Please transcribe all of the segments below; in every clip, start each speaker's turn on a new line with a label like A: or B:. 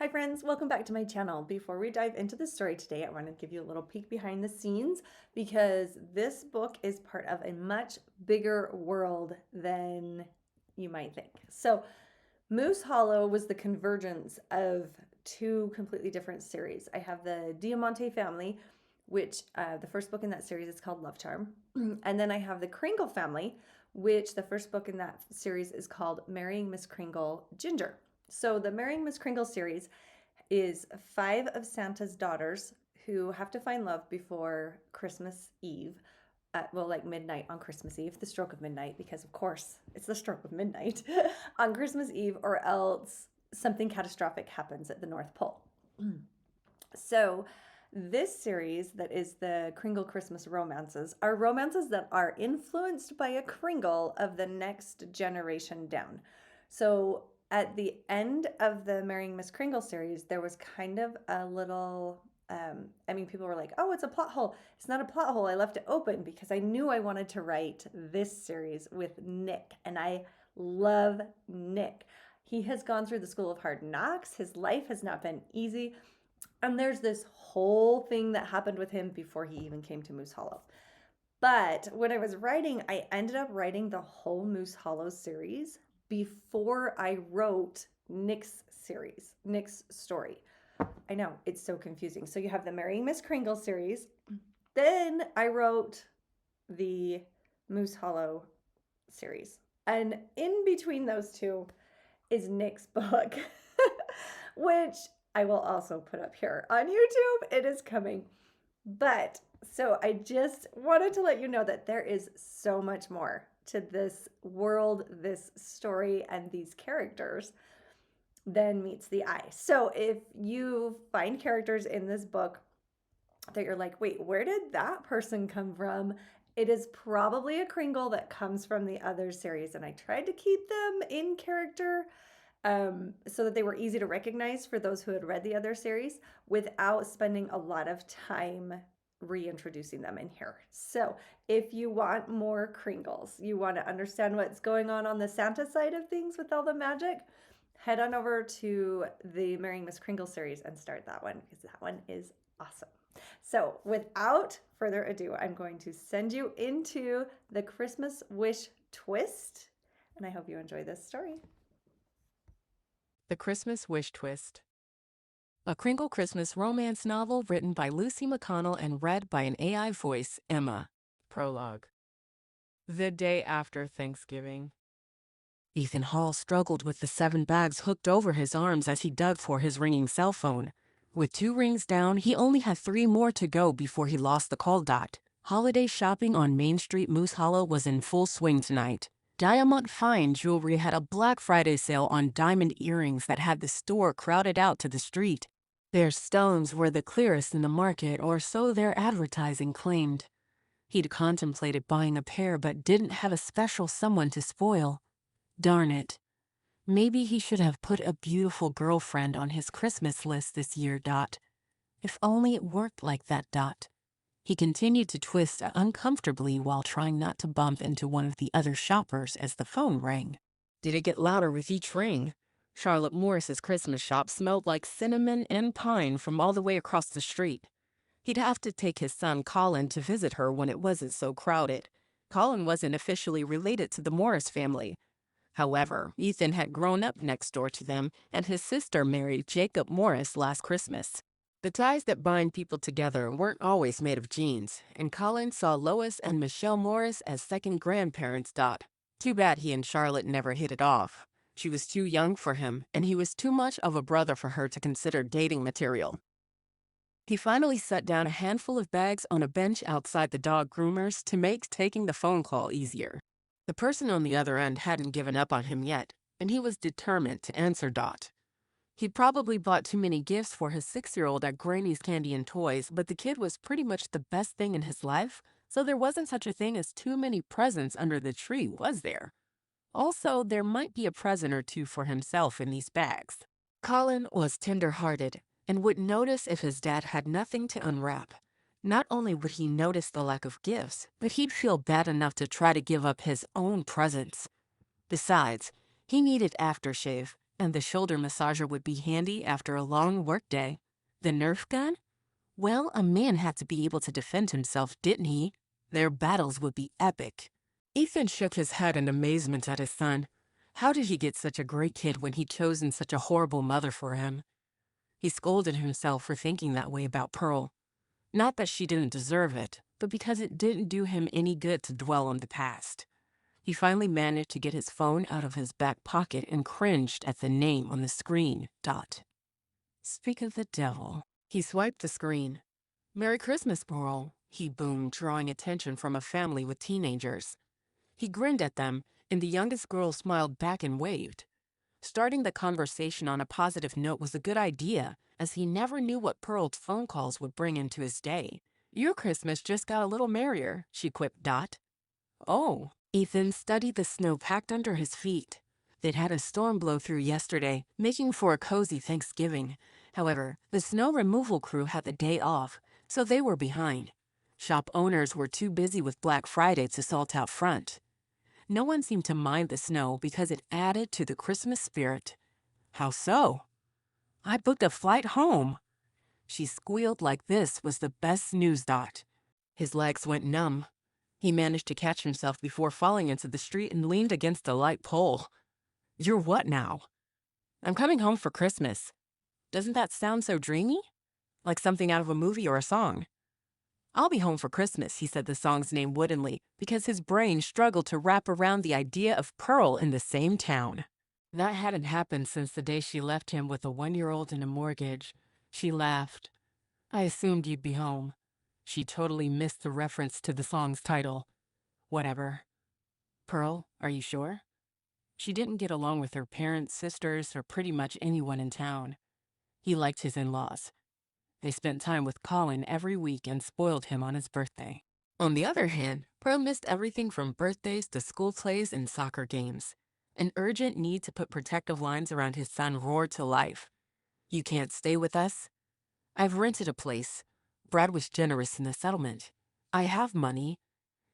A: Hi friends, welcome back to my channel. Before we dive into the story today, I want to give you a little peek behind the scenes because this book is part of a much bigger world than you might think. So Moose Hollow was the convergence of two completely different series. I have the Diamante family, which the first book in that series is called Love Charm. And then I have the Kringle family, which the first book in that series is called Marrying Miss Kringle Ginger. So the Marrying Miss Kringle series is 5 of Santa's daughters who have to find love before Christmas Eve. Like midnight on Christmas Eve, the stroke of midnight, because of course it's the stroke of midnight on Christmas Eve, or else something catastrophic happens at the North Pole. So, this series that is the Kringle Christmas romances are romances that are influenced by a Kringle of the next generation down. So, at the end of the Marrying Miss Kringle series, there was kind of a little people were like, oh, it's a plot hole. It's not a plot hole. I left it open because I knew I wanted to write this series with Nick, and I love Nick. He has gone through the school of hard knocks. His life has not been easy. And there's this whole thing that happened with him before he even came to Moose Hollow. But when I was writing, I ended up writing the whole Moose Hollow series before I wrote Nick's series, Nick's story. I know, it's so confusing. So you have the Marrying Miss Kringle series. Then I wrote the Moose Hollow series. And in between those two is Nick's book, which I will also put up here on YouTube. It is coming. But so I just wanted to let you know that there is so much more to this world, this story, and these characters than meets the eye. So if you find characters in this book that you're like, wait, where did that person come from? It is probably a Kringle that comes from the other series. And I tried to keep them in character so that they were easy to recognize for those who had read the other series without spending a lot of time reintroducing them in here. So if you want more Kringles, you want to understand what's going on the Santa side of things with all the magic, head on over to the Marrying Miss Kringle series and start that one because that one is awesome. So without further ado, I'm going to send you into the Christmas Wish twist, and I hope you enjoy this story.
B: The Christmas Wish Twist. A Kringle Christmas romance novel written by Lucy McConnell and read by an AI voice, Emma. Prologue. The day after Thanksgiving. Ethan Hall struggled with the 7 bags hooked over his arms as he dug for his ringing cell phone. With 2 rings down, he only had 3 more to go before he lost the call dot. Holiday shopping on Main Street Moose Hollow was in full swing tonight. Diamond Fine Jewelry had a Black Friday sale on diamond earrings that had the store crowded out to the street. Their stones were the clearest in the market, or so their advertising claimed. He'd contemplated buying a pair but didn't have a special someone to spoil. Darn it. Maybe he should have put a beautiful girlfriend on his Christmas list this year, Dot. If only it worked like that, Dot. He continued to twist uncomfortably while trying not to bump into one of the other shoppers as the phone rang. Did it get louder with each ring? Charlotte Morris's Christmas shop smelled like cinnamon and pine from all the way across the street. He'd have to take his son Colin to visit her when it wasn't so crowded. Colin wasn't officially related to the Morris family. However, Ethan had grown up next door to them, and his sister married Jacob Morris last Christmas. The ties that bind people together weren't always made of genes, and Colin saw Lois and Michelle Morris as second grandparents. Too bad he and Charlotte never hit it off. She was too young for him, and he was too much of a brother for her to consider dating material. He finally set down a handful of bags on a bench outside the dog groomers to make taking the phone call easier. The person on the other end hadn't given up on him yet, and he was determined to answer. He'd probably bought too many gifts for his 6-year-old at Granny's Candy and Toys, but the kid was pretty much the best thing in his life, so there wasn't such a thing as too many presents under the tree, was there? Also, there might be a present or two for himself in these bags. Colin was tender-hearted and would notice if his dad had nothing to unwrap. Not only would he notice the lack of gifts, but he'd feel bad enough to try to give up his own presents. Besides, he needed aftershave, And the shoulder massager would be handy after a long workday. The Nerf gun? Well, a man had to be able to defend himself, didn't he? Their battles would be epic. Ethan shook his head in amazement at his son. How did he get such a great kid when he'd chosen such a horrible mother for him? He scolded himself for thinking that way about Pearl. Not that she didn't deserve it, but because it didn't do him any good to dwell on the past. He finally managed to get his phone out of his back pocket and cringed at the name on the screen. Dot. Speak of the devil. He swiped the screen. Merry Christmas, Pearl, he boomed, drawing attention from a family with teenagers. He grinned at them, and the youngest girl smiled back and waved. Starting the conversation on a positive note was a good idea, as he never knew what Pearl's phone calls would bring into his day. Your Christmas just got a little merrier, she quipped. Dot. Oh. Ethan studied the snow packed under his feet. They'd had a storm blow through yesterday, making for a cozy Thanksgiving. However, the snow removal crew had the day off, so they were behind. Shop owners were too busy with Black Friday to salt out front. No one seemed to mind the snow because it added to the Christmas spirit. How so? I booked a flight home. She squealed like this was the best news. Dot. His legs went numb. He managed to catch himself before falling into the street and leaned against a light pole. You're what now? I'm coming home for Christmas. Doesn't that sound so dreamy? Like something out of a movie or a song. I'll be home for Christmas, he said the song's name woodenly, because his brain struggled to wrap around the idea of Pearl in the same town. That hadn't happened since the day she left him with a 1-year-old and a mortgage. She laughed. I assumed you'd be home. She totally missed the reference to the song's title. Whatever. Pearl, are you sure? She didn't get along with her parents, sisters, or pretty much anyone in town. He liked his in-laws. They spent time with Colin every week and spoiled him on his birthday. On the other hand, Pearl missed everything from birthdays to school plays and soccer games. An urgent need to put protective lines around his son roared to life. You can't stay with us? I've rented a place. Brad was generous in the settlement. I have money.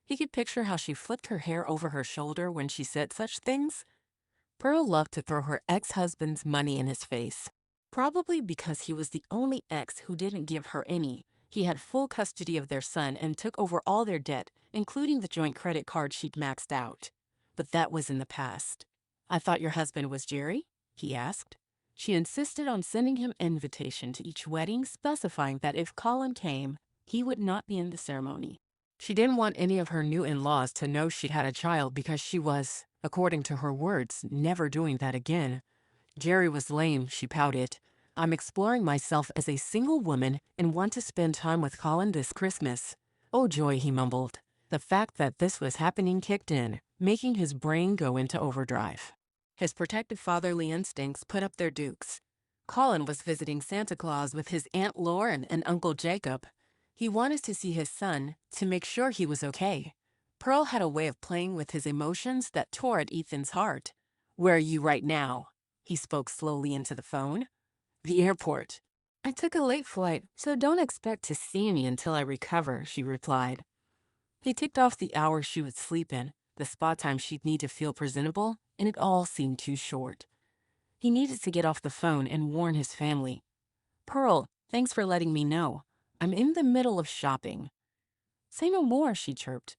B: He could picture how she flipped her hair over her shoulder when she said such things. Pearl loved to throw her ex-husband's money in his face. Probably because he was the only ex who didn't give her any. He had full custody of their son and took over all their debt, including the joint credit card she'd maxed out. But that was in the past. I thought your husband was Jerry? He asked. She insisted on sending him an invitation to each wedding, specifying that if Colin came, he would not be in the ceremony. She didn't want any of her new in-laws to know she'd had a child because she was, according to her words, never doing that again. Jerry was lame, she pouted. I'm exploring myself as a single woman and want to spend time with Colin this Christmas. Oh joy, he mumbled. The fact that this was happening kicked in, making his brain go into overdrive. His protective fatherly instincts put up their dukes. Colin was visiting Santa Claus with his Aunt Lauren and Uncle Jacob. He wanted to see his son to make sure he was okay. Pearl had a way of playing with his emotions that tore at Ethan's heart. Where are you right now? He spoke slowly into the phone. The airport. I took a late flight, so don't expect to see me until I recover, she replied. He ticked off the hours she would sleep in, the spa time she'd need to feel presentable, and it all seemed too short. He needed to get off the phone and warn his family. Pearl, thanks for letting me know. I'm in the middle of shopping. Say no more, she chirped.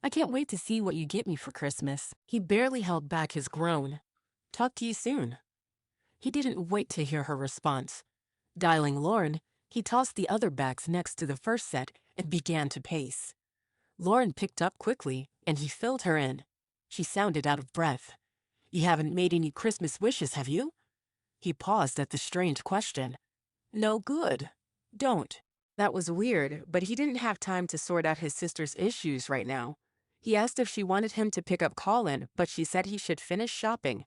B: I can't wait to see what you get me for Christmas. He barely held back his groan. Talk to you soon. He didn't wait to hear her response. Dialing Lauren, he tossed the other bags next to the first set and began to pace. Lauren picked up quickly, and he filled her in. She sounded out of breath. You haven't made any Christmas wishes, have you? He paused at the strange question. No good. Don't. That was weird, but he didn't have time to sort out his sister's issues right now. He asked if she wanted him to pick up Colin, but she said he should finish shopping.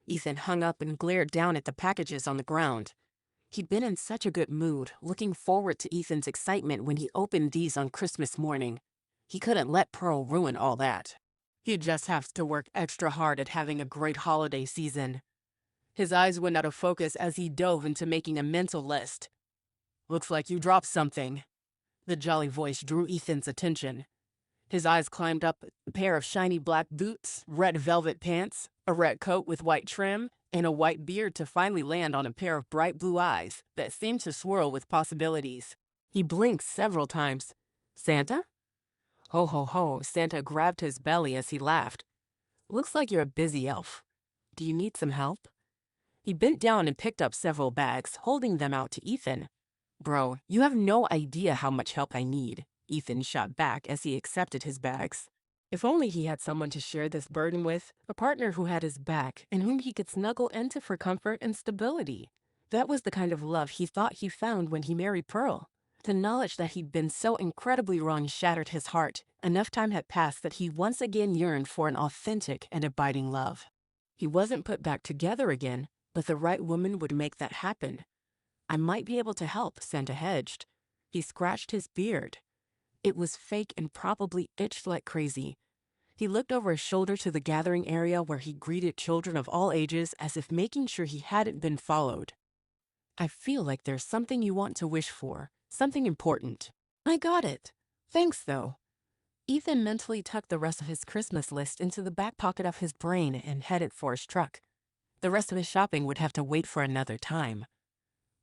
B: Ethan hung up and glared down at the packages on the ground. He'd been in such a good mood, looking forward to Ethan's excitement when he opened these on Christmas morning. He couldn't let Pearl ruin all that. He'd just have to work extra hard at having a great holiday season. His eyes went out of focus as he dove into making a mental list. Looks like you dropped something. The jolly voice drew Ethan's attention. His eyes climbed up a pair of shiny black boots, red velvet pants, a red coat with white trim, and a white beard to finally land on a pair of bright blue eyes that seemed to swirl with possibilities. He blinked several times. Santa? Ho ho ho, Santa grabbed his belly as he laughed. Looks like you're a busy elf. Do you need some help? He bent down and picked up several bags, holding them out to Ethan. Bro, you have no idea how much help I need, Ethan shot back as he accepted his bags. If only he had someone to share this burden with, a partner who had his back and whom he could snuggle into for comfort and stability. That was the kind of love he thought he found when he married Pearl. The knowledge that he'd been so incredibly wrong shattered his heart. Enough time had passed that he once again yearned for an authentic and abiding love. He wasn't put back together again, but the right woman would make that happen. I might be able to help, Santa hedged. He scratched his beard. It was fake and probably itched like crazy. He looked over his shoulder to the gathering area where he greeted children of all ages as if making sure he hadn't been followed. I feel like there's something you want to wish for, something important. I got it. Thanks, though. Ethan mentally tucked the rest of his Christmas list into the back pocket of his brain and headed for his truck. The rest of his shopping would have to wait for another time.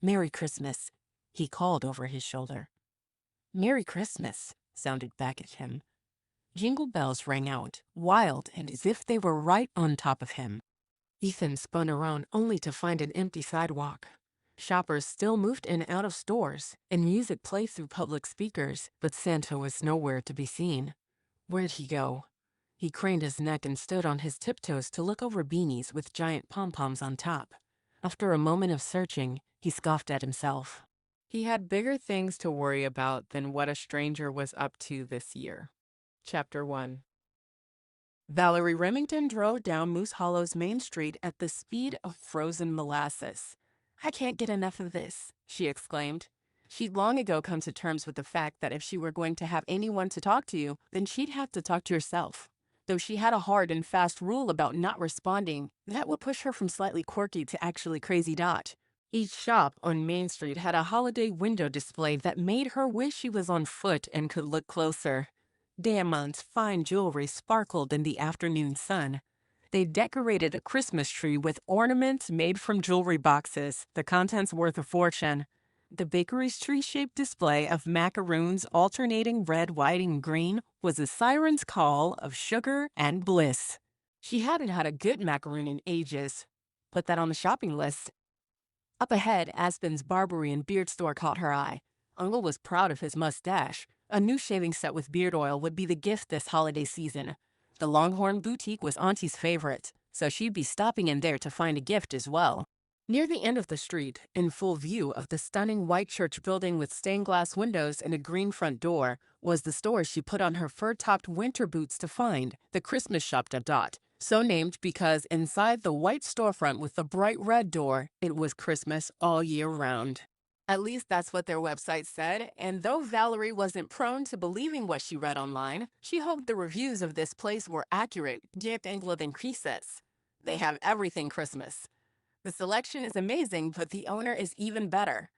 B: Merry Christmas, he called over his shoulder. Merry Christmas, sounded back at him. Jingle bells rang out, wild and as if they were right on top of him. Ethan spun around only to find an empty sidewalk. Shoppers still moved in and out of stores, and music played through public speakers, but Santa was nowhere to be seen. Where'd he go? He craned his neck and stood on his tiptoes to look over beanies with giant pom-poms on top. After a moment of searching, he scoffed at himself. He had bigger things to worry about than what a stranger was up to this year. Chapter 1. Valerie Remington drove down Moose Hollow's main street at the speed of frozen molasses. I can't get enough of this, she exclaimed. She'd long ago come to terms with the fact that if she were going to have anyone to talk to, then she'd have to talk to herself. Though she had a hard and fast rule about not responding, that would push her from slightly quirky to actually crazy dot. Each shop on Main Street had a holiday window display that made her wish she was on foot and could look closer. Diamonds' fine jewelry sparkled in the afternoon sun. They decorated a Christmas tree with ornaments made from jewelry boxes, the contents worth a fortune. The bakery's tree-shaped display of macaroons alternating red, white, and green was a siren's call of sugar and bliss. She hadn't had a good macaroon in ages. Put that on the shopping list. Up ahead, Aspen's Barbery and Beard Store caught her eye. Uncle was proud of his mustache. A new shaving set with beard oil would be the gift this holiday season. The Longhorn Boutique was Auntie's favorite, so she'd be stopping in there to find a gift as well. Near the end of the street, in full view of the stunning white church building with stained glass windows and a green front door, was the store she put on her fur-topped winter boots to find, the Christmas Shop Dot. So named because inside the white storefront with the bright red door, it was Christmas all year round. At least that's what their website said, and though Valerie wasn't prone to believing what she read online, she hoped the reviews of this place were accurate, tangled and creases. They have everything Christmas. The selection is amazing, but the owner is even better.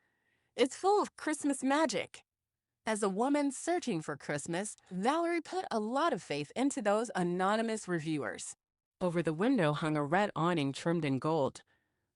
B: It's full of Christmas magic. As a woman searching for Christmas, Valerie put a lot of faith into those anonymous reviewers. Over the window hung a red awning trimmed in gold.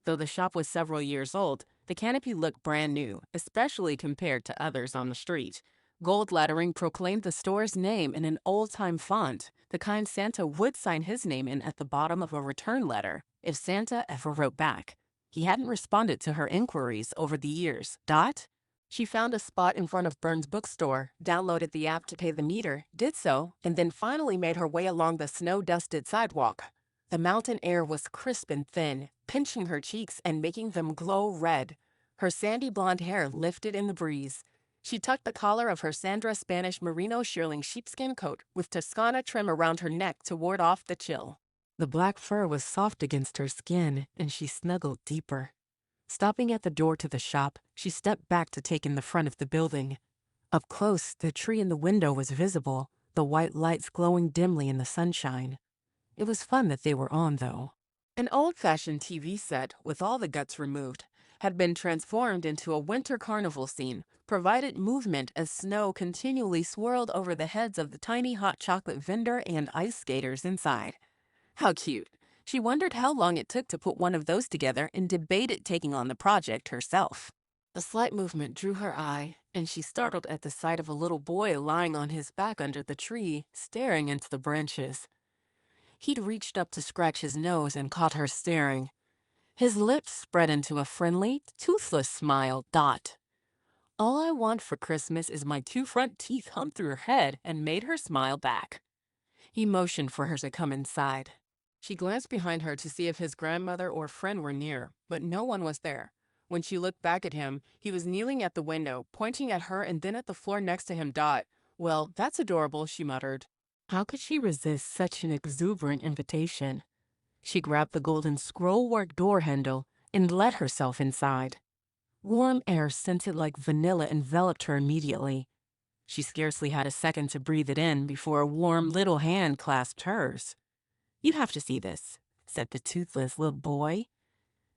B: Though the shop was several years old, the canopy looked brand new, especially compared to others on the street. Gold lettering proclaimed the store's name in an old-time font, the kind Santa would sign his name in at the bottom of a return letter, if Santa ever wrote back. He hadn't responded to her inquiries over the years. Dot? She found a spot in front of Burns' bookstore, downloaded the app to pay the meter, did so, and then finally made her way along the snow-dusted sidewalk. The mountain air was crisp and thin, pinching her cheeks and making them glow red. Her sandy blonde hair lifted in the breeze. She tucked the collar of her Sandra Spanish merino shearling sheepskin coat with Toscana trim around her neck to ward off the chill. The black fur was soft against her skin, and she snuggled deeper. Stopping at the door to the shop, she stepped back to take in the front of the building. Up close, the tree in the window was visible, the white lights glowing dimly in the sunshine. It was fun that they were on, though. An old-fashioned TV set, with all the guts removed, had been transformed into a winter carnival scene, provided movement as snow continually swirled over the heads of the tiny hot chocolate vendor and ice skaters inside. How cute. She wondered how long it took to put one of those together and debated taking on the project herself. A slight movement drew her eye, and she startled at the sight of a little boy lying on his back under the tree, staring into the branches. He'd reached up to scratch his nose and caught her staring. His lips spread into a friendly, toothless smile. All I want for Christmas is my two front teeth humped through her head, and made her smile back. He motioned for her to come inside. She glanced behind her to see if his grandmother or friend were near, but no one was there. When she looked back at him, he was kneeling at the window, pointing at her and then at the floor next to him. Well, that's adorable, she muttered. How could she resist such an exuberant invitation? She grabbed the golden scrollwork door handle and let herself inside. Warm air scented like vanilla enveloped her immediately. She scarcely had a second to breathe it in before a warm little hand clasped hers. You have to see this, said the toothless little boy.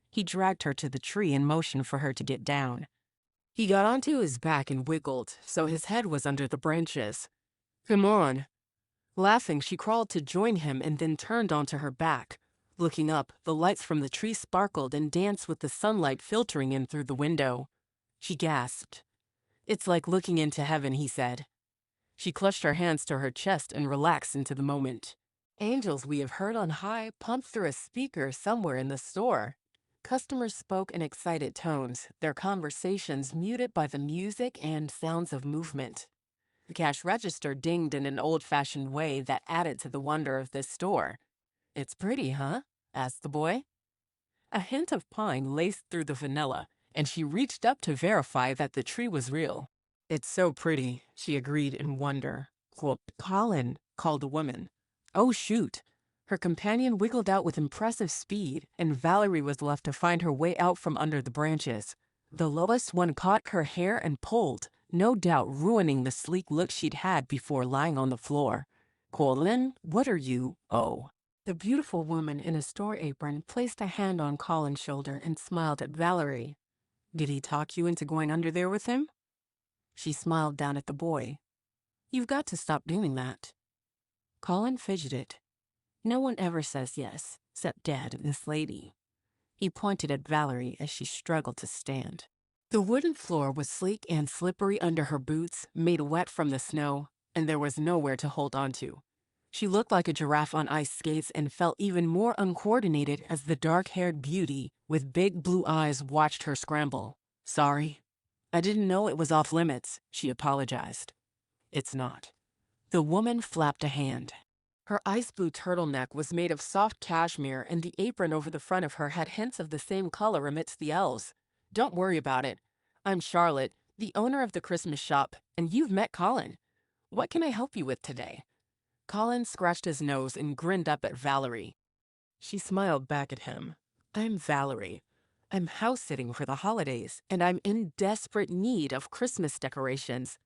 B: He dragged her to the tree and motioned for her to get down. He got onto his back and wiggled, so his head was under the branches. Come on. Laughing, she crawled to join him and then turned onto her back. Looking up, the lights from the tree sparkled and danced with the sunlight filtering in through the window. She gasped. It's like looking into heaven, he said. She clutched her hands to her chest and relaxed into the moment. Angels we have heard on high pumped through a speaker somewhere in the store. Customers spoke in excited tones, their conversations muted by the music and sounds of movement. The cash register dinged in an old-fashioned way that added to the wonder of this store. It's pretty, huh? Asked the boy. A hint of pine laced through the vanilla, and she reached up to verify that the tree was real. It's so pretty, she agreed in wonder. Well, Colin, called the woman. Oh, shoot. Her companion wiggled out with impressive speed, and Valerie was left to find her way out from under the branches. The lowest one caught her hair and pulled, no doubt ruining the sleek look she'd had before lying on the floor. Colin, what are you? Oh. The beautiful woman in a store apron placed a hand on Colin's shoulder and smiled at Valerie. Did he talk you into going under there with him? She smiled down at the boy. You've got to stop doing that. Colin fidgeted. No one ever says yes, except Dad and this lady. He pointed at Valerie as she struggled to stand. The wooden floor was sleek and slippery under her boots, made wet from the snow, and there was nowhere to hold on to. She looked like a giraffe on ice skates and felt even more uncoordinated as the dark-haired beauty with big blue eyes watched her scramble. Sorry. I didn't know it was off limits, she apologized. It's not. The woman flapped a hand. Her ice blue turtleneck was made of soft cashmere, and the apron over the front of her had hints of the same color amidst the elves. Don't worry about it. I'm Charlotte, the owner of the Christmas shop, and you've met Colin. What can I help you with today? Colin scratched his nose and grinned up at Valerie. She smiled back at him. I'm Valerie. I'm house-sitting for the holidays, and I'm in desperate need of Christmas decorations.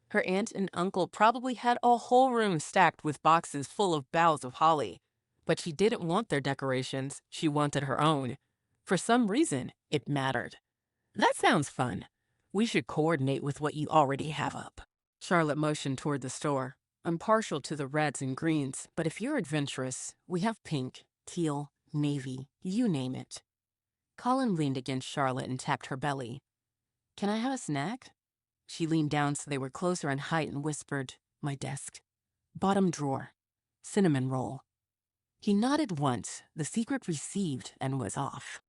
B: Her aunt and uncle probably had a whole room stacked with boxes full of boughs of holly. But she didn't want their decorations, she wanted her own. For some reason, it mattered. That sounds fun. We should coordinate with what you already have up. Charlotte motioned toward the store. I'm partial to the reds and greens, but if you're adventurous, we have pink, teal, navy, you name it. Colin leaned against Charlotte and tapped her belly. Can I have a snack? She leaned down so they were closer in height and whispered, my desk. Bottom drawer. Cinnamon roll. He nodded once, the secret received, and was off.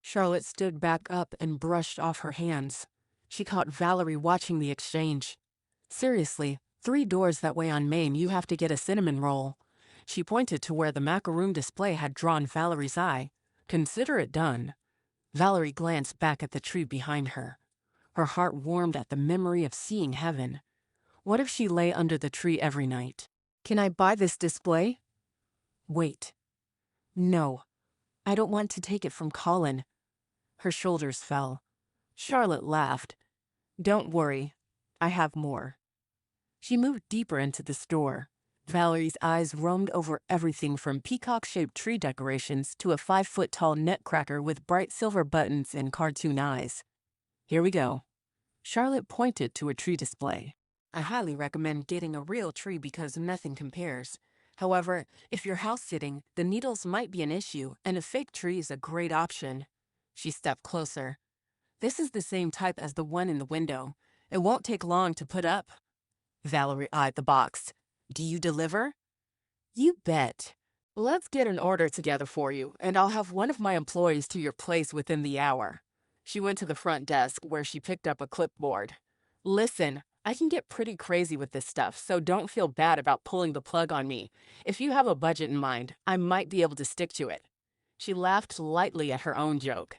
B: Charlotte stood back up and brushed off her hands. She caught Valerie watching the exchange. Seriously, 3 doors that way on Main, you have to get a cinnamon roll. She pointed to where the macaroon display had drawn Valerie's eye. Consider it done. Valerie glanced back at the tree behind her. Her heart warmed at the memory of seeing heaven. What if she lay under the tree every night? Can I buy this display? Wait. No. I don't want to take it from Colin. Her shoulders fell. Charlotte laughed. Don't worry. I have more. She moved deeper into the store. Valerie's eyes roamed over everything from peacock-shaped tree decorations to a 5-foot-tall nutcracker with bright silver buttons and cartoon eyes. Here we go. Charlotte pointed to a tree display. I highly recommend getting a real tree because nothing compares. However, if you're house sitting, the needles might be an issue, and a fake tree is a great option. She stepped closer. This is the same type as the one in the window. It won't take long to put up. Valerie eyed the box. Do you deliver? You bet. Let's get an order together for you, and I'll have one of my employees to your place within the hour. She went to the front desk where she picked up a clipboard. Listen, I can get pretty crazy with this stuff, so don't feel bad about pulling the plug on me. If you have a budget in mind, I might be able to stick to it. She laughed lightly at her own joke.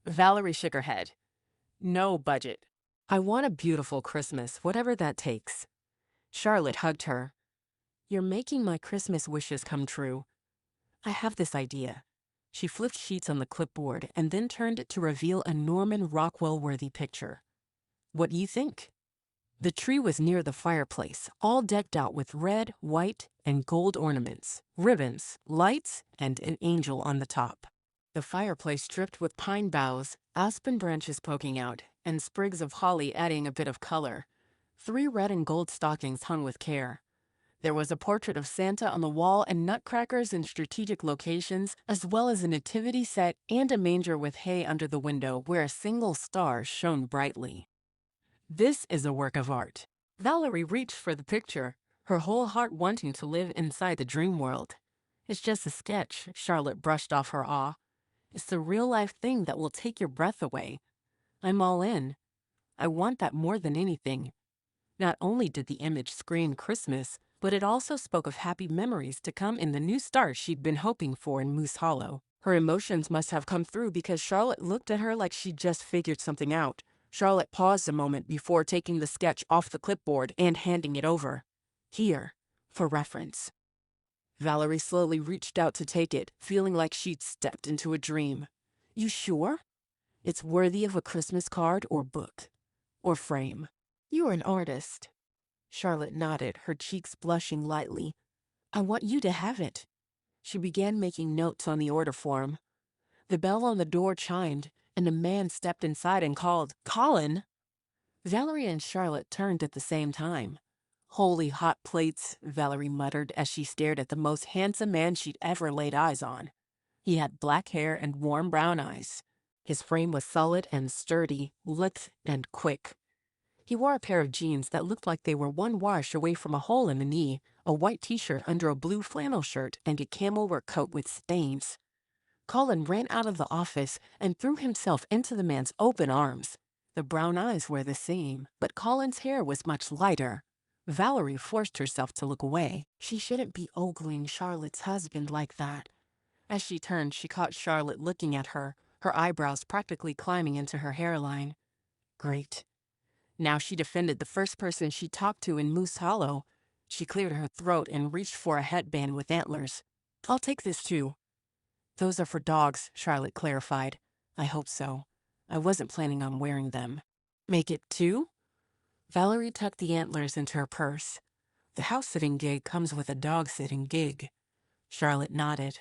B: Valerie shook her head. No budget. I want a beautiful Christmas, whatever that takes. Charlotte hugged her. You're making my Christmas wishes come true. I have this idea. She flipped sheets on the clipboard and then turned it to reveal a Norman Rockwell-worthy picture. What do you think? The tree was near the fireplace, all decked out with red, white, and gold ornaments, ribbons, lights, and an angel on the top. The fireplace dripped with pine boughs, aspen branches poking out, and sprigs of holly adding a bit of color. 3 red and gold stockings hung with care. There was a portrait of Santa on the wall and nutcrackers in strategic locations, as well as a nativity set and a manger with hay under the window where a single star shone brightly. This is a work of art. Valerie reached for the picture, her whole heart wanting to live inside the dream world. It's just a sketch, Charlotte brushed off her awe. It's the real-life thing that will take your breath away. I'm all in. I want that more than anything. Not only did the image scream Christmas, but it also spoke of happy memories to come in the new start she'd been hoping for in Moose Hollow. Her emotions must have come through because Charlotte looked at her like she'd just figured something out. Charlotte paused a moment before taking the sketch off the clipboard and handing it over. Here, for reference. Valerie slowly reached out to take it, feeling like she'd stepped into a dream. You sure? It's worthy of a Christmas card or book. Or frame. You're an artist. Charlotte nodded, her cheeks blushing lightly. I want you to have it. She began making notes on the order form. The bell on the door chimed, and a man stepped inside and called, Colin! Valerie and Charlotte turned at the same time. Holy hot plates, Valerie muttered as she stared at the most handsome man she'd ever laid eyes on. He had black hair and warm brown eyes. His frame was solid and sturdy, lithe and quick. He wore a pair of jeans that looked like they were one wash away from a hole in the knee, a white t-shirt under a blue flannel shirt, and a camel work coat with stains. Colin ran out of the office and threw himself into the man's open arms. The brown eyes were the same, but Colin's hair was much lighter. Valerie forced herself to look away. She shouldn't be ogling Charlotte's husband like that. As she turned, she caught Charlotte looking at her, her eyebrows practically climbing into her hairline. Great. Now she defended the first person she talked to in Moose Hollow. She cleared her throat and reached for a headband with antlers. I'll take this too. Those are for dogs, Charlotte clarified. I hope so. I wasn't planning on wearing them. Make it 2? Valerie tucked the antlers into her purse. The house-sitting gig comes with a dog-sitting gig. Charlotte nodded.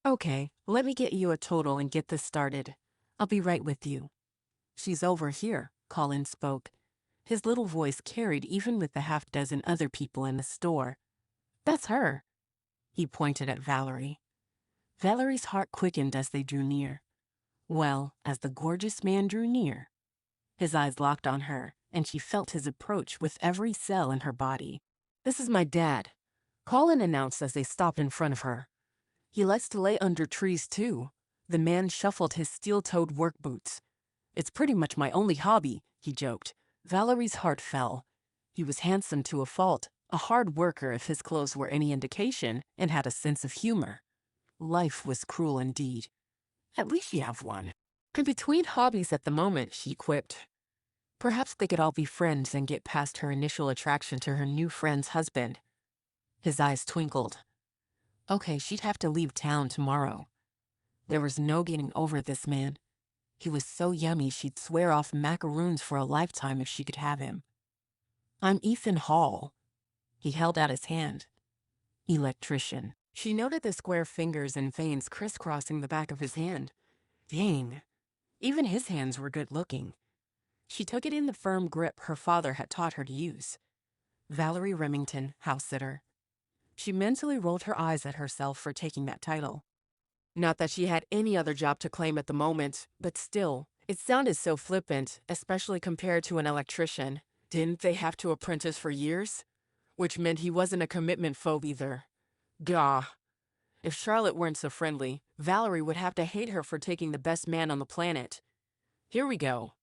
B: Okay, let me get you a total and get this started. I'll be right with you. She's over here, Colin spoke. His little voice carried even with the half-dozen other people in the store. That's her. He pointed at Valerie. Valerie's heart quickened as they drew near. Well, as the gorgeous man drew near, his eyes locked on her, and she felt his approach with every cell in her body. This is my dad, Colin announced as they stopped in front of her. He likes to lay under trees, too. The man shuffled his steel-toed work boots. It's pretty much my only hobby, he joked. Valerie's heart fell. He was handsome to a fault, a hard worker if his clothes were any indication, and had a sense of humor. Life was cruel indeed. At least you have one. And between hobbies at the moment, she quipped. Perhaps they could all be friends and get past her initial attraction to her new friend's husband. His eyes twinkled. Okay, she'd have to leave town tomorrow. There was no getting over this man. He was so yummy she'd swear off macaroons for a lifetime if she could have him. I'm Ethan Hall. He held out his hand. Electrician. She noted the square fingers and veins crisscrossing the back of his hand. Dang. Even his hands were good-looking. She took it in the firm grip her father had taught her to use. Valerie Remington, house-sitter. She mentally rolled her eyes at herself for taking that title. Not that she had any other job to claim at the moment, but still, it sounded so flippant, especially compared to an electrician. Didn't they have to apprentice for years? Which meant he wasn't a commitment phobe either. Gah. If Charlotte weren't so friendly, Valerie would have to hate her for taking the best man on the planet. Here we go.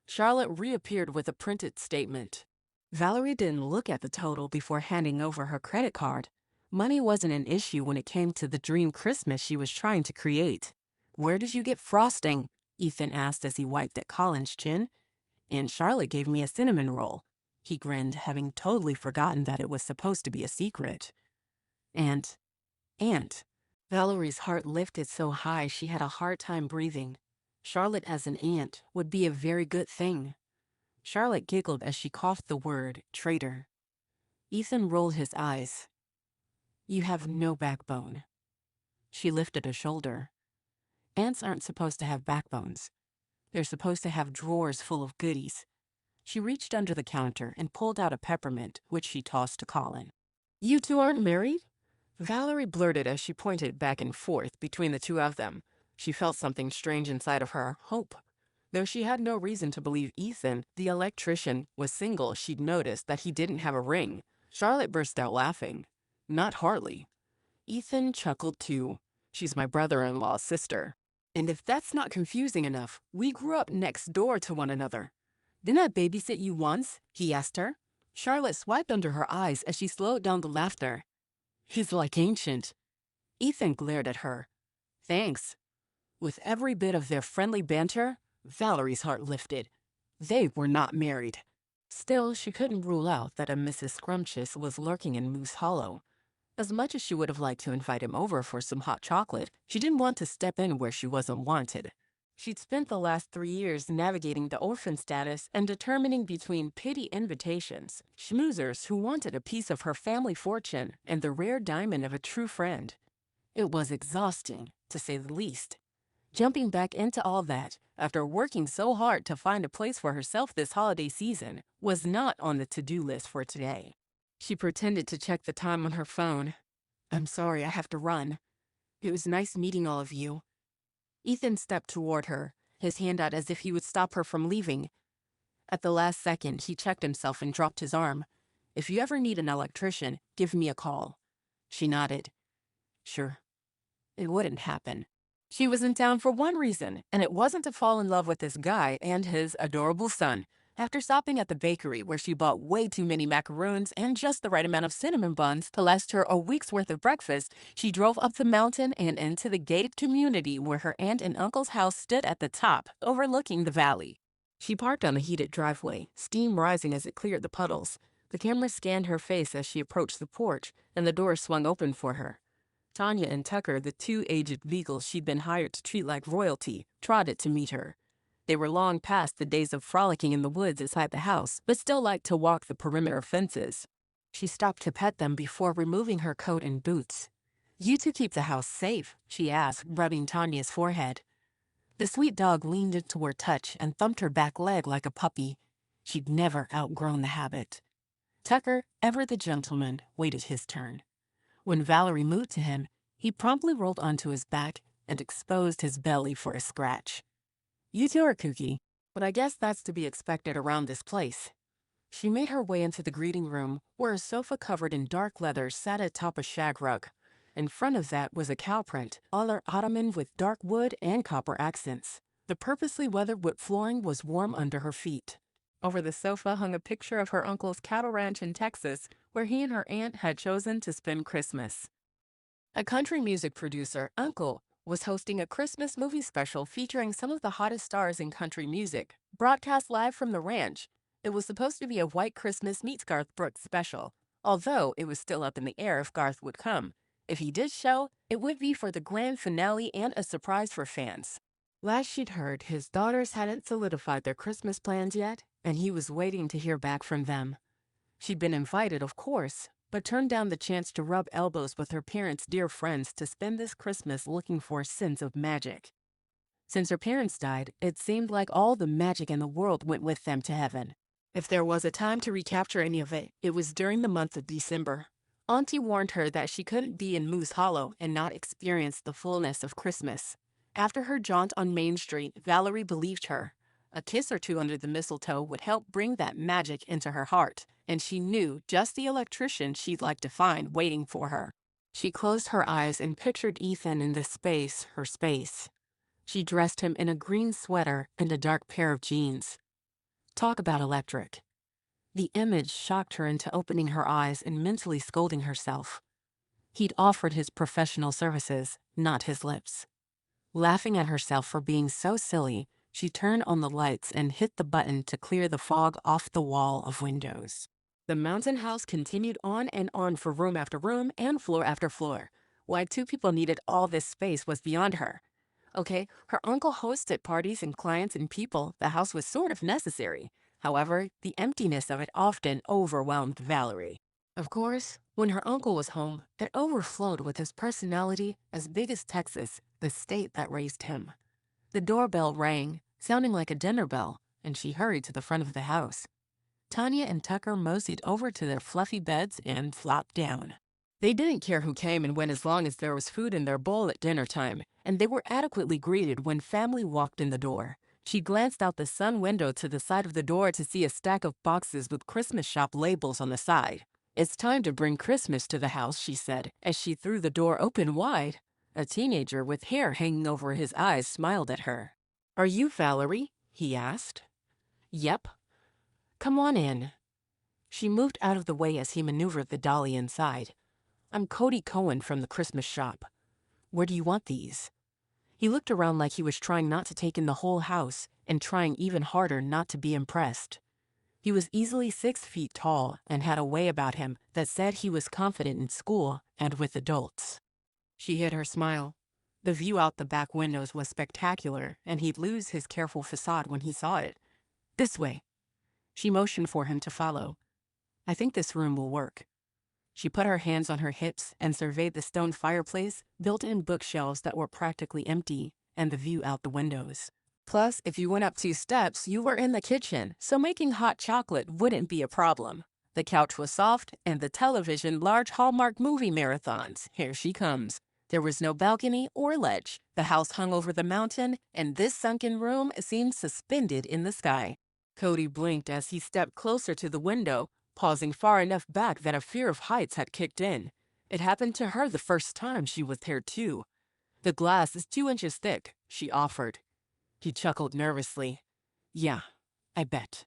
B: Charlotte reappeared with a printed statement. Valerie didn't look at the total before handing over her credit card. Money wasn't an issue when it came to the dream Christmas she was trying to create. "Where did you get frosting?" Ethan asked as he wiped at Colin's chin. "And Charlotte gave me a cinnamon roll." He grinned, having totally forgotten that it was supposed to be a secret. And Aunt. Valerie's heart lifted so high she had a hard time breathing. Charlotte as an aunt would be a very good thing. Charlotte giggled as she coughed the word traitor. Ethan rolled his eyes. "You have no backbone." She lifted a shoulder. Aunts aren't supposed to have backbones. They're supposed to have drawers full of goodies. She reached under the counter and pulled out a peppermint, which she tossed to Colin. "You two aren't married?" Valerie blurted as she pointed back and forth between the two of them. She felt something strange inside of her, hope. Though she had no reason to believe Ethan, the electrician, was single, she'd noticed that he didn't have a ring. Charlotte burst out laughing. "Not hardly." Ethan chuckled too. "She's my brother-in-law's sister. And if that's not confusing enough, we grew up next door to one another." "Didn't I babysit you once?" he asked her. Charlotte swiped under her eyes as she slowed down the laughter. "He's like ancient." Ethan glared at her. "Thanks." With every bit of their friendly banter, Valerie's heart lifted. They were not married. Still, she couldn't rule out that a Mrs. Scrumptious was lurking in Moose Hollow. As much as she would have liked to invite him over for some hot chocolate, she didn't want to step in where she wasn't wanted. She'd spent the last 3 years navigating the orphan status and determining between petty invitations, schmoozers who wanted a piece of her family fortune, and the rare diamond of a true friend. It was exhausting, to say the least. Jumping back into all that, after working so hard to find a place for herself this holiday season, was not on the to-do list for today. She pretended to check the time on her phone. "I'm sorry, I have to run. It was nice meeting all of you." Ethan stepped toward her, his hand out as if he would stop her from leaving. At the last second, he checked himself and dropped his arm. "If you ever need an electrician, give me a call." She nodded. Sure. It wouldn't happen. She was in town for one reason, and it wasn't to fall in love with this guy and his adorable son. After stopping at the bakery where she bought way too many macaroons and just the right amount of cinnamon buns to last her a week's worth of breakfast, she drove up the mountain and into the gated community where her aunt and uncle's house stood at the top, overlooking the valley. She parked on the heated driveway, steam rising as it cleared the puddles. The camera scanned her face as she approached the porch, and the door swung open for her. Tanya and Tucker, the two aged beagles she'd been hired to treat like royalty, trotted to meet her. They were long past the days of frolicking in the woods inside the house, but still liked to walk the perimeter fences. She stopped to pet them before removing her coat and boots. "You two keep the house safe?" she asked, rubbing Tanya's forehead. The sweet dog leaned into her touch and thumped her back leg like a puppy. She'd never outgrown the habit. Tucker, ever the gentleman, waited his turn. When Valerie moved to him, he promptly rolled onto his back and exposed his belly for a scratch. "You two are kooky, but I guess that's to be expected around this place." She made her way into the greeting room, where a sofa covered in dark leather sat atop a shag rug. In front of that was a cow print, or ottoman with dark wood and copper accents. The purposely weathered wood flooring was warm under her feet. Over the sofa hung a picture of her uncle's cattle ranch in Texas, where he and her aunt had chosen to spend Christmas. A country music producer, Uncle, was hosting a Christmas movie special featuring some of the hottest stars in country music, broadcast live from the ranch. It was supposed to be a White Christmas meets Garth Brooks special, although it was still up in the air if Garth would come. If he did show, it would be for the grand finale and a surprise for fans. Last she'd heard, his daughters hadn't solidified their Christmas plans yet, and he was waiting to hear back from them. She'd been invited, of course, but turned down the chance to rub elbows with her parents' dear friends to spend this Christmas looking for a sense of magic. Since her parents died, it seemed like all the magic in the world went with them to heaven. If there was a time to recapture any of it, it was during the month of December. Auntie warned her that she couldn't be in Moose Hollow and not experience the fullness of Christmas. After her jaunt on Main Street, Valerie believed her. A kiss or two under the mistletoe would help bring that magic into her heart, and she knew just the electrician she'd like to find waiting for her. She closed her eyes and pictured Ethan in the space, her space. She dressed him in a green sweater and a dark pair of jeans. Talk about electric. The image shocked her into opening her eyes and mentally scolding herself. He'd offered his professional services, not his lips. Laughing at herself for being so silly, she turned on the lights and hit the button to clear the fog off the wall of windows. The mountain house continued on and on for room after room and floor after floor. Why two people needed all this space was beyond her. Okay, her uncle hosted parties and clients and people. The house was sort of necessary. However, the emptiness of it often overwhelmed Valerie. Of course, when her uncle was home, it overflowed with his personality as big as Texas, the state that raised him. The doorbell rang, sounding like a dinner bell, and she hurried to the front of the house. Tanya and Tucker moseyed over to their fluffy beds and flopped down. They didn't care who came and went as long as there was food in their bowl at dinner time, and they were adequately greeted when family walked in the door. She glanced out the sun window to the side of the door to see a stack of boxes with Christmas shop labels on the side. "It's time to bring Christmas to the house," she said, as she threw the door open wide. A teenager with hair hanging over his eyes smiled at her. "Are you Valerie?" he asked. "Yep." "Come on in." She moved out of the way as he maneuvered the dolly inside. "I'm Cody Cohen from the Christmas shop. Where do you want these?" He looked around like he was trying not to take in the whole house and trying even harder not to be impressed. He was easily 6 feet tall and had a way about him that said he was confident in school and with adults. She hid her smile. The view out the back windows was spectacular, and he'd lose his careful facade when he saw it. "This way." She motioned for him to follow. "I think this room will work." She put her hands on her hips and surveyed the stone fireplace, built-in bookshelves that were practically empty, and the view out the windows. Plus, if you went up 2 steps, you were in the kitchen, so making hot chocolate wouldn't be a problem. The couch was soft, and the television large Hallmark movie marathons. Here she comes. There was no balcony or ledge. The house hung over the mountain, and this sunken room seemed suspended in the sky. Cody blinked as he stepped closer to the window, pausing far enough back that a fear of heights had kicked in. It happened to her the first time she was here, too. "The glass is 2 inches thick," she offered. He chuckled nervously. "Yeah, I bet."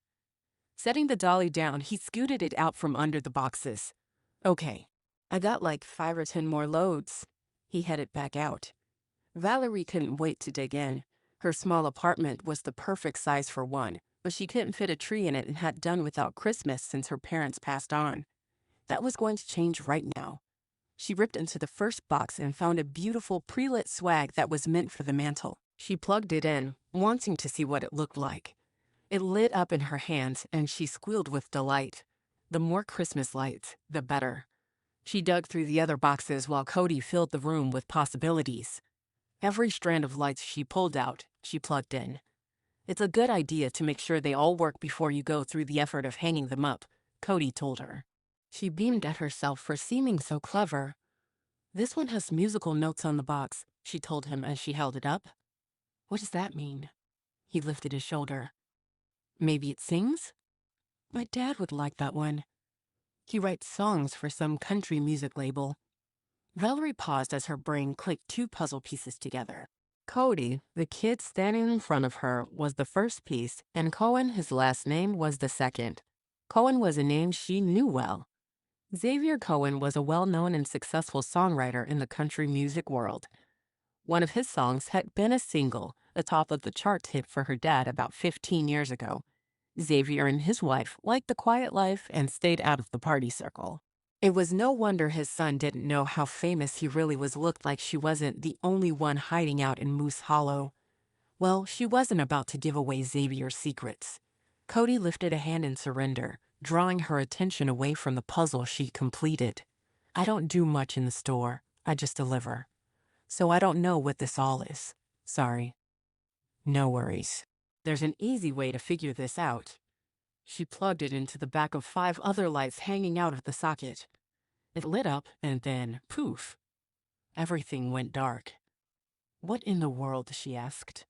B: Setting the dolly down, he scooted it out from under the boxes. "Okay, I got like 5 or 10 more loads." He headed back out. Valerie couldn't wait to dig in. Her small apartment was the perfect size for one, but she couldn't fit a tree in it and had done without Christmas since her parents passed on. That was going to change right now. She ripped into the first box and found a beautiful pre-lit swag that was meant for the mantel. She plugged it in, wanting to see what it looked like. It lit up in her hands, and she squealed with delight. The more Christmas lights, the better. She dug through the other boxes while Cody filled the room with possibilities. Every strand of lights she pulled out, she plugged in. "It's a good idea to make sure they all work before you go through the effort of hanging them up," Cody told her. She beamed at herself for seeming so clever. "This one has musical notes on the box," she told him as she held it up. "What does that mean?" He lifted his shoulder. "Maybe it sings? My dad would like that one. He writes songs for some country music label." Valerie paused as her brain clicked 2 puzzle pieces together. Cody, the kid standing in front of her, was the first piece, and Cohen, his last name, was the second. Cohen was a name she knew well. Xavier Cohen was a well-known and successful songwriter in the country music world. One of his songs had been a single, a top of the charts hit for her dad about 15 years ago. Xavier and his wife liked the quiet life and stayed out of the party circle. It was no wonder his son didn't know how famous he really was. Looked like she wasn't the only one hiding out in Moose Hollow. Well, she wasn't about to give away Xavier's secrets. Cody lifted a hand in surrender, drawing her attention away from the puzzle she completed. "I don't do much in the store. I just deliver. So I don't know what this all is. Sorry." "No worries. There's an easy way to figure this out." She plugged it into the back of 5 other lights hanging out of the socket. It lit up and then, poof, everything went dark. What in the world? She asked.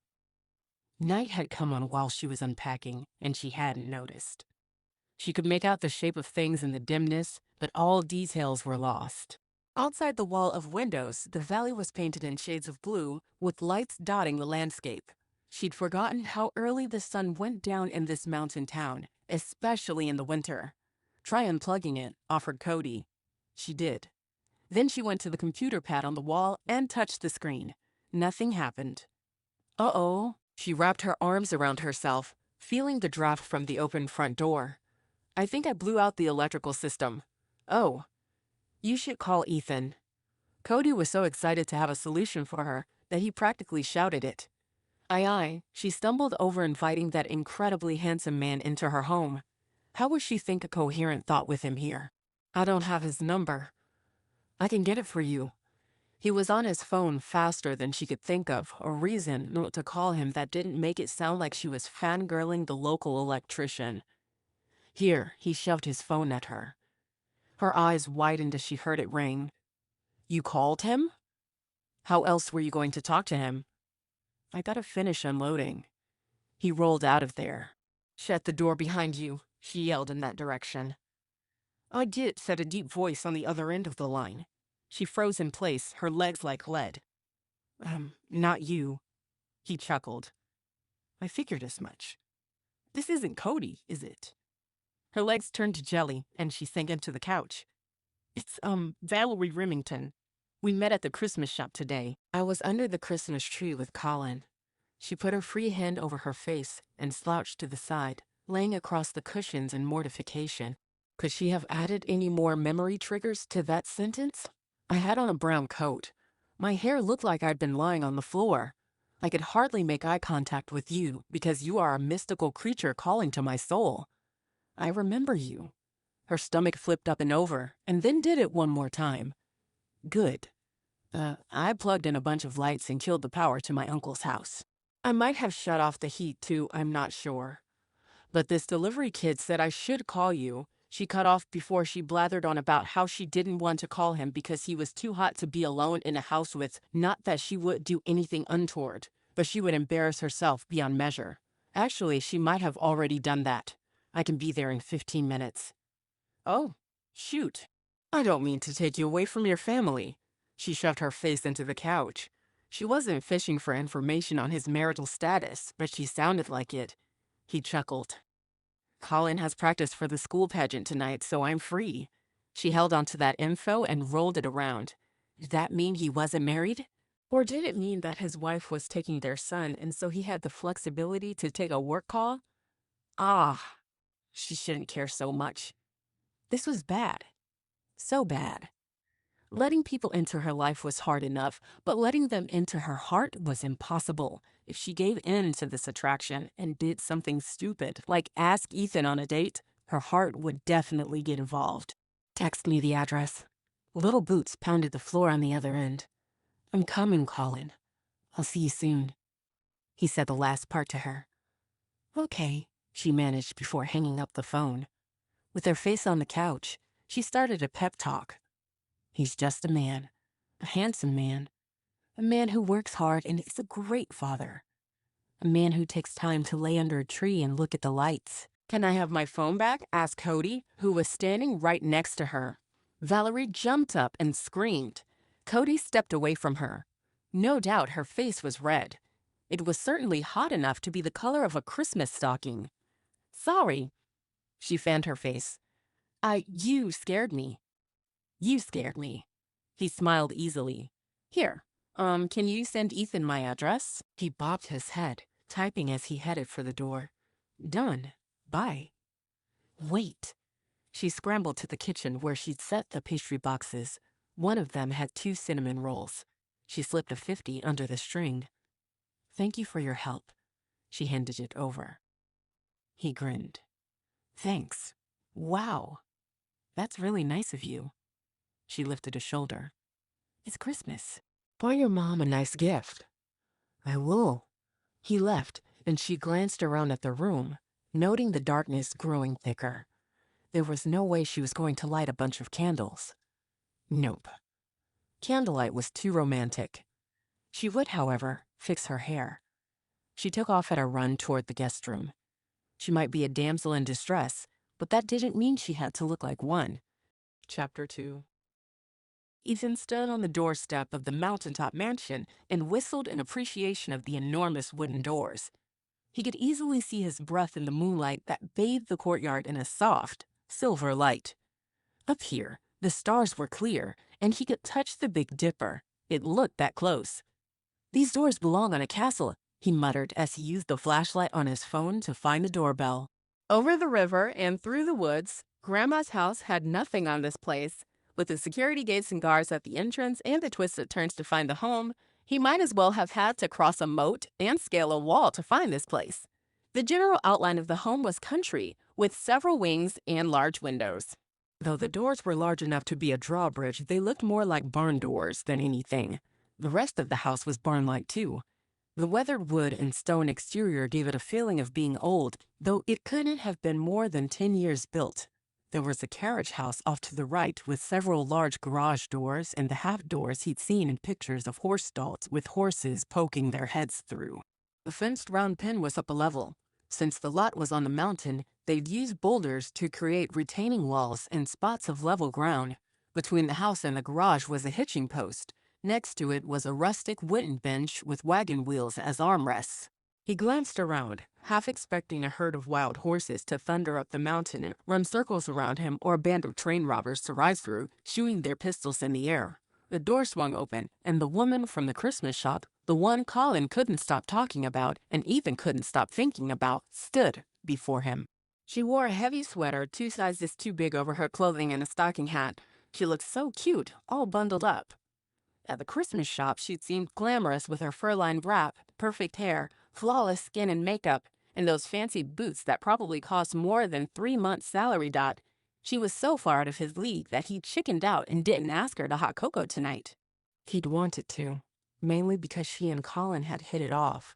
B: Night had come on while she was unpacking, and she hadn't noticed. She could make out the shape of things in the dimness, but all details were lost. Outside the wall of windows, the valley was painted in shades of blue, with lights dotting the landscape. She'd forgotten how early the sun went down in this mountain town, especially in the winter. Try unplugging it, offered Cody. She did. Then she went to the computer pad on the wall and touched the screen. Nothing happened. Uh-oh. She wrapped her arms around herself, feeling the draft from the open front door. I think I blew out the electrical system. Oh, you should call Ethan. Cody was so excited to have a solution for her that he practically shouted it. Aye. She stumbled over inviting that incredibly handsome man into her home. How would she think a coherent thought with him here? I don't have his number. I can get it for you. He was on his phone faster than she could think of a reason not to call him that didn't make it sound like she was fangirling the local electrician. Here, he shoved his phone at her. Her eyes widened as she heard it ring. You called him? How else were you going to talk to him? I gotta finish unloading. He rolled out of there. Shut the door behind you, she yelled in that direction. I did, said a deep voice on the other end of the line. She froze in place, her legs like lead. Not you. He chuckled. I figured as much. This isn't Cody, is it? Her legs turned to jelly, and she sank into the couch. It's, Valerie Remington. We met at the Christmas shop today. I was under the Christmas tree with Colin. She put her free hand over her face and slouched to the side, laying across the cushions in mortification. Could she have added any more memory triggers to that sentence? I had on a brown coat. My hair looked like I'd been lying on the floor. I could hardly make eye contact with you because you are a mystical creature calling to my soul. I remember you. Her stomach flipped up and over, and then did it one more time. Good. I plugged in a bunch of lights and killed the power to my uncle's house. I might have shut off the heat too, I'm not sure. But this delivery kid said I should call you. She cut off before she blathered on about how she didn't want to call him because he was too hot to be alone in a house with. Not that she would do anything untoward, but she would embarrass herself beyond measure. Actually, she might have already done that. I can be there in 15 minutes. Oh, shoot. I don't mean to take you away from your family. She shoved her face into the couch. She wasn't fishing for information on his marital status, but she sounded like it. He chuckled. Colin has practice for the school pageant tonight, so I'm free. She held onto that info and rolled it around. Did that mean he wasn't married? Or did it mean that his wife was taking their son and so he had the flexibility to take a work call? Ah, she shouldn't care so much. This was bad. So bad. Letting people into her life was hard enough, but letting them into her heart was impossible. If she gave in to this attraction and did something stupid, like ask Ethan on a date, her heart would definitely get involved. Text me the address. Little boots pounded the floor on the other end. I'm coming, Colin. I'll see you soon. He said the last part to her. Okay, she managed before hanging up the phone. With her face on the couch, she started a pep talk. He's just a man, a handsome man, a man who works hard and is a great father, a man who takes time to lay under a tree and look at the lights. Can I have my phone back? Asked Cody, who was standing right next to her. Valerie jumped up and screamed. Cody stepped away from her. No doubt her face was red. It was certainly hot enough to be the color of a Christmas stocking. Sorry. She fanned her face. You scared me. You scared me. He smiled easily. Here, can you send Ethan my address? He bobbed his head, typing as he headed for the door. Done. Bye. Wait. She scrambled to the kitchen where she'd set the pastry boxes. One of them had 2 cinnamon rolls. She slipped a 50 under the string. Thank you for your help. She handed it over. He grinned. Thanks. Wow. That's really nice of you. She lifted a shoulder. It's Christmas. Buy your mom a nice gift. I will. He left, and she glanced around at the room, noting the darkness growing thicker. There was no way she was going to light a bunch of candles. Nope. Candlelight was too romantic. She would, however, fix her hair. She took off at a run toward the guest room. She might be a damsel in distress, but that didn't mean she had to look like one. Chapter 2. Ethan stood on the doorstep of the mountaintop mansion and whistled in appreciation of the enormous wooden doors. He could easily see his breath in the moonlight that bathed the courtyard in a soft, silver light. Up here, the stars were clear, and he could touch the Big Dipper. It looked that close. "These doors belong on a castle," he muttered as he used the flashlight on his phone to find the doorbell. Over the river and through the woods, Grandma's house had nothing on this place. With the security gates and guards at the entrance and the twisted turns to find the home, he might as well have had to cross a moat and scale a wall to find this place. The general outline of the home was country, with several wings and large windows. Though the doors were large enough to be a drawbridge, they looked more like barn doors than anything. The rest of the house was barn-like too. The weathered wood and stone exterior gave it a feeling of being old, though it couldn't have been more than 10 years built. There was a carriage house off to the right with several large garage doors and the half doors he'd seen in pictures of horse stalls with horses poking their heads through. The fenced round pen was up a level. Since the lot was on the mountain, they'd used boulders to create retaining walls and spots of level ground. Between the house and the garage was a hitching post. Next to it was a rustic wooden bench with wagon wheels as armrests. He glanced around, half expecting a herd of wild horses to thunder up the mountain and run circles around him, or a band of train robbers to ride through, shooting their pistols in the air. The door swung open, and the woman from the Christmas shop, the one Colin couldn't stop talking about and even couldn't stop thinking about, stood before him. She wore a heavy sweater 2 sizes too big over her clothing and a stocking hat. She looked so cute, all bundled up. At the Christmas shop, she'd seemed glamorous with her fur-lined wrap, perfect hair, flawless skin and makeup, and those fancy boots that probably cost more than 3 months' salary. She was so far out of his league that he chickened out and didn't ask her to hot cocoa tonight. He'd wanted to, mainly because she and Colin had hit it off.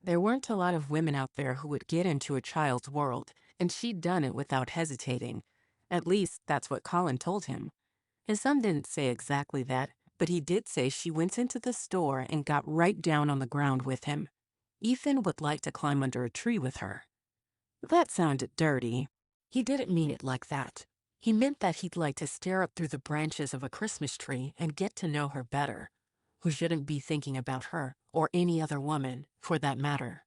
B: There weren't a lot of women out there who would get into a child's world, and she'd done it without hesitating. At least, that's what Colin told him. His son didn't say exactly that, but he did say she went into the store and got right down on the ground with him. Ethan would like to climb under a tree with her. That sounded dirty. He didn't mean it like that. He meant that he'd like to stare up through the branches of a Christmas tree and get to know her better. Who shouldn't be thinking about her, or any other woman, for that matter.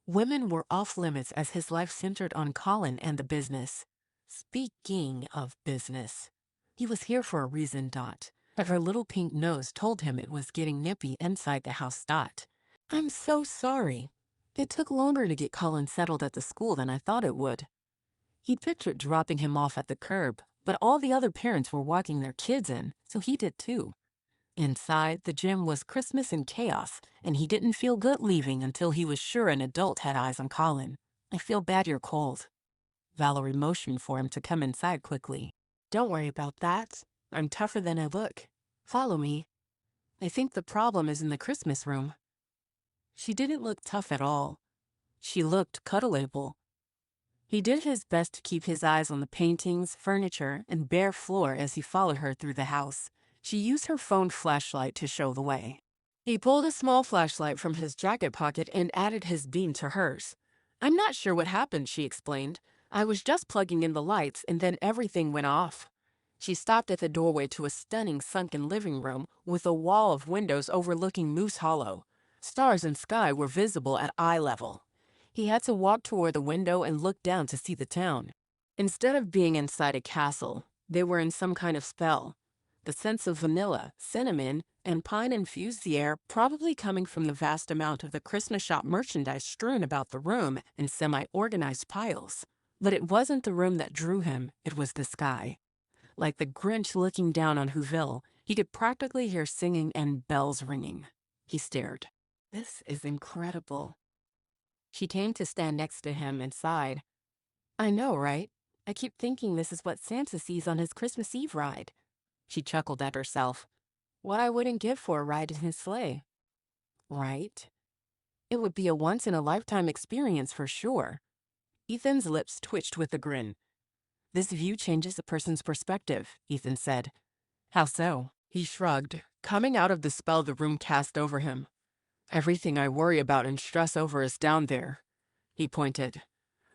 B: Women were off limits as his life centered on Colin and the business. Speaking of business, he was here for a reason. Her little pink nose told him it was getting nippy inside the house. "I'm so sorry. It took longer to get Colin settled at the school than I thought it would." He'd pictured dropping him off at the curb, but all the other parents were walking their kids in, so he did too. Inside, the gym was Christmas in chaos, and he didn't feel good leaving until he was sure an adult had eyes on Colin. "I feel bad you're cold." Valerie motioned for him to come inside quickly. "Don't worry about that. I'm tougher than I look. Follow me. I think the problem is in the Christmas room." She didn't look tough at all. She looked cuddleable. He did his best to keep his eyes on the paintings, furniture, and bare floor as he followed her through the house. She used her phone flashlight to show the way. He pulled a small flashlight from his jacket pocket and added his beam to hers. "I'm not sure what happened," she explained. "I was just plugging in the lights and then everything went off." She stopped at the doorway to a stunning sunken living room with a wall of windows overlooking Moose Hollow. Stars and sky were visible at eye level. He had to walk toward the window and look down to see the town. Instead of being inside a castle, they were in some kind of spell. The scents of vanilla, cinnamon, and pine infused the air, probably coming from the vast amount of the Christmas shop merchandise strewn about the room in semi-organized piles. But it wasn't the room that drew him, it was the sky. Like the Grinch looking down on Whoville, he could practically hear singing and bells ringing. He stared. "This is incredible." She came to stand next to him and sighed. "I know, right? I keep thinking this is what Santa sees on his Christmas Eve ride." She chuckled at herself. "What I wouldn't give for a ride in his sleigh." Right? It would be a once-in-a-lifetime experience for sure. Ethan's lips twitched with a grin. "This view changes a person's perspective," Ethan said. How so? He shrugged, coming out of the spell the room cast over him. Everything I worry about and stress over is down there, he pointed.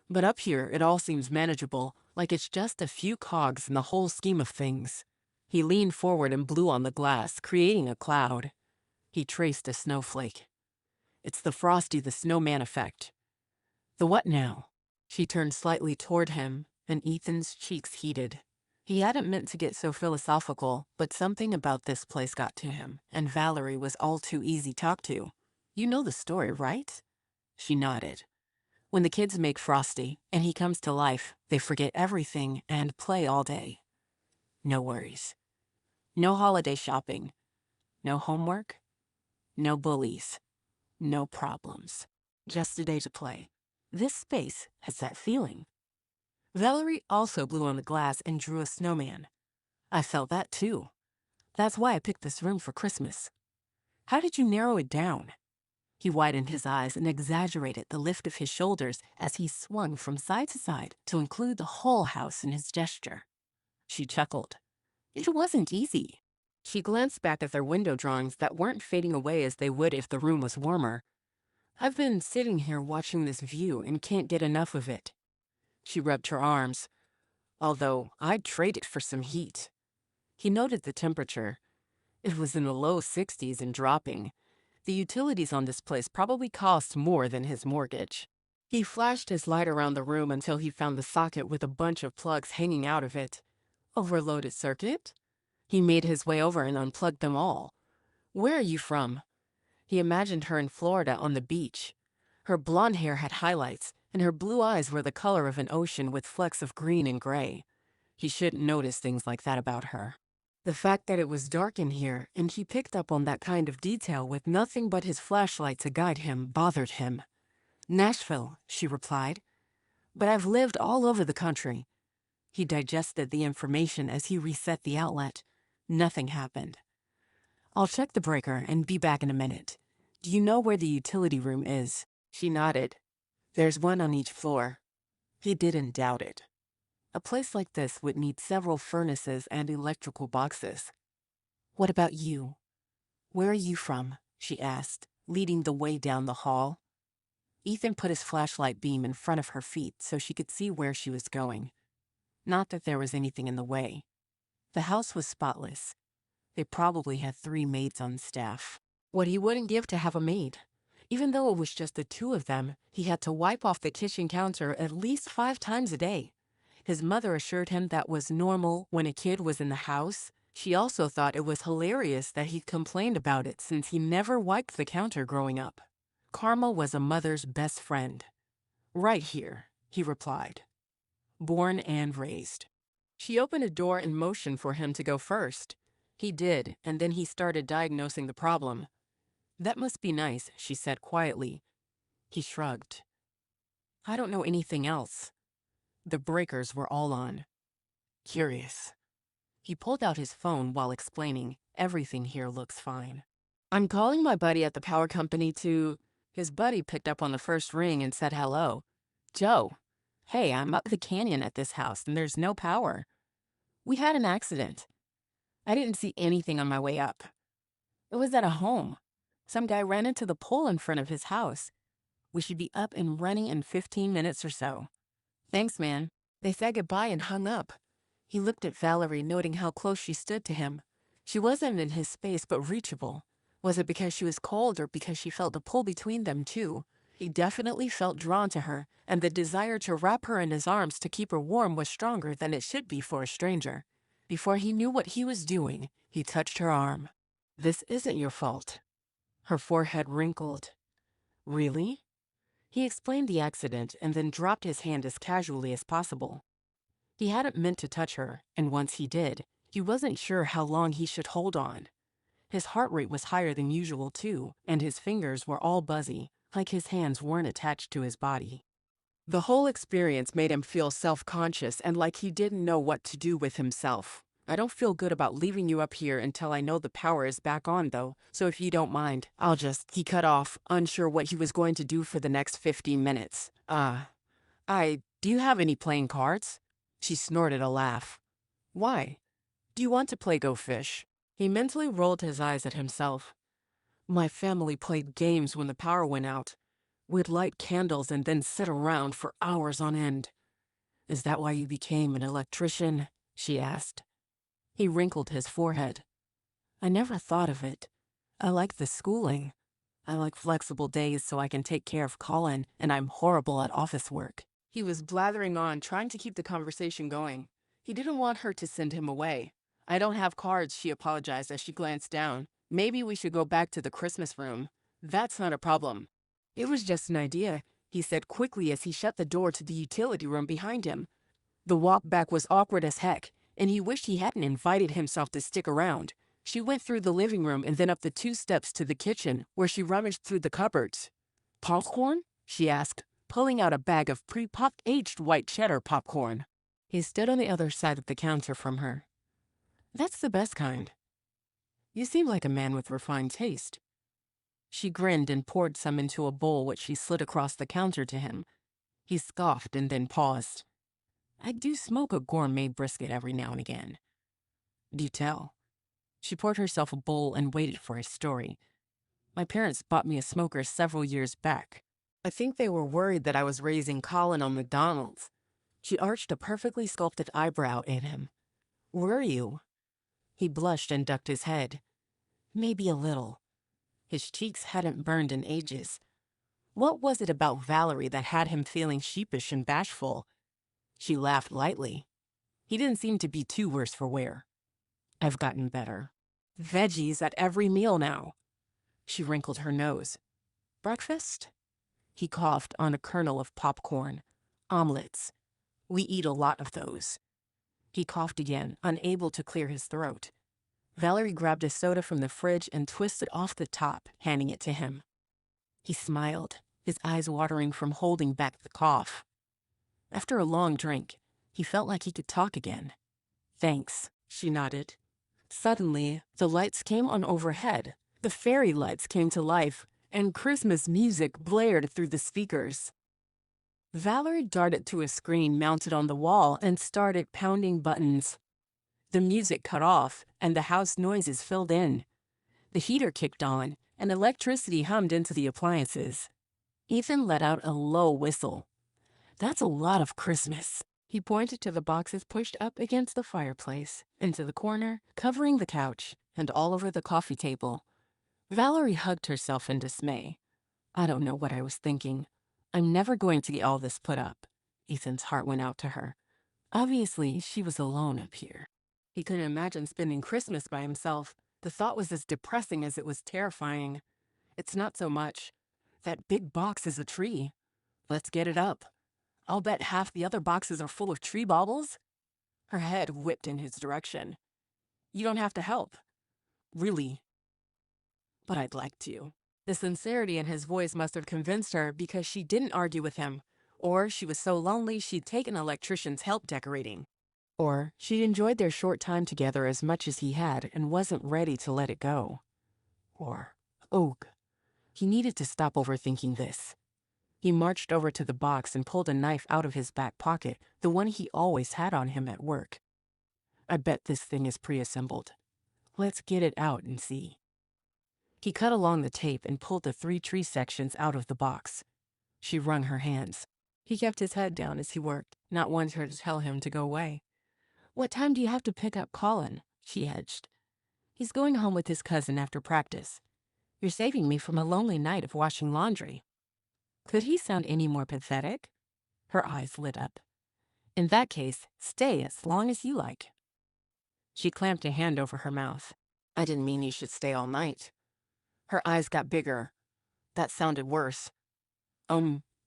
B: But up here, it all seems manageable, like it's just a few cogs in the whole scheme of things. He leaned forward and blew on the glass, creating a cloud. He traced a snowflake. It's the Frosty the Snowman effect. The what now? She turned slightly toward him, and Ethan's cheeks heated. He hadn't meant to get so philosophical, but something about this place got to him, and Valerie was all too easy to talk to. You know the story, right? She nodded. When the kids make Frosty, and he comes to life, they forget everything and play all day. No worries. No holiday shopping. No homework. No bullies. No problems. Just a day to play. This space has that feeling. Valerie also blew on the glass and drew a snowman. I felt that too. That's why I picked this room for Christmas. How did you narrow it down? He widened his eyes and exaggerated the lift of his shoulders as he swung from side to side to include the whole house in his gesture. She chuckled. It wasn't easy. She glanced back at their window drawings that weren't fading away as they would if the room was warmer. I've been sitting here watching this view and can't get enough of it. She rubbed her arms, although I'd trade it for some heat. He noted the temperature. It was in the low 60s and dropping. The utilities on this place probably cost more than his mortgage. He flashed his light around the room until he found the socket with a bunch of plugs hanging out of it. Overloaded circuit? He made his way over and unplugged them all. Where are you from? He imagined her in Florida on the beach. Her blonde hair had highlights, and her blue eyes were the color of an ocean with flecks of green and gray. He shouldn't notice things like that about her. The fact that it was dark in here, and he picked up on that kind of detail with nothing but his flashlight to guide him, bothered him. Nashville, she replied. But I've lived all over the country. He digested the information as he reset the outlet. Nothing happened. I'll check the breaker and be back in a minute. Do you know where the utility room is? She nodded. There's one on each floor. He didn't doubt it. A place like this would need several furnaces and electrical boxes. What about you? Where are you from? She asked, leading the way down the hall. Ethan put his flashlight beam in front of her feet so she could see where she was going. Not that there was anything in the way. The house was spotless. They probably had 3 maids on staff. What he wouldn't give to have a maid. Even though it was just the 2 of them, he had to wipe off the kitchen counter at least 5 times a day. His mother assured him that was normal when a kid was in the house. She also thought it was hilarious that he complained about it since he never wiped the counter growing up. Karma was a mother's best friend. Right here, he replied. Born and raised. She opened a door and motioned for him to go first. He did, and then he started diagnosing the problem. That must be nice, she said quietly. He shrugged. I don't know anything else. The breakers were all on. Curious. He pulled out his phone while explaining, everything here looks fine. I'm calling my buddy at the power company to... His buddy picked up on the first ring and said hello. Joe. Hey, I'm up the canyon at this house and there's no power. We had an accident. I didn't see anything on my way up. It was at a home. Some guy ran into the pole in front of his house. We should be up and running in 15 minutes or so. Thanks, man. They said goodbye and hung up. He looked at Valerie, noting how close she stood to him. She wasn't in his space, but reachable. Was it because she was cold or because she felt a pull between them, too? He definitely felt drawn to her, and the desire to wrap her in his arms to keep her warm was stronger than it should be for a stranger. Before he knew what he was doing, he touched her arm. This isn't your fault. Her forehead wrinkled. Really? He explained the accident and then dropped his hand as casually as possible. He hadn't meant to touch her, and once he did, he wasn't sure how long he should hold on. His heart rate was higher than usual, too, and his fingers were all buzzy, like his hands weren't attached to his body. The whole experience made him feel self-conscious and like he didn't know what to do with himself. I don't feel good about leaving you up here until I know the power is back on, though, so if you don't mind, He cut off, unsure what he was going to do for the next 15 minutes. Do you have any playing cards? She snorted a laugh. Why? Do you want to play Go Fish? He mentally rolled his eyes at himself. My family played games when the power went out. We'd light candles and then sit around for hours on end. Is that why you became an electrician? She asked. He wrinkled his forehead. I never thought of it. I like the schooling. I like flexible days so I can take care of Colin, and I'm horrible at office work. He was blathering on, trying to keep the conversation going. He didn't want her to send him away. I don't have cards, she apologized as she glanced down. Maybe we should go back to the Christmas room. That's not a problem. It was just an idea, he said quickly as he shut the door to the utility room behind him. The walk back was awkward as heck, and he wished he hadn't invited himself to stick around. She went through the living room and then up the 2 steps to the kitchen, where she rummaged through the cupboards. Popcorn? She asked, pulling out a bag of pre-popped aged white cheddar popcorn. He stood on the other side of the counter from her. That's the best kind. You seem like a man with refined taste. She grinned and poured some into a bowl which she slid across the counter to him. He scoffed and then paused. I do smoke a gourmet brisket every now and again. Do tell. She poured herself a bowl and waited for his story. My parents bought me a smoker several years back. I think they were worried that I was raising Colin on McDonald's. She arched a perfectly sculpted eyebrow at him. Were you? He blushed and ducked his head. Maybe a little. His cheeks hadn't burned in ages. What was it about Valerie that had him feeling sheepish and bashful? She laughed lightly. He didn't seem to be too worse for wear. I've gotten better. Veggies at every meal now. She wrinkled her nose. Breakfast? He coughed on a kernel of popcorn. Omelets. We eat a lot of those. He coughed again, unable to clear his throat. Valerie grabbed a soda from the fridge and twisted off the top, handing it to him. He smiled, his eyes watering from holding back the cough. After a long drink, he felt like he could talk again. Thanks, she nodded. Suddenly, the lights came on overhead. The fairy lights came to life, and Christmas music blared through the speakers. Valerie darted to a screen mounted on the wall and started pounding buttons. The music cut off, and the house noises filled in. The heater kicked on, and electricity hummed into the appliances. Ethan let out a low whistle. That's a lot of Christmas. He pointed to the boxes pushed up against the fireplace, into the corner, covering the couch, and all over the coffee table. Valerie hugged herself in dismay. I don't know what I was thinking. I'm never going to get all this put up. Ethan's heart went out to her. Obviously, she was alone up here. He couldn't imagine spending Christmas by himself. The thought was as depressing as it was terrifying. It's not so much. That big box is a tree. Let's get it up. I'll bet half the other boxes are full of tree baubles. Her head whipped in his direction. You don't have to help. Really. But I'd like to. The sincerity in his voice must have convinced her because she didn't argue with him. Or she was so lonely she'd taken an electrician's help decorating. Or she'd enjoyed their short time together as much as he had and wasn't ready to let it go. Or, ugh, he needed to stop overthinking this. He marched over to the box and pulled a knife out of his back pocket, the one he always had on him at work. I bet this thing is pre-assembled. Let's get it out and see. He cut along the tape and pulled the 3 tree sections out of the box. She wrung her hands. He kept his head down as he worked, not wanting her to tell him to go away. What time do you have to pick up Colin? She edged. He's going home with his cousin after practice. You're saving me from a lonely night of washing laundry. Could he sound any more pathetic? Her eyes lit up. In that case, stay as long as you like. She clamped a hand over her mouth. I didn't mean you should stay all night. Her eyes got bigger. That sounded worse.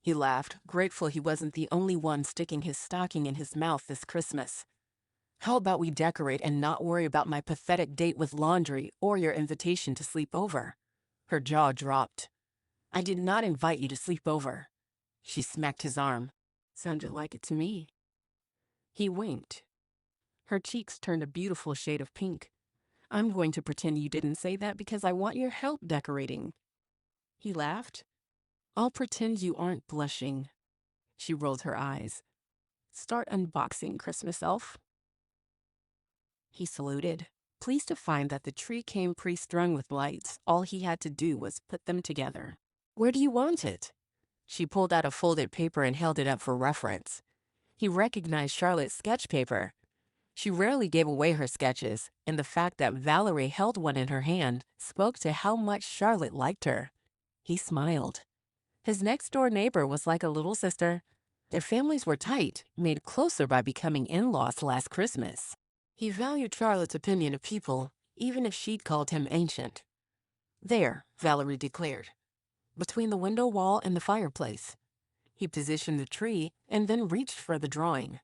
B: He laughed, grateful he wasn't the only one sticking his stocking in his mouth this Christmas. How about we decorate and not worry about my pathetic date with laundry or your invitation to sleep over? Her jaw dropped. I did not invite you to sleep over. She smacked his arm. Sounded like it to me. He winked. Her cheeks turned a beautiful shade of pink. I'm going to pretend you didn't say that because I want your help decorating. He laughed. I'll pretend you aren't blushing. She rolled her eyes. Start unboxing, Christmas elf. He saluted, pleased to find that the tree came pre-strung with lights. All he had to do was put them together. Where do you want it? She pulled out a folded paper and held it up for reference. He recognized Charlotte's sketch paper. She rarely gave away her sketches, and the fact that Valerie held one in her hand spoke to how much Charlotte liked her. He smiled. His next-door neighbor was like a little sister. Their families were tight, made closer by becoming in-laws last Christmas. He valued Charlotte's opinion of people, even if she'd called him ancient. There, Valerie declared, between the window wall and the fireplace. He positioned the tree and then reached for the drawing.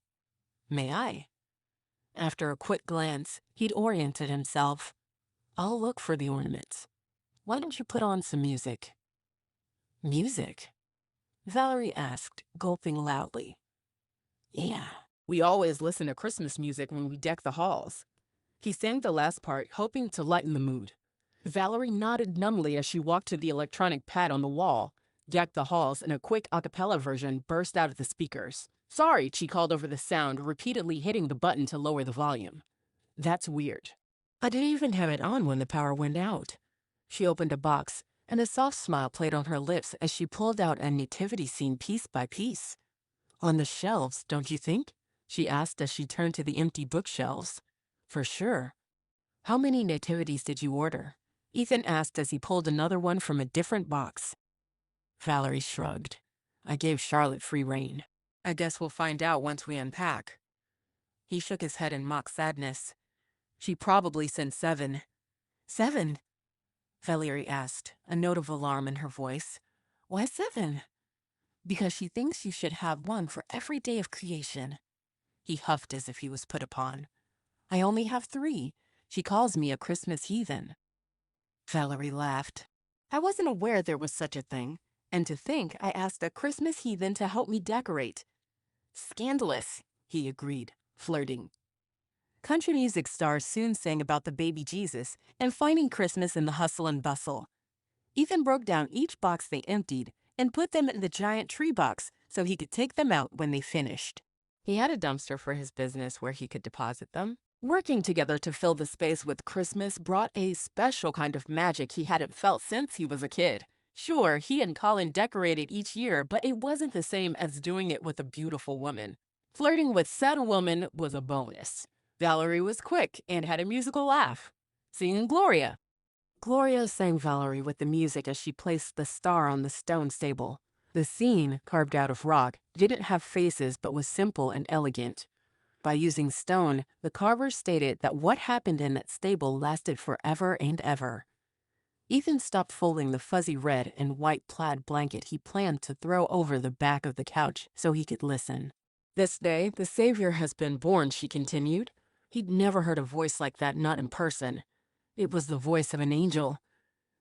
B: May I? After a quick glance, he'd oriented himself. I'll look for the ornaments. Why don't you put on some music? Music? Valerie asked, gulping loudly. Yeah. We always listen to Christmas music when we deck the halls. He sang the last part, hoping to lighten the mood. Valerie nodded numbly as she walked to the electronic pad on the wall, decked the halls, and a quick a cappella version burst out of the speakers. Sorry, she called over the sound, repeatedly hitting the button to lower the volume. That's weird. I didn't even have it on when the power went out. She opened a box, and a soft smile played on her lips as she pulled out a nativity scene piece by piece. On the shelves, don't you think? She asked as she turned to the empty bookshelves. For sure. How many nativities did you order? Ethan asked as he pulled another one from a different box. Valerie shrugged. I gave Charlotte free rein. I guess we'll find out once we unpack. He shook his head in mock sadness. She probably sent 7. 7? Valerie asked, a note of alarm in her voice. Why 7? Because she thinks you should have one for every day of creation. He huffed as if he was put upon. I only have 3. She calls me a Christmas heathen. Valerie laughed. I wasn't aware there was such a thing, and to think I asked a Christmas heathen to help me decorate. Scandalous, he agreed, flirting. Country music stars soon sang about the baby Jesus and finding Christmas in the hustle and bustle. Ethan broke down each box they emptied and put them in the giant tree box so he could take them out when they finished. He had a dumpster for his business where he could deposit them. Working together to fill the space with Christmas brought a special kind of magic he hadn't felt since he was a kid. Sure, he and Colin decorated each year, but it wasn't the same as doing it with a beautiful woman. Flirting with said woman was a bonus. Valerie was quick and had a musical laugh. Singing Gloria. Gloria sang Valerie with the music as she placed the star on the stone stable. The scene, carved out of rock, didn't have faces but was simple and elegant. By using stone, the carvers stated that what happened in that stable lasted forever and ever. Ethan stopped folding the fuzzy red and white plaid blanket he planned to throw over the back of the couch so he could listen. This day, the Savior has been born, she continued. He'd never heard a voice like that, not in person. It was the voice of an angel.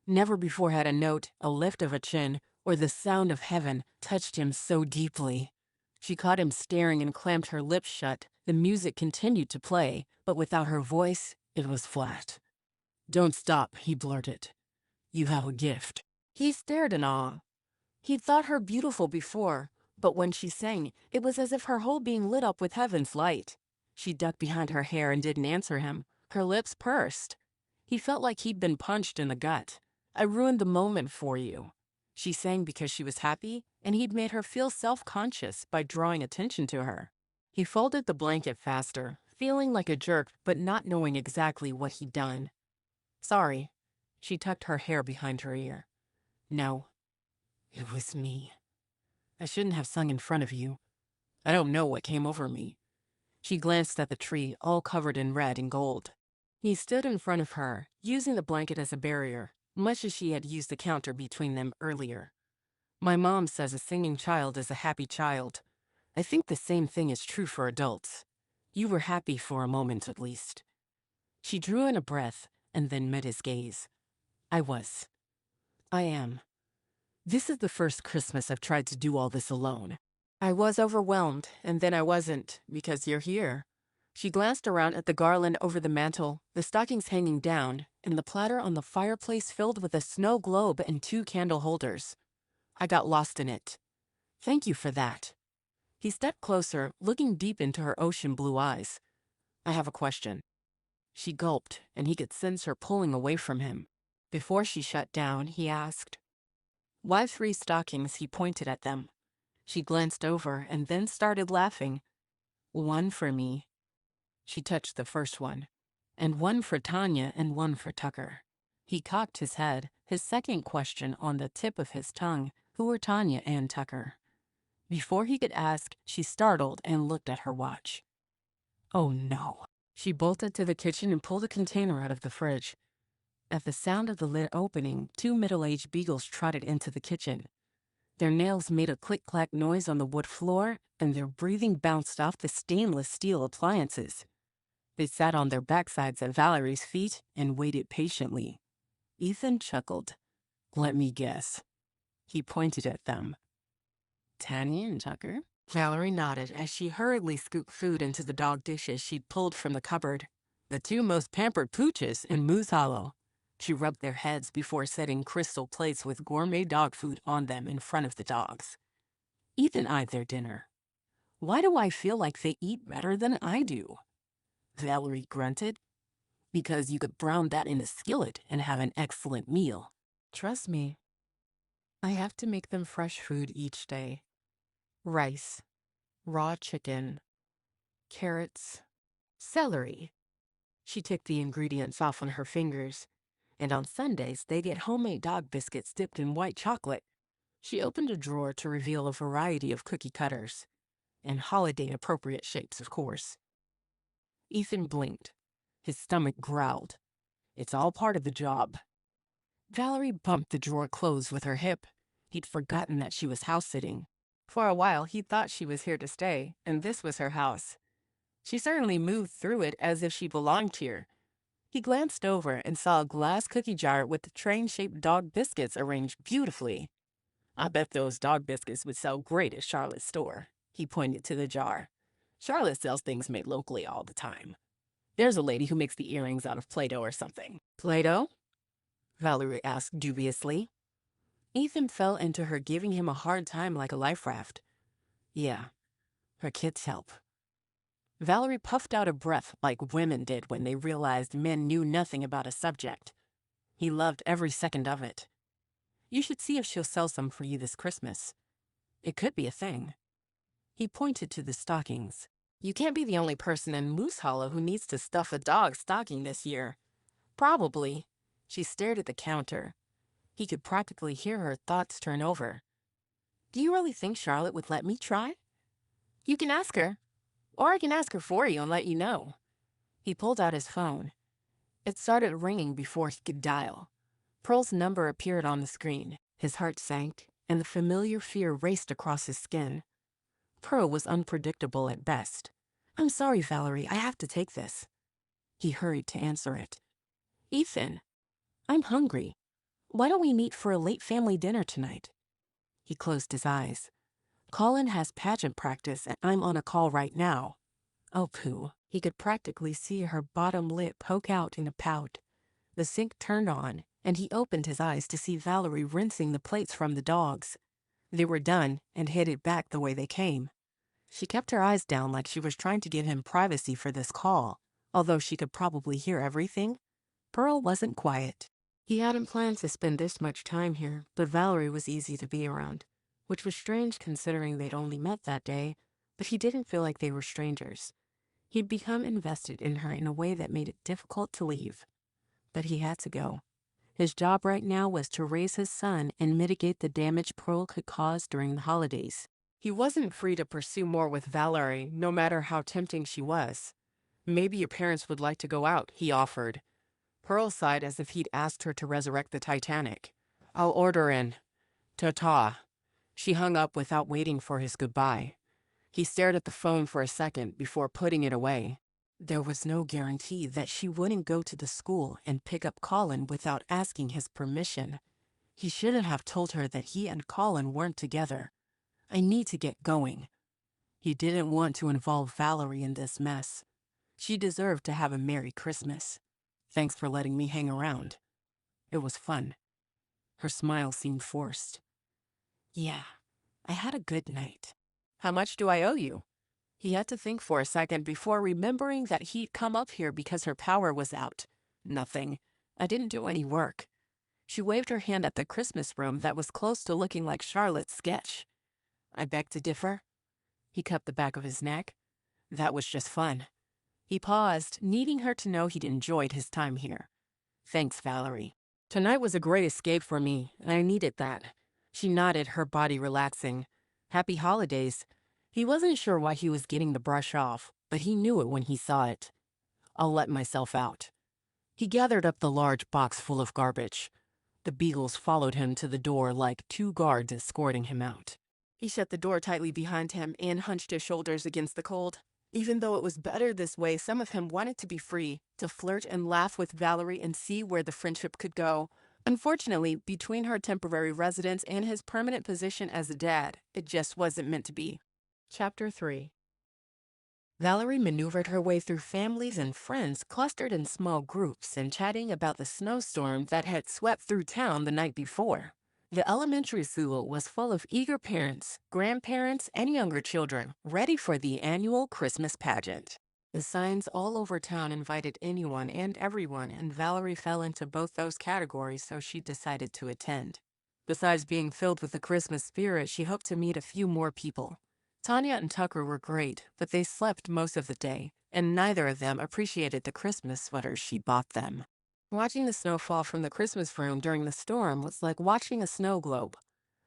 B: Never before had a note, a lift of a chin, or the sound of heaven touched him so deeply. She caught him staring and clamped her lips shut. The music continued to play, but without her voice, it was flat. Don't stop, he blurted. You have a gift. He stared in awe. He'd thought her beautiful before, but when she sang, it was as if her whole being lit up with heaven's light. She ducked behind her hair and didn't answer him. Her lips pursed. He felt like he'd been punched in the gut. I ruined the moment for you. She sang because she was happy, and he'd made her feel self-conscious by drawing attention to her. He folded the blanket faster, feeling like a jerk but not knowing exactly what he'd done. Sorry. She tucked her hair behind her ear. No, it was me. I shouldn't have sung in front of you. I don't know what came over me. She glanced at the tree, all covered in red and gold. He stood in front of her, using the blanket as a barrier, much as she had used the counter between them earlier. My mom says a singing child is a happy child. I think the same thing is true for adults. You were happy for a moment, at least. She drew in a breath and then met his gaze. I was. I am. This is the first Christmas I've tried to do all this alone. I was overwhelmed, and then I wasn't, because you're here. She glanced around at the garland over the mantel, the stockings hanging down, and the platter on the fireplace filled with a snow globe and 2 candle holders. I got lost in it. Thank you for that. He stepped closer, looking deep into her ocean blue eyes. I have a question. She gulped, and he could sense her pulling away from him. Before she shut down, he asked, "Why 3 stockings?" He pointed at them. She glanced over and then started laughing. "One for me." She touched the first one. "And one for Tanya and one for Tucker." He cocked his head, his second question on the tip of his tongue. Who were Tanya and Tucker? Before he could ask, she startled and looked at her watch. Oh no. She bolted to the kitchen and pulled a container out of the fridge. At the sound of the lid opening, 2 middle-aged beagles trotted into the kitchen. Their nails made a click-clack noise on the wood floor, and their breathing bounced off the stainless steel appliances. They sat on their backsides at Valerie's feet and waited patiently. Ethan chuckled. "Let me guess." He pointed at them. "Tanya and Tucker?" Valerie nodded as she hurriedly scooped food into the dog dishes she'd pulled from the cupboard. "The 2 most pampered pooches in Moose Hollow." She rubbed their heads before setting crystal plates with gourmet dog food on them in front of the dogs. Ethan eyed their dinner. "Why do I feel like they eat better than I do?" Valerie grunted. "Because you could brown that in a skillet and have an excellent meal. Trust me, I have to make them fresh food each day. Rice, raw chicken, carrots, celery." She ticked the ingredients off on her fingers. "And on Sundays, they get homemade dog biscuits dipped in white chocolate." She opened a drawer to reveal a variety of cookie cutters. And holiday-appropriate shapes, of course. Ethan blinked. His stomach growled. "It's all part of the job." Valerie bumped the drawer closed with her hip. He'd forgotten that she was house-sitting. For a while, he thought she was here to stay, and this was her house. She certainly moved through it as if she belonged here. He glanced over and saw a glass cookie jar with the train-shaped dog biscuits arranged beautifully. "I bet those dog biscuits would sell great at Charlotte's store." He pointed to the jar. "Charlotte sells things made locally all the time. There's a lady who makes the earrings out of Play-Doh or something." "Play-Doh?" Valerie asked dubiously. Ethan fell into her giving him a hard time like a life raft. "Yeah, her kids help." Valerie puffed out a breath like women did when they realized men knew nothing about a subject. He loved every second of it. "You should see if she'll sell some for you this Christmas. It could be a thing." He pointed to the stockings. "You can't be the only person in Moose Hollow who needs to stuff a dog's stocking this year." "Probably." She stared at the counter. He could practically hear her thoughts turn over. "Do you really think Charlotte would let me try?" "You can ask her. Or I can ask her for you and let you know." He pulled out his phone. It started ringing before he could dial. Pearl's number appeared on the screen. His heart sank, and the familiar fear raced across his skin. Pearl was unpredictable at best. "I'm sorry, Valerie, I have to take this." He hurried to answer it. "Ethan, I'm hungry. Why don't we meet for a late family dinner tonight?" He closed his eyes. "Colin has pageant practice, and I'm on a call right now." "Oh, pooh." He could practically see her bottom lip poke out in a pout. The sink turned on, and he opened his eyes to see Valerie rinsing the plates from the dogs. They were done and headed back the way they came. She kept her eyes down like she was trying to give him privacy for this call, although she could probably hear everything. Pearl wasn't quiet. He hadn't planned to spend this much time here, but Valerie was easy to be around, which was strange considering they'd only met that day, but he didn't feel like they were strangers. He'd become invested in her in a way that made it difficult to leave. But he had to go. His job right now was to raise his son and mitigate the damage Pearl could cause during the holidays. He wasn't free to pursue more with Valerie, no matter how tempting she was. "Maybe your parents would like to go out," he offered. Pearl sighed as if he'd asked her to resurrect the Titanic. "I'll order in. Ta-ta." She hung up without waiting for his goodbye. He stared at the phone for a second before putting it away. There was no guarantee that she wouldn't go to the school and pick up Colin without asking his permission. He shouldn't have told her that he and Colin weren't together. "I need to get going." He didn't want to involve Valerie in this mess. She deserved to have a Merry Christmas. "Thanks for letting me hang around. It was fun." Her smile seemed forced. "Yeah, I had a good night." "How much do I owe you?" He had to think for a second before remembering that he'd come up here because her power was out. Nothing. I didn't do any work. She waved her hand at the Christmas room that was close to looking like Charlotte's sketch. I beg to differ. He cupped the back of his neck. That was just fun. He paused, needing her to know he'd enjoyed his time here. Thanks, Valerie. Tonight was a great escape for me, and I needed that. She nodded, her body relaxing. Happy holidays. He wasn't sure why he was getting the brush off, but he knew it when he saw it. I'll let myself out. He gathered up the large box full of garbage. The beagles followed him to the door like two guards escorting him out. He shut the door tightly behind him and hunched his shoulders against the cold. Even though it was better this way, some of him wanted to be free, to flirt and laugh with Valerie and see where the friendship could go. Unfortunately, between her temporary residence and his permanent position as a dad, it just wasn't meant to be. Chapter 3. Valerie maneuvered her way through families and friends clustered in small groups and chatting about the snowstorm that had swept through town the night before. The elementary school was full of eager parents, grandparents, and younger children, ready for the annual Christmas pageant. The signs all over town invited anyone and everyone, and Valerie fell into both those categories, so she decided to attend. Besides being filled with the Christmas spirit, she hoped to meet a few more people. Tanya and Tucker were great, but they slept most of the day, and neither of them appreciated the Christmas sweaters she bought them. Watching the snow fall from the Christmas room during the storm was like watching a snow globe.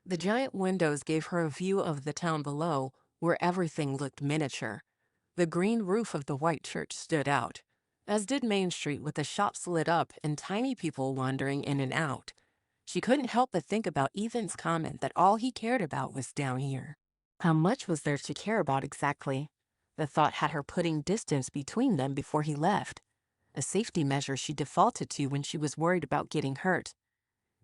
B: The giant windows gave her a view of the town below, where everything looked miniature. The green roof of the white church stood out, as did Main Street with the shops lit up and tiny people wandering in and out. She couldn't help but think about Ethan's comment that all he cared about was down here. How much was there to care about exactly? The thought had her putting distance between them before he left, a safety measure she defaulted to when she was worried about getting hurt.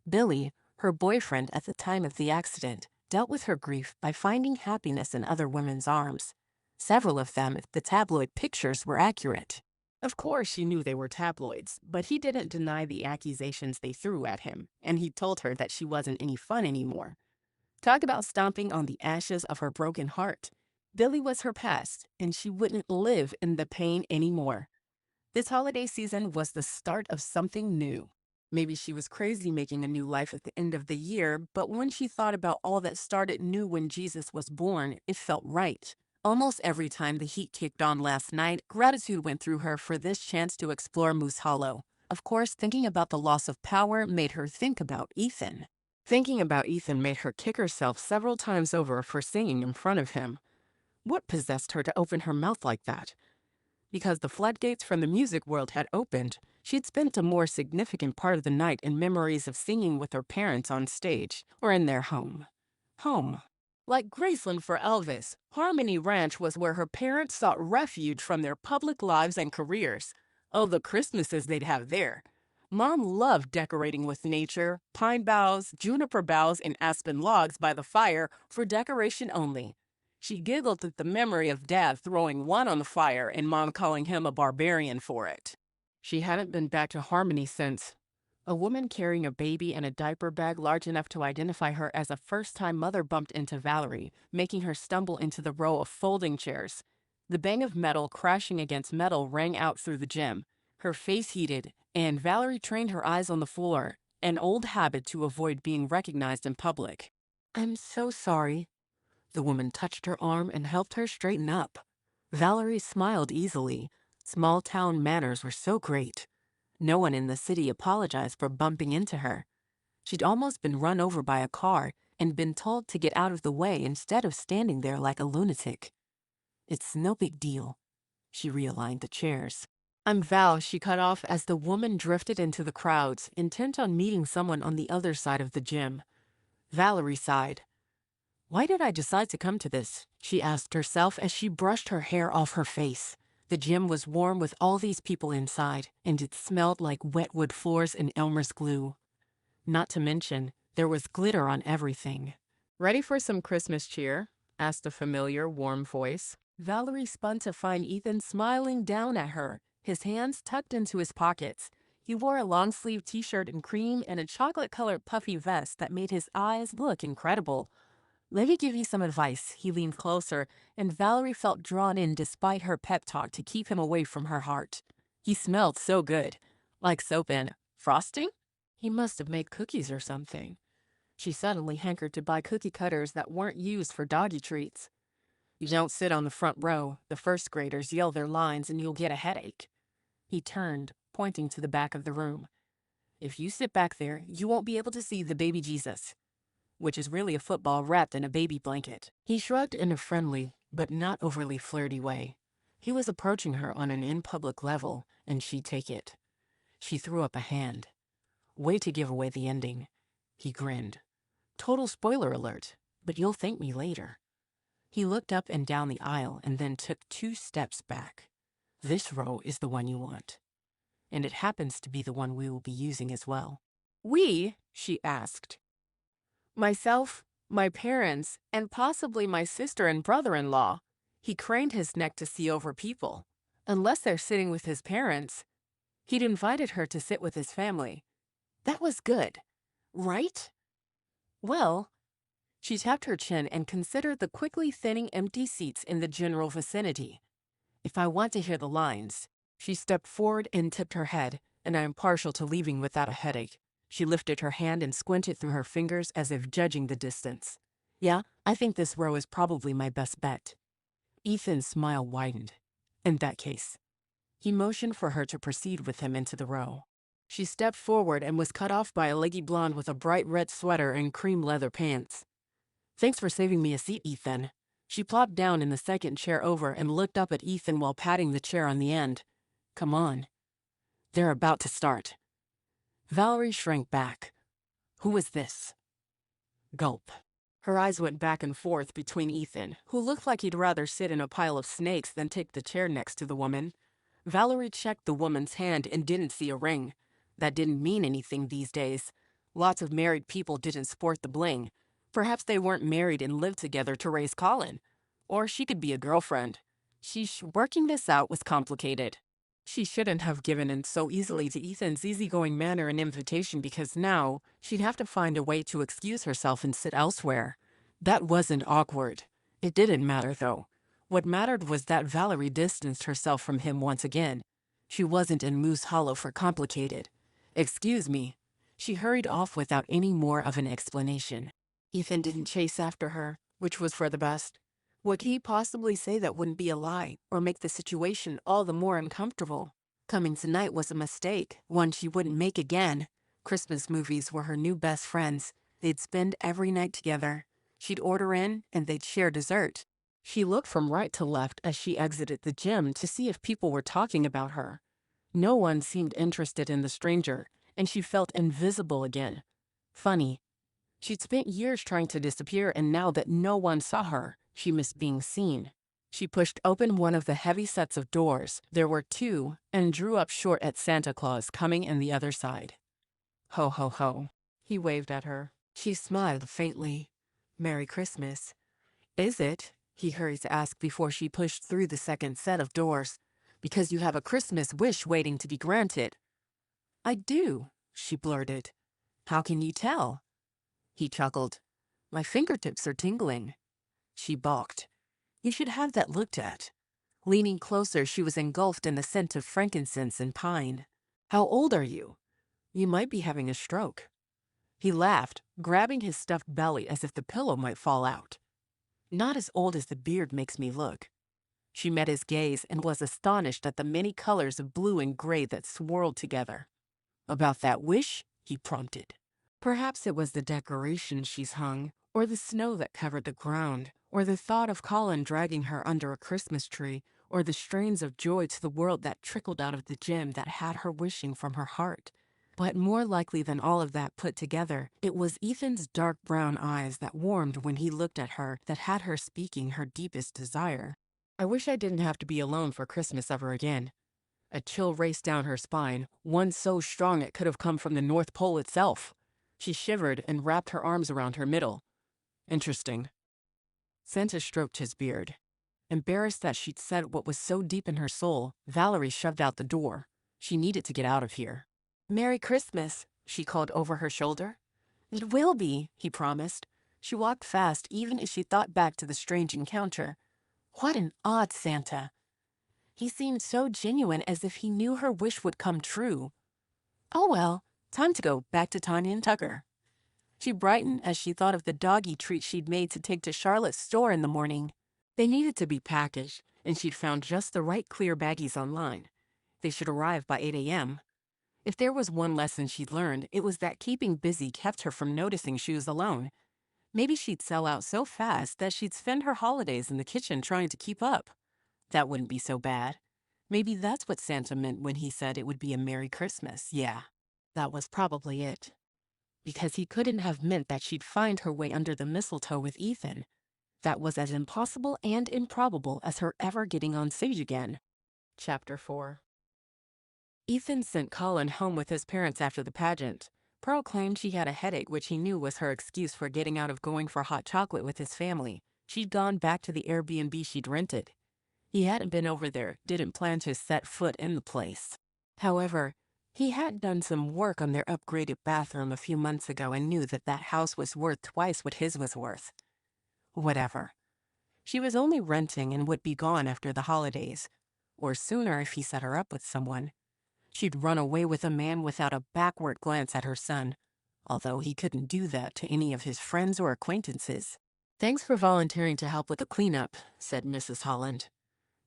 B: Billy, her boyfriend at the time of the accident, dealt with her grief by finding happiness in other women's arms. Several of them, if the tabloid pictures were accurate. Of course she knew they were tabloids, but he didn't deny the accusations they threw at him, and he told her that she wasn't any fun anymore. Talk about stomping on the ashes of her broken heart. Billy was her past, and she wouldn't live in the pain anymore. This holiday season was the start of something new. Maybe she was crazy making a new life at the end of the year, but when she thought about all that started new when Jesus was born, it felt right. Almost every time the heat kicked on last night, gratitude went through her for this chance to explore Moose Hollow. Of course, thinking about the loss of power made her think about Ethan. Thinking about Ethan made her kick herself several times over for singing in front of him. What possessed her to open her mouth like that? Because the floodgates from the music world had opened, she'd spent a more significant part of the night in memories of singing with her parents on stage or in their home. Home. Like Graceland for Elvis, Harmony Ranch was where her parents sought refuge from their public lives and careers. Oh, the Christmases they'd have there. Mom loved decorating with nature, pine boughs, juniper boughs, and aspen logs by the fire for decoration only. She giggled at the memory of Dad throwing one on the fire and Mom calling him a barbarian for it. She hadn't been back to Harmony since. A woman carrying a baby and a diaper bag large enough to identify her as a first-time mother bumped into Valerie, making her stumble into the row of folding chairs. The bang of metal crashing against metal rang out through the gym. Her face heated, and Valerie trained her eyes on the floor, an old habit to avoid being recognized in public. "I'm so sorry." The woman touched her arm and helped her straighten up. Valerie smiled easily. Small-town manners were so great. No one in the city apologized for bumping into her. She'd almost been run over by a car and been told to get out of the way instead of standing there like a lunatic. It's no big deal. She realigned the chairs. "I'm Val," she cut off as the woman drifted into the crowds, intent on meeting someone on the other side of the gym. Valerie sighed. Why did I decide to come to this? She asked herself as she brushed her hair off her face. The gym was warm with all these people inside, and it smelled like wet wood floors and Elmer's glue. Not to mention, there was glitter on everything. "Ready for some Christmas cheer?" asked a familiar, warm voice. Valerie spun to find Ethan smiling down at her, his hands tucked into his pockets. He wore a long-sleeved t-shirt in cream and a chocolate-colored puffy vest that made his eyes look incredible. Let me give you some advice. He leaned closer, and Valerie felt drawn in despite her pep talk to keep him away from her heart. He smelled so good, like soap and frosting? He must have made cookies or something. She suddenly hankered to buy cookie cutters that weren't used for doggy treats. You don't sit on the front row. The first graders yell their lines and you'll get a headache. He turned, pointing to the back of the room. If you sit back there, you won't be able to see the baby Jesus, which is really a football wrapped in a baby blanket. He shrugged in a friendly, but not overly flirty way. He was approaching her on an in-public level, and she'd take it. She threw up a hand. Way to give away the ending. He grinned. Total spoiler alert, but you'll thank me later. He looked up and down the aisle and then took 2 steps back. This row is the one you want. And it happens to be the one we will be using as well. We? She asked. Myself, my parents, and possibly my sister and brother-in-law. He craned his neck to see over people. Unless they're sitting with his parents. He'd invited her to sit with his family. That was good, right? Well, she tapped her chin and considered the quickly thinning empty seats in the general vicinity. If I want to hear the lines. She stepped forward and tipped her head, and I am partial to leaving without a headache. She lifted her hand and squinted through her fingers as if judging the distance. Yeah, I think this row is probably my best bet. Ethan's smile widened. In that case. He motioned for her to proceed with him into the row. She stepped forward and was cut off by a leggy blonde with a bright red sweater and cream leather pants. Thanks for saving me a seat, Ethan. She plopped down in the second chair over and looked up at Ethan while patting the chair on the end. Come on. They're about to start. Valerie shrank back. Who is this? Gulp. Her eyes went back and forth between Ethan, who looked like he'd rather sit in a pile of snakes than take the chair next to the woman. Valerie checked the woman's hand and didn't see a ring. That didn't mean anything these days. Lots of married people didn't sport the bling. Perhaps they weren't married and lived together to raise Colin. Or she could be a girlfriend. Working this out was complicated. She shouldn't have given in so easily to Ethan's easygoing manner and invitation because now she'd have to find a way to excuse herself and sit elsewhere. That wasn't awkward. It didn't matter, though. What mattered was that Valerie distanced herself from him once again. She wasn't in Moose Hollow for complicated. Excuse me. She hurried off without any more of an explanation. Ethan didn't chase after her, which was for the best. What could he possibly say that wouldn't be a lie or make the situation all the more uncomfortable? Coming tonight was a mistake, one she wouldn't make again. Christmas movies were her new best friends. They'd spend every night together. She'd order in, and they'd share dessert. She looked from right to left as she exited the gym to see if people were talking about her. No one seemed interested in the stranger, and she felt invisible again. Funny. She'd spent years trying to disappear, and now that no one saw her, she missed being seen. She pushed open one of the heavy sets of doors. There were 2, and drew up short at Santa Claus coming in the other side. Ho, ho, ho. He waved at her. She smiled faintly. Merry Christmas. Is it? He hurried to ask before she pushed through the second set of doors. Because you have a Christmas wish waiting to be granted. I do, she blurted. How can you tell? He chuckled. My fingertips are tingling. She balked. You should have that looked at. Leaning closer, she was engulfed in the scent of frankincense and pine. How old are you? You might be having a stroke. He laughed, grabbing his stuffed belly as if the pillow might fall out. Not as old as the beard makes me look. She met his gaze and was astonished at the many colors of blue and gray that swirled together. About that wish? He prompted. Perhaps it was the decorations she's hung, or the snow that covered the ground, or the thought of Colin dragging her under a Christmas tree, or the strains of joy to the world that trickled out of the gym that had her wishing from her heart. But more likely than all of that put together, it was Ethan's dark brown eyes that warmed when he looked at her that had her speaking her deepest desire. I wish I didn't have to be alone for Christmas ever again. A chill raced down her spine, one so strong it could have come from the North Pole itself. She shivered and wrapped her arms around her middle. Interesting. Santa stroked his beard. Embarrassed that she'd said what was so deep in her soul, Valerie shoved out the door. She needed to get out of here. Merry Christmas, she called over her shoulder. It will be, he promised. She walked fast even as she thought back to the strange encounter. What an odd Santa. He seemed so genuine, as if he knew her wish would come true. Oh well, time to go back to Tanya and Tucker. She brightened as she thought of the doggy treat she'd made to take to Charlotte's store in the morning. They needed to be packaged, and she'd found just the right clear baggies online. They should arrive by 8 a.m. If there was one lesson she'd learned, it was that keeping busy kept her from noticing she was alone. Maybe she'd sell out so fast that she'd spend her holidays in the kitchen trying to keep up. That wouldn't be so bad. Maybe that's what Santa meant when he said it would be a Merry Christmas. Yeah, that was probably it. Because he couldn't have meant that she'd find her way under the mistletoe with Ethan. That was as impossible and improbable as her ever getting on stage again. Chapter 4. Ethan sent Colin home with his parents after the pageant. Pearl claimed she had a headache, which he knew was her excuse for getting out of going for hot chocolate with his family. She'd gone back to the Airbnb she'd rented. He hadn't been over there, didn't plan to set foot in the place. However, he had done some work on their upgraded bathroom a few months ago and knew that that house was worth twice what his was worth. Whatever. She was only renting and would be gone after the holidays, or sooner if he set her up with someone. She'd run away with a man without a backward glance at her son, although he couldn't do that to any of his friends or acquaintances. "Thanks for volunteering to help with the cleanup," said Mrs. Holland.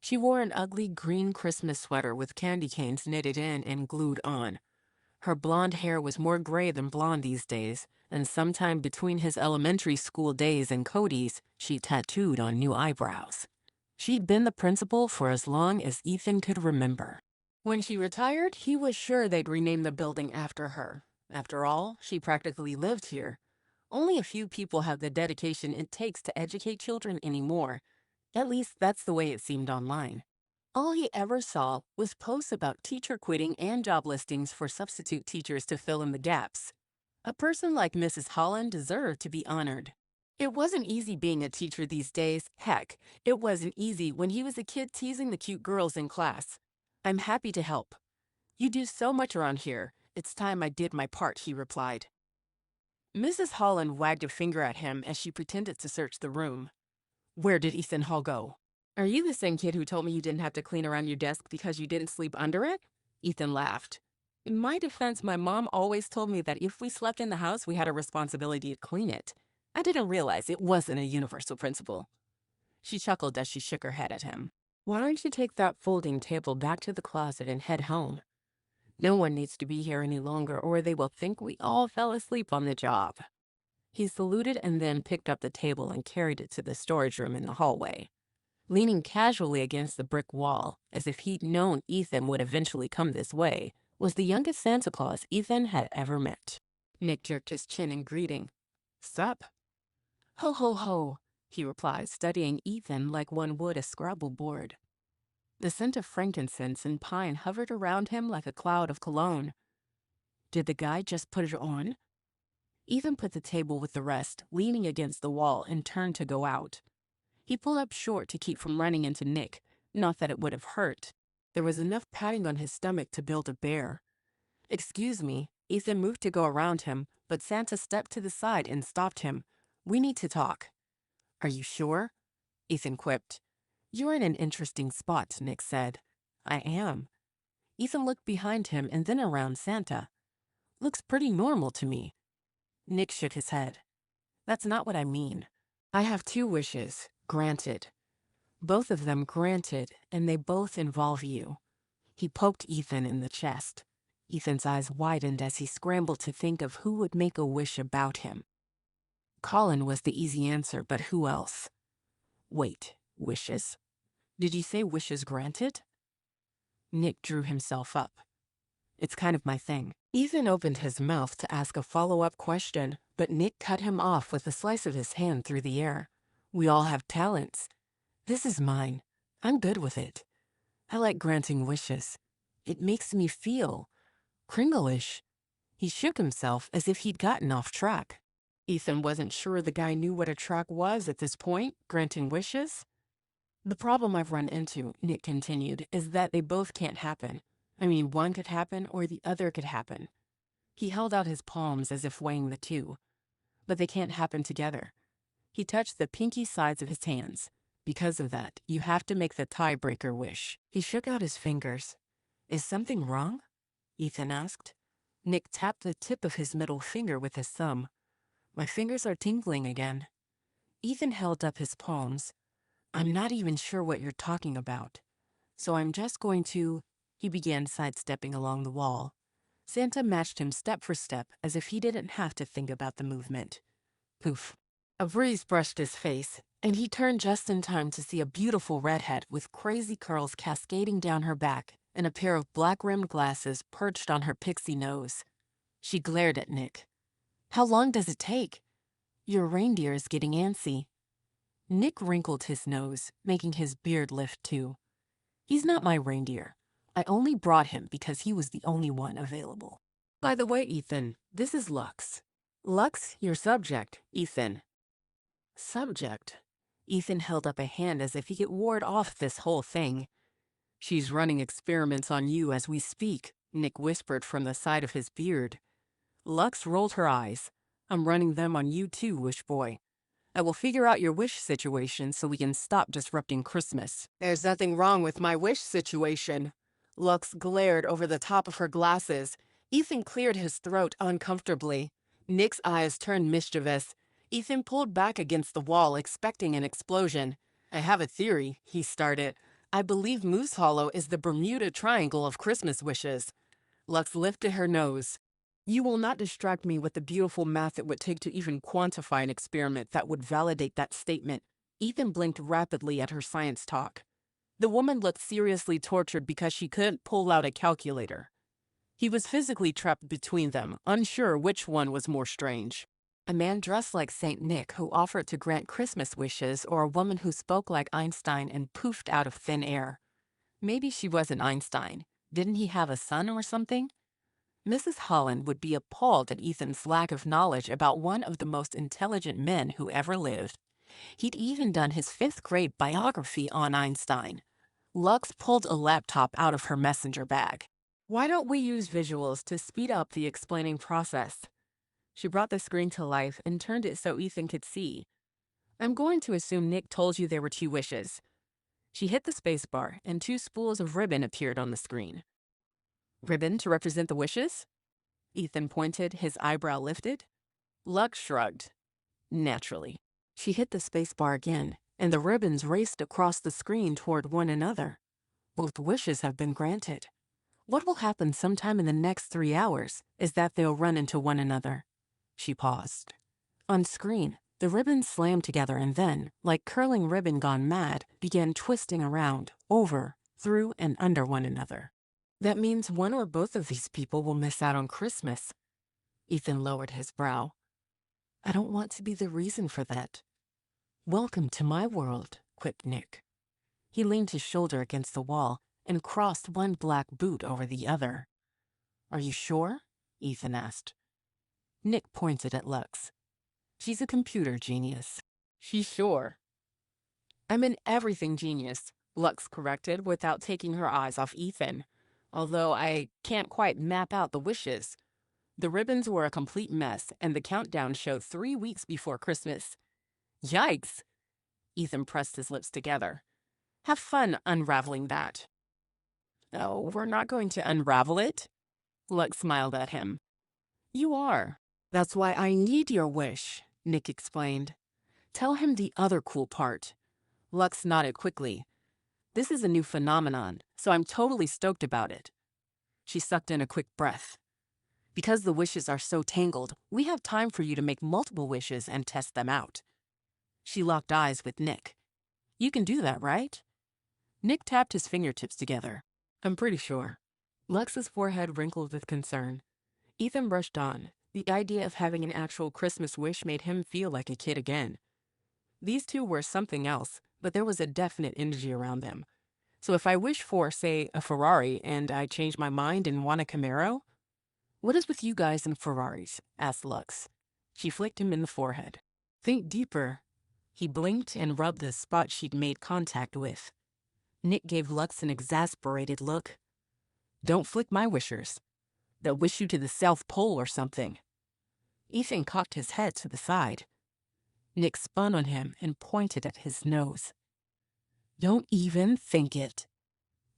B: She wore an ugly green Christmas sweater with candy canes knitted in and glued on. Her blonde hair was more gray than blonde these days, and sometime between his elementary school days and Cody's, she tattooed on new eyebrows. She'd been the principal for as long as Ethan could remember. When she retired, he was sure they'd rename the building after her. After all, she practically lived here. Only a few people have the dedication it takes to educate children anymore. At least that's the way it seemed online. All he ever saw was posts about teacher quitting and job listings for substitute teachers to fill in the gaps. A person like Mrs. Holland deserved to be honored. It wasn't easy being a teacher these days. Heck, it wasn't easy when he was a kid teasing the cute girls in class. "I'm happy to help. You do so much around here. It's time I did my part," he replied. Mrs. Holland wagged a finger at him as she pretended to search the room. "Where did Ethan Hall go?" "Are you the same kid who told me you didn't have to clean around your desk because you didn't sleep under it?" Ethan laughed. "In my defense, my mom always told me that if we slept in the house, we had a responsibility to clean it. I didn't realize it wasn't a universal principle." She chuckled as she shook her head at him. "Why don't you take that folding table back to the closet and head home? No one needs to be here any longer, or they will think we all fell asleep on the job." He saluted and then picked up the table and carried it to the storage room in the hallway. Leaning casually against the brick wall, as if he'd known Ethan would eventually come this way, was the youngest Santa Claus Ethan had ever met. Nick jerked his chin in greeting. "Sup?" "Ho, ho, ho," he replied, studying Ethan like one would a Scrabble board. The scent of frankincense and pine hovered around him like a cloud of cologne. Did the guy just put it on? Ethan put the table with the rest, leaning against the wall, and turned to go out. He pulled up short to keep from running into Nick, not that it would have hurt. There was enough padding on his stomach to build a bear. "Excuse me." Ethan moved to go around him, but Santa stepped to the side and stopped him. "We need to talk." "Are you sure?" Ethan quipped. "You're in an interesting spot," Nick said. "I am." Ethan looked behind him and then around Santa. "Looks pretty normal to me." Nick shook his head. "That's not what I mean. I have two wishes, granted. Both of them granted, and they both involve you." He poked Ethan in the chest. Ethan's eyes widened as he scrambled to think of who would make a wish about him. Colin was the easy answer, but who else? Wait, wishes? Did you say wishes granted? Nick drew himself up. "It's kind of my thing." Ethan opened his mouth to ask a follow-up question, but Nick cut him off with a slice of his hand through the air. "We all have talents. This is mine. I'm good with it. I like granting wishes. It makes me feel Kringle-ish." He shook himself as if he'd gotten off track. Ethan wasn't sure the guy knew what a track was at this point, granting wishes. "The problem I've run into," Nick continued, "is that they both can't happen. I mean, one could happen or the other could happen." He held out his palms as if weighing the two. "But they can't happen together. He touched the pinky sides of his hands. Because of that, you have to make the tiebreaker wish. He shook out his fingers. Is something wrong? Ethan asked. Nick tapped the tip of his middle finger with his thumb. My fingers are tingling again. Ethan held up his palms. I'm not even sure what you're talking about. So I'm just going to... He began sidestepping along the wall. Santa matched him step for step as if he didn't have to think about the movement. Poof. A breeze brushed his face, and he turned just in time to see a beautiful redhead with crazy curls cascading down her back and a pair of black-rimmed glasses perched on her pixie nose. She glared at Nick. How long does it take? Your reindeer is getting antsy. Nick wrinkled his nose, making his beard lift too. He's not my reindeer. I only brought him because he was the only one available. By the way, Ethan, this is Lux. Lux, your subject, Ethan. Subject? Ethan held up a hand as if he could ward off this whole thing. She's running experiments on you as we speak, Nick whispered from the side of his beard. Lux rolled her eyes. I'm running them on you too, Wish Boy. I will figure out your wish situation so we can stop disrupting Christmas. There's nothing wrong with my wish situation. Lux glared over the top of her glasses. Ethan cleared his throat uncomfortably. Nick's eyes turned mischievous. Ethan pulled back against the wall, expecting an explosion. I have a theory, he started. I believe Moose Hollow is the Bermuda Triangle of Christmas wishes. Lux lifted her nose. You will not distract me with the beautiful math it would take to even quantify an experiment that would validate that statement. Ethan blinked rapidly at her science talk. The woman looked seriously tortured because she couldn't pull out a calculator. He was physically trapped between them, unsure which one was more strange. A man dressed like Saint Nick who offered to grant Christmas wishes, or a woman who spoke like Einstein and poofed out of thin air. Maybe she wasn't Einstein. Didn't he have a son or something? Mrs. Holland would be appalled at Ethan's lack of knowledge about one of the most intelligent men who ever lived. He'd even done his 5th grade biography on Einstein. Lux pulled a laptop out of her messenger bag. Why don't we use visuals to speed up the explaining process? She brought the screen to life and turned it so Ethan could see. I'm going to assume Nick told you there were 2 wishes. She hit the spacebar, and 2 spools of ribbon appeared on the screen. Ribbon to represent the wishes? Ethan pointed, his eyebrow lifted. Lux shrugged. Naturally. She hit the spacebar again, and the ribbons raced across the screen toward one another. Both wishes have been granted. What will happen sometime in the next 3 hours is that they'll run into one another. She paused. On screen, the ribbons slammed together and then, like curling ribbon gone mad, began twisting around, over, through, and under one another. That means one or both of these people will miss out on Christmas. Ethan lowered his brow. I don't want to be the reason for that. Welcome to my world, quipped Nick. He leaned his shoulder against the wall and crossed one black boot over the other. Are you sure? Ethan asked. Nick pointed at Lux. She's a computer genius. She's sure. I'm an everything genius, Lux corrected without taking her eyes off Ethan. Although I can't quite map out the wishes. The ribbons were a complete mess, and the countdown showed 3 weeks before Christmas. Yikes! Ethan pressed his lips together. Have fun unraveling that. Oh, we're not going to unravel it? Lux smiled at him. You are. That's why I need your wish, Nick explained. Tell him the other cool part. Lux nodded quickly. This is a new phenomenon, so I'm totally stoked about it. She sucked in a quick breath. Because the wishes are so tangled, we have time for you to make multiple wishes and test them out. She locked eyes with Nick. You can do that, right? Nick tapped his fingertips together. I'm pretty sure. Lux's forehead wrinkled with concern. Ethan brushed on. The idea of having an actual Christmas wish made him feel like a kid again. These 2 were something else, but there was a definite energy around them. So if I wish for, say, a Ferrari and I change my mind and want a Camaro? What is with you guys and Ferraris? Asked Lux. She flicked him in the forehead. Think deeper. He blinked and rubbed the spot she'd made contact with. Nick gave Lux an exasperated look. Don't flick my wishers. They'll wish you to the South Pole or something. Ethan cocked his head to the side. Nick spun on him and pointed at his nose. "Don't even think it,"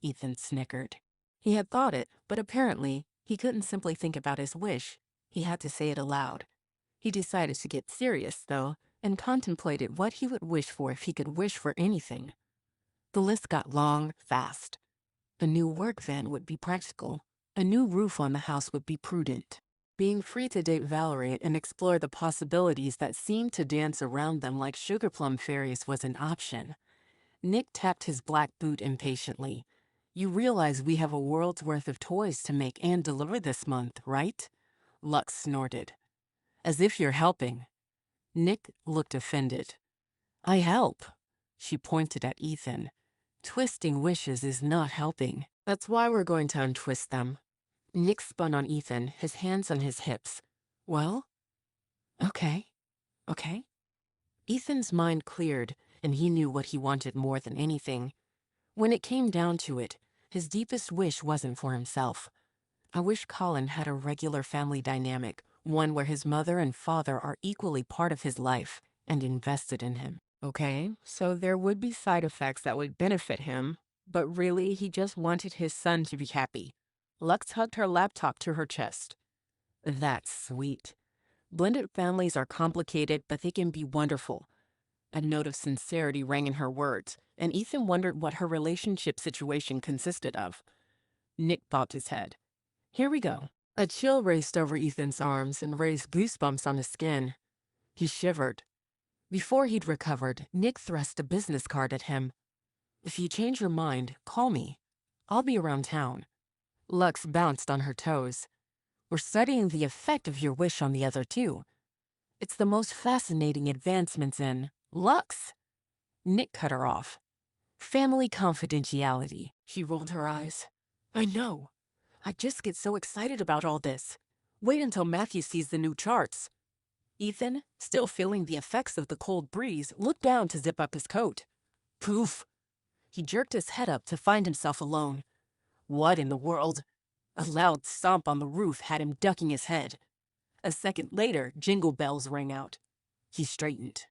B: Ethan snickered. He had thought it, but apparently he couldn't simply think about his wish. He had to say it aloud. He decided to get serious, though, and contemplated what he would wish for if he could wish for anything. The list got long, fast. A new work van would be practical. A new roof on the house would be prudent. Being free to date Valerie and explore the possibilities that seemed to dance around them like sugar plum fairies was an option. Nick tapped his black boot impatiently. "You realize we have a world's worth of toys to make and deliver this month, right?" Lux snorted. "As if you're helping." Nick looked offended. "I help." She pointed at Ethan. "Twisting wishes is not helping. That's why we're going to untwist them." Nick spun on Ethan, his hands on his hips. "Well, okay, okay." Ethan's mind cleared, and he knew what he wanted more than anything. When it came down to it, his deepest wish wasn't for himself. "I wish Colin had a regular family dynamic, one where his mother and father are equally part of his life and invested in him." Okay, so there would be side effects that would benefit him, but really he just wanted his son to be happy. Lux hugged her laptop to her chest. "That's sweet. Blended families are complicated, but they can be wonderful." A note of sincerity rang in her words, and Ethan wondered what her relationship situation consisted of. Nick bobbed his head. "Here we go." A chill raced over Ethan's arms and raised goosebumps on his skin. He shivered. Before he'd recovered, Nick thrust a business card at him. "If you change your mind, call me. I'll be around town." Lux bounced on her toes. "We're studying the effect of your wish on the other two. It's the most fascinating advancements in—" "Lux!" Nick cut her off. "Family confidentiality." She rolled her eyes. "I know. I just get so excited about all this. Wait until Matthew sees the new charts." Ethan, still feeling the effects of the cold breeze, looked down to zip up his coat. Poof! He jerked his head up to find himself alone. What in the world? A loud stomp on the roof had him ducking his head. A second later, jingle bells rang out. He straightened.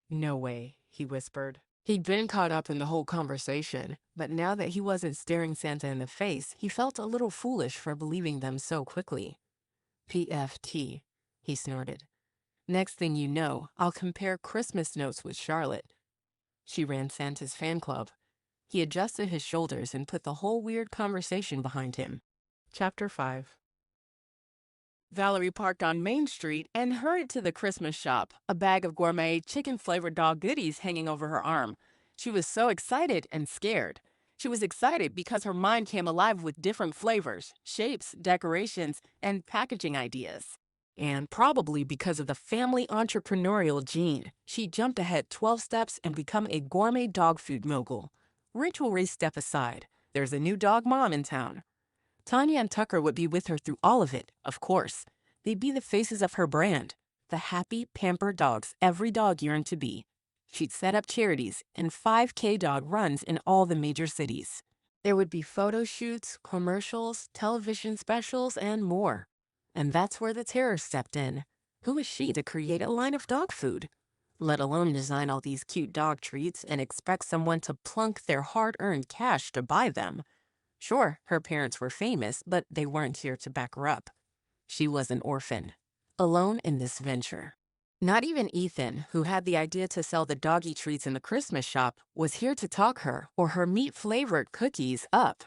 B: "No way," he whispered. He'd been caught up in the whole conversation, but now that he wasn't staring Santa in the face, he felt a little foolish for believing them so quickly. "PFT," he snorted. "Next thing you know, I'll compare Christmas notes with Charlotte." She ran Santa's fan club. He adjusted his shoulders and put the whole weird conversation behind him. Chapter 5. Valerie parked on Main Street and hurried to the Christmas shop, a bag of gourmet chicken-flavored dog goodies hanging over her arm. She was so excited and scared. She was excited because her mind came alive with different flavors, shapes, decorations, and packaging ideas. And probably because of the family entrepreneurial gene, she jumped ahead 12 steps and become a gourmet dog food mogul. Ritual step aside, there's a new dog mom in town. Tanya and Tucker would be with her through all of it, of course. They'd be the faces of her brand, the happy, pampered dogs every dog yearned to be. She'd set up charities and 5K dog runs in all the major cities. There would be photo shoots, commercials, television specials, and more. And that's where the terror stepped in. Who was she to create a line of dog food? Let alone design all these cute dog treats and expect someone to plunk their hard-earned cash to buy them. Sure, her parents were famous, but they weren't here to back her up. She was an orphan, alone in this venture. Not even Ethan, who had the idea to sell the doggy treats in the Christmas shop, was here to talk her or her meat-flavored cookies up.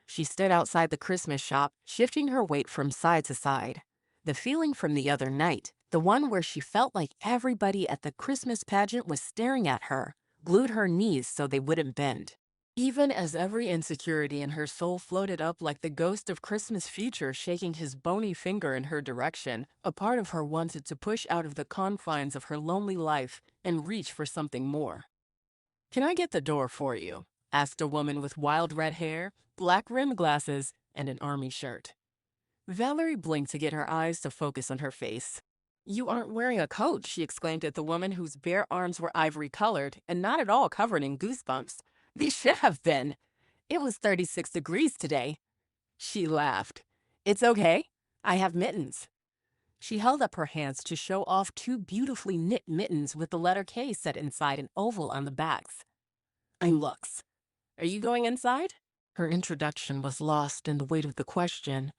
B: She stood outside the Christmas shop, shifting her weight from side to side. The feeling from the other night, the one where she felt like everybody at the Christmas pageant was staring at her, glued her knees so they wouldn't bend. Even as every insecurity in her soul floated up like the ghost of Christmas future shaking his bony finger in her direction, a part of her wanted to push out of the confines of her lonely life and reach for something more. "Can I get the door for you?" asked a woman with wild red hair, black rimmed glasses, and an army shirt. Valerie blinked to get her eyes to focus on her face. "You aren't wearing a coat," she exclaimed at the woman whose bare arms were ivory colored and not at all covered in goosebumps. "They should have been. It was 36 degrees today." She laughed. "It's okay. I have mittens." She held up her hands to show off two beautifully knit mittens with the letter K set inside an oval on the backs. "I'm Lux. Are you going inside?" Her introduction was lost in the weight of the question.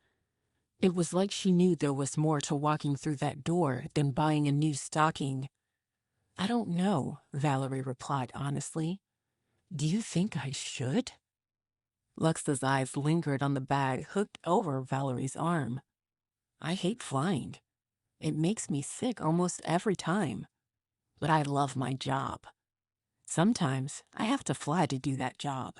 B: It was like she knew there was more to walking through that door than buying a new stocking. "I don't know," Valerie replied honestly. "Do you think I should?" Lux's eyes lingered on the bag hooked over Valerie's arm. "I hate flying. It makes me sick almost every time. But I love my job. Sometimes I have to fly to do that job.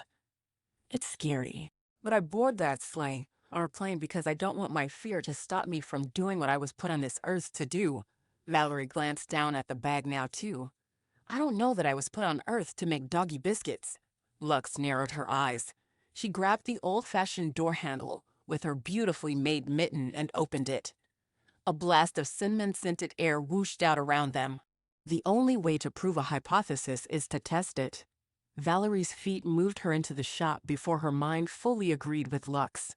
B: It's scary. But I board that sleigh or plane because I don't want my fear to stop me from doing what I was put on this earth to do." Valerie glanced down at the bag now, too. "I don't know that I was put on earth to make doggy biscuits." Lux narrowed her eyes. She grabbed the old-fashioned door handle with her beautifully made mitten and opened it. A blast of cinnamon-scented air whooshed out around them. "The only way to prove a hypothesis is to test it." Valerie's feet moved her into the shop before her mind fully agreed with Lux.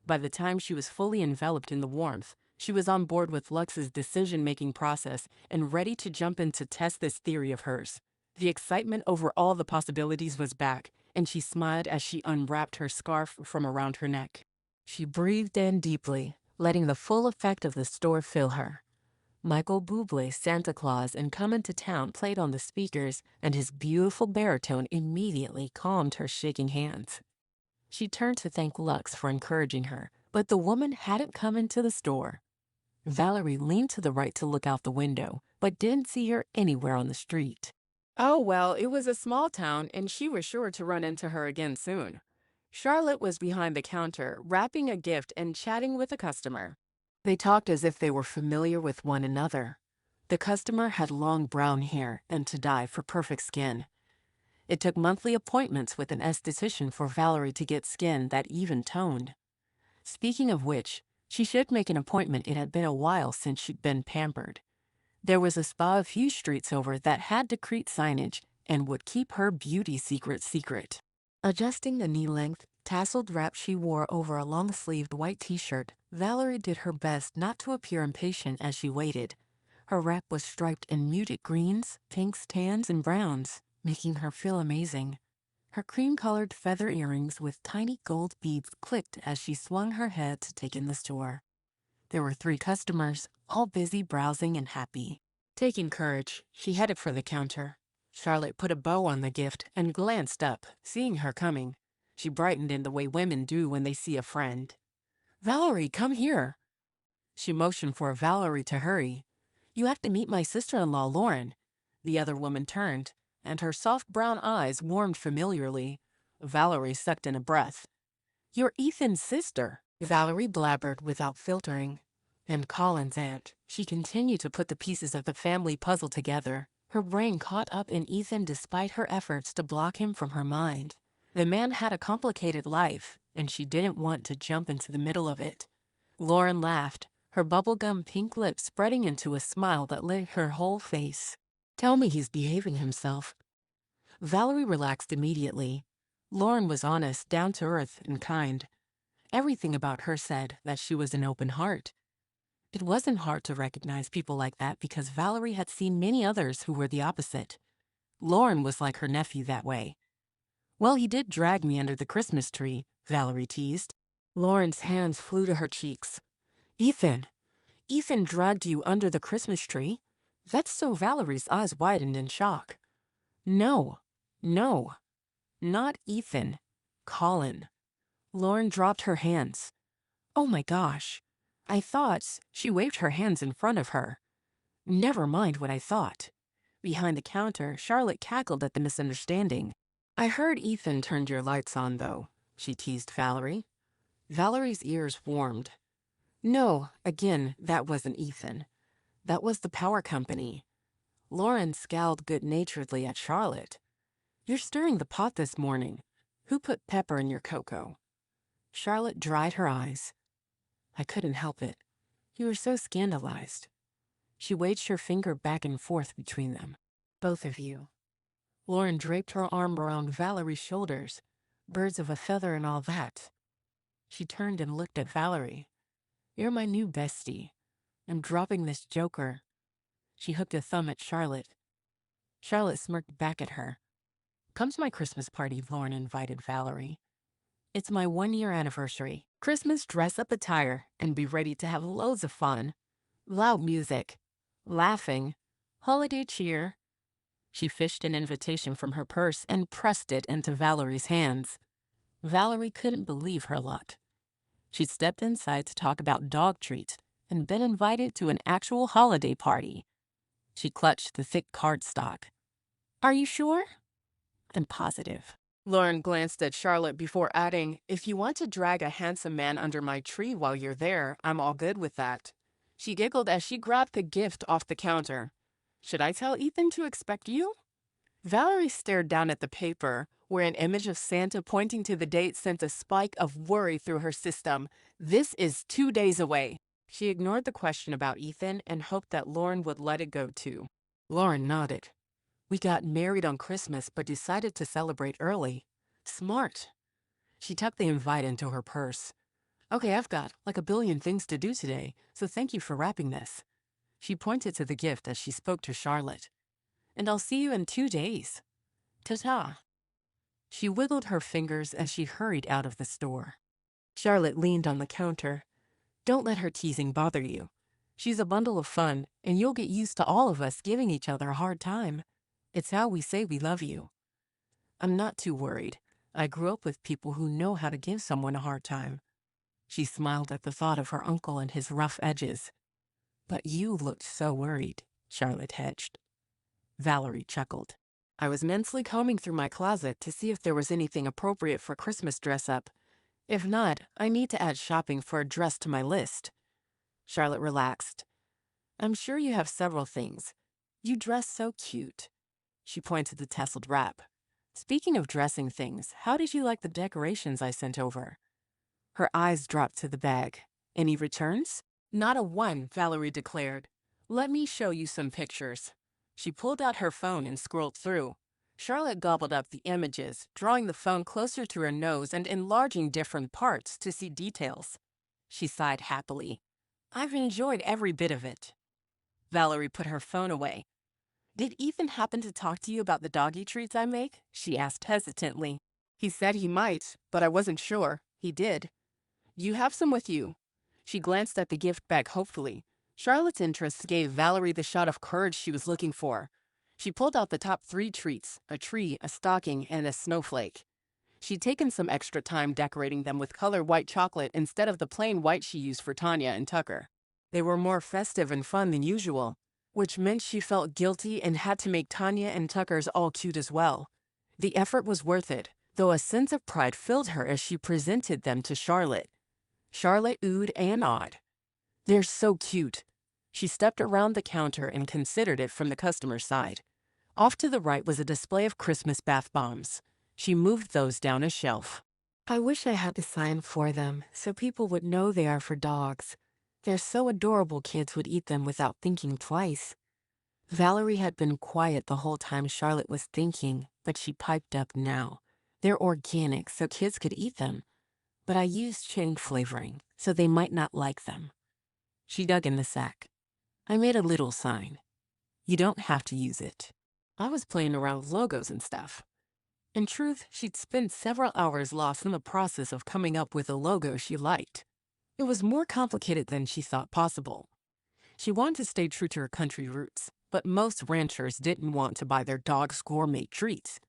B: By the time she was fully enveloped in the warmth, she was on board with Lux's decision-making process and ready to jump in to test this theory of hers. The excitement over all the possibilities was back, and she smiled as she unwrapped her scarf from around her neck. She breathed in deeply, letting the full effect of the store fill her. Michael Bublé's Santa Claus and Coming to Town played on the speakers, and his beautiful baritone immediately calmed her shaking hands. She turned to thank Lux for encouraging her, but the woman hadn't come into the store. Valerie leaned to the right to look out the window, but didn't see her anywhere on the street. Oh, well, it was a small town, and she was sure to run into her again soon. Charlotte was behind the counter, wrapping a gift and chatting with a customer. They talked as if they were familiar with one another. The customer had long brown hair and to dye for perfect skin. It took monthly appointments with an esthetician for Valerie to get skin that even toned. Speaking of which, she should make an appointment. It had been a while since she'd been pampered. There was a spa a few streets over that had discreet signage and would keep her beauty secret secret. Adjusting the knee-length, tasseled wrap she wore over a long-sleeved white t-shirt, Valerie did her best not to appear impatient as she waited. Her wrap was striped in muted greens, pinks, tans, and browns, making her feel amazing. Her cream-colored feather earrings with tiny gold beads clicked as she swung her head to take in the store. There were 3 customers, all busy browsing and happy. Taking courage, she headed for the counter. Charlotte put a bow on the gift and glanced up, seeing her coming. She brightened in the way women do when they see a friend. "Valerie, come here." She motioned for Valerie to hurry. "You have to meet my sister-in-law, Lauren." The other woman turned, and her soft brown eyes warmed familiarly. Valerie sucked in a breath. "You're Ethan's sister," Valerie blabbered without filtering. "And Colin's aunt." She continued to put the pieces of the family puzzle together. Her brain caught up in Ethan despite her efforts to block him from her mind. The man had a complicated life, and she didn't want to jump into the middle of it. Lauren laughed, her bubblegum pink lips spreading into a smile that lit her whole face. "Tell me he's behaving himself." Valerie relaxed immediately. Lauren was honest, down-to-earth, and kind. Everything about her said that she was an open heart. It wasn't hard to recognize people like that because Valerie had seen many others who were the opposite. Lauren was like her nephew that way. "Well, he did drag me under the Christmas tree," Valerie teased. Lauren's hands flew to her cheeks. "Ethan! Ethan dragged you under the Christmas tree?" That's so Valerie's eyes widened in shock. "No, no, not Ethan. Colin." Lauren dropped her hands. "Oh my gosh. I thought," she waved her hands in front of her. "Never mind what I thought." Behind the counter, Charlotte cackled at the misunderstanding. "I heard Ethan turned your lights on, though," she teased Valerie. Valerie's ears warmed. "No, again, that wasn't Ethan. That was the power company." Lauren scowled good-naturedly at Charlotte. "You're stirring the pot this morning. Who put pepper in your cocoa?" Charlotte dried her eyes. "I couldn't help it. You were so scandalized." She waged her finger back and forth between them. "Both of you." Lauren draped her arm around Valerie's shoulders. "Birds of a feather and all that." She turned and looked at Valerie. "You're my new bestie. I'm dropping this joker. She hooked a thumb at Charlotte. Charlotte smirked back at her. Come to my Christmas party, Lauren invited Valerie. It's my 1-year anniversary. Christmas dress-up attire and be ready to have loads of fun. Loud music, laughing, holiday cheer. She fished an invitation from her purse and pressed it into Valerie's hands. Valerie couldn't believe her luck. She'd stepped inside to talk about dog treats and been invited to an actual holiday party. She clutched the thick cardstock. Are you sure? I'm positive. Lauren glanced at Charlotte before adding, if you want to drag a handsome man under my tree while you're there, I'm all good with that. She giggled as she grabbed the gift off the counter. Should I tell Ethan to expect you? Valerie stared down at the paper, where an image of Santa pointing to the date sent a spike of worry through her system. This is 2 days away. She ignored the question about Ethan and hoped that Lauren would let it go too. Lauren nodded. We got married on Christmas but decided to celebrate early. Smart. She tucked the invite into her purse. Okay, I've got like a billion things to do today, so thank you for wrapping this. She pointed to the gift as she spoke to Charlotte. And I'll see you in 2 days. Ta-ta. She wiggled her fingers as she hurried out of the store. Charlotte leaned on the counter. Don't let her teasing bother you. She's a bundle of fun, and you'll get used to all of us giving each other a hard time. It's how we say we love you. I'm not too worried. I grew up with people who know how to give someone a hard time. She smiled at the thought of her uncle and his rough edges. But you looked so worried, Charlotte hedged. Valerie chuckled. I was mentally combing through my closet to see if there was anything appropriate for Christmas dress-up. If not, I need to add shopping for a dress to my list. Charlotte relaxed. I'm sure you have several things. You dress so cute. She pointed to the tasseled wrap. Speaking of dressing things, how did you like the decorations I sent over? Her eyes dropped to the bag. Any returns? Not a one, Valerie declared. Let me show you some pictures. She pulled out her phone and scrolled through. Charlotte gobbled up the images, drawing the phone closer to her nose and enlarging different parts to see details. She sighed happily. I've enjoyed every bit of it. Valerie put her phone away. Did Ethan happen to talk to you about the doggy treats I make? She asked hesitantly. He said he might, but I wasn't sure. He did. You have some with you. She glanced at the gift bag hopefully. Charlotte's interest gave Valerie the shot of courage she was looking for. She pulled out the top 3 treats, a tree, a stocking, and a snowflake. She'd taken some extra time decorating them with color white chocolate instead of the plain white she used for Tanya and Tucker. They were more festive and fun than usual, which meant she felt guilty and had to make Tanya and Tucker's all cute as well. The effort was worth it, though a sense of pride filled her as she presented them to Charlotte. Charlotte oohed and awed. They're so cute. She stepped around the counter and considered it from the customer's side. Off to the right was a display of Christmas bath bombs. She moved those down a shelf. I wish I had a sign for them so people would know they are for dogs. They're so adorable kids would eat them without thinking twice. Valerie had been quiet the whole time Charlotte was thinking, but she piped up now. They're organic so kids could eat them, but I used change flavoring so they might not like them. She dug in the sack. I made a little sign. You don't have to use it. I was playing around with logos and stuff. In truth, she'd spent several hours lost in the process of coming up with a logo she liked. It was more complicated than she thought possible. She wanted to stay true to her country roots, but most ranchers didn't want to buy their dogs gourmet treats.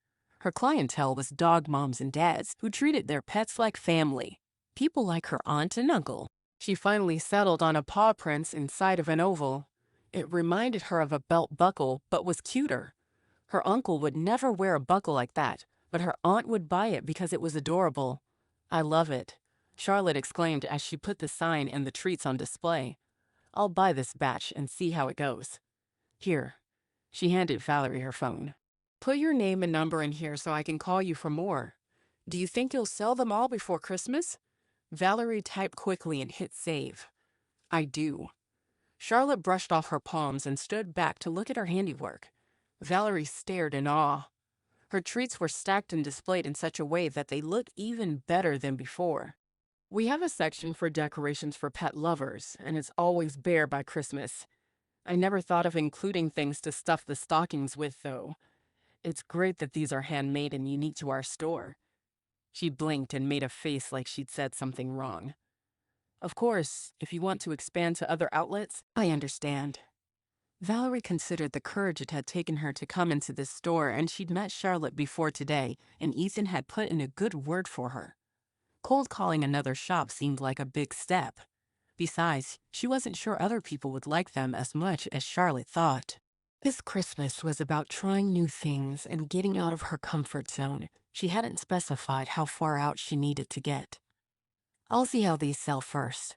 B: Her clientele was dog moms and dads who treated their pets like family, people like her aunt and uncle. She finally settled on a paw prints inside of an oval. It reminded her of a belt buckle, but was cuter. Her uncle would never wear a buckle like that, but her aunt would buy it because it was adorable. I love it, Charlotte exclaimed as she put the sign and the treats on display. I'll buy this batch and see how it goes. Here. She handed Valerie her phone. Put your name and number in here so I can call you for more. Do you think you'll sell them all before Christmas? Valerie typed quickly and hit save. I do. Charlotte brushed off her palms and stood back to look at her handiwork. Valerie stared in awe. Her treats were stacked and displayed in such a way that they looked even better than before. We have a section for decorations for pet lovers, and it's always bare by Christmas. I never thought of including things to stuff the stockings with, though. It's great that these are handmade and unique to our store. She blinked and made a face like she'd said something wrong. Of course, if you want to expand to other outlets, I understand. Valerie considered the courage it had taken her to come into this store, and she'd met Charlotte before today, and Ethan had put in a good word for her. Cold calling another shop seemed like a big step. Besides, she wasn't sure other people would like them as much as Charlotte thought. This Christmas was about trying new things and getting out of her comfort zone. She hadn't specified how far out she needed to get. I'll see how these sell first.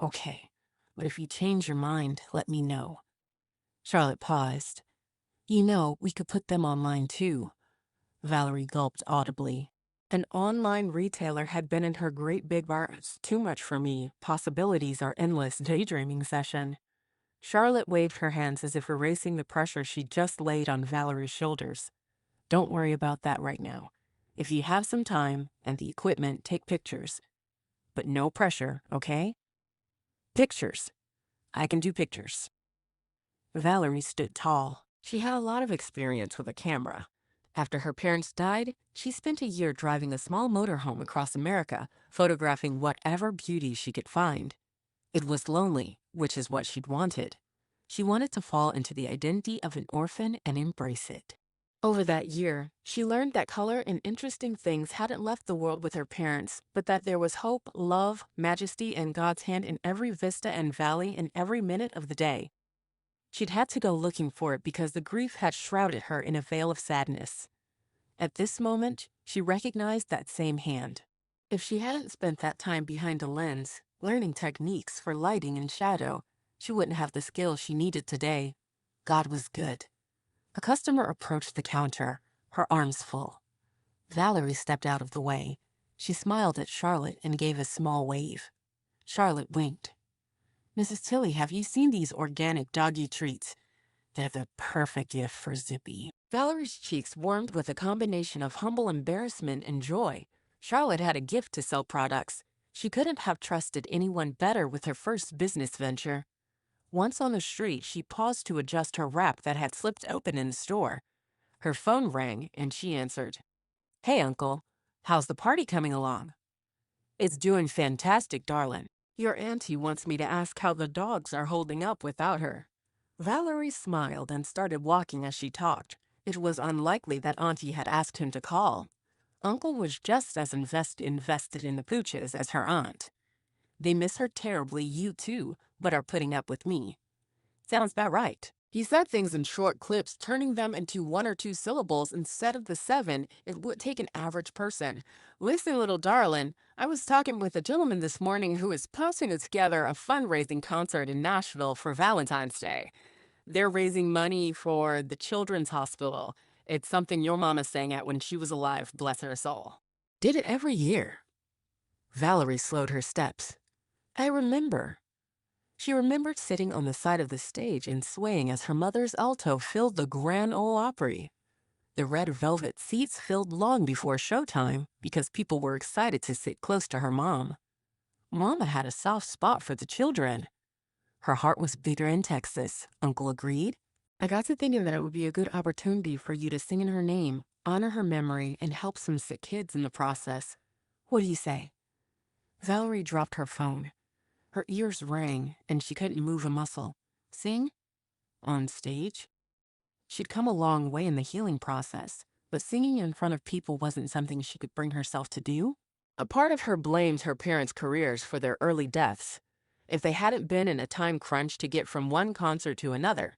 B: Okay, but if you change your mind, let me know. Charlotte paused. You know, we could put them online too. Valerie gulped audibly. An online retailer had been in her great big bar. It's too much for me. Possibilities are endless daydreaming session. Charlotte waved her hands as if erasing the pressure she'd just laid on Valerie's shoulders. Don't worry about that right now. If you have some time and the equipment, take pictures. But no pressure, okay? Pictures. I can do pictures. Valerie stood tall. She had a lot of experience with a camera. After her parents died, she spent a year driving a small motorhome across America, photographing whatever beauty she could find. It was lonely, which is what she'd wanted. She wanted to fall into the identity of an orphan and embrace it. Over that year, she learned that color and interesting things hadn't left the world with her parents, but that there was hope, love, majesty, and God's hand in every vista and valley in every minute of the day. She'd had to go looking for it because the grief had shrouded her in a veil of sadness. At this moment, she recognized that same hand. If she hadn't spent that time behind a lens, learning techniques for lighting and shadow, she wouldn't have the skills she needed today. God was good. A customer approached the counter, her arms full. Valerie stepped out of the way. She smiled at Charlotte and gave a small wave. Charlotte winked. Mrs. Tilly, have you seen these organic doggy treats? They're the perfect gift for Zippy. Valerie's cheeks warmed with a combination of humble embarrassment and joy. Charlotte had a gift to sell products. She couldn't have trusted anyone better with her first business venture. Once on the street, she paused to adjust her wrap that had slipped open in the store. Her phone rang, and she answered. Hey, Uncle. How's the party coming along? It's doing fantastic, darling. Your auntie wants me to ask how the dogs are holding up without her. Valerie smiled and started walking as she talked. It was unlikely that Auntie had asked him to call. Uncle was just as invested in the pooches as her aunt. They miss her terribly, you too, but are putting up with me. Sounds about right. He said things in short clips, turning them into 1 or 2 syllables instead of the 7 it would take an average person. Listen, little darling, I was talking with a gentleman this morning who is putting together a fundraising concert in Nashville for Valentine's Day. They're raising money for the Children's Hospital. It's something your mama sang at when she was alive, bless her soul. Did it every year. Valerie slowed her steps. I remember. She remembered sitting on the side of the stage and swaying as her mother's alto filled the Grand Ole Opry. The red velvet seats filled long before showtime because people were excited to sit close to her mom. Mama had a soft spot for the children. Her heart was bigger in Texas, Uncle agreed. I got to thinking that it would be a good opportunity for you to sing in her name, honor her memory, and help some sick kids in the process. What do you say? Valerie dropped her phone. Her ears rang, and she couldn't move a muscle. Sing? On stage? She'd come a long way in the healing process, but singing in front of people wasn't something she could bring herself to do. A part of her blamed her parents' careers for their early deaths. If they hadn't been in a time crunch to get from one concert to another,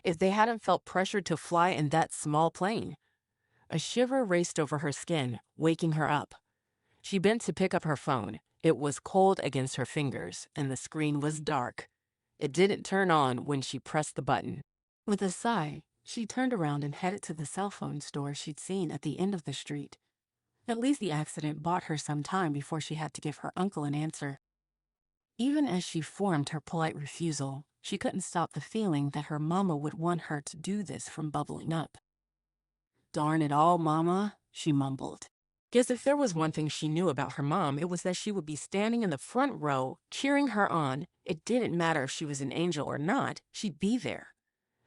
B: if they hadn't felt pressured to fly in that small plane. A shiver raced over her skin, waking her up. She bent to pick up her phone. It was cold against her fingers, and the screen was dark. It didn't turn on when she pressed the button. With a sigh, she turned around and headed to the cell phone store she'd seen at the end of the street. At least the accident bought her some time before she had to give her uncle an answer. Even as she formed her polite refusal, she couldn't stop the feeling that her mama would want her to do this from bubbling up. Darn it all, Mama, she mumbled. Guess if there was one thing she knew about her mom, it was that she would be standing in the front row, cheering her on. It didn't matter if she was an angel or not, she'd be there.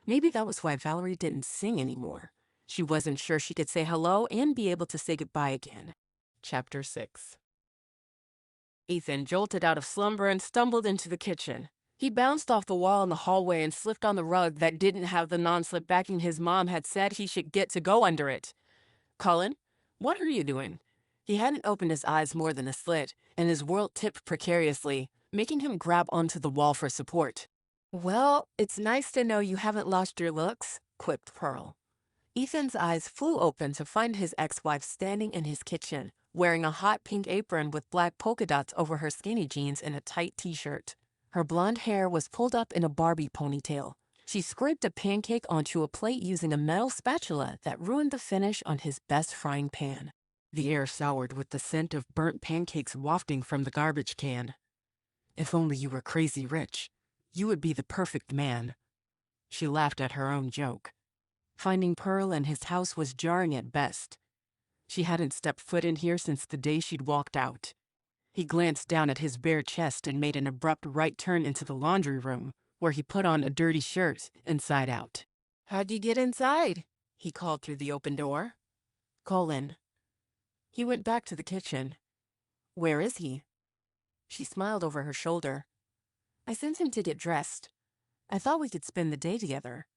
B: Maybe that was why Valerie didn't sing anymore. She wasn't sure she could say hello and be able to say goodbye again. Chapter 6. Ethan jolted out of slumber and stumbled into the kitchen. He bounced off the wall in the hallway and slipped on the rug that didn't have the non-slip backing his mom had said he should get to go under it. "Colin, what are you doing?" He hadn't opened his eyes more than a slit, and his world tipped precariously, making him grab onto the wall for support. "Well, it's nice to know you haven't lost your looks," quipped Pearl. Ethan's eyes flew open to find his ex-wife standing in his kitchen, wearing a hot pink apron with black polka dots over her skinny jeans and a tight t-shirt. Her blonde hair was pulled up in a Barbie ponytail. She scraped a pancake onto a plate using a metal spatula that ruined the finish on his best frying pan. The air soured with the scent of burnt pancakes wafting from the garbage can. "If only you were crazy rich, you would be the perfect man." She laughed at her own joke. Finding Pearl in his house was jarring at best. She hadn't stepped foot in here since the day she'd walked out. He glanced down at his bare chest and made an abrupt right turn into the laundry room, where he put on a dirty shirt inside out. "How'd you get inside?" he called through the open door. "Colin." He went back to the kitchen. "Where is he?" She smiled over her shoulder. "I sent him to get dressed. I thought we could spend the day together."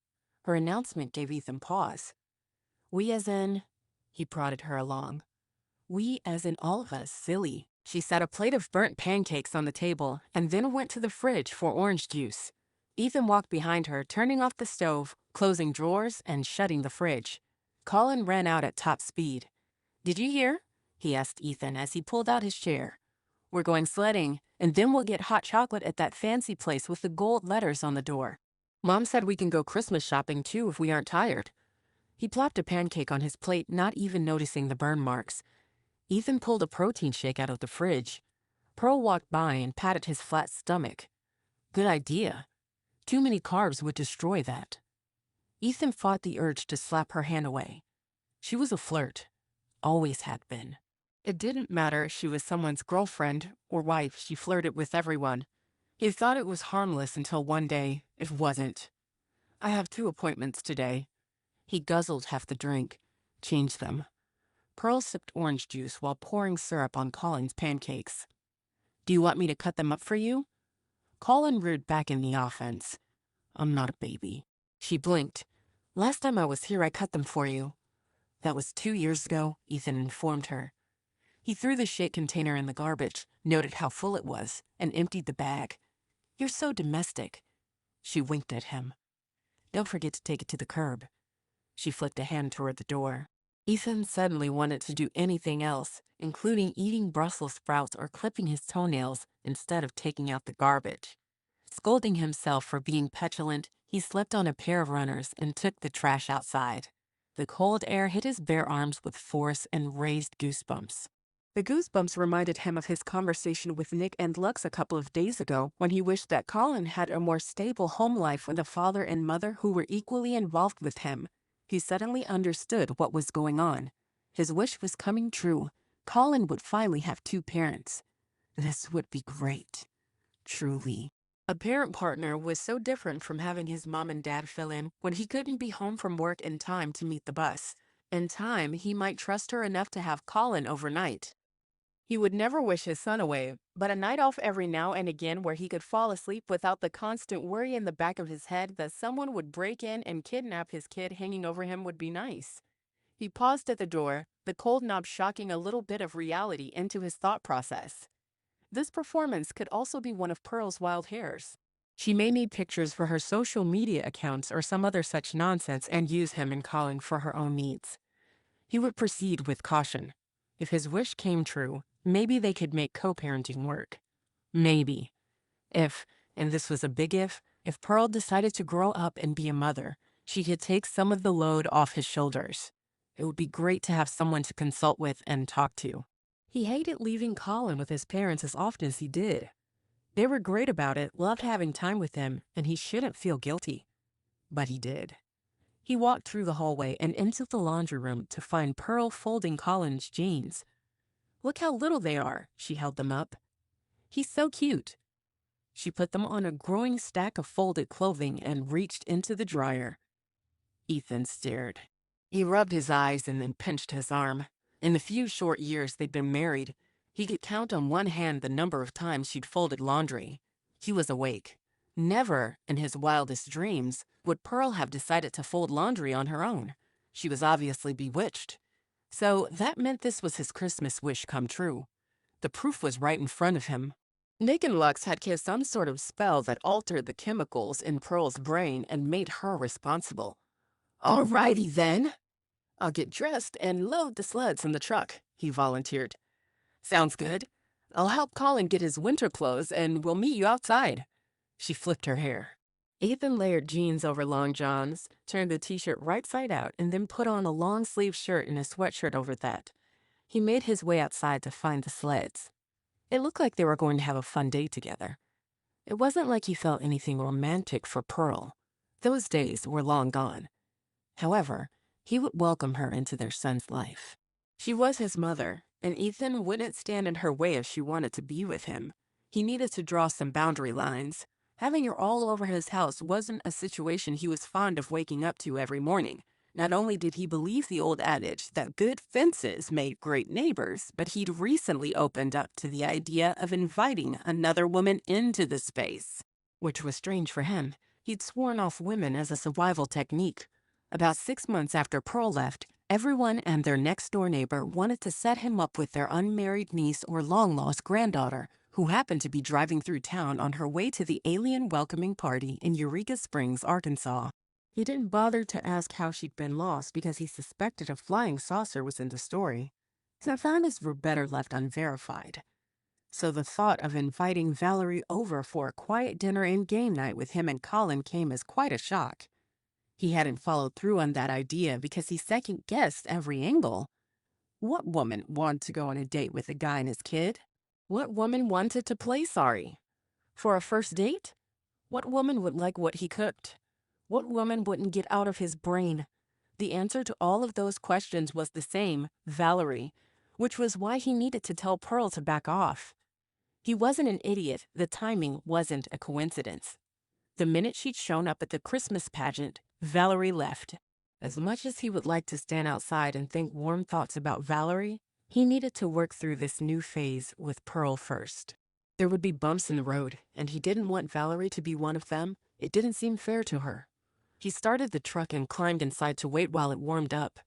B: Her announcement gave Ethan pause. "We as in," he prodded her along. "We as in all of us, silly." She set a plate of burnt pancakes on the table and then went to the fridge for orange juice. Ethan walked behind her, turning off the stove, closing drawers, and shutting the fridge. Colin ran out at top speed. "Did you hear?" he asked Ethan as he pulled out his chair. "We're going sledding, and then we'll get hot chocolate at that fancy place with the gold letters on the door. Mom said we can go Christmas shopping too if we aren't tired." He plopped a pancake on his plate, not even noticing the burn marks. Ethan pulled a protein shake out of the fridge. Pearl walked by and patted his flat stomach. "Good idea. Too many carbs would destroy that." Ethan fought the urge to slap her hand away. She was a flirt. Always had been. It didn't matter if she was someone's girlfriend or wife, she flirted with everyone. He thought it was harmless until one day it wasn't. "I have 2 appointments today." He guzzled half the drink, changed them. Pearl sipped orange juice while pouring syrup on Colin's pancakes. "Do you want me to cut them up for you?" Colin reared back in the offense. "I'm not a baby." She blinked. "Last time I was here, I cut them for you." "That was 2 years ago," Ethan informed her. He threw the shake container in the garbage, noted how full it was, and emptied the bag. "You're so domestic." She winked at him. "Don't forget to take it to the curb." She flicked a hand toward the door. Ethan suddenly wanted to do anything else, including eating Brussels sprouts or clipping his toenails instead of taking out the garbage. Scolding himself for being petulant, he slipped on a pair of runners and took the trash outside. The cold air hit his bare arms with force and raised goosebumps. The goosebumps reminded him of his conversation with Nick and Lux a couple of days ago when he wished that Colin had a more stable home life with a father and mother who were equally involved with him. He suddenly understood what was going on. His wish was coming true. Colin would finally have 2 parents. This would be great. Truly. A parent partner was so different from having his mom and dad fill in when he couldn't be home from work in time to meet the bus. In time, he might trust her enough to have Colin overnight. He would never wish his son away, but a night off every now and again where he could fall asleep without the constant worry in the back of his head that someone would break in and kidnap his kid hanging over him would be nice. He paused at the door, the cold knob shocking a little bit of reality into his thought process. This performance could also be one of Pearl's wild hairs. She may need pictures for her social media accounts or some other such nonsense and use him in calling for her own needs. He would proceed with caution. If his wish came true, maybe they could make co-parenting work. Maybe. If, and this was a big if Pearl decided to grow up and be a mother, she could take some of the load off his shoulders. It would be great to have someone to consult with and talk to. He hated leaving Colin with his parents as often as he did. They were great about it, loved having time with him, and he shouldn't feel guilty. But he did. He walked through the hallway and into the laundry room to find Pearl folding Colin's jeans. Look how little they are. She held them up. He's so cute. She put them on a growing stack of folded clothing and reached into the dryer. Ethan stared. He rubbed his eyes and then pinched his arm. In the few short years they'd been married, he could count on one hand the number of times she'd folded laundry. He was awake. Never, in his wildest dreams, would Pearl have decided to fold laundry on her own. She was obviously bewitched. So that meant this was his Christmas wish come true. The proof was right in front of him. Nick and Lux had cast some sort of spell that altered the chemicals in Pearl's brain and made her responsible. Alrighty then. I'll get dressed and load the sleds in the truck, he volunteered. Sounds good. I'll help Colin get his winter clothes and we'll meet you outside. She flipped her hair. Ethan layered jeans over long johns, turned the t-shirt right side out, and then put on a long-sleeved shirt and a sweatshirt over that. He made his way outside to find the sleds. It looked like they were going to have a fun day together. It wasn't like he felt anything romantic for Pearl. Those days were long gone. However, he would welcome her into their son's life. She was his mother, and Ethan wouldn't stand in her way if she wanted to be with him. He needed to draw some boundary lines. Having her all over his house wasn't a situation he was fond of waking up to every morning. Not only did he believe the old adage that good fences made great neighbors, but he'd recently opened up to the idea of inviting another woman into the space, which was strange for him. He'd sworn off women as a survival technique. About 6 months after Pearl left, everyone and their next-door neighbor wanted to set him up with their unmarried niece or long-lost granddaughter, who happened to be driving through town on her way to the alien welcoming party in Eureka Springs, Arkansas. He didn't bother to ask how she'd been lost because he suspected a flying saucer was in the story. His findings were better left unverified. So the thought of inviting Valerie over for a quiet dinner and game night with him and Colin came as quite a shock. He hadn't followed through on that idea because he second-guessed every angle. What woman wanted to go on a date with a guy and his kid? What woman wanted to play sorry? For a first date? What woman would like what he cooked? What woman wouldn't get out of his brain? The answer to all of those questions was the same, Valerie, which was why he needed to tell Pearl to back off. He wasn't an idiot. The timing wasn't a coincidence. The minute she'd shown up at the Christmas pageant, Valerie left. As much as he would like to stand outside and think warm thoughts about Valerie, he needed to work through this new phase with Pearl first. There would be bumps in the road, and he didn't want Valerie to be one of them. It didn't seem fair to her. He started the truck and climbed inside to wait while it warmed up.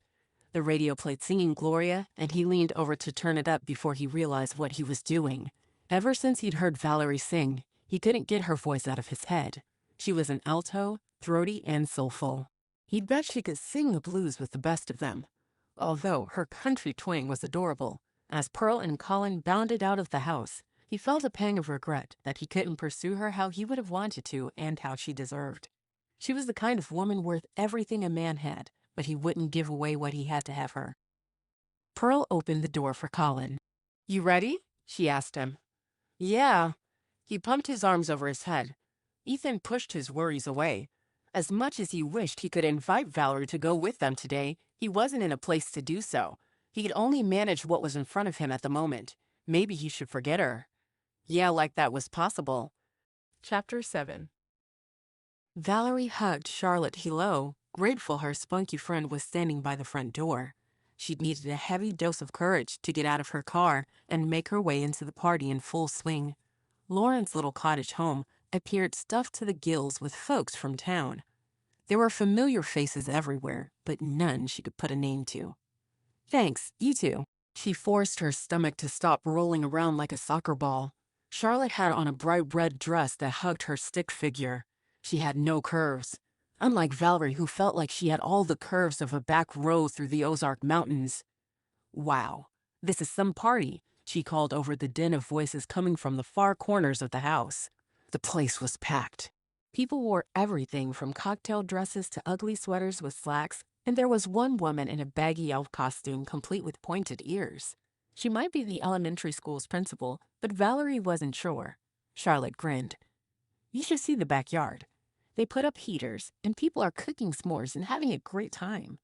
B: The radio played Singing Gloria, and he leaned over to turn it up before he realized what he was doing. Ever since he'd heard Valerie sing, he couldn't get her voice out of his head. She was an alto, throaty, and soulful. He'd bet she could sing the blues with the best of them, although her country twang was adorable. As Pearl and Colin bounded out of the house, he felt a pang of regret that he couldn't pursue her how he would have wanted to and how she deserved. She was the kind of woman worth everything a man had, but he wouldn't give away what he had to have her. Pearl opened the door for Colin. "You ready?" she asked him. "Yeah." He pumped his arms over his head. Ethan pushed his worries away. As much as he wished he could invite Valerie to go with them today, he wasn't in a place to do so. He could only manage what was in front of him at the moment. Maybe he should forget her. Yeah, like that was possible. Chapter 7. Valerie hugged Charlotte hello, grateful her spunky friend was standing by the front door. She'd needed a heavy dose of courage to get out of her car and make her way into the party in full swing. Lauren's little cottage home appeared stuffed to the gills with folks from town. There were familiar faces everywhere, but none she could put a name to. "Thanks, you too." She forced her stomach to stop rolling around like a soccer ball. Charlotte had on a bright red dress that hugged her stick figure. She had no curves. Unlike Valerie, who felt like she had all the curves of a back row through the Ozark Mountains. "Wow, this is some party," she called over the din of voices coming from the far corners of the house. The place was packed. People wore everything from cocktail dresses to ugly sweaters with slacks, and there was one woman in a baggy elf costume complete with pointed ears. She might be the elementary school's principal, but Valerie wasn't sure. Charlotte grinned. "You should see the backyard. They put up heaters, and people are cooking s'mores and having a great time.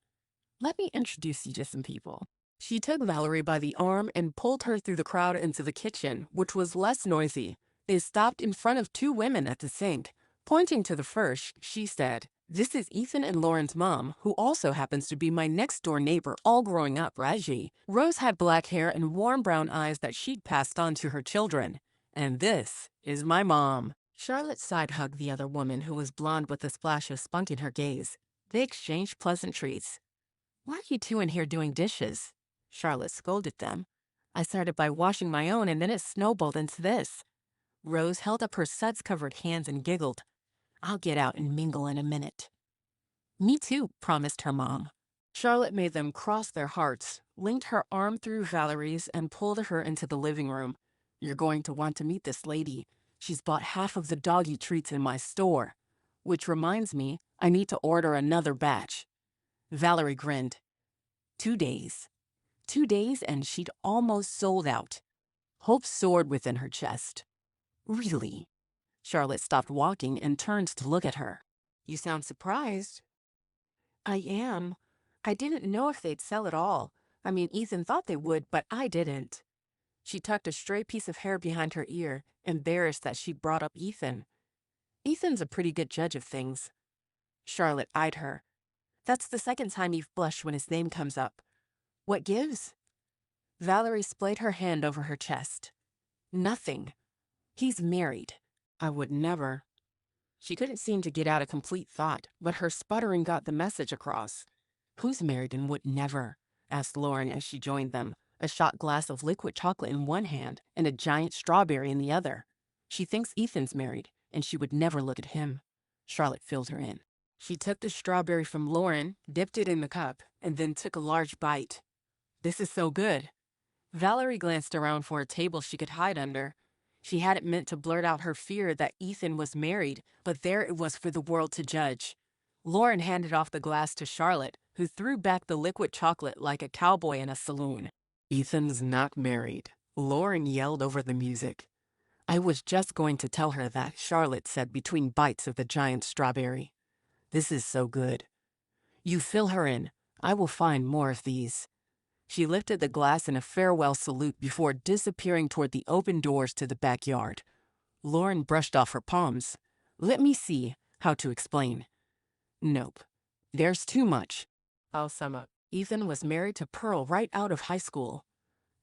B: Let me introduce you to some people." She took Valerie by the arm and pulled her through the crowd into the kitchen, which was less noisy. They stopped in front of two women at the sink. Pointing to the first, she said, "This is Ethan and Lauren's mom, who also happens to be my next-door neighbor all growing up, Raji." Rose had black hair and warm brown eyes that she'd passed on to her children. "And this is my mom." Charlotte side-hugged the other woman, who was blonde with a splash of spunk in her gaze. They exchanged pleasantries. "Why are you two in here doing dishes?" Charlotte scolded them. "I started by washing my own, and then it snowballed into this." Rose held up her suds-covered hands and giggled. "I'll get out and mingle in a minute." "Me too," promised her mom. Charlotte made them cross their hearts, linked her arm through Valerie's, and pulled her into the living room. "You're going to want to meet this lady. She's bought half of the doggy treats in my store. Which reminds me, I need to order another batch." Valerie grinned. 2 days. 2 days and she'd almost sold out. Hope soared within her chest. "Really?" Charlotte stopped walking and turned to look at her. "You sound surprised." "I am. I didn't know if they'd sell at all. I mean, Ethan thought they would, but I didn't." She tucked a stray piece of hair behind her ear, embarrassed that she'd brought up Ethan. "Ethan's a pretty good judge of things." Charlotte eyed her. "That's the second time you've blushed when his name comes up. What gives?" Valerie splayed her hand over her chest. "Nothing. He's married." "I would never." She couldn't seem to get out a complete thought, but her sputtering got the message across. "Who's married and would never?" asked Lauren as she joined them, a shot glass of liquid chocolate in one hand and a giant strawberry in the other. "She thinks Ethan's married, and she would never look at him." Charlotte filled her in. She took the strawberry from Lauren, dipped it in the cup, and then took a large bite. "This is so good." Valerie glanced around for a table she could hide under. She hadn't meant to blurt out her fear that Ethan was married, but there it was for the world to judge. Lauren handed off the glass to Charlotte, who threw back the liquid chocolate like a cowboy in a saloon. "Ethan's not married," Lauren yelled over the music. "I was just going to tell her that," Charlotte said between bites of the giant strawberry. "This is so good." "You fill her in. I will find more of these." She lifted the glass in a farewell salute before disappearing toward the open doors to the backyard. Lauren brushed off her palms. "Let me see how to explain." "Nope. There's too much." I'll sum up. Ethan was married to Pearl right out of high school.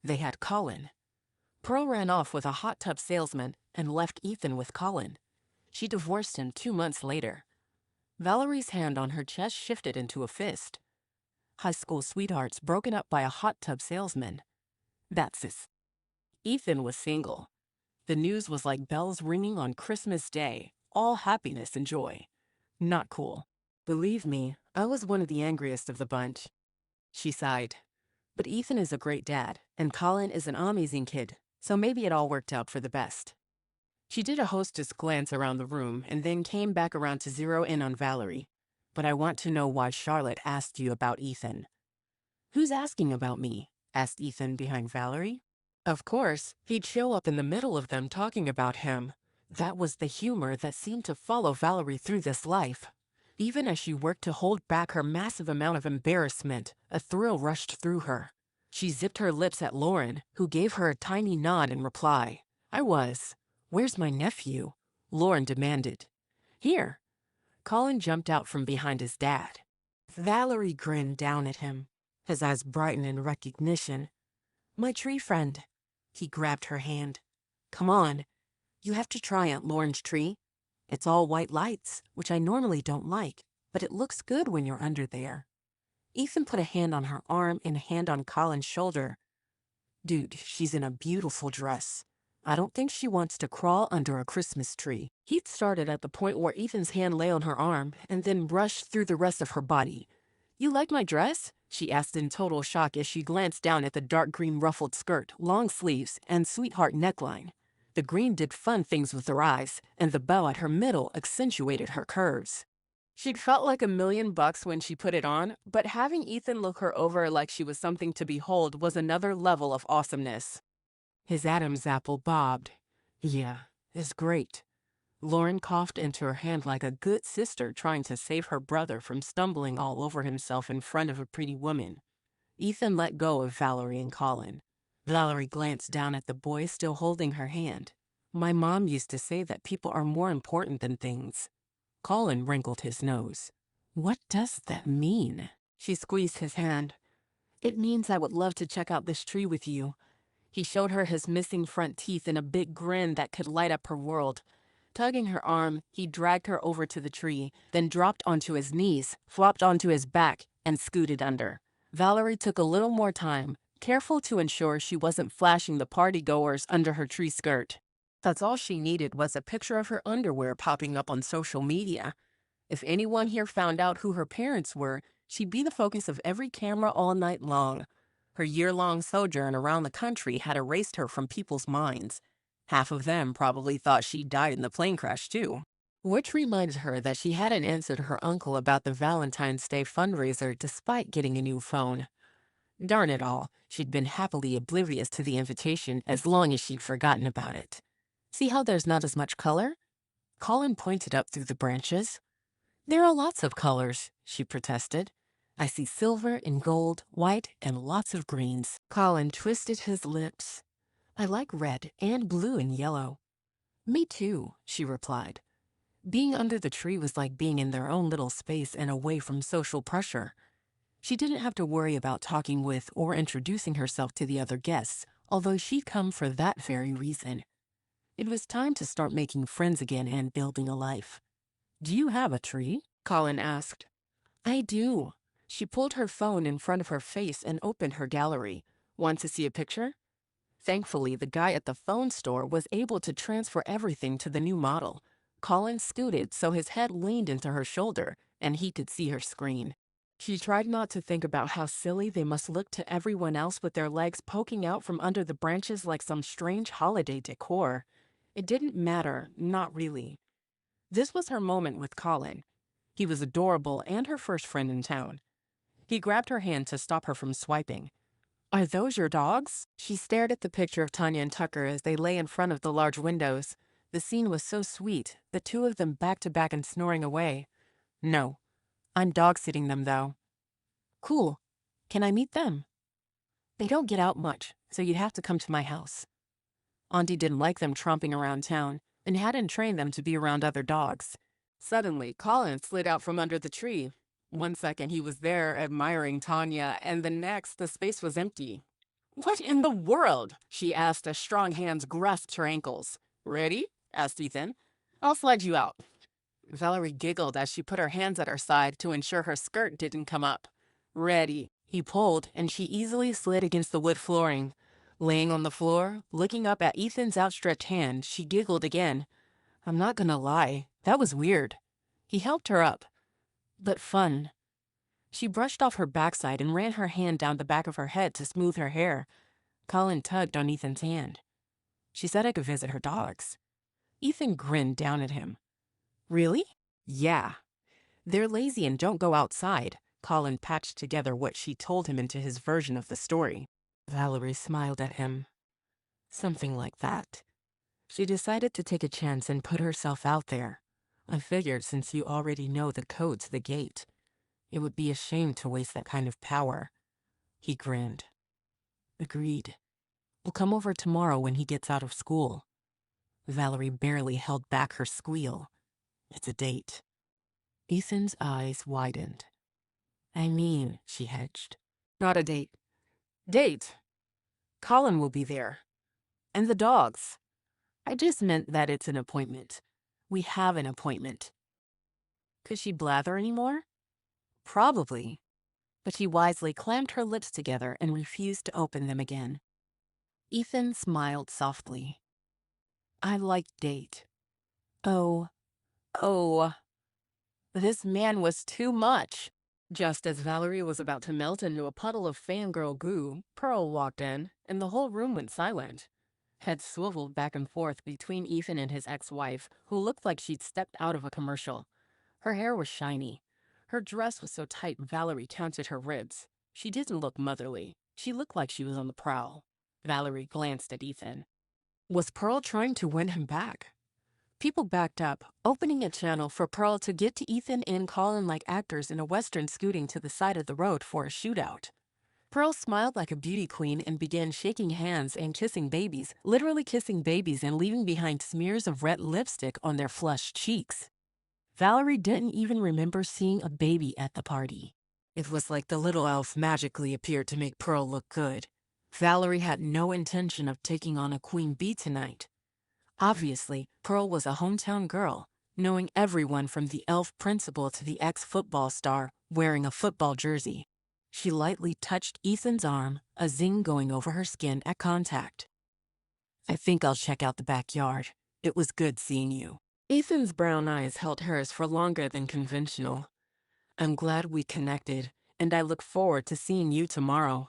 B: They had Colin. Pearl ran off with a hot tub salesman and left Ethan with Colin. She divorced him 2 months later. Valerie's hand on her chest shifted into a fist. High school sweethearts broken up by a hot tub salesman. That's it. Ethan was single. The news was like bells ringing on Christmas Day, all happiness and joy. Not cool. "Believe me, I was one of the angriest of the bunch." She sighed. "But Ethan is a great dad, and Colin is an amazing kid, so maybe it all worked out for the best." She did a hostess glance around the room and then came back around to zero in on Valerie. "But I want to know why Charlotte asked you about Ethan." "Who's asking about me?" asked Ethan behind Valerie. Of course, he'd show up in the middle of them talking about him. That was the humor that seemed to follow Valerie through this life. Even as she worked to hold back her massive amount of embarrassment, a thrill rushed through her. She zipped her lips at Lauren, who gave her a tiny nod in reply. "I was. Where's my nephew?" Lauren demanded. "Here." Colin jumped out from behind his dad. Valerie grinned down at him, his eyes brightened in recognition. "My tree friend." He grabbed her hand. "Come on. You have to try Aunt Lauren's tree. It's all white lights, which I normally don't like, but it looks good when you're under there." Ethan put a hand on her arm and a hand on Colin's shoulder. "Dude, she's in a beautiful dress. I don't think she wants to crawl under a Christmas tree." He'd started at the point where Ethan's hand lay on her arm and then rushed through the rest of her body. "You like my dress?" she asked in total shock as she glanced down at the dark green ruffled skirt, long sleeves, and sweetheart neckline. The green did fun things with her eyes, and the bow at her middle accentuated her curves. She'd felt like $1,000,000 when she put it on, but having Ethan look her over like she was something to behold was another level of awesomeness. His Adam's apple bobbed. "Yeah, it's great." Lauren coughed into her hand like a good sister trying to save her brother from stumbling all over himself in front of a pretty woman. Ethan let go of Valerie and Colin. Valerie glanced down at the boy still holding her hand. My mom used to say that people are more important than things. Colin wrinkled his nose. What does that mean? She squeezed his hand. It means I would love to check out this tree with you. He showed her his missing front teeth in a big grin that could light up her world. Tugging her arm, he dragged her over to the tree, then dropped onto his knees, flopped onto his back, and scooted under. Valerie took a little more time, careful to ensure she wasn't flashing the partygoers under her tree skirt. That's all she needed was a picture of her underwear popping up on social media. If anyone here found out who her parents were, she'd be the focus of every camera all night long. Her year-long sojourn around the country had erased her from people's minds. Half of them probably thought she died in the plane crash, too. Which reminds her that she hadn't answered her uncle about the Valentine's Day fundraiser despite getting a new phone. Darn it all, she'd been happily oblivious to the invitation as long as she'd forgotten about it. See how there's not as much color? Colin pointed up through the branches. There are lots of colors, she protested. I see silver and gold, white, and lots of greens. Colin twisted his lips. I like red and blue and yellow. Me too, she replied. Being under the tree was like being in their own little space and away from social pressure. She didn't have to worry about talking with or introducing herself to the other guests, although she'd come for that very reason. It was time to start making friends again and building a life. Do you have a tree? Colin asked. I do. She pulled her phone in front of her face and opened her gallery. Want to see a picture? Thankfully, the guy at the phone store was able to transfer everything to the new model. Colin scooted so his head leaned into her shoulder, and he could see her screen. She tried not to think about how silly they must look to everyone else with their legs poking out from under the branches like some strange holiday decor. It didn't matter, not really. This was her moment with Colin. He was adorable and her first friend in town. He grabbed her hand to stop her from swiping. Are those your dogs? She stared at the picture of Tanya and Tucker as they lay in front of the large windows. The scene was so sweet, the two of them back to back and snoring away. No, I'm dog-sitting them, though. Cool. Can I meet them? They don't get out much, so you'd have to come to my house. Auntie didn't like them tromping around town and hadn't trained them to be around other dogs. Suddenly, Colin slid out from under the tree. One second he was there admiring Tanya, and the next the space was empty. What in the world? She asked as strong hands grasped her ankles. Ready? Asked Ethan. I'll slide you out. Valerie giggled as she put her hands at her side to ensure her skirt didn't come up. Ready. He pulled, and she easily slid against the wood flooring. Laying on the floor, looking up at Ethan's outstretched hand, she giggled again. I'm not gonna lie, that was weird. He helped her up. But fun. She brushed off her backside and ran her hand down the back of her head to smooth her hair. Colin tugged on Ethan's hand. She said I could visit her dogs. Ethan grinned down at him. Really? Yeah. They're lazy and don't go outside. Colin patched together what she told him into his version of the story. Valerie smiled at him. Something like that. She decided to take a chance and put herself out there. I figured since you already know the code to the gate, it would be a shame to waste that kind of power. He grinned. Agreed. We'll come over tomorrow when he gets out of school. Valerie barely held back her squeal. It's a date. Ethan's eyes widened. I mean, she hedged. Not a date. Date. Colin will be there. And the dogs. I just meant that it's an appointment. We have an appointment. Could she blather anymore? Probably. But she wisely clamped her lips together and refused to open them again. Ethan smiled softly. I like date. Oh. This man was too much. Just as Valerie was about to melt into a puddle of fangirl goo, Pearl walked in, and the whole room went silent. Heads swiveled back and forth between Ethan and his ex-wife, who looked like she'd stepped out of a commercial. Her hair was shiny. Her dress was so tight Valerie counted her ribs. She didn't look motherly. She looked like she was on the prowl. Valerie glanced at Ethan. Was Pearl trying to win him back? People backed up, opening a channel for Pearl to get to Ethan and Colin like actors in a western scooting to the side of the road for a shootout. Pearl smiled like a beauty queen and began shaking hands and kissing babies, literally kissing babies and leaving behind smears of red lipstick on their flushed cheeks. Valerie didn't even remember seeing a baby at the party. It was like the little elf magically appeared to make Pearl look good. Valerie had no intention of taking on a queen bee tonight. Obviously, Pearl was a hometown girl, knowing everyone from the elf principal to the ex-football star wearing a football jersey. She lightly touched Ethan's arm, a zing going over her skin at contact. "I think I'll check out the backyard. It was good seeing you." Ethan's brown eyes held hers for longer than conventional. "I'm glad we connected, and I look forward to seeing you tomorrow."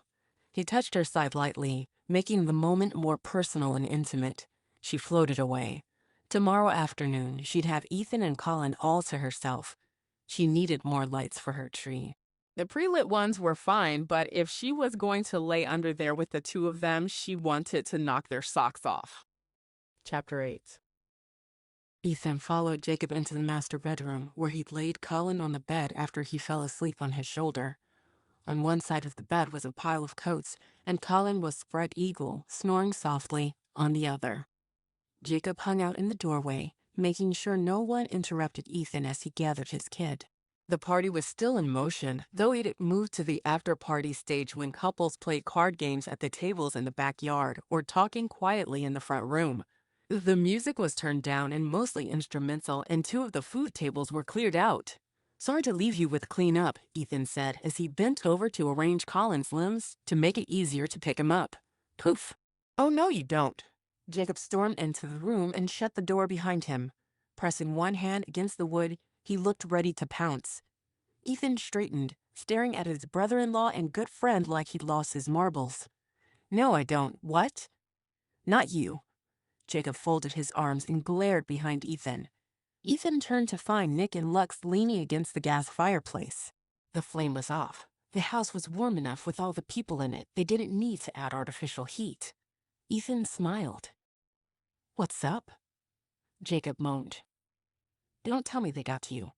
B: He touched her side lightly, making the moment more personal and intimate. She floated away. Tomorrow afternoon, she'd have Ethan and Colin all to herself. She needed more lights for her tree. The pre-lit ones were fine, but if she was going to lay under there with the two of them, she wanted to knock their socks off. Chapter 8. Ethan followed Jacob into the master bedroom, where he laid Colin on the bed after he fell asleep on his shoulder. On one side of the bed was a pile of coats, and Colin was spread eagle, snoring softly, on the other. Jacob hung out in the doorway, making sure no one interrupted Ethan as he gathered his kid. The party was still in motion, though it had moved to the after-party stage when couples played card games at the tables in the backyard or talking quietly in the front room. The music was turned down and mostly instrumental, and two of the food tables were cleared out. "Sorry to leave you with cleanup," Ethan said as he bent over to arrange Colin's limbs to make it easier to pick him up. Poof. "Oh, no, you don't." Jacob stormed into the room and shut the door behind him. Pressing one hand against the wood, he looked ready to pounce. Ethan straightened, staring at his brother-in-law and good friend like he'd lost his marbles. "No, I don't. What?" "Not you." Jacob folded his arms and glared behind Ethan. Ethan turned to find Nick and Lux leaning against the gas fireplace. The flame was off. The house was warm enough with all the people in it. They didn't need to add artificial heat. Ethan smiled. "What's up?" Jacob moaned. "Don't tell me they got to you."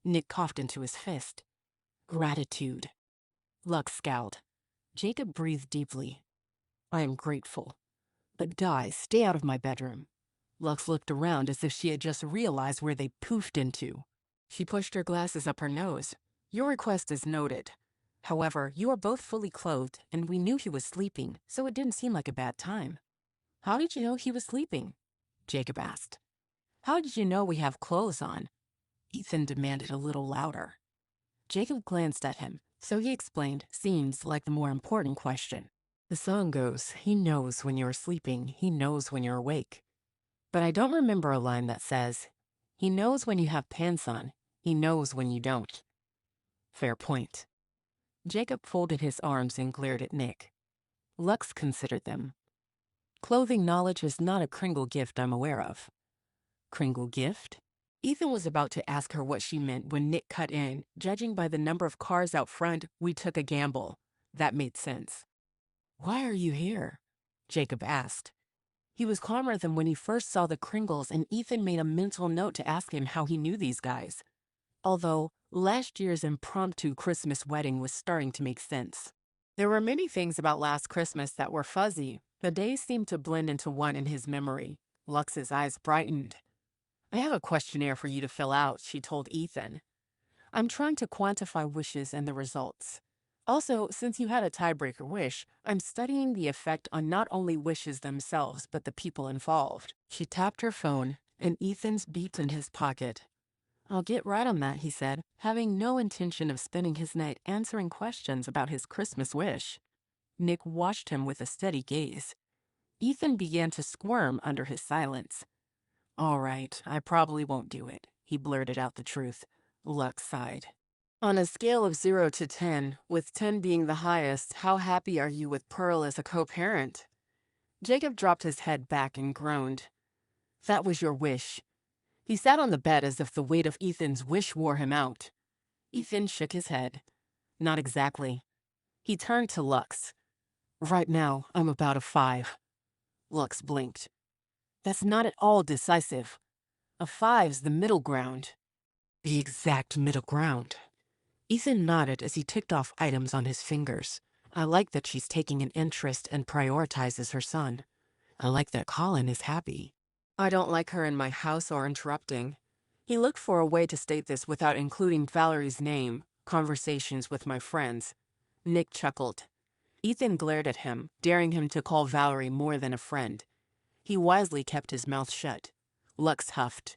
B: Nick coughed into his fist. "Gratitude." Lux scowled. Jacob breathed deeply. "I am grateful. But guys, stay out of my bedroom." Lux looked around as if she had just realized where they poofed into. She pushed her glasses up her nose. "Your request is noted. However, you are both fully clothed, and we knew he was sleeping, so it didn't seem like a bad time." "How did you know he was sleeping?" Jacob asked. "How did you know we have clothes on?" Ethan demanded a little louder. Jacob glanced at him, so he explained seems like the more important question. "The song goes, he knows when you're sleeping, he knows when you're awake. But I don't remember a line that says, he knows when you have pants on, he knows when you don't." "Fair point." Jacob folded his arms and glared at Nick. Lux considered them. "Clothing knowledge is not a Kringle gift I'm aware of." "Kringle gift?" Ethan was about to ask her what she meant when Nick cut in. "Judging by the number of cars out front, we took a gamble." That made sense. "Why are you here?" Jacob asked. He was calmer than when he first saw the Kringles, and Ethan made a mental note to ask him how he knew these guys. Although, last year's impromptu Christmas wedding was starting to make sense. There were many things about last Christmas that were fuzzy. The days seemed to blend into one in his memory. Lux's eyes brightened. "I have a questionnaire for you to fill out," she told Ethan. "I'm trying to quantify wishes and the results. Also, since you had a tiebreaker wish, I'm studying the effect on not only wishes themselves, but the people involved." She tapped her phone, and Ethan's beeped in his pocket. "I'll get right on that," he said, having no intention of spending his night answering questions about his Christmas wish. Nick watched him with a steady gaze. Ethan began to squirm under his silence. "All right, I probably won't do it," he blurted out the truth. Lux sighed. "On a scale of 0 to 10, with 10 being the highest, how happy are you with Pearl as a co-parent?" Jacob dropped his head back and groaned. "That was your wish." He sat on the bed as if the weight of Ethan's wish wore him out. Ethan shook his head. "Not exactly." He turned to Lux. "Right now, I'm about a 5. Lux blinked. "That's not at all decisive. A 5's the middle ground." "The exact middle ground." Ethan nodded as he ticked off items on his fingers. I like that she's taking an interest and prioritizes her son. I like that Colin is happy. I don't like her in my house or interrupting. He looked for a way to state this without including Valerie's name. Conversations with my friends. Nick chuckled. Ethan glared at him, daring him to call Valerie more than a friend. He wisely kept his mouth shut. Lux huffed.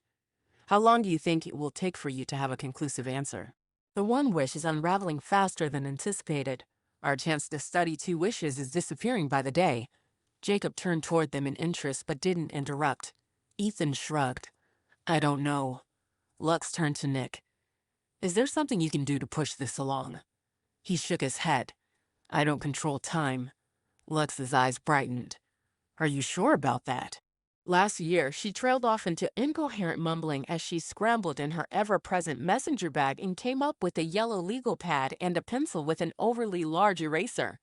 B: How long do you think it will take for you to have a conclusive answer? The one wish is unraveling faster than anticipated. Our chance to study 2 wishes is disappearing by the day. Jacob turned toward them in interest but didn't interrupt. Ethan shrugged. I don't know. Lux turned to Nick. Is there something you can do to push this along? He shook his head. I don't control time. Lux's eyes brightened. Are you sure about that? Last year, she trailed off into incoherent mumbling as she scrambled in her ever-present messenger bag and came up with a yellow legal pad and a pencil with an overly large eraser.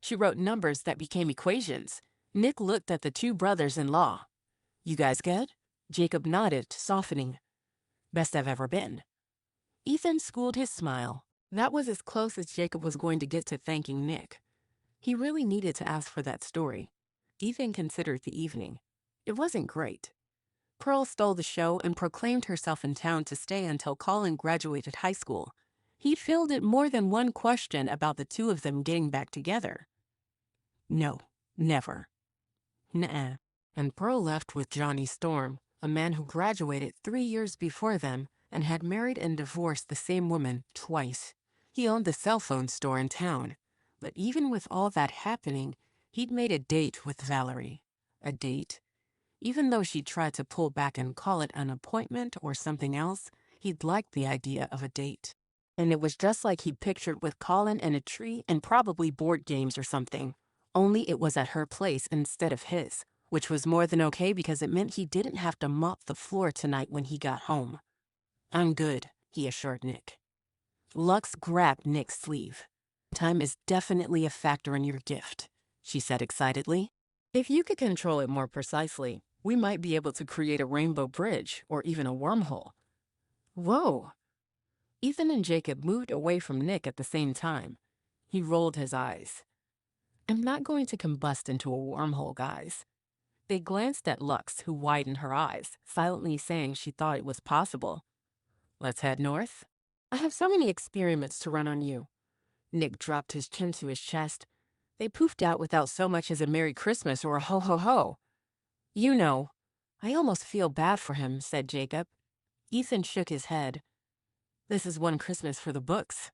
B: She wrote numbers that became equations. Nick looked at the 2 brothers-in-law. You guys good? Jacob nodded, softening. Best I've ever been. Ethan schooled his smile. That was as close as Jacob was going to get to thanking Nick. He really needed to ask for that story. Ethan considered the evening. It wasn't great. Pearl stole the show and proclaimed herself in town to stay until Colin graduated high school. He'd fielded more than one question about the 2 of them getting back together. No, never. Nuh-uh. And Pearl left with Johnny Storm, a man who graduated 3 years before them and had married and divorced the same woman twice. He owned the cell phone store in town. But even with all that happening, he'd made a date with Valerie. A date. Even though she tried to pull back and call it an appointment or something else, he'd liked the idea of a date. And it was just like he pictured with Colin and a tree and probably board games or something. Only it was at her place instead of his, which was more than okay because it meant he didn't have to mop the floor tonight when he got home. I'm good, he assured Nick. Lux grabbed Nick's sleeve. Time is definitely a factor in your gift, she said excitedly. If you could control it more precisely, we might be able to create a rainbow bridge or even a wormhole. Whoa! Ethan and Jacob moved away from Nick at the same time. He rolled his eyes. I'm not going to combust into a wormhole, guys. They glanced at Lux, who widened her eyes, silently saying she thought it was possible. Let's head north. I have so many experiments to run on you. Nick dropped his chin to his chest. They poofed out without so much as a Merry Christmas or a ho-ho-ho. You know, I almost feel bad for him, said Jacob. Ethan shook his head. This is one Christmas for the books.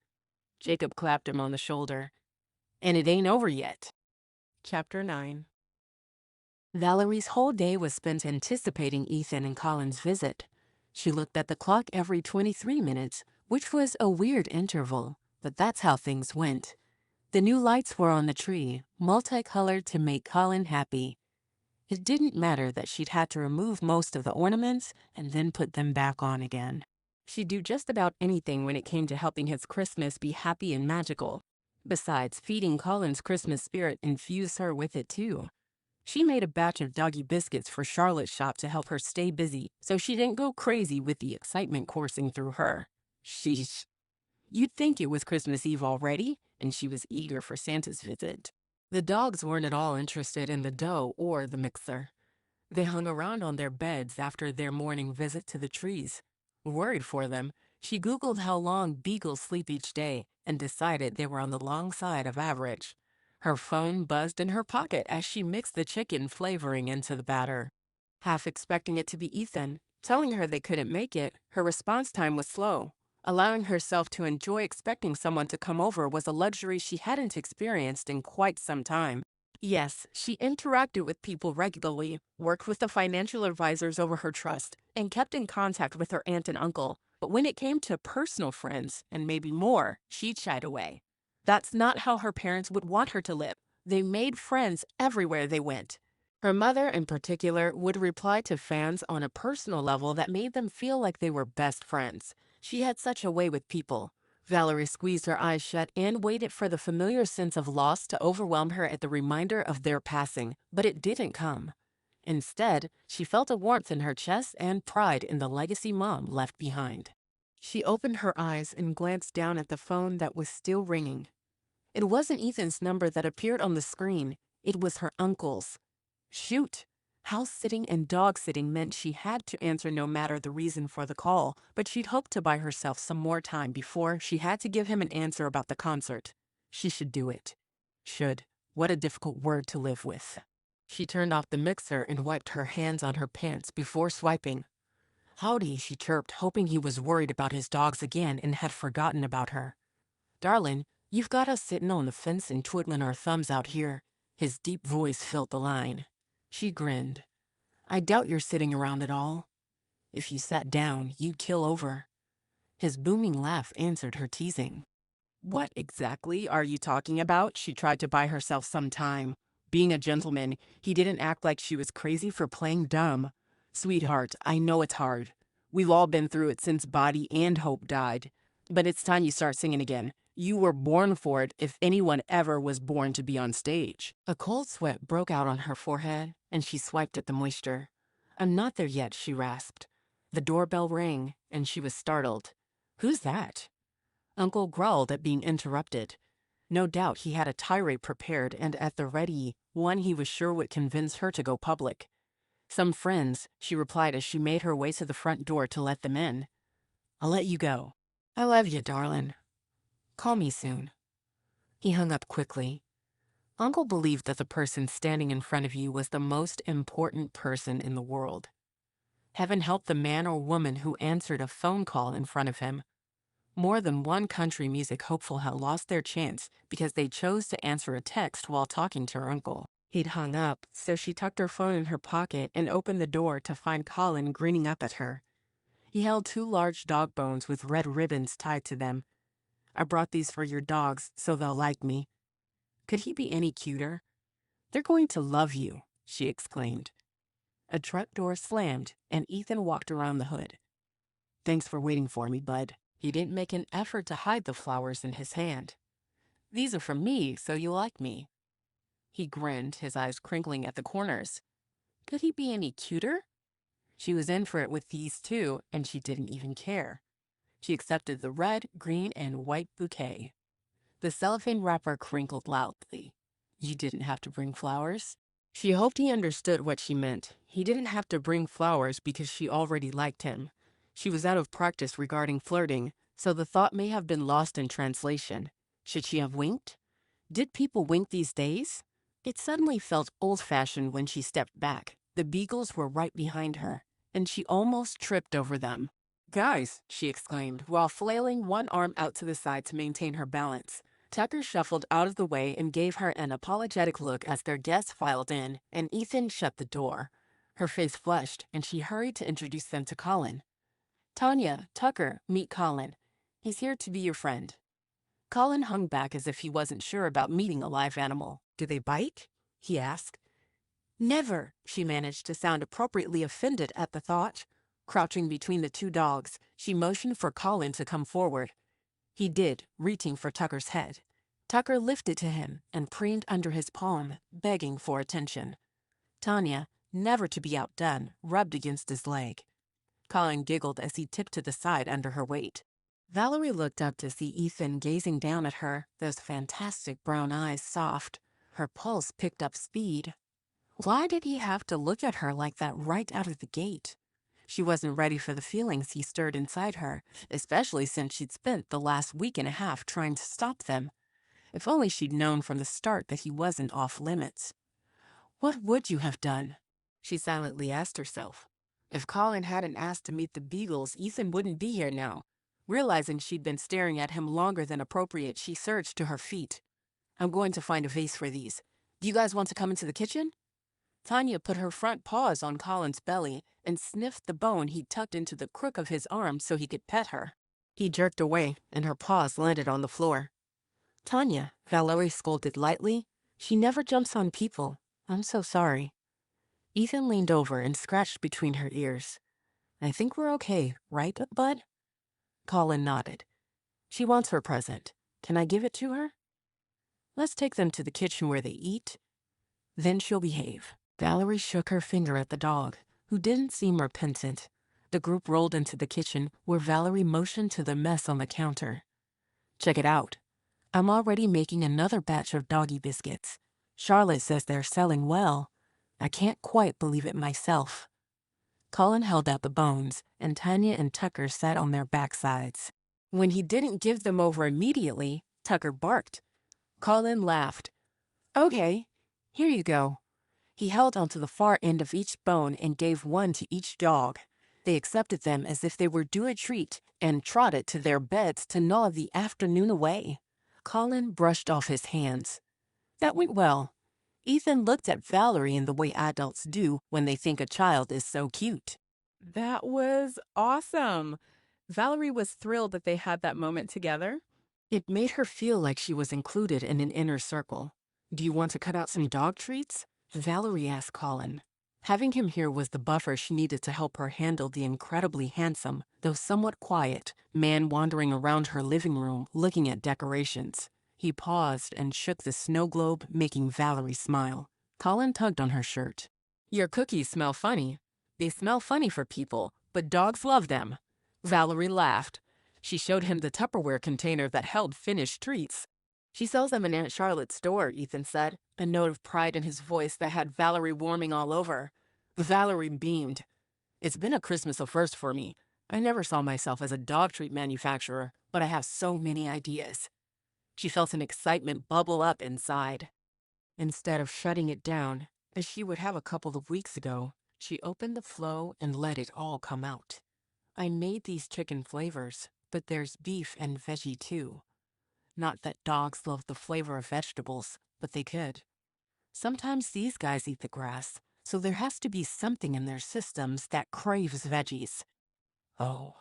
B: Jacob clapped him on the shoulder. And it ain't over yet. Chapter 9. Valerie's whole day was spent anticipating Ethan and Colin's visit. She looked at the clock every 23 minutes, which was a weird interval, but that's how things went. The new lights were on the tree, multicolored to make Colin happy. It didn't matter that she'd had to remove most of the ornaments and then put them back on again. She'd do just about anything when it came to helping his Christmas be happy and magical. Besides, feeding Colin's Christmas spirit infused her with it too. She made a batch of doggy biscuits for Charlotte's shop to help her stay busy, so she didn't go crazy with the excitement coursing through her. Sheesh. You'd think it was Christmas Eve already, and she was eager for Santa's visit. The dogs weren't at all interested in the dough or the mixer. They hung around on their beds after their morning visit to the trees. Worried for them, she Googled how long beagles sleep each day and decided they were on the long side of average. Her phone buzzed in her pocket as she mixed the chicken flavoring into the batter. Half expecting it to be Ethan, telling her they couldn't make it, her response time was slow. Allowing herself to enjoy expecting someone to come over was a luxury she hadn't experienced in quite some time. Yes, she interacted with people regularly, worked with the financial advisors over her trust, and kept in contact with her aunt and uncle. But when it came to personal friends, and maybe more, she shied away. That's not how her parents would want her to live. They made friends everywhere they went. Her mother, in particular, would reply to fans on a personal level that made them feel like they were best friends. She had such a way with people. Valerie squeezed her eyes shut and waited for the familiar sense of loss to overwhelm her at the reminder of their passing, but it didn't come. Instead, she felt a warmth in her chest and pride in the legacy Mom left behind. She opened her eyes and glanced down at the phone that was still ringing. It wasn't Ethan's number that appeared on the screen. It was her uncle's. Shoot! House sitting and dog sitting meant she had to answer no matter the reason for the call, but she'd hoped to buy herself some more time before she had to give him an answer about the concert. She should do it. Should. What a difficult word to live with. She turned off the mixer and wiped her hands on her pants before swiping. Howdy, she chirped, hoping he was worried about his dogs again and had forgotten about her. Darlin', you've got us sitting on the fence and twiddling our thumbs out here. His deep voice filled the line. She grinned. I doubt you're sitting around at all. If you sat down, you'd kill over. His booming laugh answered her teasing. What exactly are you talking about? She tried to buy herself some time. Being a gentleman, he didn't act like she was crazy for playing dumb. Sweetheart, I know it's hard. We've all been through it since Body and Hope died. But it's time you start singing again. You were born for it if anyone ever was born to be on stage. A cold sweat broke out on her forehead, and she swiped at the moisture. I'm not there yet, she rasped. The doorbell rang, and she was startled. Who's that? Uncle growled at being interrupted. No doubt he had a tirade prepared and at the ready, one he was sure would convince her to go public. Some friends, she replied as she made her way to the front door to let them in. I'll let you go. I love you, darling. Call me soon. He hung up quickly. Uncle believed that the person standing in front of you was the most important person in the world. Heaven help the man or woman who answered a phone call in front of him. More than one country music hopeful had lost their chance because they chose to answer a text while talking to her uncle. He'd hung up, so she tucked her phone in her pocket and opened the door to find Colin grinning up at her. He held 2 large dog bones with red ribbons tied to them. I brought these for your dogs so they'll like me. Could he be any cuter? They're going to love you, she exclaimed. A truck door slammed, and Ethan walked around the hood. Thanks for waiting for me, bud. He didn't make an effort to hide the flowers in his hand. These are from me, so you like me. He grinned, his eyes crinkling at the corners. Could he be any cuter? She was in for it with these too, and she didn't even care. She accepted the red, green, and white bouquet. The cellophane wrapper crinkled loudly. You didn't have to bring flowers. She hoped he understood what she meant. He didn't have to bring flowers because she already liked him. She was out of practice regarding flirting, so the thought may have been lost in translation. Should she have winked? Did people wink these days? It suddenly felt old-fashioned when she stepped back. The beagles were right behind her, and she almost tripped over them. Guys, she exclaimed, while flailing one arm out to the side to maintain her balance. Tucker shuffled out of the way and gave her an apologetic look as their guests filed in, and Ethan shut the door. Her face flushed, and she hurried to introduce them to Colin. Tanya, Tucker, meet Colin. He's here to be your friend. Colin hung back as if he wasn't sure about meeting a live animal. Do they bite? He asked. Never, she managed to sound appropriately offended at the thought. Crouching between the 2 dogs, she motioned for Colin to come forward. He did, reaching for Tucker's head. Tucker lifted to him and preened under his palm, begging for attention. Tanya, never to be outdone, rubbed against his leg. Colin giggled as he tipped to the side under her weight. Valerie looked up to see Ethan gazing down at her, those fantastic brown eyes soft. Her pulse picked up speed. Why did he have to look at her like that right out of the gate? She wasn't ready for the feelings he stirred inside her, especially since she'd spent the last week and a half trying to stop them. If only she'd known from the start that he wasn't off limits. What would you have done? She silently asked herself. If Colin hadn't asked to meet the Beagles, Ethan wouldn't be here now. Realizing she'd been staring at him longer than appropriate, she surged to her feet. I'm going to find a vase for these. Do you guys want to come into the kitchen? Tanya put her front paws on Colin's belly and sniffed the bone he'd tucked into the crook of his arm so he could pet her. He jerked away, and her paws landed on the floor. Tanya, Valerie scolded lightly. She never jumps on people. I'm so sorry. Ethan leaned over and scratched between her ears. I think we're okay, right, bud? Colin nodded. She wants her present. Can I give it to her? Let's take them to the kitchen where they eat. Then she'll behave. Valerie shook her finger at the dog, who didn't seem repentant. The group rolled into the kitchen, where Valerie motioned to the mess on the counter. Check it out. I'm already making another batch of doggy biscuits. Charlotte says they're selling well. I can't quite believe it myself. Colin held out the bones, and Tanya and Tucker sat on their backsides. When he didn't give them over immediately, Tucker barked. Colin laughed. Okay, here you go. He held onto the far end of each bone and gave one to each dog. They accepted them as if they were due a treat and trotted to their beds to gnaw the afternoon away. Colin brushed off his hands. That went well. Ethan looked at Valerie in the way adults do when they think a child is so cute.
C: That was awesome. Valerie was thrilled that they had that moment together.
B: It made her feel like she was included in an inner circle. Do you want to cut out some dog treats? Valerie asked Colin. Having him here was the buffer she needed to help her handle the incredibly handsome, though somewhat quiet, man wandering around her living room looking at decorations. He paused and shook the snow globe, making Valerie smile. Colin tugged on her shirt. Your cookies smell funny. They smell funny for people, but dogs love them. Valerie laughed. She showed him the Tupperware container that held finished treats. She sells them in Aunt Charlotte's store, Ethan said, a note of pride in his voice that had Valerie warming all over. Valerie beamed. It's been a Christmas of first for me. I never saw myself as a dog treat manufacturer, but I have so many ideas. She felt an excitement bubble up inside. Instead of shutting it down, as she would have a couple of weeks ago, she opened the flow and let it all come out. I made these chicken flavors, but there's beef and veggie too. Not that dogs love the flavor of vegetables, but they could. Sometimes these guys eat the grass, so there has to be something in their systems that craves veggies. Oh,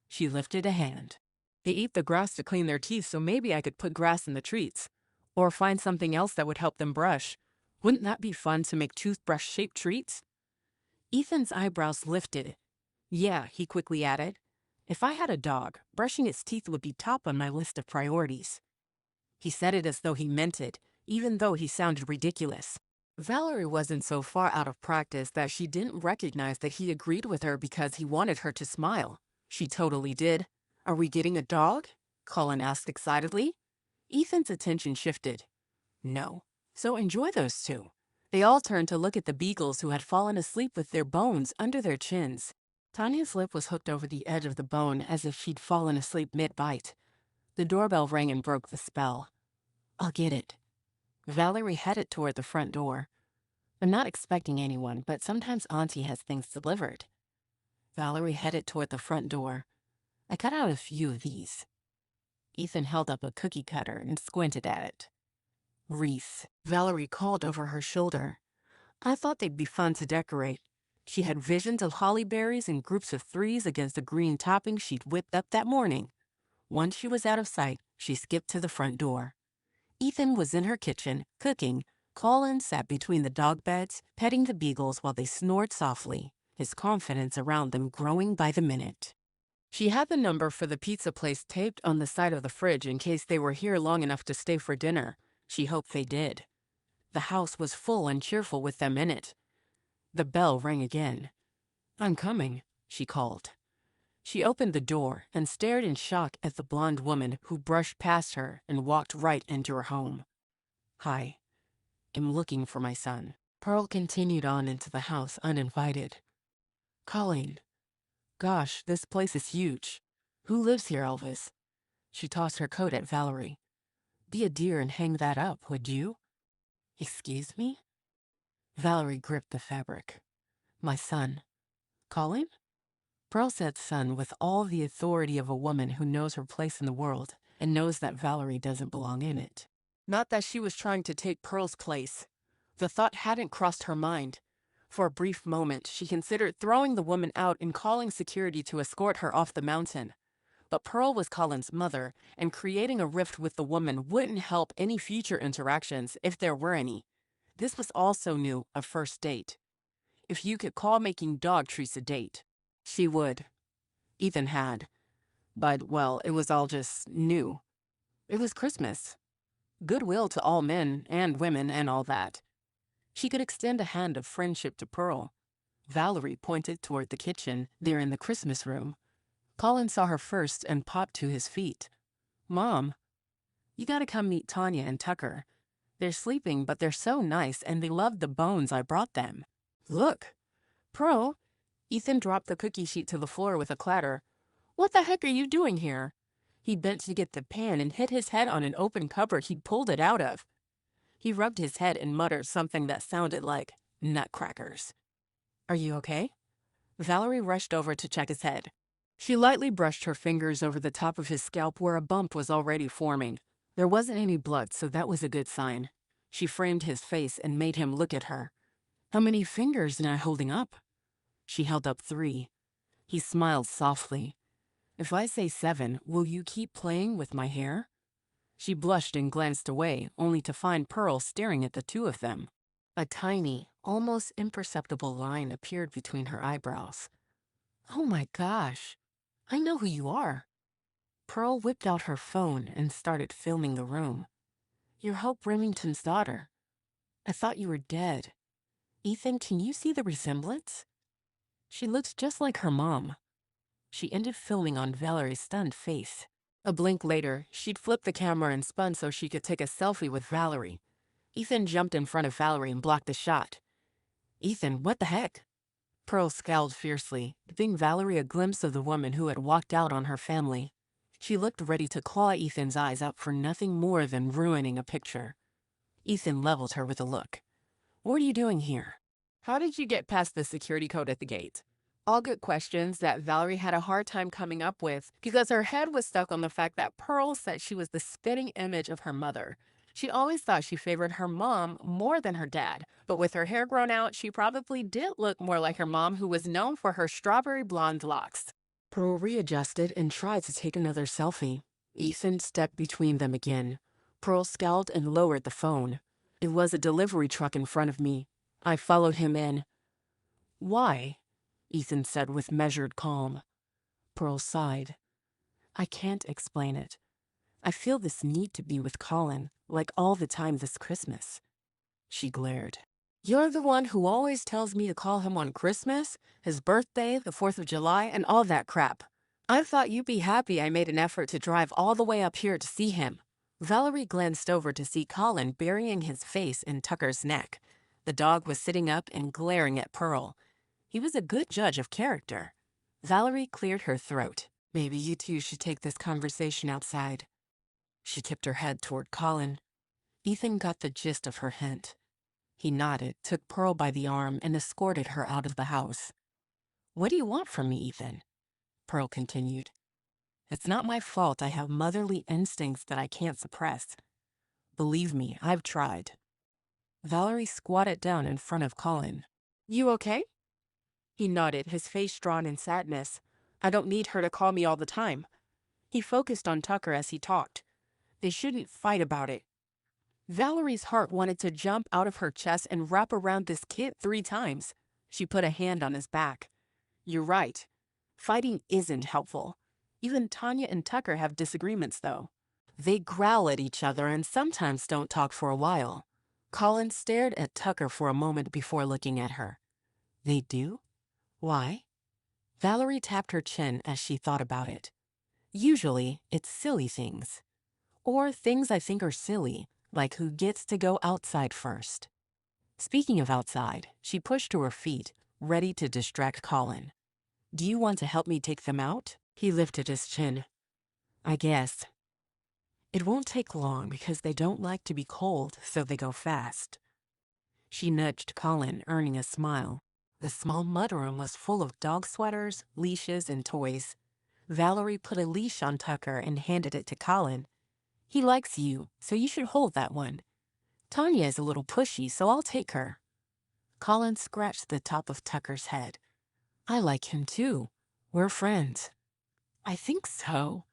B: she lifted a hand. They eat the grass to clean their teeth, so maybe I could put grass in the treats. Or find something else that would help them brush. Wouldn't that be fun to make toothbrush-shaped treats? Ethan's eyebrows lifted. Yeah, he quickly added. If I had a dog, brushing its teeth would be top on my list of priorities. He said it as though he meant it, even though he sounded ridiculous. Valerie wasn't so far out of practice that she didn't recognize that he agreed with her because he wanted her to smile. She totally did. Are we getting a dog? Colin asked excitedly. Ethan's attention shifted. No. So enjoy those two. They all turned to look at the beagles who had fallen asleep with their bones under their chins. Tanya's lip was hooked over the edge of the bone as if she'd fallen asleep mid-bite. The doorbell rang and broke the spell. I'll get it. Valerie headed toward the front door. I'm not expecting anyone, but sometimes Auntie has things delivered. Valerie headed toward the front door. I cut out a few of these. Ethan held up a cookie cutter and squinted at it. Wreath, Valerie called over her shoulder. I thought they'd be fun to decorate. She had visions of holly berries in groups of threes against the green topping she'd whipped up that morning. Once she was out of sight, she skipped to the front door. Ethan was in her kitchen, cooking. Colin sat between the dog beds, petting the beagles while they snored softly, his confidence around them growing by the minute. She had the number for the pizza place taped on the side of the fridge in case they were here long enough to stay for dinner. She hoped they did. The house was full and cheerful with them in it. The bell rang again. I'm coming, she called. She opened the door and stared in shock at the blonde woman who brushed past her and walked right into her home. Hi, I'm looking for my son. Pearl continued on into the house uninvited. Colleen. Gosh, this place is huge. Who lives here, Elvis? She tossed her coat at Valerie. Be a dear and hang that up, would you? Excuse me? Valerie gripped the fabric. My son. Colleen? Pearl said son with all the authority of a woman who knows her place in the world and knows that Valerie doesn't belong in it. Not that she was trying to take Pearl's place. The thought hadn't crossed her mind. For a brief moment, she considered throwing the woman out and calling security to escort her off the mountain. But Pearl was Colin's mother, and creating a rift with the woman wouldn't help any future interactions if there were any. This was also new, a first date. If you could call making dog treats a date, she would. Ethan had. But, well, it was all just new. It was Christmas. Goodwill to all men and women and all that. She could extend a hand of friendship to Pearl. Valerie pointed toward the kitchen, there in the Christmas room. Colin saw her first and popped to his feet. Mom. You gotta come meet Tanya and Tucker. They're sleeping, but they're so nice and they love the bones I brought them. Look. Pearl, Ethan dropped the cookie sheet to the floor with a clatter. What the heck are you doing here? He bent to get the pan and hit his head on an open cupboard he'd pulled it out of. He rubbed his head and muttered something that sounded like nutcrackers. Are you okay? Valerie rushed over to check his head. She lightly brushed her fingers over the top of his scalp where a bump was already forming. There wasn't any blood, so that was a good sign. She framed his face and made him look at her. How many fingers am I holding up? She held up 3. He smiled softly. If I say 7, will you keep playing with my hair? She blushed and glanced away, only to find Pearl staring at the two of them. A tiny, almost imperceptible line appeared between her eyebrows. Oh my gosh, I know who you are. Pearl whipped out her phone and started filming the room. You're Hope Remington's daughter. I thought you were dead. Ethan, can you see the resemblance? She looks just like her mom. She ended filming on Valerie's stunned face. A blink later, she'd flipped the camera and spun so she could take a selfie with Valerie. Ethan jumped in front of Valerie and blocked the shot. Ethan, what the heck? Pearl scowled fiercely, giving Valerie a glimpse of the woman who had walked out on her family. She looked ready to claw Ethan's eyes out for nothing more than ruining a picture. Ethan leveled her with a look. What are you doing here? How did you get past the security code at the gate? All good questions that Valerie had a hard time coming up with because her head was stuck on the fact that Pearl said she was the spitting image of her mother. She always thought she favored her mom more than her dad, but with her hair grown out, she probably did look more like her mom, who was known for her strawberry blonde locks. Pearl readjusted and tried to take another selfie. Ethan stepped between them again. Pearl scowled and lowered the phone. It was a delivery truck in front of me. I followed him in. Why? Ethan said with measured calm. Pearl sighed. I can't explain it. I feel this need to be with Colin, like all the time this Christmas. She glared. You're the one who always tells me to call him on Christmas, his birthday, the 4th of July, and all that crap. I thought you'd be happy I made an effort to drive all the way up here to see him. Valerie glanced over to see Colin burying his face in Tucker's neck. The dog was sitting up and glaring at Pearl. He was a good judge of character. Valerie cleared her throat. Maybe you two should take this conversation outside. She tipped her head toward Colin. Ethan got the gist of her hint. He nodded, took Pearl by the arm, and escorted her out of the house. What do you want from me, Ethan? Pearl continued. It's not my fault I have motherly instincts that I can't suppress. Believe me, I've tried. Valerie squatted down in front of Colin. You okay? He nodded, his face drawn in sadness. I don't need her to call me all the time. He focused on Tucker as he talked. They shouldn't fight about it. Valerie's heart wanted to jump out of her chest and wrap around this kid 3 times. She put a hand on his back. You're right. Fighting isn't helpful. Even Tanya and Tucker have disagreements, though. They growl at each other and sometimes don't talk for a while. Colin stared at Tucker for a moment before looking at her. They do? Why? Valerie tapped her chin as she thought about it. Usually, it's silly things. Or things I think are silly, like who gets to go outside first. Speaking of outside, she pushed to her feet, ready to distract Colin. Do you want to help me take them out? He lifted his chin. I guess. It won't take long because they don't like to be cold, so they go fast. She nudged Colin, earning a smile. The small mudroom was full of dog sweaters, leashes, and toys. Valerie put a leash on Tucker and handed it to Colin. He likes you, so you should hold that one. Tanya is a little pushy, so I'll take her. Colin scratched the top of Tucker's head. I like him too. We're friends. I think so.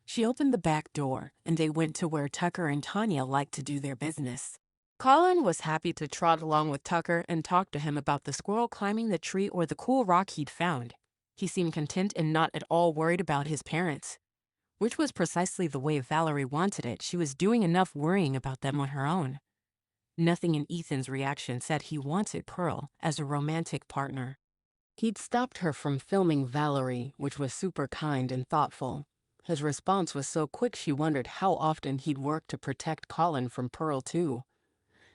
B: She opened the back door, and they went to where Tucker and Tanya liked to do their business. Colin was happy to trot along with Tucker and talk to him about the squirrel climbing the tree or the cool rock he'd found. He seemed content and not at all worried about his parents, which was precisely the way Valerie wanted it. She was doing enough worrying about them on her own. Nothing in Ethan's reaction said he wanted Pearl as a romantic partner. He'd stopped her from filming Valerie, which was super kind and thoughtful. His response was so quick she wondered how often he'd worked to protect Colin from Pearl too.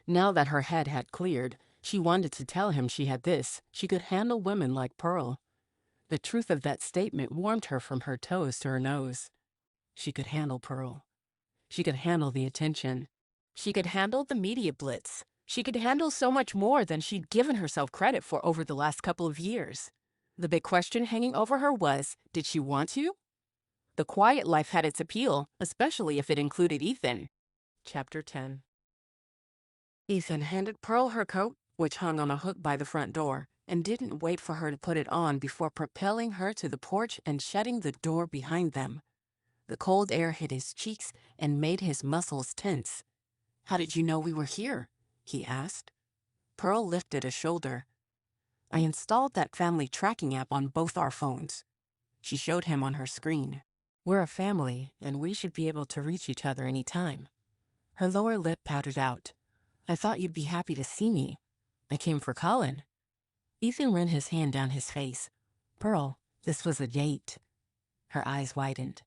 B: Now that her head had cleared, she wanted to tell him she could handle women like Pearl. The truth of that statement warmed her from her toes to her nose. She could handle Pearl. She could handle the attention. She could handle the media blitz. She could handle so much more than she'd given herself credit for over the last couple of years. The big question hanging over her was, did she want to? The quiet life had its appeal, especially if it included Ethan. Chapter 10. Ethan handed Pearl her coat, which hung on a hook by the front door, and didn't wait for her to put it on before propelling her to the porch and shutting the door behind them. The cold air hit his cheeks and made his muscles tense. "How did you know we were here?" he asked. Pearl lifted a shoulder. "I installed that family tracking app on both our phones." She showed him on her screen. "We're a family, and we should be able to reach each other any time." Her lower lip pouted out. "I thought you'd be happy to see me. I came for Colin." Ethan ran his hand down his face. "Pearl, this was a date." Her eyes widened.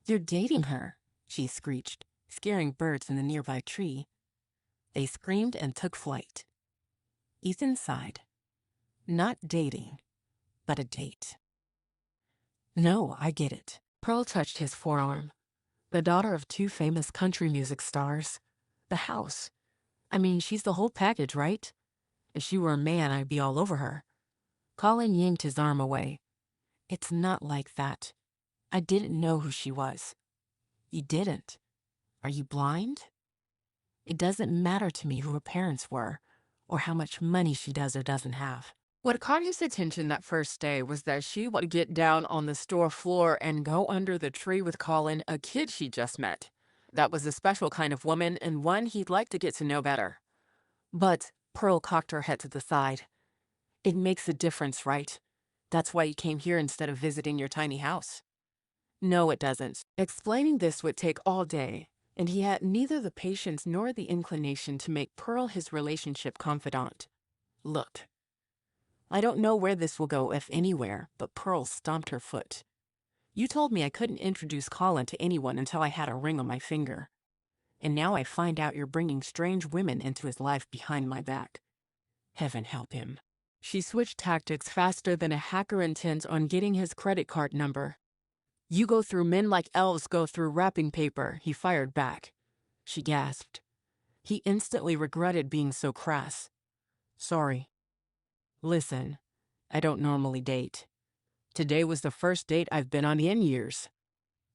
B: "You're dating her," she screeched, scaring birds in the nearby tree. They screamed and took flight. Ethan sighed. "Not dating, but a date." "No, I get it." Pearl touched his forearm. "The daughter of 2 famous country music stars. The house. I mean, she's the whole package, right? If she were a man, I'd be all over her." Colin yanked his arm away. "It's not like that. I didn't know who she was." "You didn't? Are you blind?" "It doesn't matter to me who her parents were, or how much money she does or doesn't have." What caught his attention that first day was that she would get down on the store floor and go under the tree with Colin, a kid she just met. That was a special kind of woman and one he'd like to get to know better. But Pearl cocked her head to the side. "It makes a difference, right? That's why you came here instead of visiting your tiny house." "No, it doesn't." Explaining this would take all day, and he had neither the patience nor the inclination to make Pearl his relationship confidant. "Look, I don't know where this will go, if anywhere," but Pearl stomped her foot. "You told me I couldn't introduce Colin to anyone until I had a ring on my finger. And now I find out you're bringing strange women into his life behind my back. Heaven help him." She switched tactics faster than a hacker intent on getting his credit card number. "You go through men like elves go through wrapping paper," he fired back. She gasped. He instantly regretted being so crass. "Sorry. Listen, I don't normally date. Today was the first date I've been on in years.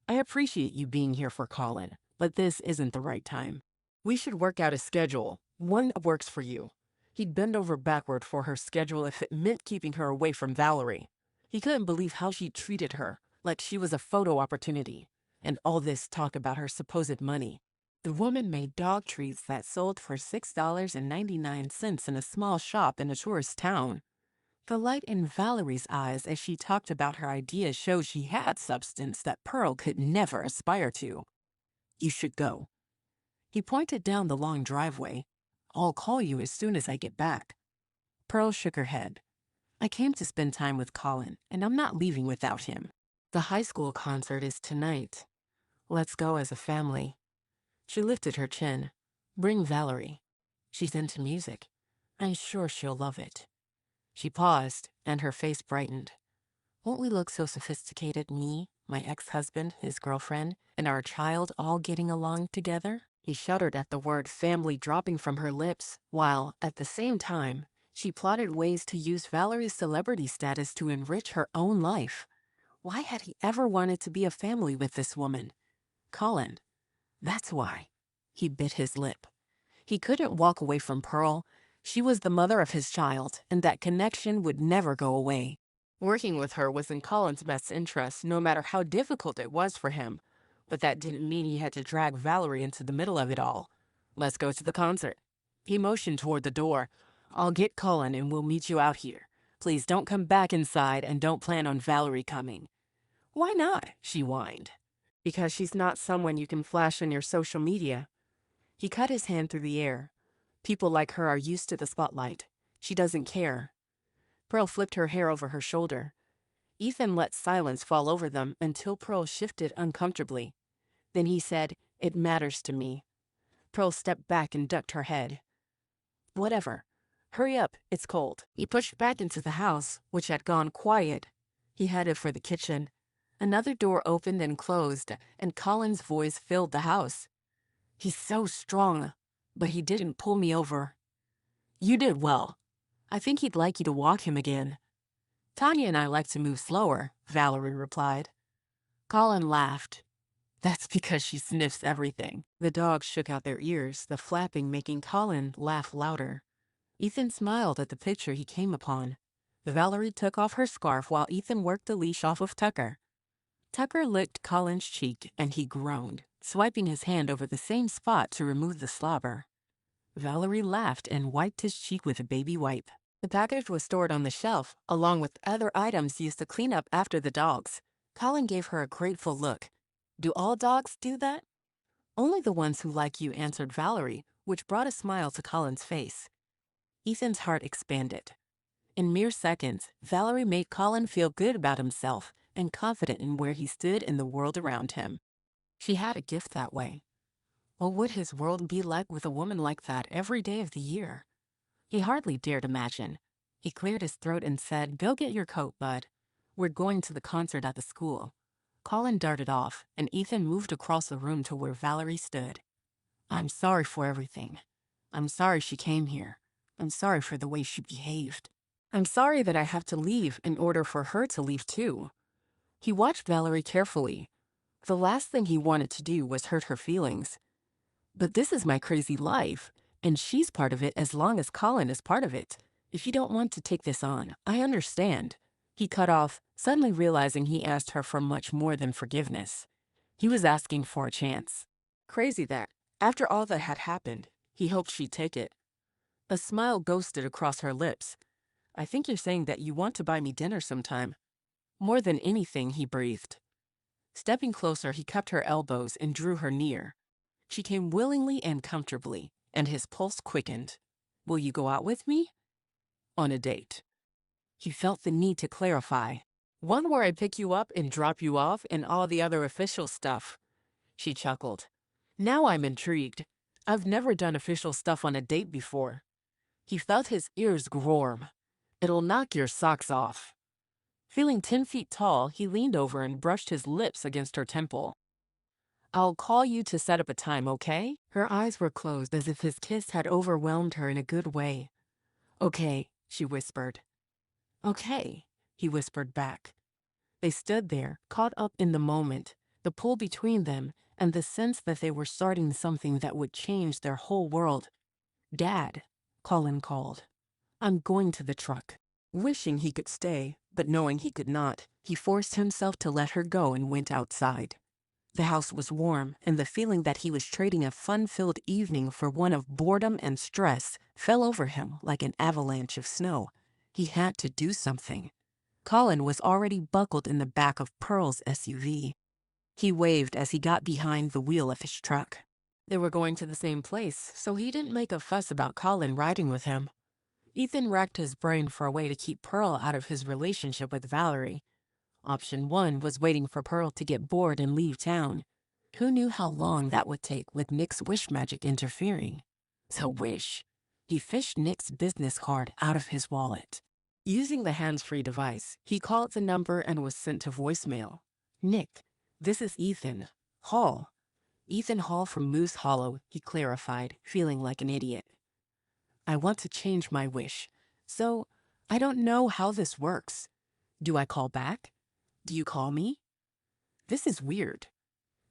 B: I appreciate you being here for Colin, but this isn't the right time. We should work out a schedule, one that works for you." He'd bend over backward for her schedule if it meant keeping her away from Valerie. He couldn't believe how she treated her, like she was a photo opportunity, and all this talk about her supposed money. The woman made dog treats that sold for $6.99 in a small shop in a tourist town. The light in Valerie's eyes as she talked about her ideas showed she had substance that Pearl could never aspire to. "You should go." He pointed down the long driveway. "I'll call you as soon as I get back." Pearl shook her head. "I came to spend time with Colin, and I'm not leaving without him. The high school concert is tonight. Let's go as a family." She lifted her chin. "Bring Valerie. She's into music. I'm sure she'll love it." She paused, and her face brightened. "Won't we look so sophisticated, me, my ex-husband, his girlfriend, and our child all getting along together?" He shuddered at the word family dropping from her lips, while, at the same time, she plotted ways to use Valerie's celebrity status to enrich her own life. Why had he ever wanted to be a family with this woman? Colin. That's why. He bit his lip. He couldn't walk away from Pearl. She was the mother of his child, and that connection would never go away. Working with her was in Colin's best interest, no matter how difficult it was for him. But that didn't mean he had to drag Valerie into the middle of it all. "Let's go to the concert." He motioned toward the door. "I'll get Colin and we'll meet you out here. Please don't come back inside and don't plan on Valerie coming." "Why not?" she whined. "Because she's not someone you can flash on your social media." He cut his hand through the air. "People like her are used to the spotlight. She doesn't care." Pearl flipped her hair over her shoulder. Ethan let silence fall over them until Pearl shifted uncomfortably. Then he said, "It matters to me." Pearl stepped back and ducked her head. "Whatever. Hurry up, it's cold." He pushed back into the house, which had gone quiet. He headed for the kitchen. Another door opened and closed, and Colin's voice filled the house. "He's so strong, but he didn't pull me over." "You did well. I think he'd like you to walk him again." "Tanya and I like to move slower," Valerie replied. Colin laughed. "That's because she sniffs everything." The dogs shook out their ears, the flapping making Colin laugh louder. Ethan smiled at the picture he came upon. Valerie took off her scarf while Ethan worked the leash off of Tucker. Tucker licked Colin's cheek and he groaned, swiping his hand over the same spot to remove the slobber. Valerie laughed and wiped his cheek with a baby wipe. The package was stored on the shelf, along with other items used to clean up after the dogs. Colin gave her a grateful look. "Do all dogs do that?" "Only the ones who like you," answered Valerie, which brought a smile to Colin's face. Ethan's heart expanded. In mere seconds, Valerie made Colin feel good about himself and confident in where he stood in the world around him. She had a gift that way. What would his world be like with a woman like that every day of the year? He hardly dared imagine. He cleared his throat and said, "Go get your coat, bud. We're going to the concert at the school." Colin darted off, and Ethan moved across the room to where Valerie stood. "I'm sorry for everything. I'm sorry she came here. I'm sorry for the way she behaved. I'm sorry that I have to leave in order for her to leave too." He watched Valerie carefully. The last thing he wanted to do was hurt her feelings. "But this is my crazy life, and she's part of it as long as Colin is part of it. If you don't want to take this on, I understand." He cut off, suddenly realizing he asked her for much more than forgiveness. He was asking for a chance. Crazy that, after all that had happened, he hoped she'd take it. A smile ghosted across her lips. "I think you're saying that you want to buy me dinner sometime." "More than anything," he breathed. Stepping closer, he cupped her elbows and drew her near. She came willingly and comfortably, and his pulse quickened. "Will you go out with me?" "On a date." He felt the need to clarify. "One where I pick you up and drop you off and all the other official stuff." She chuckled. "Now I'm intrigued. I've never done official stuff on a date before." He felt his ears warm. "It'll knock your socks off." Feeling 10 feet tall, he leaned over and brushed his lips against her temple. "I'll call you to set up a time, okay?" Her eyes were closed as if his kiss had overwhelmed her in a good way. "Okay," she whispered. "Okay," he whispered back. They stood there, caught up in the moment, the pull between them, and the sense that they were starting something that would change their whole world. "Dad," Colin called. "I'm going to the truck." Wishing he could stay, but knowing he could not, he forced himself to let her go and went outside. The house was warm, and the feeling that he was trading a fun-filled evening for one of boredom and stress fell over him like an avalanche of snow. He had to do something. Colin was already buckled in the back of Pearl's SUV. He waved as he got behind the wheel of his truck. They were going to the same place, so he didn't make a fuss about Colin riding with him. Ethan racked his brain for a way to keep Pearl out of his relationship with Valerie. Option 1 was waiting for Pearl to get bored and leave town. Who knew how long that would take with Nick's wish magic interfering? So wish. He fished Nick's business card out of his wallet. Using the hands-free device, he called the number and was sent to voicemail. "Nick, this is Ethan Hall." "Ethan Hall from Moose Hollow," he clarified, feeling like an idiot. "I want to change my wish. So, I don't know how this works. Do I call back? Do you call me? This is weird."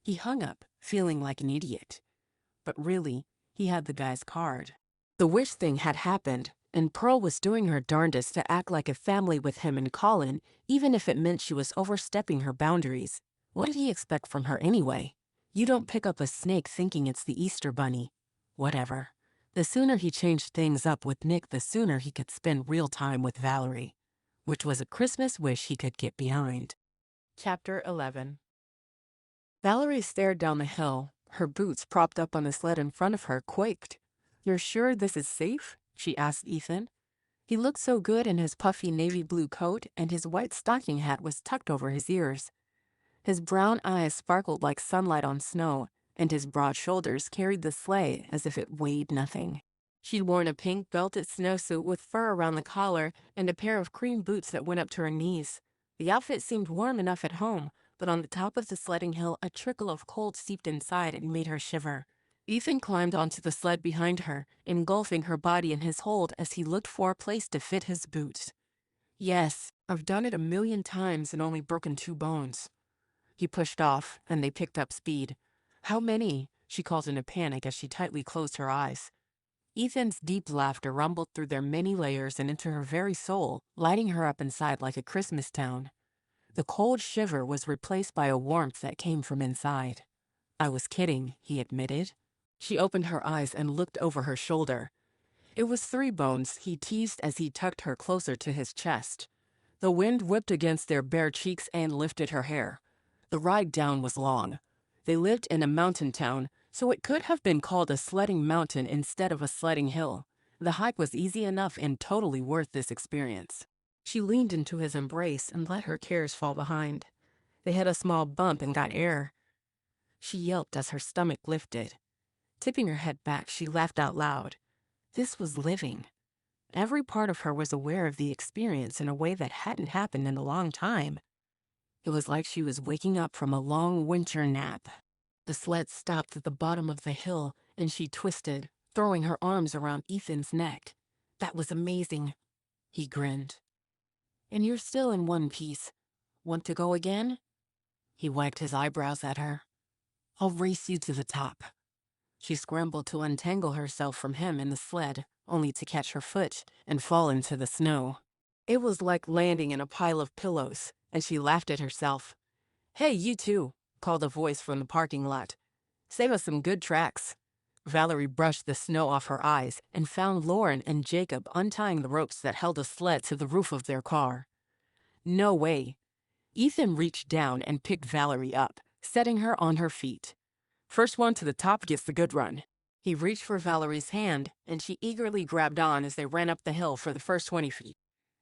B: He hung up, feeling like an idiot. But really, he had the guy's card. The wish thing had happened, and Pearl was doing her darndest to act like a family with him and Colin, even if it meant she was overstepping her boundaries. What did he expect from her anyway? You don't pick up a snake thinking it's the Easter Bunny. Whatever. The sooner he changed things up with Nick, the sooner he could spend real time with Valerie, which was a Christmas wish he could get behind. Chapter 11. Valerie stared down the hill. Her boots propped up on the sled in front of her quaked. "You're sure this is safe?" she asked Ethan. He looked so good in his puffy navy blue coat, and his white stocking hat was tucked over his ears. His brown eyes sparkled like sunlight on snow, and his broad shoulders carried the sleigh as if it weighed nothing. She'd worn a pink belted snowsuit with fur around the collar and a pair of cream boots that went up to her knees. The outfit seemed warm enough at home, but on the top of the sledding hill, a trickle of cold seeped inside and made her shiver. Ethan climbed onto the sled behind her, engulfing her body in his hold as he looked for a place to fit his boots. "Yes, I've done it a million times and only broken 2 bones." He pushed off, and they picked up speed. "How many?" she called in a panic as she tightly closed her eyes. Ethan's deep laughter rumbled through their many layers and into her very soul, lighting her up inside like a Christmas town. The cold shiver was replaced by a warmth that came from inside. "I was kidding," he admitted. She opened her eyes and looked over her shoulder. "It was 3 bones," he teased as he tucked her closer to his chest. The wind whipped against their bare cheeks and lifted her hair. The ride down was long. They lived in a mountain town, so it could have been called a sledding mountain instead of a sledding hill. The hike was easy enough and totally worth this experience. She leaned into his embrace and let her cares fall behind. They hit a small bump and got air. She yelped as her stomach lifted. Tipping her head back, she laughed out loud. This was living. Every part of her was aware of the experience in a way that hadn't happened in a long time. It was like she was waking up from a long winter nap. The sled stopped at the bottom of the hill, and she twisted, throwing her arms around Ethan's neck. "That was amazing," he grinned. "And you're still in one piece. Want to go again?" He wagged his eyebrows at her. "I'll race you to the top." She scrambled to untangle herself from him in the sled, only to catch her foot and fall into the snow. It was like landing in a pile of pillows, and she laughed at herself. "Hey, you too," called a voice from the parking lot. "Save us some good tracks." Valerie brushed the snow off her eyes and found Lauren and Jacob untying the ropes that held a sled to the roof of their car. "No way." Ethan reached down and picked Valerie up, setting her on her feet. "First one to the top gets the good run." He reached for Valerie's hand, and she eagerly grabbed on as they ran up the hill for the first 20 feet.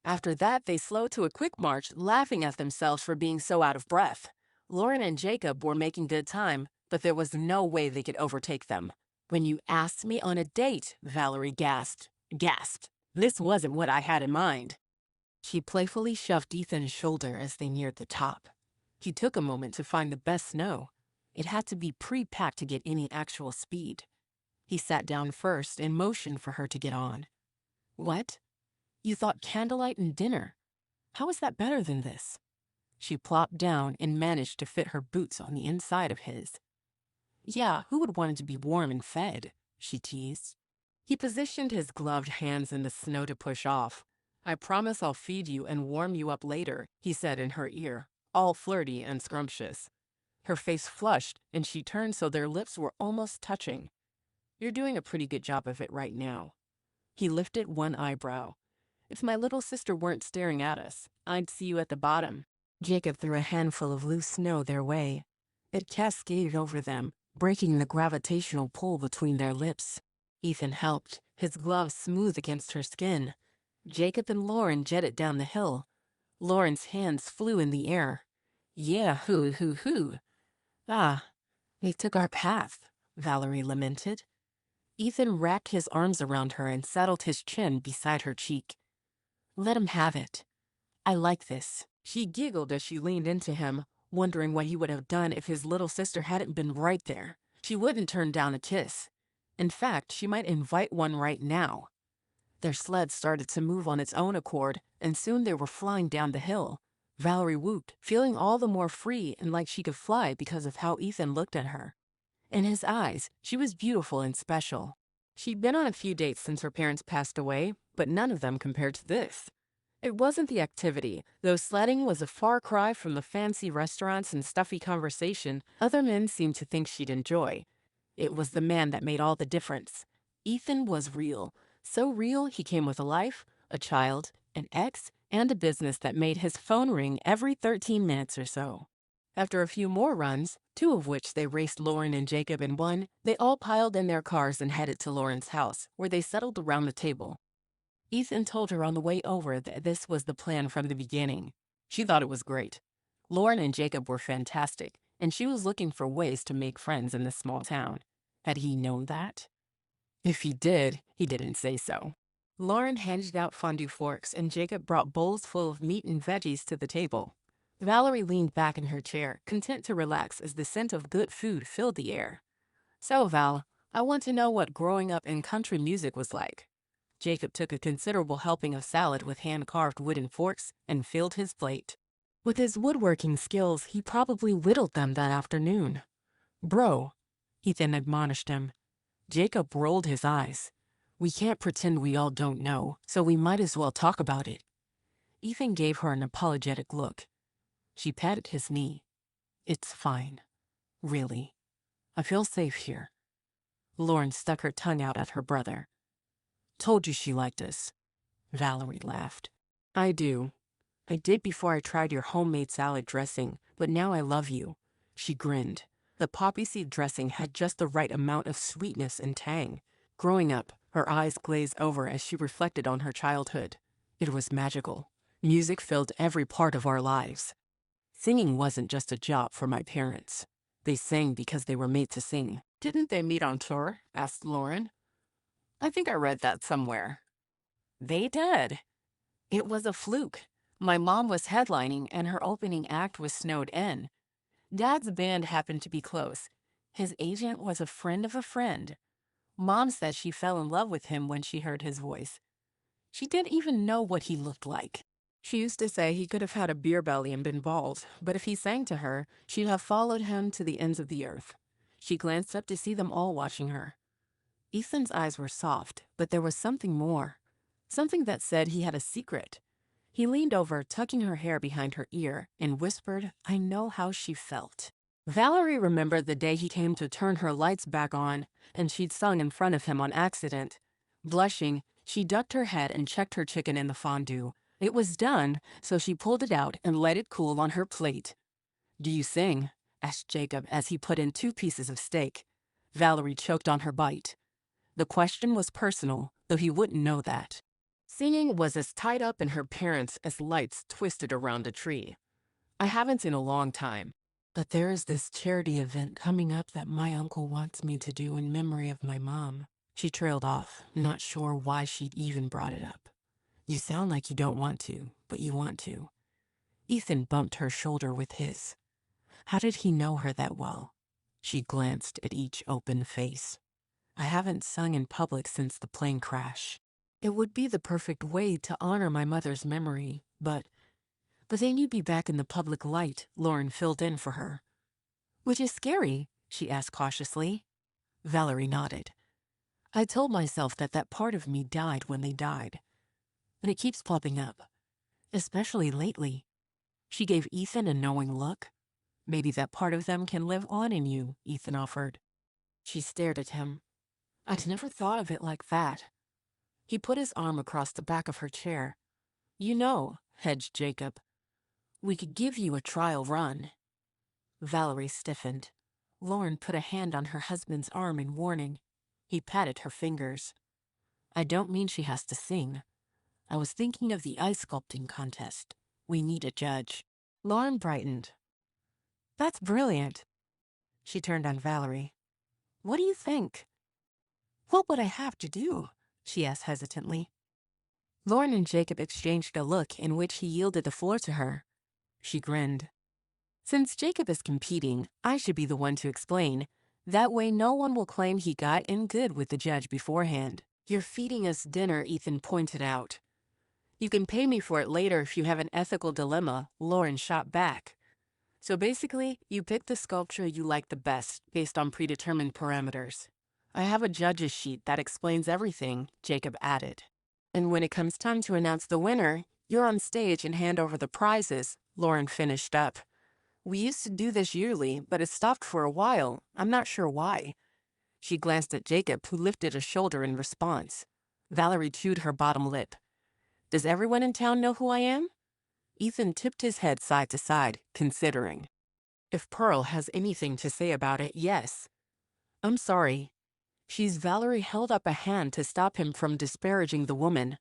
B: After that, they slowed to a quick march, laughing at themselves for being so out of breath. Lauren and Jacob were making good time, but there was no way they could overtake them. "When you asked me on a date," Valerie gasped. "This wasn't what I had in mind." She playfully shoved Ethan's shoulder as they neared the top. He took a moment to find the best snow. It had to be pre-packed to get any actual speed. He sat down first and motioned for her to get on. "What? You thought candlelight and dinner. How is that better than this?" She plopped down and managed to fit her boots on the inside of his. "Yeah, who would want to be warm and fed?" she teased. He positioned his gloved hands in the snow to push off. "I promise I'll feed you and warm you up later," he said in her ear, all flirty and scrumptious. Her face flushed, and she turned so their lips were almost touching. "You're doing a pretty good job of it right now." He lifted one eyebrow. "If my little sister weren't staring at us, I'd see you at the bottom." Jacob threw a handful of loose snow their way. It cascaded over them, breaking the gravitational pull between their lips. Ethan helped, his gloves smooth against her skin. Jacob and Lauren jetted down the hill. Lauren's hands flew in the air. "Yeah, hoo. Ah, they took our path," Valerie lamented. Ethan wrapped his arms around her and settled his chin beside her cheek. "Let him have it. I like this." She giggled as she leaned into him, wondering what he would have done if his little sister hadn't been right there. She wouldn't turn down a kiss. In fact, she might invite one right now. Their sled started to move on its own accord, and soon they were flying down the hill. Valerie whooped, feeling all the more free and like she could fly because of how Ethan looked at her. In his eyes, she was beautiful and special. She'd been on a few dates since her parents passed away, but none of them compared to this. It wasn't the activity, though sledding was a far cry from the fancy restaurants and stuffy conversation other men seemed to think she'd enjoy. It was the man that made all the difference. Ethan was real. So real he came with a life, a child, an ex, and a business that made his phone ring every 13 minutes or so. After a few more runs, 2 of which they raced Lauren and Jacob in one, they all piled in their cars and headed to Lauren's house, where they settled around the table. Ethan told her on the way over that this was the plan from the beginning. She thought it was great. Lauren and Jacob were fantastic, and she was looking for ways to make friends in this small town. Had he known that? If he did, he didn't say so. Lauren handed out fondue forks, and Jacob brought bowls full of meat and veggies to the table. Valerie leaned back in her chair, content to relax as the scent of good food filled the air. So, Val, I want to know what growing up in country music was like. Jacob took a considerable helping of salad with hand-carved wooden forks and filled his plate. With his woodworking skills, he probably whittled them that afternoon. Bro, Ethan admonished him. Jacob rolled his eyes. We can't pretend we all don't know, so we might as well talk about it. Ethan gave her an apologetic look. She patted his knee. It's fine. Really. I feel safe here. Lauren stuck her tongue out at her brother. Told you she liked us. Valerie laughed. I do. I did before I tried your homemade salad dressing, but now I love you. She grinned. The poppy seed dressing had just the right amount of sweetness and tang. Growing up, her eyes glazed over as she reflected on her childhood. It was magical. Music filled every part of our lives. Singing wasn't just a job for my parents. They sang because they were made to sing. Didn't they meet on tour? Asked Lauren. I think I read that somewhere. They did. It was a fluke. My mom was headlining and her opening act was snowed in. Dad's band happened to be close. His agent was a friend of a friend. Mom said she fell in love with him when she heard his voice. She didn't even know what he looked like. She used to say he could have had a beer belly and been bald, but if he sang to her, she'd have followed him to the ends of the earth. She glanced up to see them all watching her. Ethan's eyes were soft, but there was something more. Something that said he had a secret. He leaned over, tucking her hair behind her ear, and whispered, I know how she felt. Valerie remembered the day he came to turn her lights back on, and she'd sung in front of him on accident. Blushing, she ducked her head and checked her chicken in the fondue. It was done, so she pulled it out and let it cool on her plate. Do you sing? Asked Jacob as he put in 2 pieces of steak. Valerie choked on her bite. The question was personal, though he wouldn't know that. Singing was as tied up in her parents as lights twisted around a tree. I haven't in a long time, but there is this charity event coming up that my uncle wants me to do in memory of my mom. She trailed off, not sure why she'd even brought it up. You sound like you don't want to, but you want to. Ethan bumped her shoulder with his. How did he know her that well? She glanced at each open face. I haven't sung in public since the plane crash. It would be the perfect way to honor my mother's memory, but then you'd be back in the public light, Lauren filled in for her. Which is scary, she asked cautiously. Valerie nodded. I told myself that part of me died when they died. But it keeps popping up, especially lately. She gave Ethan a knowing look. Maybe that part of them can live on in you, Ethan offered. She stared at him. I'd never thought of it like that. He put his arm across the back of her chair. You know, hedged Jacob. We could give you a trial run. Valerie stiffened. Lauren put a hand on her husband's arm in warning. He patted her fingers. I don't mean she has to sing. I was thinking of the ice sculpting contest. We need a judge. Lauren brightened. That's brilliant. She turned on Valerie. What do you think? What would I have to do? She asked hesitantly. Lauren and Jacob exchanged a look in which he yielded the floor to her. She grinned. Since Jacob is competing, I should be the one to explain. That way no one will claim he got in good with the judge beforehand. You're feeding us dinner, Ethan pointed out. You can pay me for it later if you have an ethical dilemma, Lauren shot back. So basically, you pick the sculpture you like the best based on predetermined parameters. I have a judge's sheet that explains everything, Jacob added. And when it comes time to announce the winner, you're on stage and hand over the prizes, Lauren finished up. We used to do this yearly, but it stopped for a while. I'm not sure why. She glanced at Jacob, who lifted a shoulder in response. Valerie chewed her bottom lip. Does everyone in town know who I am? Ethan tipped his head side to side, considering. If Pearl has anything to say about it, yes. I'm sorry. Valerie held up a hand to stop him from disparaging the woman.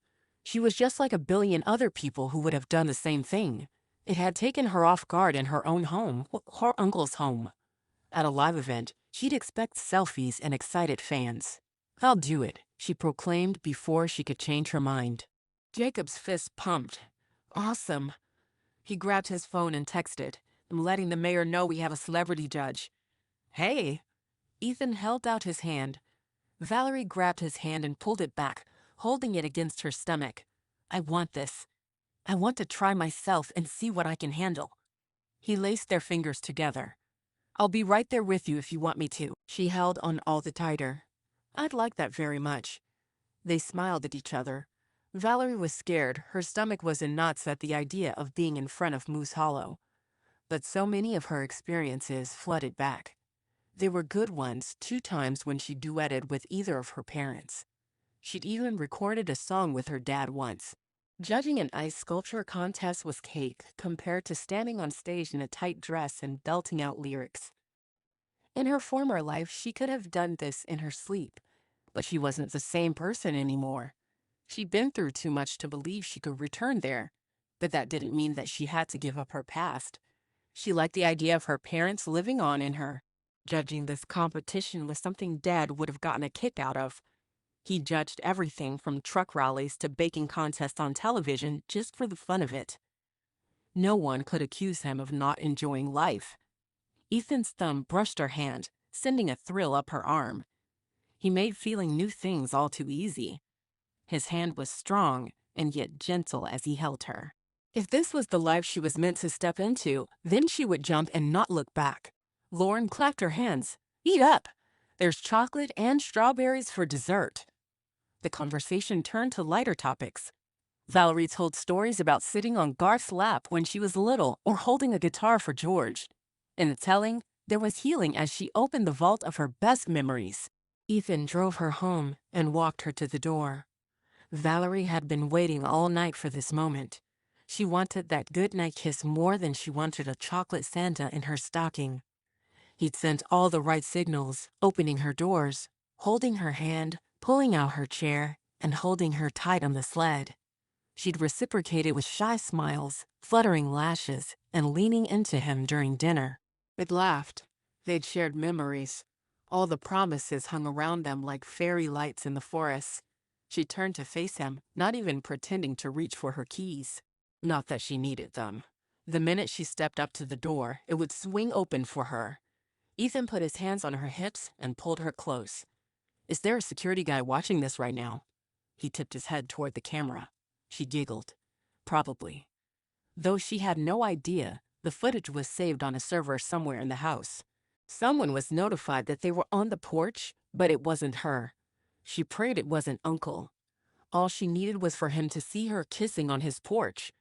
B: She was just like a billion other people who would have done the same thing. It had taken her off guard in her own home, her uncle's home. At a live event, she'd expect selfies and excited fans. "I'll do it," she proclaimed before she could change her mind. Jacob's fist pumped. "Awesome." He grabbed his phone and texted, "I'm letting the mayor know we have a celebrity judge." "Hey." Ethan held out his hand. Valerie grabbed his hand and pulled it back, holding it against her stomach. "I want this. I want to try myself and see what I can handle." He laced their fingers together. "I'll be right there with you if you want me to." She held on all the tighter. "I'd like that very much." They smiled at each other. Valerie was scared. Her stomach was in knots at the idea of being in front of Moose Hollow. But so many of her experiences flooded back. They were good ones, 2 times when she duetted with either of her parents. She'd even recorded a song with her dad once. Judging an ice sculpture contest was cake compared to standing on stage in a tight dress and belting out lyrics. In her former life, she could have done this in her sleep, but she wasn't the same person anymore. She'd been through too much to believe she could return there, but that didn't mean that she had to give up her past. She liked the idea of her parents living on in her. Judging this competition was something Dad would have gotten a kick out of. He judged everything from truck rallies to baking contests on television just for the fun of it. No one could accuse him of not enjoying life. Ethan's thumb brushed her hand, sending a thrill up her arm. He made feeling new things all too easy. His hand was strong and yet gentle as he held her. If this was the life she was meant to step into, then she would jump and not look back. Lauren clapped her hands. "Eat up! There's chocolate and strawberries for dessert." The conversation turned to lighter topics. Valerie told stories about sitting on Garth's lap when she was little or holding a guitar for George. In the telling, there was healing as she opened the vault of her best memories. Ethan drove her home and walked her to the door. Valerie had been waiting all night for this moment. She wanted that goodnight kiss more than she wanted a chocolate Santa in her stocking. He'd sent all the right signals, opening her doors, holding her hand, pulling out her chair, and holding her tight on the sled. She'd reciprocated with shy smiles, fluttering lashes, and leaning into him during dinner. They'd laughed. They'd shared memories. All the promises hung around them like fairy lights in the forest. She turned to face him, not even pretending to reach for her keys. Not that she needed them. The minute she stepped up to the door, it would swing open for her. Ethan put his hands on her hips and pulled her close. "Is there a security guy watching this right now?" He tipped his head toward the camera. She giggled. Probably. Though she had no idea, the footage was saved on a server somewhere in the house. Someone was notified that they were on the porch, but it wasn't her. She prayed it wasn't Uncle. All she needed was for him to see her kissing on his porch.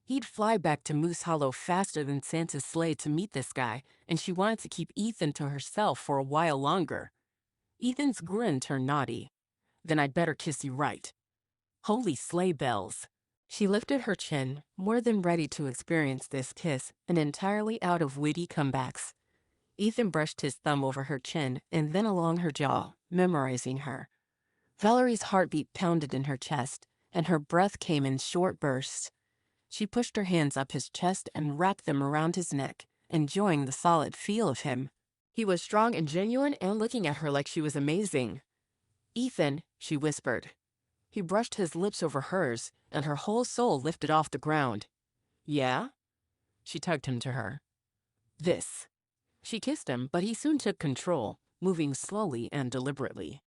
B: He'd fly back to Moose Hollow faster than Santa's sleigh to meet this guy, and she wanted to keep Ethan to herself for a while longer. Ethan's grin turned naughty. "Then I'd better kiss you right." Holy sleigh bells. She lifted her chin, more than ready to experience this kiss, and entirely out of witty comebacks. Ethan brushed his thumb over her chin and then along her jaw, memorizing her. Valerie's heartbeat pounded in her chest, and her breath came in short bursts. She pushed her hands up his chest and wrapped them around his neck, enjoying the solid feel of him. He was strong and genuine and looking at her like she was amazing. "Ethan," she whispered. He brushed his lips over hers, and her whole soul lifted off the ground. "Yeah?" She tugged him to her. "This." She kissed him, but he soon took control, moving slowly and deliberately.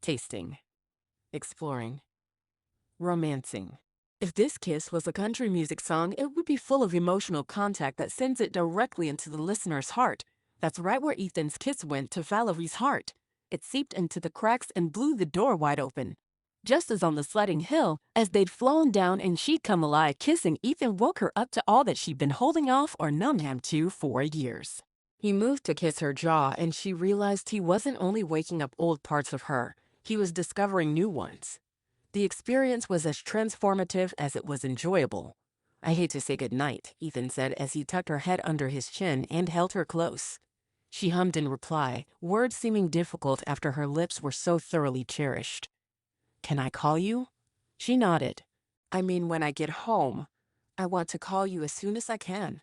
B: Tasting. Exploring. Romancing. If this kiss was a country music song, it would be full of emotional contact that sends it directly into the listener's heart. That's right where Ethan's kiss went to Valerie's heart. It seeped into the cracks and blew the door wide open. Just as on the sledding hill, as they'd flown down and she'd come alive kissing, Ethan woke her up to all that she'd been holding off or numbed him to for years. He moved to kiss her jaw, and she realized he wasn't only waking up old parts of her, he was discovering new ones. The experience was as transformative as it was enjoyable. "I hate to say goodnight," Ethan said as he tucked her head under his chin and held her close. She hummed in reply, words seeming difficult after her lips were so thoroughly cherished. "Can I call you?" She nodded. I mean, when I get home. I want to call you as soon as I can.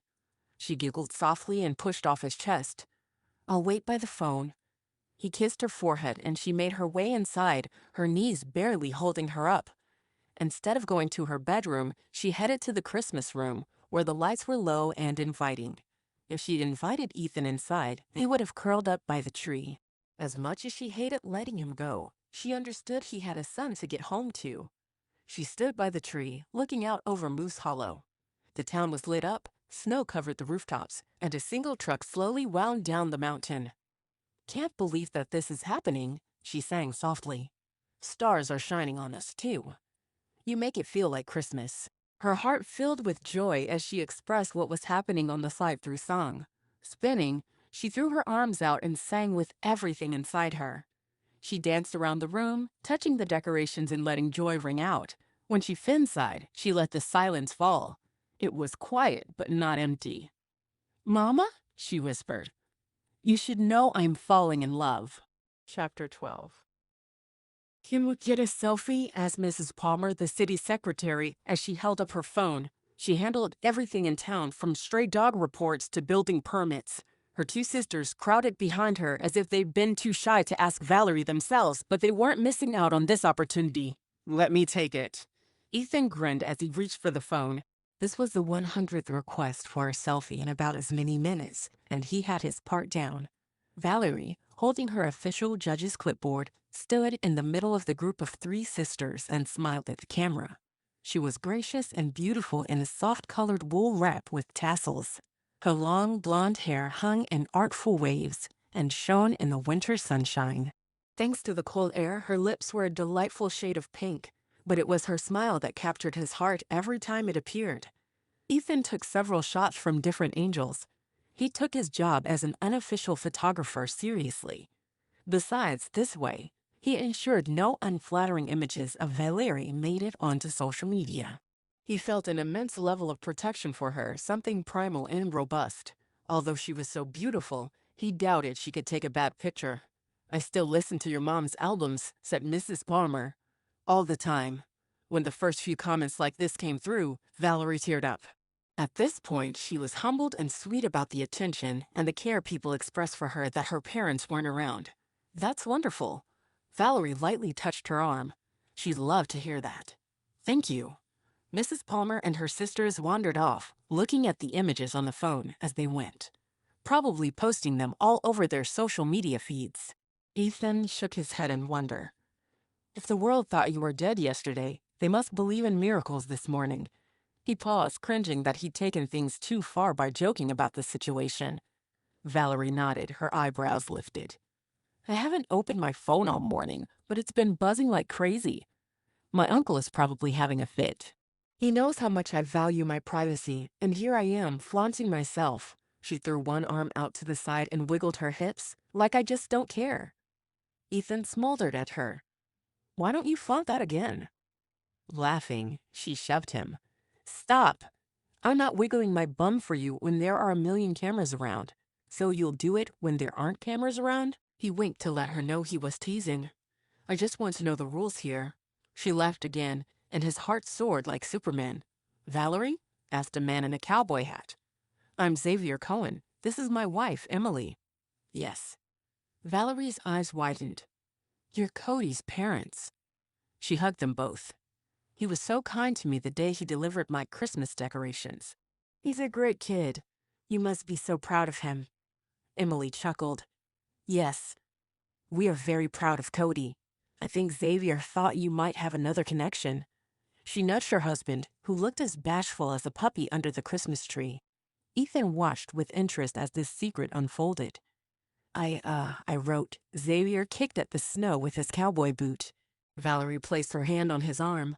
B: She giggled softly and pushed off his chest. I'll wait by the phone. He kissed her forehead and she made her way inside, her knees barely holding her up. Instead of going to her bedroom, she headed to the Christmas room, where the lights were low and inviting. If she'd invited Ethan inside, he would have curled up by the tree. As much as she hated letting him go, she understood he had a son to get home to. She stood by the tree, looking out over Moose Hollow. The town was lit up, snow covered the rooftops, and a single truck slowly wound down the mountain. Can't believe that this is happening, she sang softly. Stars are shining on us, too. You make it feel like Christmas. Her heart filled with joy as she expressed what was happening on the slide through song. Spinning, she threw her arms out and sang with everything inside her. She danced around the room, touching the decorations and letting joy ring out. When she fin-sighed, she let the silence fall. It was quiet, but not empty. Mama, she whispered, you should know I'm falling in love. Chapter 12. Can we get a selfie? Asked Mrs. Palmer, the city secretary, as she held up her phone. She handled everything in town, from stray dog reports to building permits. Her two sisters crowded behind her as if they'd been too shy to ask Valerie themselves, but they weren't missing out on this opportunity. Let me take it. Ethan grinned as he reached for the phone. This was the 100th request for a selfie in about as many minutes, and he had his part down. Valerie, holding her official judge's clipboard, stood in the middle of the group of three sisters and smiled at the camera. She was gracious and beautiful in a soft-colored wool wrap with tassels. Her long blonde hair hung in artful waves and shone in the winter sunshine. Thanks to the cold air, her lips were a delightful shade of pink, but it was her smile that captured his heart every time it appeared. Ethan took several shots from different angles. He took his job as an unofficial photographer seriously. Besides, this way, he ensured no unflattering images of Valerie made it onto social media. He felt an immense level of protection for her, something primal and robust. Although she was so beautiful, he doubted she could take a bad picture. I still listen to your mom's albums, said Mrs. Palmer. All the time. When the first few comments like this came through, Valerie teared up. At this point, she was humbled and sweet about the attention and the care people expressed for her that her parents weren't around. That's wonderful. Valerie lightly touched her arm. She'd love to hear that. Thank you. Mrs. Palmer and her sisters wandered off, looking at the images on the phone as they went, probably posting them all over their social media feeds. Ethan shook his head in wonder. If the world thought you were dead yesterday, they must believe in miracles this morning. He paused, cringing that he'd taken things too far by joking about the situation. Valerie nodded, her eyebrows lifted. I haven't opened my phone all morning, but it's been buzzing like crazy. My uncle is probably having a fit. He knows how much I value my privacy, and here I am, flaunting myself. She threw one arm out to the side and wiggled her hips, like I just don't care. Ethan smoldered at her. Why don't you flaunt that again? Laughing, she shoved him. Stop! I'm not wiggling my bum for you when there are a million cameras around. So you'll do it when there aren't cameras around? He winked to let her know he was teasing. I just want to know the rules here. She laughed again, and his heart soared like Superman. Valerie? Asked a man in a cowboy hat. I'm Xavier Cohen. This is my wife, Emily. Yes. Valerie's eyes widened. You're Cody's parents. She hugged them both. He was so kind to me the day he delivered my Christmas decorations. He's a great kid. You must be so proud of him. Emily chuckled. Yes. We are very proud of Cody. I think Xavier thought you might have another connection. She nudged her husband, who looked as bashful as a puppy under the Christmas tree. Ethan watched with interest as this secret unfolded. I wrote, Xavier kicked at the snow with his cowboy boot. Valerie placed her hand on his arm.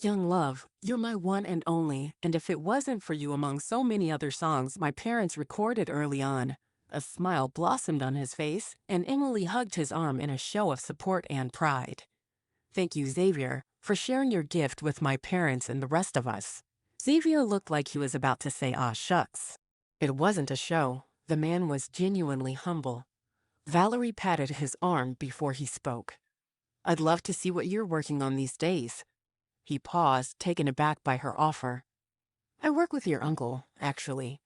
B: Young love, you're my one and only, and if it wasn't for you among so many other songs my parents recorded early on. A smile blossomed on his face, and Emily hugged his arm in a show of support and pride. Thank you, Xavier, for sharing your gift with my parents and the rest of us. Xavier looked like he was about to say, "Aw, shucks." It wasn't a show. The man was genuinely humble. Valerie patted his arm before he spoke. I'd love to see what you're working on these days. He paused, taken aback by her offer. I work with your uncle, actually.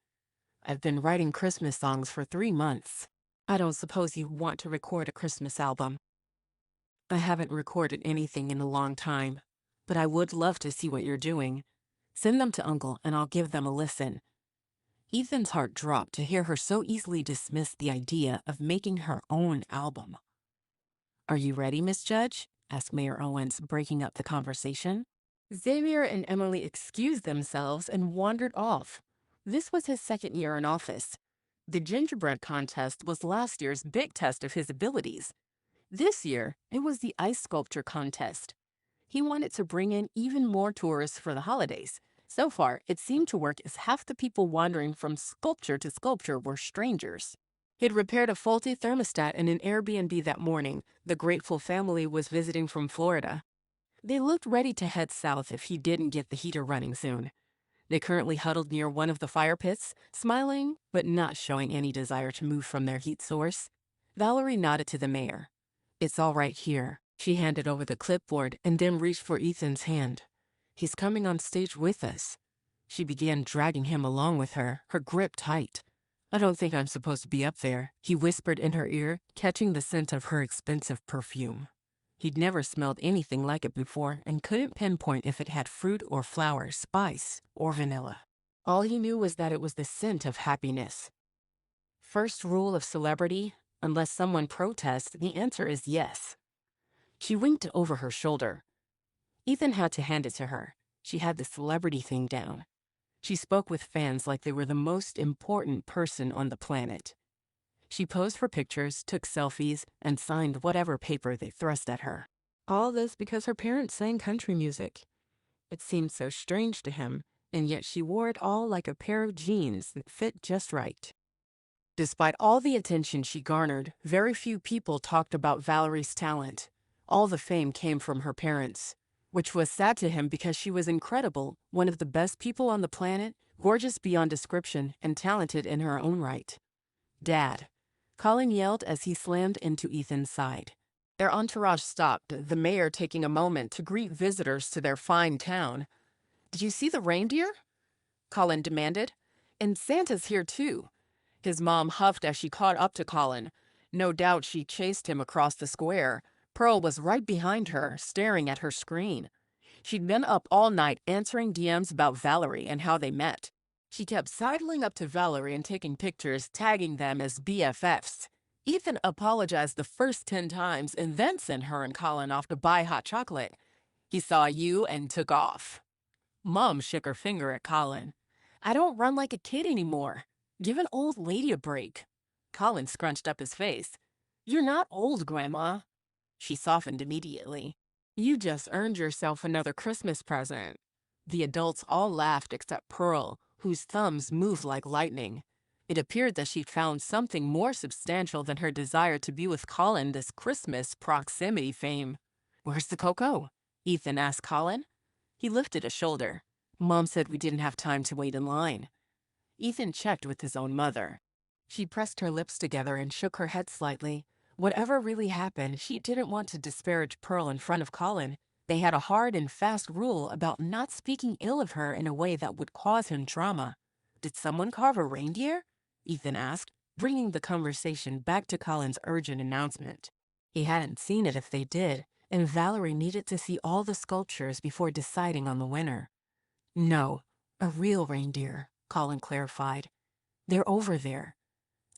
B: I've been writing Christmas songs for 3 months. I don't suppose you want to record a Christmas album. I haven't recorded anything in a long time, but I would love to see what you're doing. Send them to Uncle and I'll give them a listen. Ethan's heart dropped to hear her so easily dismiss the idea of making her own album. Are you ready, Miss Judge? Asked Mayor Owens, breaking up the conversation. Xavier and Emily excused themselves and wandered off. This was his second year in office. The gingerbread contest was last year's big test of his abilities. This year, it was the ice sculpture contest. He wanted to bring in even more tourists for the holidays. So far, it seemed to work as half the people wandering from sculpture to sculpture were strangers. He'd repaired a faulty thermostat in an Airbnb that morning. The grateful family was visiting from Florida. They looked ready to head south if he didn't get the heater running soon. They currently huddled near one of the fire pits, smiling but not showing any desire to move from their heat source. Valerie nodded to the mayor. It's all right here. She handed over the clipboard and then reached for Ethan's hand. He's coming on stage with us. She began dragging him along with her, her grip tight. I don't think I'm supposed to be up there, he whispered in her ear, catching the scent of her expensive perfume. He'd never smelled anything like it before and couldn't pinpoint if it had fruit or flower, spice or vanilla. All he knew was that it was the scent of happiness. First rule of celebrity, unless someone protests, the answer is yes. She winked over her shoulder. Ethan had to hand it to her. She had the celebrity thing down. She spoke with fans like they were the most important person on the planet. She posed for pictures, took selfies, and signed whatever paper they thrust at her. All this because her parents sang country music. It seemed so strange to him, and yet she wore it all like a pair of jeans that fit just right. Despite all the attention she garnered, very few people talked about Valerie's talent. All the fame came from her parents, which was sad to him because she was incredible, one of the best people on the planet, gorgeous beyond description, and talented in her own right. Dad, Colin yelled as he slammed into Ethan's side. Their entourage stopped, the mayor taking a moment to greet visitors to their fine town. Did you see the reindeer? Colin demanded. And Santa's here too. His mom huffed as she caught up to Colin. No doubt she chased him across the square. Pearl was right behind her, staring at her screen. She'd been up all night answering DMs about Valerie and how they met. She kept sidling up to Valerie and taking pictures, tagging them as BFFs. Ethan apologized the first 10 times and then sent her and Colin off to buy hot chocolate. He saw you and took off. Mom shook her finger at Colin. I don't run like a kid anymore. Give an old lady a break. Colin scrunched up his face. You're not old, Grandma. She softened immediately. You just earned yourself another Christmas present. The adults all laughed except Pearl, whose thumbs moved like lightning. It appeared that she'd found something more substantial than her desire to be with Colin this Christmas proximity fame. Where's the cocoa? Ethan asked Colin. He lifted a shoulder. Mom said we didn't have time to wait in line. Ethan checked with his own mother. She pressed her lips together and shook her head slightly. Whatever really happened, she didn't want to disparage Pearl in front of Colin. They had a hard and fast rule about not speaking ill of her in a way that would cause him trauma. Did someone carve a reindeer? Ethan asked, bringing the conversation back to Colin's urgent announcement. He hadn't seen it if they did, and Valerie needed to see all the sculptures before deciding on the winner. No, a real reindeer, Colin clarified. They're over there.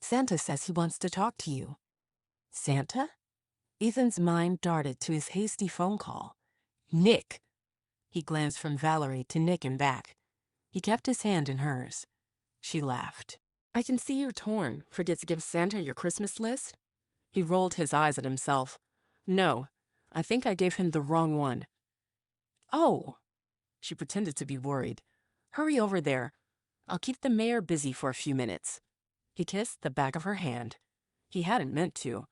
B: Santa says he wants to talk to you. Santa? Ethan's mind darted to his hasty phone call. Nick! He glanced from Valerie to Nick and back. He kept his hand in hers. She laughed. I can see you're torn. Forget to give Santa your Christmas list? He rolled his eyes at himself. No, I think I gave him the wrong one. Oh! She pretended to be worried. Hurry over there. I'll keep the mayor busy for a few minutes. He kissed the back of her hand. He hadn't meant to.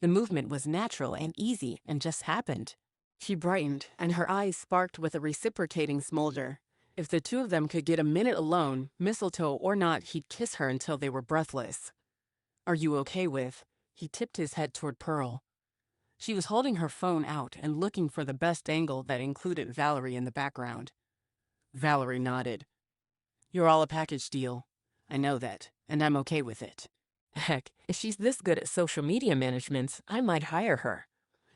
B: The movement was natural and easy and just happened. She brightened, and her eyes sparked with a reciprocating smolder. If the two of them could get a minute alone, mistletoe or not, he'd kiss her until they were breathless. Are you okay with? He tipped his head toward Pearl. She was holding her phone out and looking for the best angle that included Valerie in the background. Valerie nodded. "You're all a package deal. I know that, and I'm okay with it." "Heck, if she's this good at social media management, I might hire her."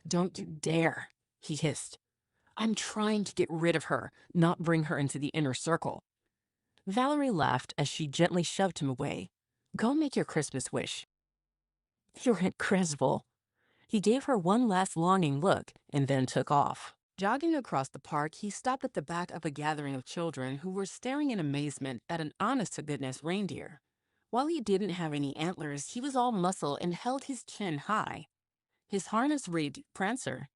B: "Don't you dare," he hissed. "I'm trying to get rid of her, not bring her into the inner circle." Valerie laughed as she gently shoved him away. "Go make your Christmas wish." "You're incredible." He gave her one last longing look and then took off. Jogging across the park, he stopped at the back of a gathering of children who were staring in amazement at an honest-to-goodness reindeer. While he didn't have any antlers, he was all muscle and held his chin high. His harness read Prancer.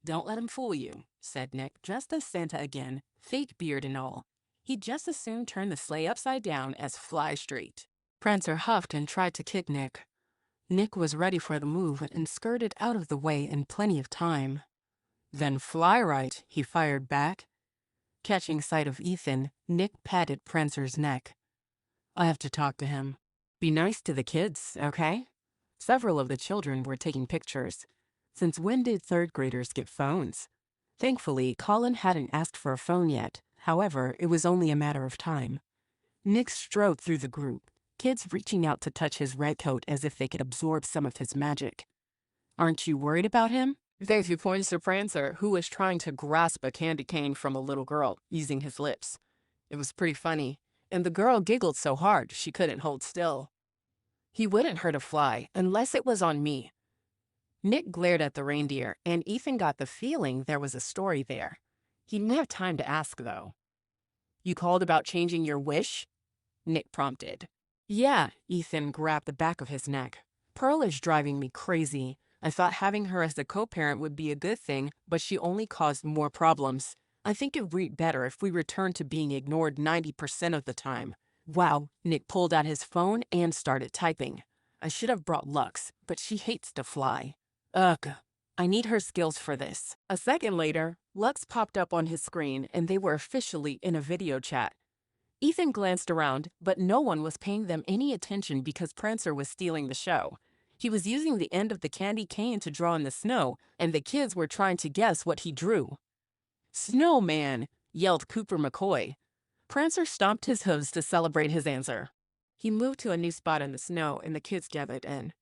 B: "Don't let him fool you," said Nick, dressed as Santa again, fake beard and all. He'd just as soon turn the sleigh upside down as fly straight. Prancer huffed and tried to kick Nick. Nick was ready for the move and skirted out of the way in plenty of time. "Then fly right," he fired back. Catching sight of Ethan, Nick patted Prancer's neck. "I have to talk to him." "Be nice to the kids, okay?" Several of the children were taking pictures. Since when did third graders get phones? Thankfully, Colin hadn't asked for a phone yet. However, it was only a matter of time. Nick strode through the group, kids reaching out to touch his red coat as if they could absorb some of his magic. "Aren't you worried about him?" He points to Prancer, who was trying to grasp a candy cane from a little girl, using his lips. It was pretty funny, and the girl giggled so hard she couldn't hold still. "He wouldn't hurt a fly, unless it was on me." Nick glared at the reindeer, and Ethan got the feeling there was a story there. He didn't have time to ask, though. "You called about changing your wish?" Nick prompted. "Yeah," Ethan grabbed the back of his neck. "Pearl is driving me crazy. I thought having her as the co-parent would be a good thing, but she only caused more problems. I think it'd be better if we returned to being ignored 90% of the time." Wow, Nick pulled out his phone and started typing. "I should have brought Lux, but she hates to fly. Ugh, I need her skills for this." A second later, Lux popped up on his screen and they were officially in a video chat. Ethan glanced around, but no one was paying them any attention because Prancer was stealing the show. He was using the end of the candy cane to draw in the snow, and the kids were trying to guess what he drew. "Snowman!" yelled Cooper McCoy. Prancer stomped his hooves to celebrate his answer. He moved to a new spot in the snow, and the kids gathered in.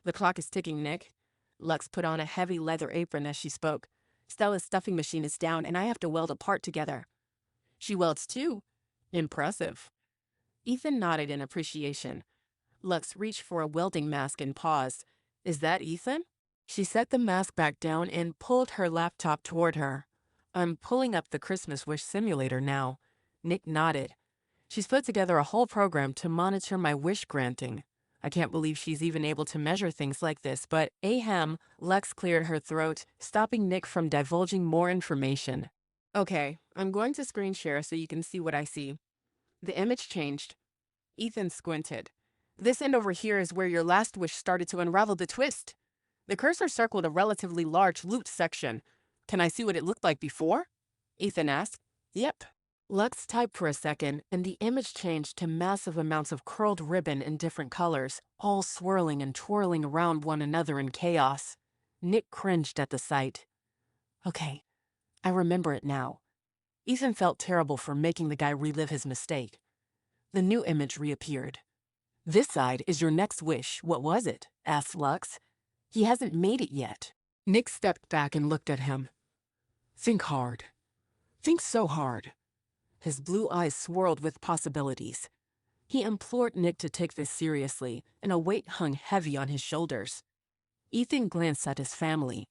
B: "The clock is ticking, Nick." Lux put on a heavy leather apron as she spoke. "Stella's stuffing machine is down, and I have to weld a part together." "She welds too." "Impressive." Ethan nodded in appreciation. Lux reached for a welding mask and paused. "Is that Ethan?" She set the mask back down and pulled her laptop toward her. "I'm pulling up the Christmas Wish simulator now." Nick nodded. "She's put together a whole program to monitor my wish granting. I can't believe she's even able to measure things like this, but ahem," Lex cleared her throat, stopping Nick from divulging more information. "Okay, I'm going to screen share so you can see what I see." The image changed. Ethan squinted. "This end over here is where your last wish started to unravel the twist." The cursor circled a relatively large loot section. "Can I see what it looked like before?" Ethan asked. "Yep." Lux typed for a second, and the image changed to massive amounts of curled ribbon in different colors, all swirling and twirling around one another in chaos. Nick cringed at the sight. "Okay, I remember it now." Ethan felt terrible for making the guy relive his mistake. The new image reappeared. "This side is your next wish. What was it?" asked Lux. "He hasn't made it yet." Nick stepped back and looked at him. "Think hard. Think so hard." His blue eyes swirled with possibilities. He implored Nick to take this seriously, and a weight hung heavy on his shoulders. Ethan glanced at his family.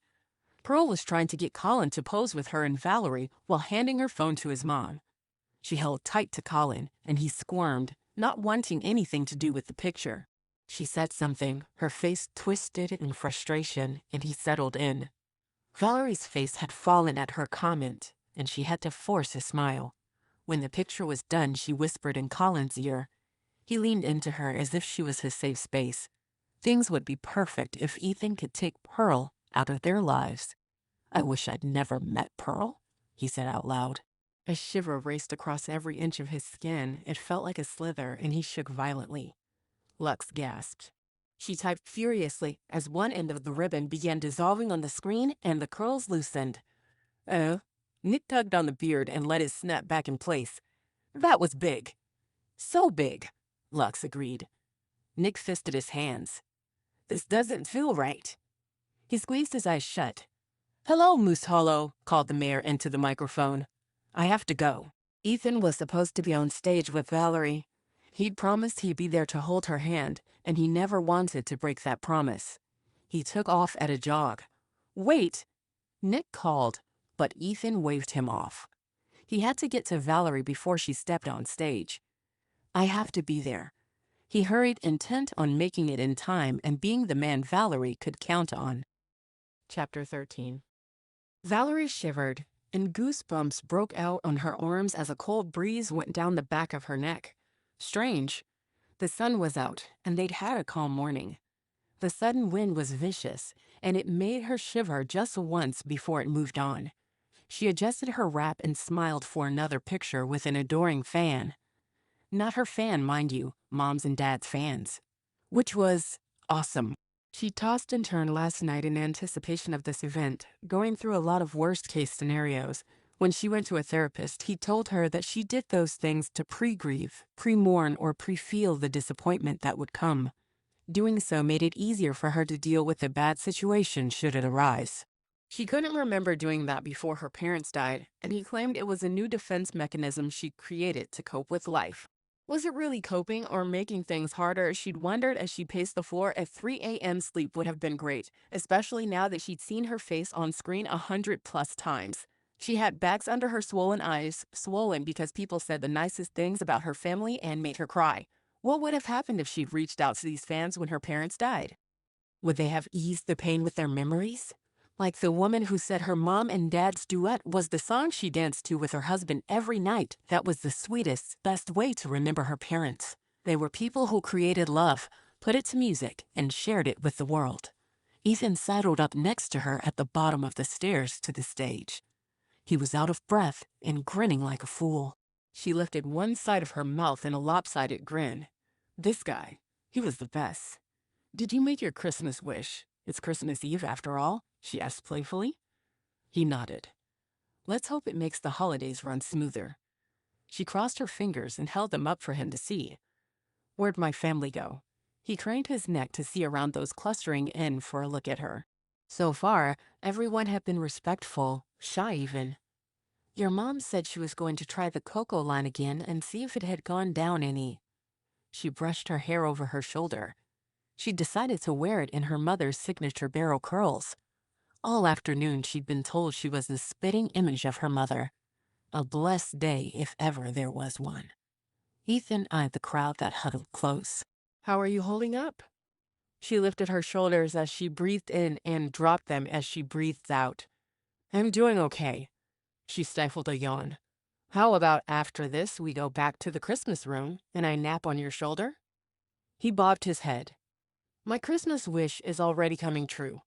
B: Pearl was trying to get Colin to pose with her and Valerie while handing her phone to his mom. She held tight to Colin, and he squirmed, not wanting anything to do with the picture. She said something, her face twisted in frustration, and he settled in. Valerie's face had fallen at her comment, and she had to force a smile. When the picture was done, she whispered in Colin's ear. He leaned into her as if she was his safe space. Things would be perfect if Ethan could take Pearl out of their lives. "I wish I'd never met Pearl," he said out loud. A shiver raced across every inch of his skin. It felt like a slither, and he shook violently. Lux gasped. She typed furiously as one end of the ribbon began dissolving on the screen and the curls loosened. Oh. Nick tugged on the beard and let it snap back in place. That was big. So big, Lux agreed. Nick fisted his hands. This doesn't feel right. He squeezed his eyes shut. Hello, Moose Hollow, called the mayor into the microphone. I have to go. Ethan was supposed to be on stage with Valerie. He'd promised he'd be there to hold her hand, and he never wanted to break that promise. He took off at a jog. Wait! Nick called, but Ethan waved him off. He had to get to Valerie before she stepped on stage. I have to be there. He hurried, intent on making it in time and being the man Valerie could count on. Chapter 13. Valerie shivered, and goosebumps broke out on her arms as a cold breeze went down the back of her neck. Strange. The sun was out, and they'd had a calm morning. The sudden wind was vicious, and it made her shiver just once before it moved on. She adjusted her wrap and smiled for another picture with an adoring fan. Not her fan, mind you, Mom's and Dad's fans. Which was awesome. She tossed and turned last night in anticipation of this event, going through a lot of worst-case scenarios. When she went to a therapist, he told her that she did those things to pre-grieve, pre-mourn, or pre-feel the disappointment that would come. Doing so made it easier for her to deal with a bad situation should it arise. She couldn't remember doing that before her parents died, and he claimed it was a new defense mechanism she created to cope with life. Was it really coping or making things harder? She'd wondered as she paced the floor. At 3 a.m. sleep would have been great, especially now that she'd seen her face on screen 100+ times. She had bags under her swollen eyes, swollen because people said the nicest things about her family and made her cry. What would have happened if she'd reached out to these fans when her parents died? Would they have eased the pain with their memories? Like the woman who said her mom and dad's duet was the song she danced to with her husband every night. That was the sweetest, best way to remember her parents. They were people who created love, put it to music, and shared it with the world. Ethan sidled up next to her at the bottom of the stairs to the stage. He was out of breath and grinning like a fool. She lifted one side of her mouth in a lopsided grin. This guy, he was the best. Did you make your Christmas wish? It's Christmas Eve after all, she asked playfully. He nodded. Let's hope it makes the holidays run smoother. She crossed her fingers and held them up for him to see. Where'd my family go? He craned his neck to see around those clustering in for a look at her. So far, everyone had been respectful, shy even. Your mom said she was going to try the cocoa line again and see if it had gone down any. She brushed her hair over her shoulder. She decided to wear it in her mother's signature barrel curls. All afternoon she'd been told she was the spitting image of her mother. A blessed day if ever there was one. Ethan eyed the crowd that huddled close. How are you holding up? She lifted her shoulders as she breathed in and dropped them as she breathed out. I'm doing okay. She stifled a yawn. How about after this we go back to the Christmas room and I nap on your shoulder? He bobbed his head. My Christmas wish is already coming true.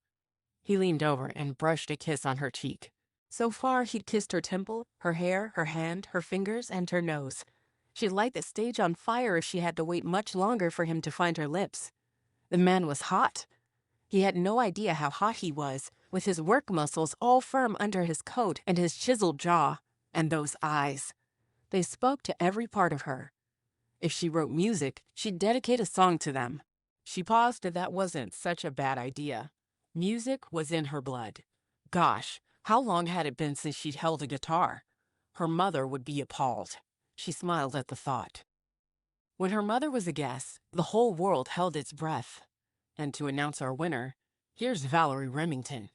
B: He leaned over and brushed a kiss on her cheek. So far, he'd kissed her temple, her hair, her hand, her fingers, and her nose. She'd light the stage on fire if she had to wait much longer for him to find her lips. The man was hot. He had no idea how hot he was, with his work muscles all firm under his coat and his chiseled jaw. And those eyes. They spoke to every part of her. If she wrote music, she'd dedicate a song to them. She paused that that wasn't such a bad idea. Music was in her blood. Gosh, how long had it been since she'd held a guitar? Her mother would be appalled. She smiled at the thought. When her mother was a guest, the whole world held its breath. And to announce our winner, here's Valerie Remington.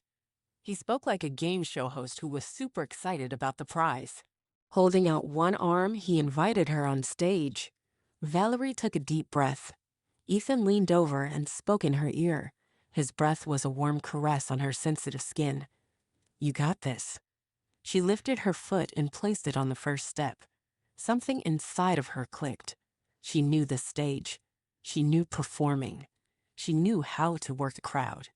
B: He spoke like a game show host who was super excited about the prize. Holding out one arm, he invited her on stage. Valerie took a deep breath. Ethan leaned over and spoke in her ear. His breath was a warm caress on her sensitive skin. You got this. She lifted her foot and placed it on the first step. Something inside of her clicked. She knew the stage. She knew performing. She knew how to work a crowd.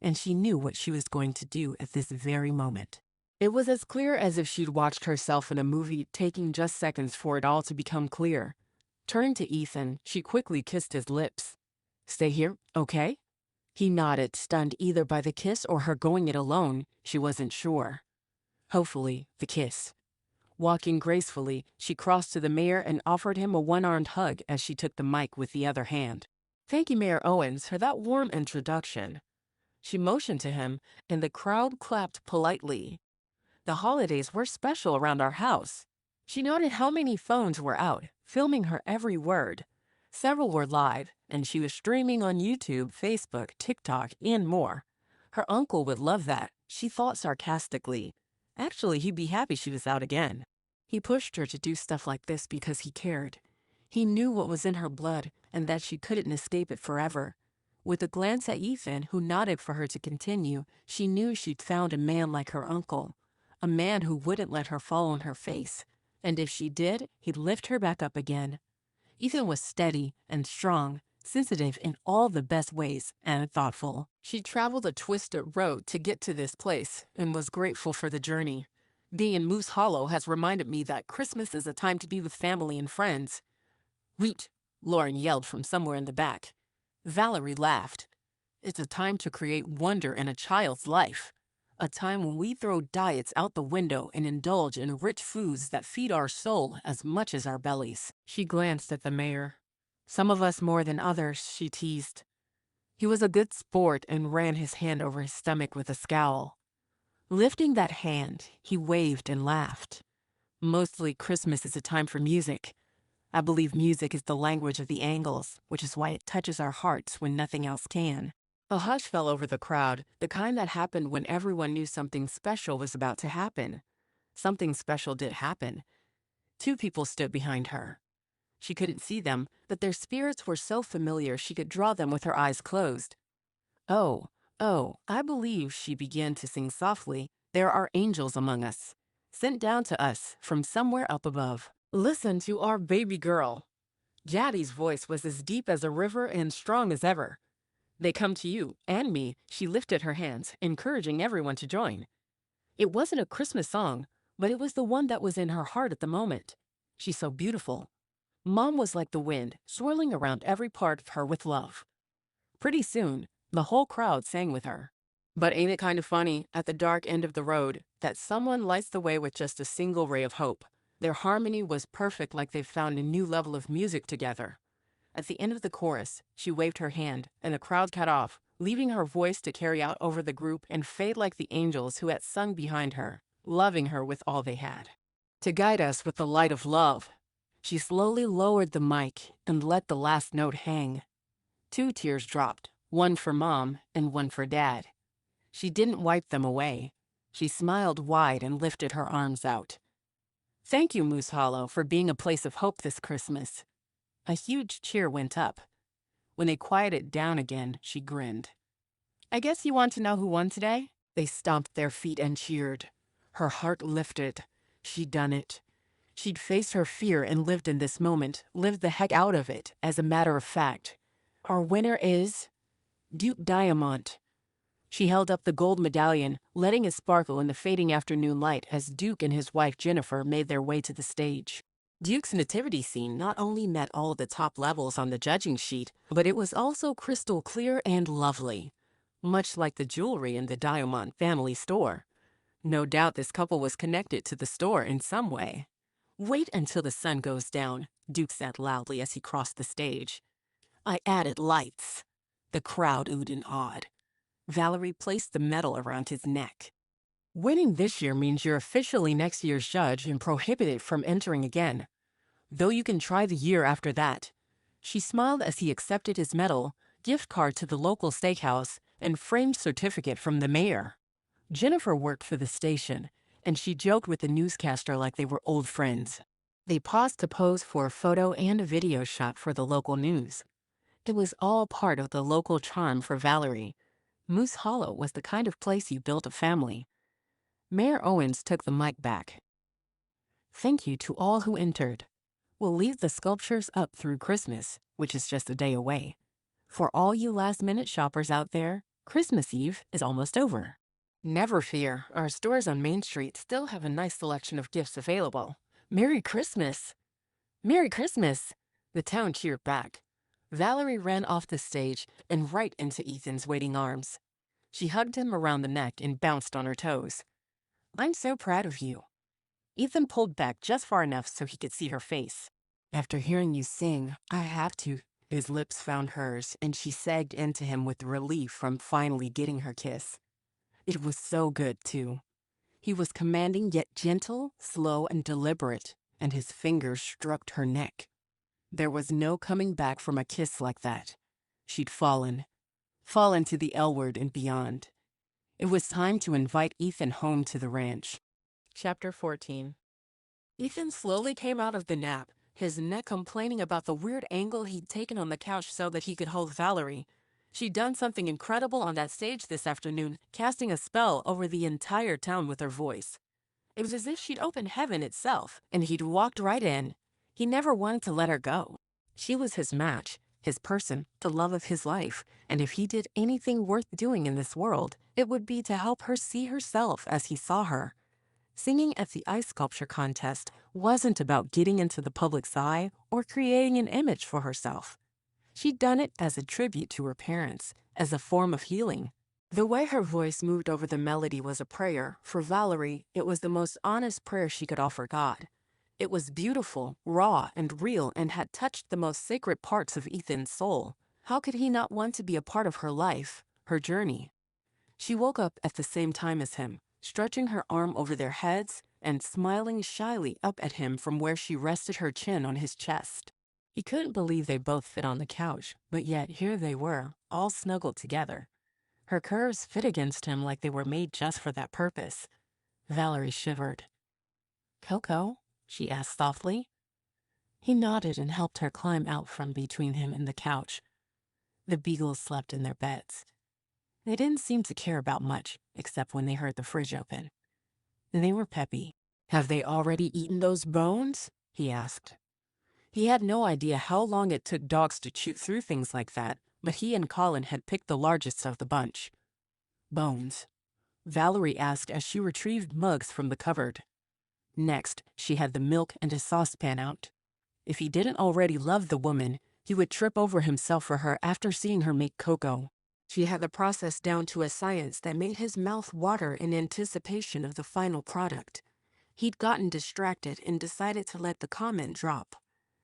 B: And she knew what she was going to do at this very moment. It was as clear as if she'd watched herself in a movie, taking just seconds for it all to become clear. Turning to Ethan, she quickly kissed his lips. Stay here, okay? He nodded, stunned either by the kiss or her going it alone. She wasn't sure. Hopefully, the kiss. Walking gracefully, she crossed to the mayor and offered him a one-armed hug as she took the mic with the other hand. Thank you, Mayor Owens, for that warm introduction. She motioned to him, and the crowd clapped politely. The holidays were special around our house. She noted how many phones were out, filming her every word. Several were live, and she was streaming on YouTube, Facebook, TikTok, and more. Her uncle would love that, she thought sarcastically. Actually, he'd be happy she was out again. He pushed her to do stuff like this because he cared. He knew what was in her blood and that she couldn't escape it forever. With a glance at Ethan, who nodded for her to continue, she knew she'd found a man like her uncle. A man who wouldn't let her fall on her face. And if she did, he'd lift her back up again. Ethan was steady and strong, sensitive in all the best ways, and thoughtful. She traveled a twisted road to get to this place and was grateful for the journey. Being in Moose Hollow has reminded me that Christmas is a time to be with family and friends. Wheat, Lauren yelled from somewhere in the back. Valerie laughed. It's a time to create wonder in a child's life. A time when we throw diets out the window and indulge in rich foods that feed our soul as much as our bellies. She glanced at the mayor. Some of us more than others, she teased. He was a good sport and ran his hand over his stomach with a scowl. Lifting that hand, he waved and laughed. Mostly Christmas is a time for music. I believe music is the language of the Angles, which is why it touches our hearts when nothing else can. A hush fell over the crowd, the kind that happened when everyone knew something special was about to happen. Something special did happen. Two people stood behind her. She couldn't see them, but their spirits were so familiar she could draw them with her eyes closed. Oh, I believe, she began to sing softly, there are angels among us, sent down to us from somewhere up above. Listen to our baby girl. Jaddy's voice was as deep as a river and strong as ever. They come to you and me. She lifted her hands, encouraging everyone to join. It wasn't a Christmas song, but it was the one that was in her heart at the moment. She's so beautiful. Mom was like the wind, swirling around every part of her with love. Pretty soon, the whole crowd sang with her. But ain't it kind of funny, at the dark end of the road, that someone lights the way with just a single ray of hope? Their harmony was perfect, like they've found a new level of music together. At the end of the chorus, she waved her hand, and the crowd cut off, leaving her voice to carry out over the group and fade like the angels who had sung behind her, loving her with all they had. To guide us with the light of love, she slowly lowered the mic and let the last note hang. 2 tears dropped, one for Mom and one for Dad. She didn't wipe them away. She smiled wide and lifted her arms out. Thank you, Moose Hollow, for being a place of hope this Christmas. A huge cheer went up. When they quieted down again, she grinned. I guess you want to know who won today? They stomped their feet and cheered. Her heart lifted. She'd done it. She'd faced her fear and lived in this moment, lived the heck out of it, as a matter of fact. Our winner is Duke Diamond. She held up the gold medallion, letting it sparkle in the fading afternoon light as Duke and his wife Jennifer made their way to the stage. Duke's nativity scene not only met all of the top levels on the judging sheet, but it was also crystal clear and lovely, much like the jewelry in the Diamond family store. No doubt this couple was connected to the store in some way. Wait until the sun goes down, Duke said loudly as he crossed the stage. I added lights. The crowd oohed and awed. Valerie placed the medal around his neck. Winning this year means you're officially next year's judge and prohibited from entering again, though you can try the year after that. She smiled as he accepted his medal, gift card to the local steakhouse, and framed certificate from the mayor. Jennifer worked for the station, and she joked with the newscaster like they were old friends. They paused to pose for a photo and a video shot for the local news. It was all part of the local charm for Valerie. Moose Hollow was the kind of place you built a family. Mayor Owens took the mic back. Thank you to all who entered. We'll leave the sculptures up through Christmas, which is just a day away. For all you last-minute shoppers out there, Christmas Eve is almost over. Never fear, our stores on Main Street still have a nice selection of gifts available. Merry Christmas! Merry Christmas! The town cheered back. Valerie ran off the stage and right into Ethan's waiting arms. She hugged him around the neck and bounced on her toes. "I'm so proud of you." Ethan pulled back just far enough so he could see her face. "After hearing you sing, I have to." His lips found hers, and she sagged into him with relief from finally getting her kiss. It was so good, too. He was commanding yet gentle, slow, and deliberate, and his fingers stroked her neck. There was no coming back from a kiss like that. She'd fallen to the L word and beyond. It was time to invite Ethan home to the ranch. Chapter 14. Ethan slowly came out of the nap, his neck complaining about the weird angle he'd taken on the couch so that he could hold Valerie. She'd done something incredible on that stage this afternoon, casting a spell over the entire town with her voice. It was as if she'd opened heaven itself, and he'd walked right in. He never wanted to let her go. She was his match, his person, the love of his life, and if he did anything worth doing in this world, it would be to help her see herself as he saw her. Singing at the ice sculpture contest wasn't about getting into the public's eye or creating an image for herself. She'd done it as a tribute to her parents, as a form of healing. The way her voice moved over the melody was a prayer. For Valerie, it was the most honest prayer she could offer God. It was beautiful, raw, and real, and had touched the most sacred parts of Ethan's soul. How could he not want to be a part of her life, her journey? She woke up at the same time as him, stretching her arm over their heads and smiling shyly up at him from where she rested her chin on his chest. He couldn't believe they both fit on the couch, but yet here they were, all snuggled together. Her curves fit against him like they were made just for that purpose. Valerie shivered. "Coco?" she asked softly. He nodded and helped her climb out from between him and the couch. The beagles slept in their beds. They didn't seem to care about much, except when they heard the fridge open. They were peppy. "Have they already eaten those bones?" he asked. He had no idea how long it took dogs to chew through things like that, but he and Colin had picked the largest of the bunch. "Bones," Valerie asked as she retrieved mugs from the cupboard. Next, she had the milk and a saucepan out. If he didn't already love the woman, he would trip over himself for her after seeing her make cocoa. She had the process down to a science that made his mouth water in anticipation of the final product. He'd gotten distracted and decided to let the comment drop.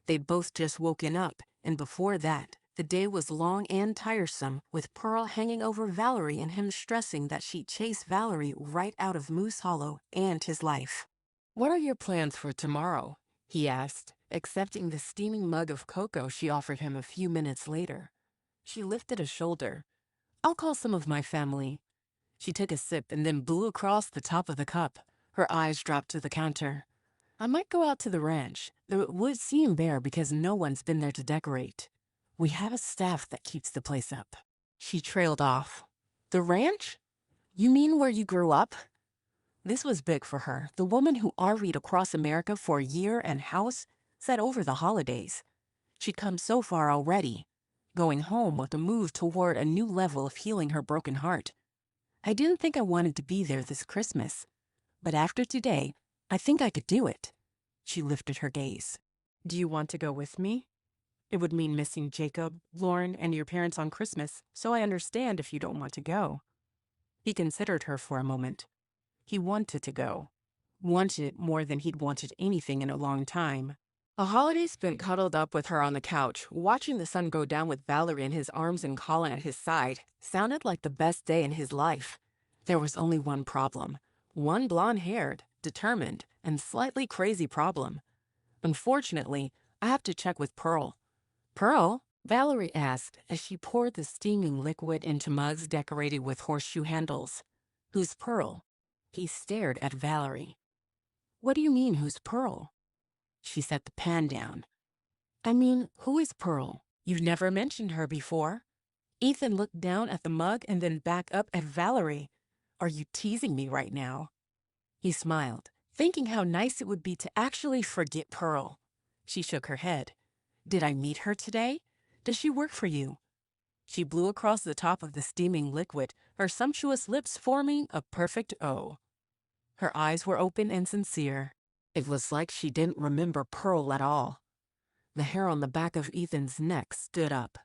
B: They'd both just woken up, and before that, the day was long and tiresome, with Pearl hanging over Valerie and him stressing that she'd chase Valerie right out of Moose Hollow and his life. "What are your plans for tomorrow?" he asked, accepting the steaming mug of cocoa she offered him a few minutes later. She lifted a shoulder. "I'll call some of my family." She took a sip and then blew across the top of the cup. Her eyes dropped to the counter. "I might go out to the ranch, though it would seem bare because no one's been there to decorate. We have a staff that keeps the place up." She trailed off. "The ranch? You mean where you grew up?" This was big for her. The woman who RV'd across America for a year and house said over the holidays. She'd come so far already. Going home was a move toward a new level of healing her broken heart. "I didn't think I wanted to be there this Christmas. But after today, I think I could do it." She lifted her gaze. "Do you want to go with me? It would mean missing Jacob, Lauren, and your parents on Christmas, so I understand if you don't want to go." He considered her for a moment. He wanted to go. Wanted it more than he'd wanted anything in a long time. A holiday spent cuddled up with her on the couch, watching the sun go down with Valerie in his arms and Colin at his side, sounded like the best day in his life. There was only one problem. One blonde-haired, determined, and slightly crazy problem. "Unfortunately, I have to check with Pearl." "Pearl?" Valerie asked as she poured the steaming liquid into mugs decorated with horseshoe handles. "Who's Pearl?" He stared at Valerie. "What do you mean, who's Pearl?" She set the pan down. "I mean, who is Pearl? You've never mentioned her before." Ethan looked down at the mug and then back up at Valerie. "Are you teasing me right now?" He smiled, thinking how nice it would be to actually forget Pearl. She shook her head. "Did I meet her today? Does she work for you?" She blew across the top of the steaming liquid, her sumptuous lips forming a perfect O. Her eyes were open and sincere. It was like she didn't remember Pearl at all. The hair on the back of Ethan's neck stood up.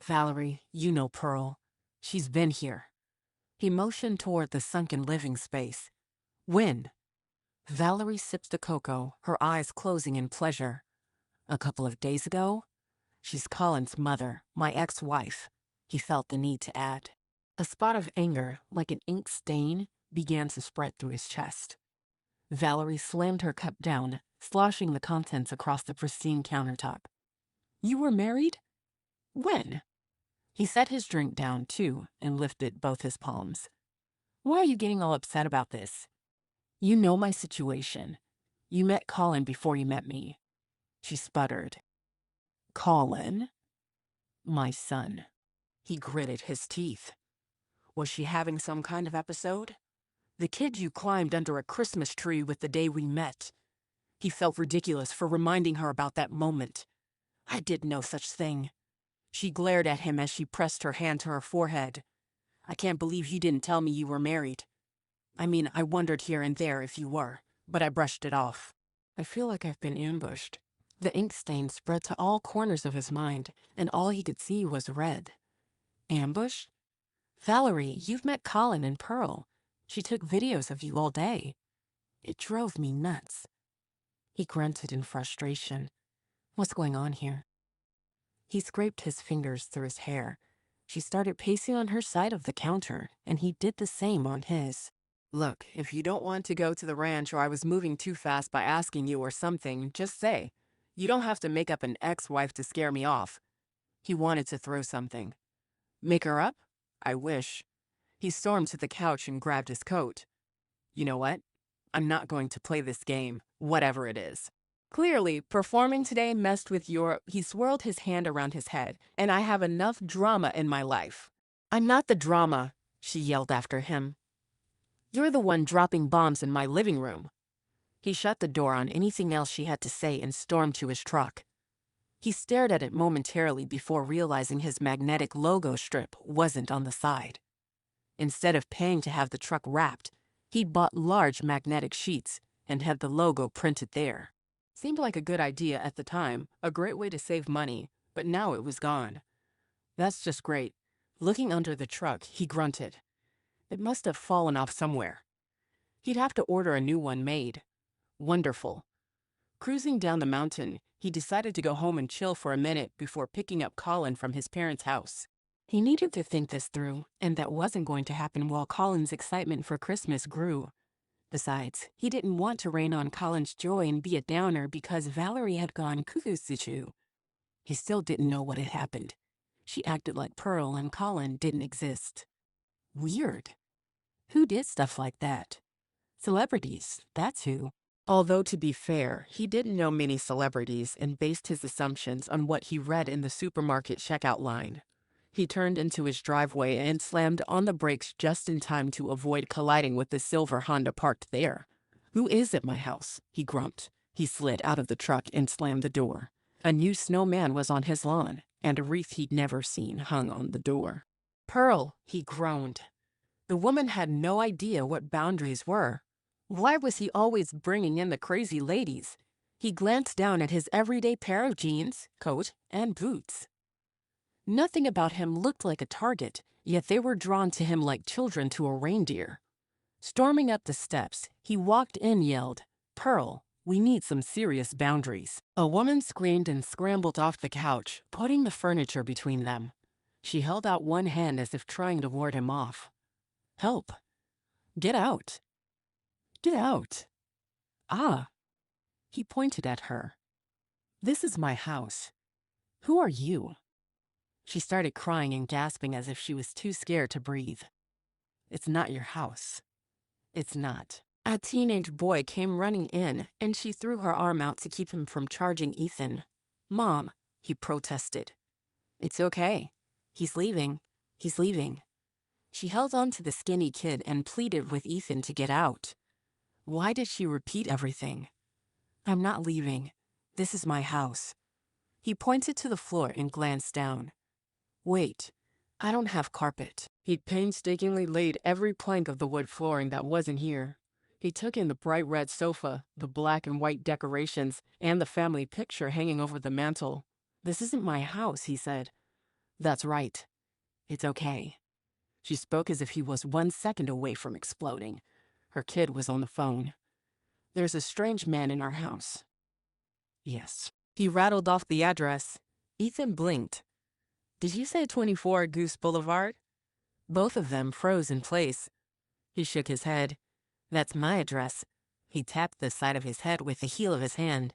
B: "Valerie, you know Pearl. She's been here." He motioned toward the sunken living space. "When?" Valerie sipped the cocoa, her eyes closing in pleasure. "A couple of days ago? She's Colin's mother, my ex-wife," he felt the need to add. A spot of anger, like an ink stain, began to spread through his chest. Valerie slammed her cup down, sloshing the contents across the pristine countertop. "You were married? When?" He set his drink down, too, and lifted both his palms. "Why are you getting all upset about this? You know my situation. You met Colin before you met me." She sputtered. "Colin?" "My son." He gritted his teeth. Was she having some kind of episode? "The kid you climbed under a Christmas tree with the day we met." He felt ridiculous for reminding her about that moment. "I did no such thing." She glared at him as she pressed her hand to her forehead. "I can't believe you didn't tell me you were married. I mean, I wondered here and there if you were, but I brushed it off." "I feel like I've been ambushed." The ink stain spread to all corners of his mind, and all he could see was red. "Ambush? Valerie, you've met Colin and Pearl. She took videos of you all day. It drove me nuts." He grunted in frustration. "What's going on here?" He scraped his fingers through his hair. She started pacing on her side of the counter, and he did the same on his. "Look, if you don't want to go to the ranch or I was moving too fast by asking you or something, just say. You don't have to make up an ex-wife to scare me off." He wanted to throw something. "Make her up? I wish." He stormed to the couch and grabbed his coat. "You know what? I'm not going to play this game, whatever it is." Clearly, performing today messed with your... He swirled his hand around his head. "And I have enough drama in my life." "I'm not the drama," she yelled after him. "You're the one dropping bombs in my living room." He shut the door on anything else she had to say and stormed to his truck. He stared at it momentarily before realizing his magnetic logo strip wasn't on the side. Instead of paying to have the truck wrapped, he'd bought large magnetic sheets and had the logo printed there. Seemed like a good idea at the time, a great way to save money, but now it was gone. "That's just great." Looking under the truck, he grunted. It must have fallen off somewhere. He'd have to order a new one made. Wonderful. Cruising down the mountain, he decided to go home and chill for a minute before picking up Colin from his parents' house. He needed to think this through, and that wasn't going to happen while Colin's excitement for Christmas grew. Besides, he didn't want to rain on Colin's joy and be a downer because Valerie had gone cuckoo. He still didn't know what had happened. She acted like Pearl and Colin didn't exist. Weird. Who did stuff like that? Celebrities, that's who. Although, to be fair, he didn't know many celebrities and based his assumptions on what he read in the supermarket checkout line. He turned into his driveway and slammed on the brakes just in time to avoid colliding with the silver Honda parked there. "Who is at my house?" he grumped. He slid out of the truck and slammed the door. A new snowman was on his lawn, and a wreath he'd never seen hung on the door. "Pearl," he groaned. The woman had no idea what boundaries were. Why was he always bringing in the crazy ladies? He glanced down at his everyday pair of jeans, coat, and boots. Nothing about him looked like a target, yet they were drawn to him like children to a reindeer. Storming up the steps, he walked in, yelled, "Pearl, we need some serious boundaries." A woman screamed and scrambled off the couch, putting the furniture between them. She held out one hand as if trying to ward him off. "Help. Get out. Get out." "Ah." He pointed at her. "This is my house. Who are you?" She started crying and gasping as if she was too scared to breathe. "It's not your house. It's not." A teenage boy came running in, and she threw her arm out to keep him from charging Ethan. "Mom," he protested. "It's okay. He's leaving. He's leaving." She held on to the skinny kid and pleaded with Ethan to get out. Why did she repeat everything? "I'm not leaving. This is my house." He pointed to the floor and glanced down. "Wait, I don't have carpet." He'd painstakingly laid every plank of the wood flooring that wasn't here. He took in the bright red sofa, the black and white decorations, and the family picture hanging over the mantel. "This isn't my house," he said. "That's right. It's okay." She spoke as if he was 1 second away from exploding. Her kid was on the phone. "There's a strange man in our house." "Yes." He rattled off the address. Ethan blinked. "Did you say 24 Goose Boulevard?" Both of them froze in place. He shook his head. "That's my address." He tapped the side of his head with the heel of his hand.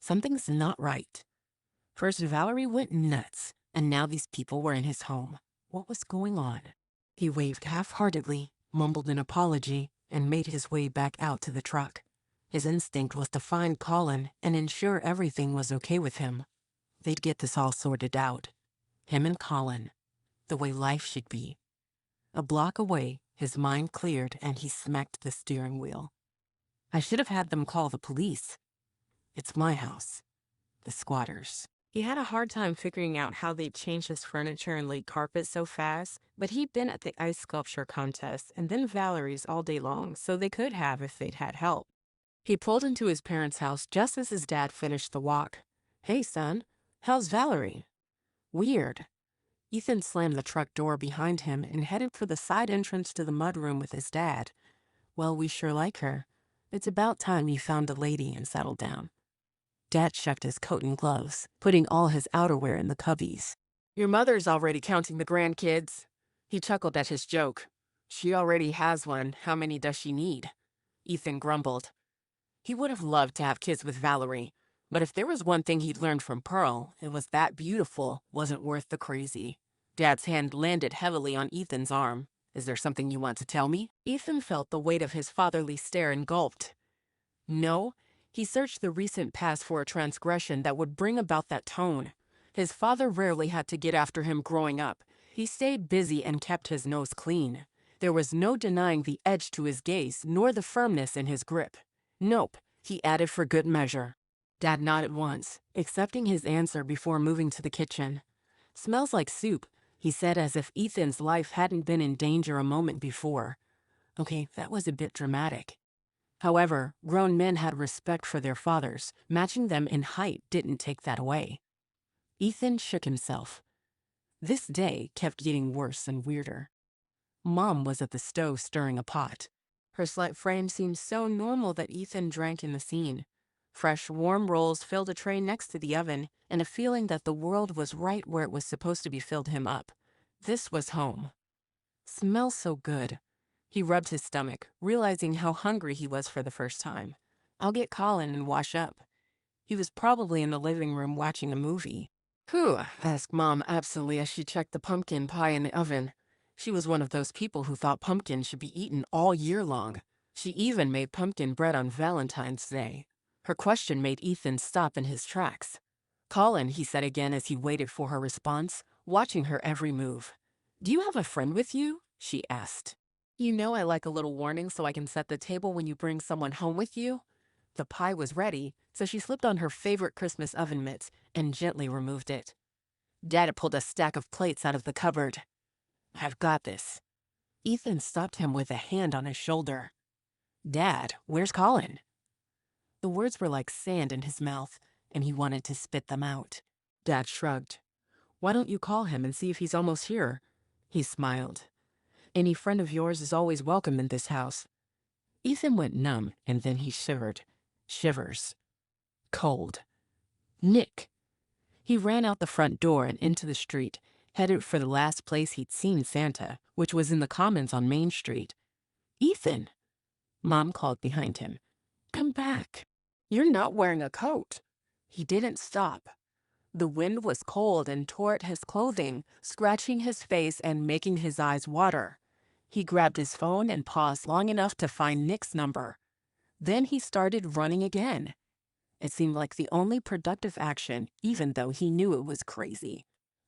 B: Something's not right. First, Valerie went nuts, and now these people were in his home. What was going on? He waved half-heartedly, mumbled an apology, and made his way back out to the truck. His instinct was to find Colin and ensure everything was okay with him. They'd get this all sorted out. Him and Colin. The way life should be. A block away, his mind cleared and he smacked the steering wheel. "I should have had them call the police. It's my house. The squatters." He had a hard time figuring out how they'd change his furniture and laid carpet so fast, but he'd been at the ice sculpture contest and then Valerie's all day long, so they could have if they'd had help. He pulled into his parents' house just as his dad finished the walk. "Hey, son, how's Valerie?" "Weird." Ethan slammed the truck door behind him and headed for the side entrance to the mudroom with his dad. "Well, we sure like her. It's about time you found a lady and settled down." Dad checked his coat and gloves, putting all his outerwear in the cubbies. "Your mother's already counting the grandkids." He chuckled at his joke. "She already has one. How many does she need?" Ethan grumbled. He would have loved to have kids with Valerie, but if there was one thing he'd learned from Pearl, it was that beautiful wasn't worth the crazy. Dad's hand landed heavily on Ethan's arm. "Is there something you want to tell me?" Ethan felt the weight of his fatherly stare and gulped. No. He searched the recent past for a transgression that would bring about that tone. His father rarely had to get after him growing up. He stayed busy and kept his nose clean. There was no denying the edge to his gaze, nor the firmness in his grip. "Nope," he added for good measure. Dad nodded once, accepting his answer before moving to the kitchen. "Smells like soup," he said as if Ethan's life hadn't been in danger a moment before. Okay, that was a bit dramatic. However, grown men had respect for their fathers. Matching them in height didn't take that away. Ethan shook himself. This day kept getting worse and weirder. Mom was at the stove stirring a pot. Her slight frame seemed so normal that Ethan drank in the scene. Fresh, warm rolls filled a tray next to the oven, and a feeling that the world was right where it was supposed to be filled him up. This was home. Smells so good. He rubbed his stomach, realizing how hungry he was for the first time. "I'll get Colin and wash up." He was probably in the living room watching a movie. "Whew," asked Mom absently as she checked the pumpkin pie in the oven. She was one of those people who thought pumpkin should be eaten all year long. She even made pumpkin bread on Valentine's Day. Her question made Ethan stop in his tracks. "Colin," he said again as he waited for her response, watching her every move. "Do you have a friend with you?" she asked. "You know I like a little warning so I can set the table when you bring someone home with you." The pie was ready, so she slipped on her favorite Christmas oven mitts and gently removed it. Dad pulled a stack of plates out of the cupboard. "I've got this." Ethan stopped him with a hand on his shoulder. "Dad, where's Colin?" The words were like sand in his mouth, and he wanted to spit them out. Dad shrugged. "Why don't you call him and see if he's almost here?" He smiled. "Any friend of yours is always welcome in this house." Ethan went numb, and then he shivered. Shivers. Cold. Nick. He ran out the front door and into the street, headed for the last place he'd seen Santa, which was in the Commons on Main Street. "Ethan!" Mom called behind him. "Come back. You're not wearing a coat." He didn't stop. The wind was cold and tore at his clothing, scratching his face and making his eyes water. He grabbed his phone and paused long enough to find Nick's number. Then he started running again. It seemed like the only productive action, even though he knew it was crazy.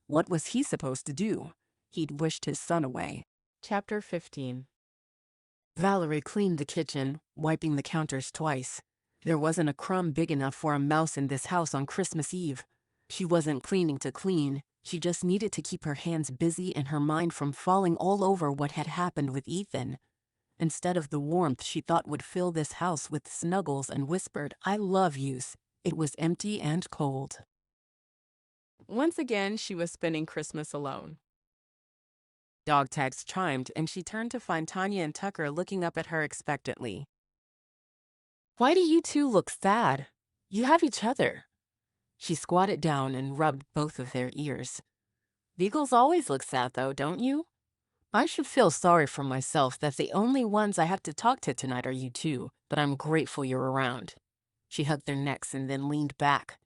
B: What was he supposed to do? He'd wished his son away. Chapter 15. Valerie cleaned the kitchen, wiping the counters twice. There wasn't a crumb big enough for a mouse in this house on Christmas Eve. She wasn't cleaning to clean. She just needed to keep her hands busy and her mind from falling all over what had happened with Ethan. Instead of the warmth she thought would fill this house with snuggles and whispered, "I love yous," it was empty and cold.
C: Once again, she was spending Christmas alone.
B: Dog tags chimed, and she turned to find Tanya and Tucker looking up at her expectantly. "Why do you two look sad? You have each other." She squatted down and rubbed both of their ears. "Beagles always look sad, though, don't you? I should feel sorry for myself that the only ones I have to talk to tonight are you two, but I'm grateful you're around." She hugged their necks and then leaned back.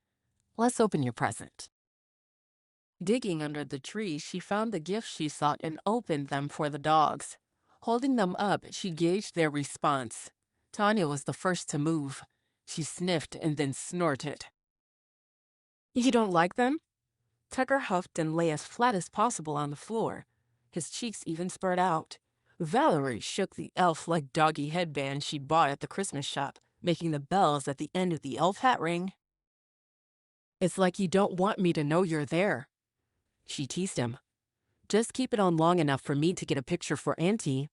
B: "Let's open your present." Digging under the tree, she found the gifts she sought and opened them for the dogs. Holding them up, she gauged their response. Tanya was the first to move. She sniffed and then snorted. "You don't like them?" Tucker huffed and lay as flat as possible on the floor. His cheeks even spread out. Valerie shook the elf-like doggy headband she bought at the Christmas shop, making the bells at the end of the elf hat ring. "It's like you don't want me to know you're there," she teased him. "Just keep it on long enough for me to get a picture for Auntie."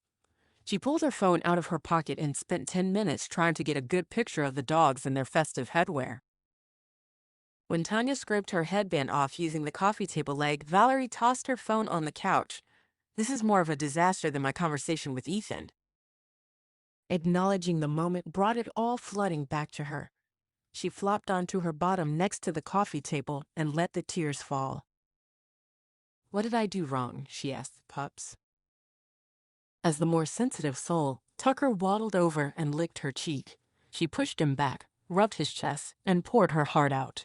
B: She pulled her phone out of her pocket and spent 10 minutes trying to get a good picture of the dogs in their festive headwear. When Tanya scraped her headband off using the coffee table leg, Valerie tossed her phone on the couch. "This is more of a disaster than my conversation with Ethan." Acknowledging the moment brought it all flooding back to her. She flopped onto her bottom next to the coffee table and let the tears fall. "What did I do wrong?" she asked the pups. As the more sensitive soul, Tucker waddled over and licked her cheek. She pushed him back, rubbed his chest, and poured her heart out.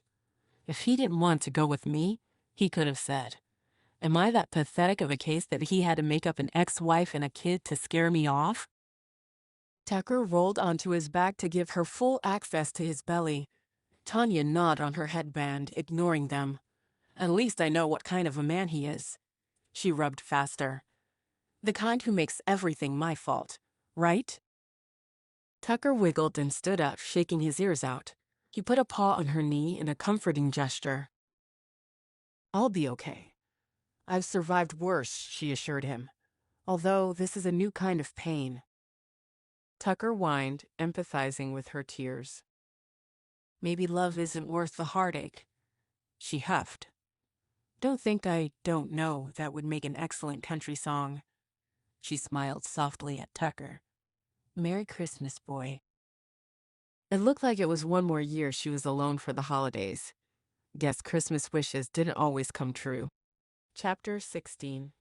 B: If he didn't want to go with me, he could have said, "Am I that pathetic of a case that he had to make up an ex-wife and a kid to scare me off?" Tucker rolled onto his back to give her full access to his belly. Tanya gnawed on her headband, ignoring them. "At least I know what kind of a man he is." She rubbed faster. "The kind who makes everything my fault, right?" Tucker wiggled and stood up, shaking his ears out. He put a paw on her knee in a comforting gesture. "I'll be okay. I've survived worse," she assured him. "Although this is a new kind of pain." Tucker whined, empathizing with her tears. "Maybe love isn't worth the heartache." She huffed. "Don't think I don't know that would make an excellent country song." She smiled softly at Tucker. "Merry Christmas, boy." It looked like it was one more year she was alone for the holidays. Guess Christmas wishes didn't always come true. Chapter 16.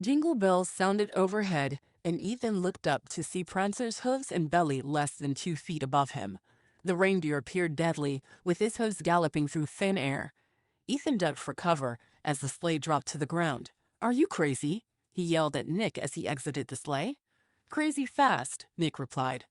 B: Jingle bells sounded overhead, and Ethan looked up to see Prancer's hooves and belly less than 2 feet above him. The reindeer peered deadly, with his hooves galloping through thin air. Ethan ducked for cover as the sleigh dropped to the ground. "Are you crazy?" he yelled at Nick as he exited the sleigh. "Crazy fast," Nick replied.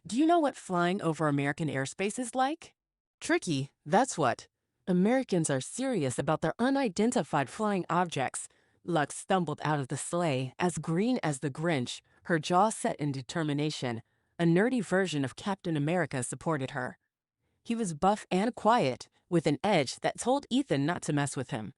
B: "Do you know what flying over American airspace is like? Tricky, that's what. Americans are serious about their unidentified flying objects." Lux stumbled out of the sleigh, as green as the Grinch, her jaw set in determination. A nerdy version of Captain America supported her. He was buff and quiet, with an edge that told Ethan not to mess with him.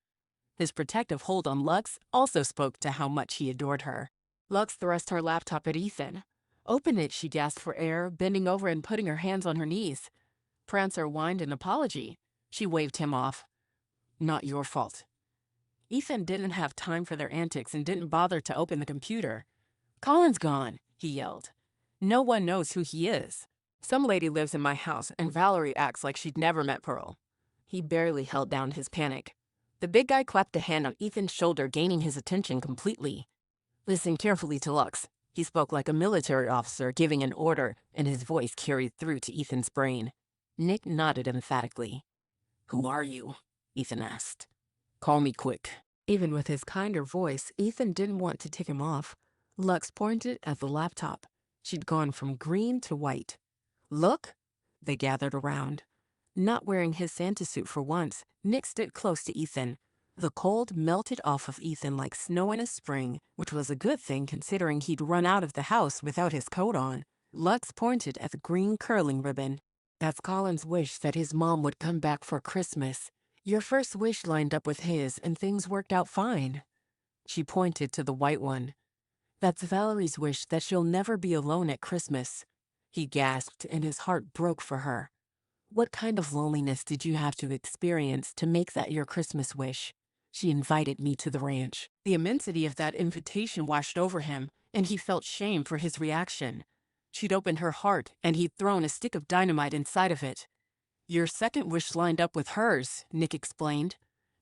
B: His protective hold on Lux also spoke to how much he adored her. Lux thrust her laptop at Ethan. "Open it," she gasped for air, bending over and putting her hands on her knees. Prancer whined an apology. She waved him off. "Not your fault." Ethan didn't have time for their antics and didn't bother to open the computer. "Colin's gone," he yelled. "No one knows who he is. Some lady lives in my house, and Valerie acts like she'd never met Pearl." He barely held down his panic. The big guy clapped a hand on Ethan's shoulder, gaining his attention completely. "Listen carefully to Lux." He spoke like a military officer giving an order, and his voice carried through to Ethan's brain. Nick nodded emphatically. "Who are you?" Ethan asked. "Call me quick." Even with his kinder voice, Ethan didn't want to tick him off. Lux pointed at the laptop. She'd gone from green to white. "Look?" They gathered around. Not wearing his Santa suit for once, Nick stood close to Ethan. The cold melted off of Ethan like snow in a spring, which was a good thing considering he'd run out of the house without his coat on. Lux pointed at the green curling ribbon. "That's Colin's wish that his mom would come back for Christmas. Your first wish lined up with his, and things worked out fine." She pointed to the white one. That's Valerie's wish that she'll never be alone at Christmas. He gasped, and his heart broke for her. What kind of loneliness did you have to experience to make that your Christmas wish? She invited me to the ranch. The immensity of that invitation washed over him, and he felt shame for his reaction. She'd opened her heart, and he'd thrown a stick of dynamite inside of it. Your second wish lined up with hers, Nick explained.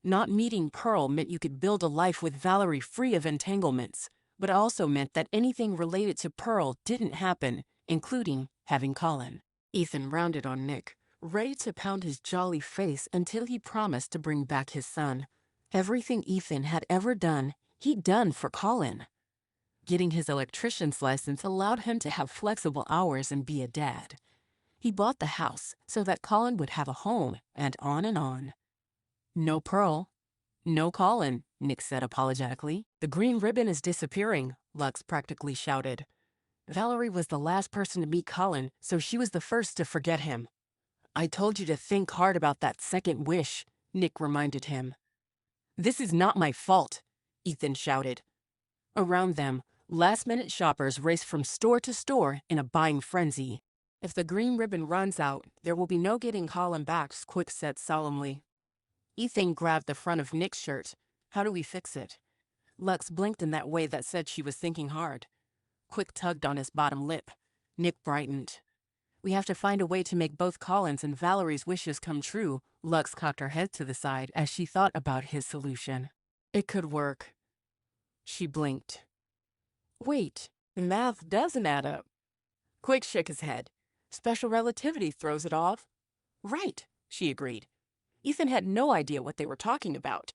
B: Not meeting Pearl meant you could build a life with Valerie free of entanglements, but also meant that anything related to Pearl didn't happen, including having Colin. Ethan rounded on Nick, ready to pound his jolly face until he promised to bring back his son. Everything Ethan had ever done, he'd done for Colin. Getting his electrician's license allowed him to have flexible hours and be a dad. He bought the house so that Colin would have a home, and on and on. No Pearl. No Colin, Nick said apologetically. The green ribbon is disappearing, Lux practically shouted. Valerie was the last person to meet Colin, so she was the first to forget him. I told you to think hard about that second wish, Nick reminded him. This is not my fault, Ethan shouted. Around them, last-minute shoppers raced from store to store in a buying frenzy. If the green ribbon runs out, there will be no getting Colin back, Quick said solemnly. Ethan grabbed the front of Nick's shirt. How do we fix it? Lux blinked in that way that said she was thinking hard. Quick tugged on his bottom lip. Nick brightened. We have to find a way to make both Colin's and Valerie's wishes come true. Lux cocked her head to the side as she thought about his solution. It could work. She blinked. Wait, the math doesn't add up. Quick shook his head. Special relativity throws it off. Right, she agreed. Ethan had no idea what they were talking about.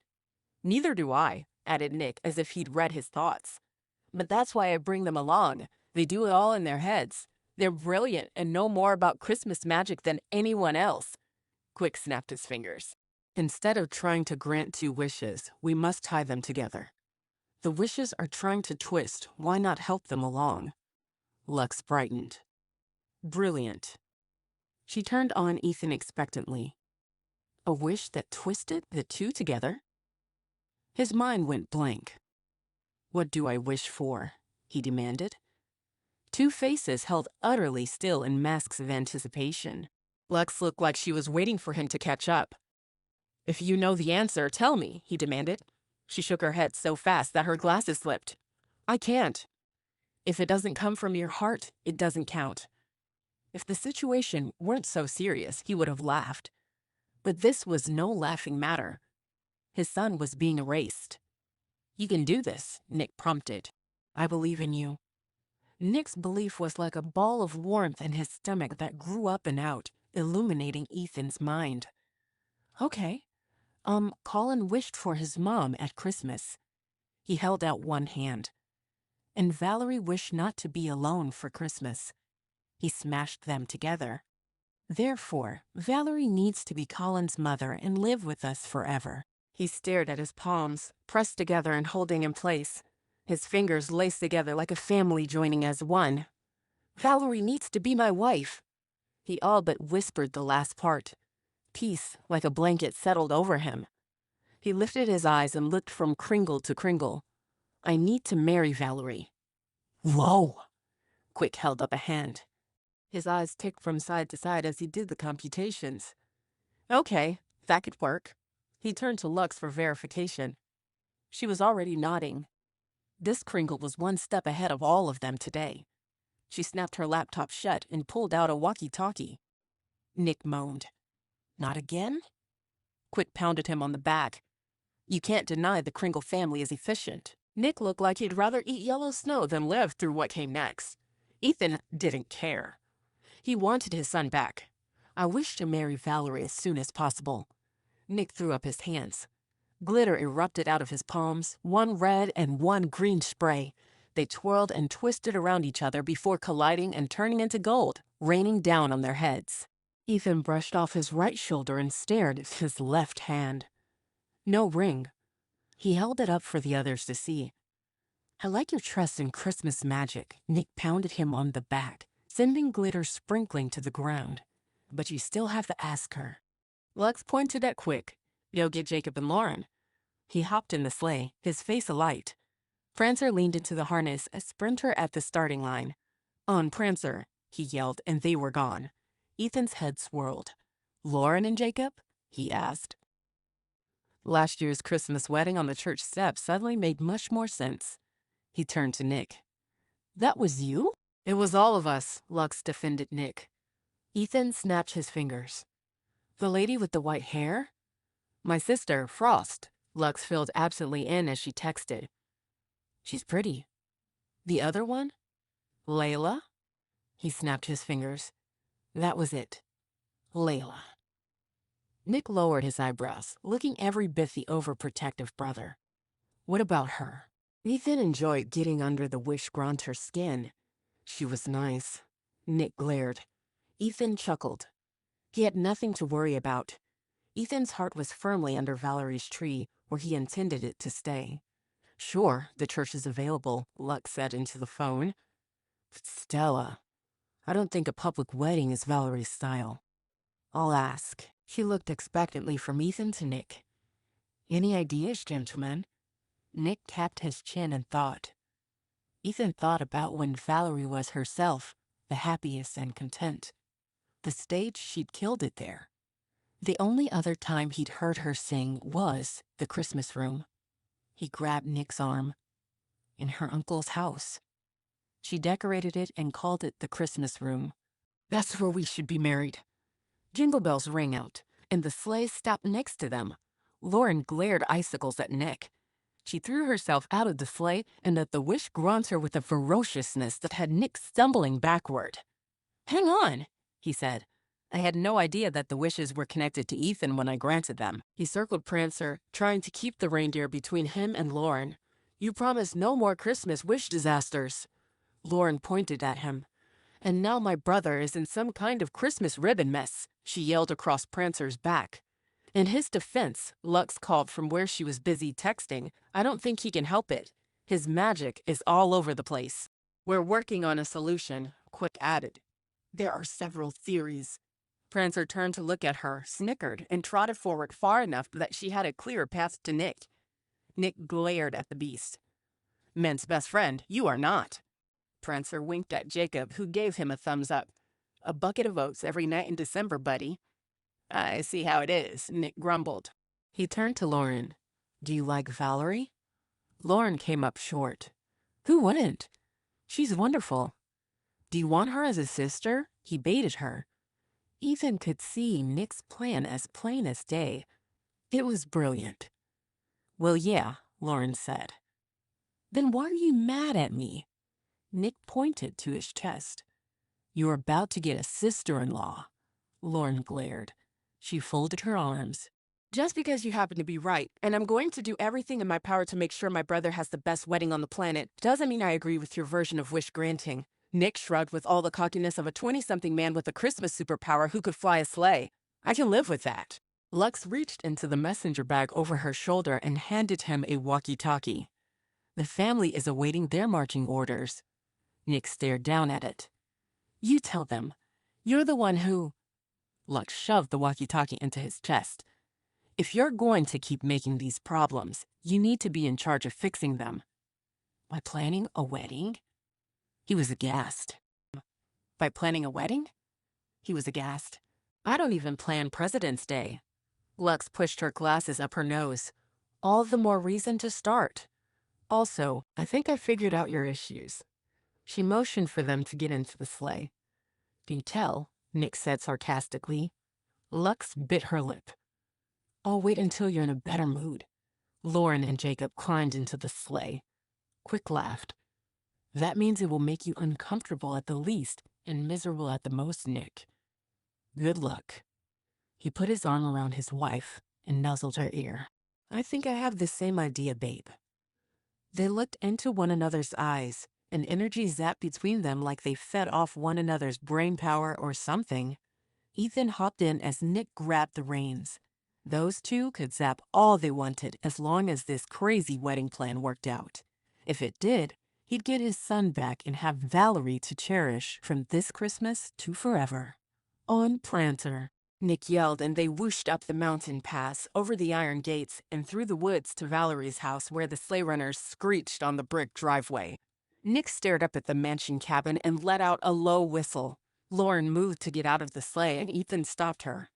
B: Neither do I, added Nick as if he'd read his thoughts. But that's why I bring them along. They do it all in their heads. They're brilliant and know more about Christmas magic than anyone else. Quick snapped his fingers. Instead of trying to grant two wishes, we must tie them together. The wishes are trying to twist. Why not help them along? Lux brightened. Brilliant. She turned on Ethan expectantly. A wish that twisted the two together? His mind went blank. What do I wish for? He demanded. Two faces held utterly still in masks of anticipation. Lux looked like she was waiting for him to catch up. If you know the answer, tell me, he demanded. She shook her head so fast that her glasses slipped. I can't. If it doesn't come from your heart, it doesn't count. If the situation weren't so serious, he would have laughed. But this was no laughing matter. His son was being erased. You can do this, Nick prompted. I believe in you. Nick's belief was like a ball of warmth in his stomach that grew up and out, illuminating Ethan's mind. Okay. Colin wished for his mom at Christmas. He held out one hand. And Valerie wished not to be alone for Christmas. He smashed them together. Therefore, Valerie needs to be Colin's mother and live with us forever. He stared at his palms, pressed together and holding in place. His fingers laced together like a family joining as one. Valerie needs to be my wife. He all but whispered the last part. Peace, like a blanket, settled over him. He lifted his eyes and looked from Kringle to Kringle. I need to marry Valerie. Whoa! Quick held up a hand. His eyes ticked from side to side as he did the computations. Okay, that could work. He turned to Lux for verification. She was already nodding. This Kringle was one step ahead of all of them today. She snapped her laptop shut and pulled out a walkie-talkie. Nick moaned. Not again? Quick pounded him on the back. You can't deny the Kringle family is efficient. Nick looked like he'd rather eat yellow snow than live through what came next. Ethan didn't care. He wanted his son back. I wish to marry Valerie as soon as possible. Nick threw up his hands. Glitter erupted out of his palms, one red and one green spray. They twirled and twisted around each other before colliding and turning into gold, raining down on their heads. Ethan brushed off his right shoulder and stared at his left hand. No ring. He held it up for the others to see. I like your trust in Christmas magic. Nick pounded him on the back, sending glitter sprinkling to the ground. But you still have to ask her. Lux pointed at Quick. You'll get Jacob and Lauren. He hopped in the sleigh, his face alight. Prancer leaned into the harness, a sprinter at the starting line. "On, Prancer," he yelled, and they were gone. Ethan's head swirled. "Lauren and Jacob?" he asked. Last year's Christmas wedding on the church steps suddenly made much more sense. He turned to Nick. "That was you?" "It was all of us," Lux defended Nick. Ethan snapped his fingers. "The lady with the white hair?" "My sister, Frost," Lux filled absently in as she texted. "She's pretty." "The other one?" "Layla?" He snapped his fingers. That was it. Layla. Nick lowered his eyebrows, looking every bit the overprotective brother. "What about her?" Ethan enjoyed getting under the wish-granter's skin. "She was nice." Nick glared. Ethan chuckled. He had nothing to worry about. Ethan's heart was firmly under Valerie's tree, where he intended it to stay. "Sure, the church is available," Lux said into the phone. "But Stella, I don't think a public wedding is Valerie's style." "I'll ask." She looked expectantly from Ethan to Nick. "Any ideas, gentlemen?" Nick tapped his chin and thought. Ethan thought about when Valerie was herself, the happiest and content. The stage, she'd killed it there. The only other time he'd heard her sing was the Christmas room. He grabbed Nick's arm. In her uncle's house. She decorated it and called it the Christmas room. "That's where we should be married." Jingle bells rang out, and the sleigh stopped next to them. Lauren glared icicles at Nick. She threw herself out of the sleigh and at the wish-granter with a ferociousness that had Nick stumbling backward. "Hang on," he said. "I had no idea that the wishes were connected to Ethan when I granted them." He circled Prancer, trying to keep the reindeer between him and Lauren. "You promised no more Christmas wish disasters." Lauren pointed at him. "And now my brother is in some kind of Christmas ribbon mess," she yelled across Prancer's back. In his defense, Lux called from where she was busy texting, "I don't think he can help it. His magic is all over the place." "We're working on a solution," Quick added. "There are several theories." Prancer turned to look at her, snickered, and trotted forward far enough that she had a clear path to Nick. Nick glared at the beast. "Men's best friend, you are not." Prancer winked at Jacob, who gave him a thumbs up. "A bucket of oats every night in December, buddy." "I see how it is," Nick grumbled. He turned to Lauren. "Do you like Valerie?" Lauren came up short. "Who wouldn't? She's wonderful." "Do you want her as a sister?" He baited her. Ethan could see Nick's plan as plain as day. It was brilliant. "Well, yeah," Lauren said. "Then why are you mad at me?" Nick pointed to his chest. "You're about to get a sister-in-law." Lauren glared. She folded her arms. "Just because you happen to be right, and I'm going to do everything in my power to make sure my brother has the best wedding on the planet, doesn't mean I agree with your version of wish granting." Nick shrugged with all the cockiness of a 20-something man with a Christmas superpower who could fly a sleigh. "I can live with that." Lux reached into the messenger bag over her shoulder and handed him a walkie-talkie. "The family is awaiting their marching orders." Nick stared down at it. "You tell them. You're the one who—" Lux shoved the walkie-talkie into his chest. "If you're going to keep making these problems, you need to be in charge of fixing them." "By planning a wedding?" He was aghast. "By planning a wedding?" He was aghast. "I don't even plan President's Day." Lux pushed her glasses up her nose. "All the more reason to start. Also, I think I figured out your issues." She motioned for them to get into the sleigh. "Do you tell?" Nick said sarcastically. Lux bit her lip. "I'll wait until you're in a better mood." Lauren and Jacob climbed into the sleigh. Quick laughed. "That means it will make you uncomfortable at the least and miserable at the most, Nick. Good luck." He put his arm around his wife and nuzzled her ear. "I think I have the same idea, babe." They looked into one another's eyes, and energy zapped between them like they fed off one another's brain power or something. Ethan hopped in as Nick grabbed the reins. Those two could zap all they wanted as long as this crazy wedding plan worked out. If it did, he'd get his son back and have Valerie to cherish from this Christmas to forever. On Planter. Nick yelled, and they whooshed up the mountain pass, over the iron gates, and through the woods to Valerie's house, where the sleigh runners screeched on the brick driveway. Nick stared up at the mansion cabin and let out a low whistle. Lauren moved to get out of the sleigh, and Ethan stopped her.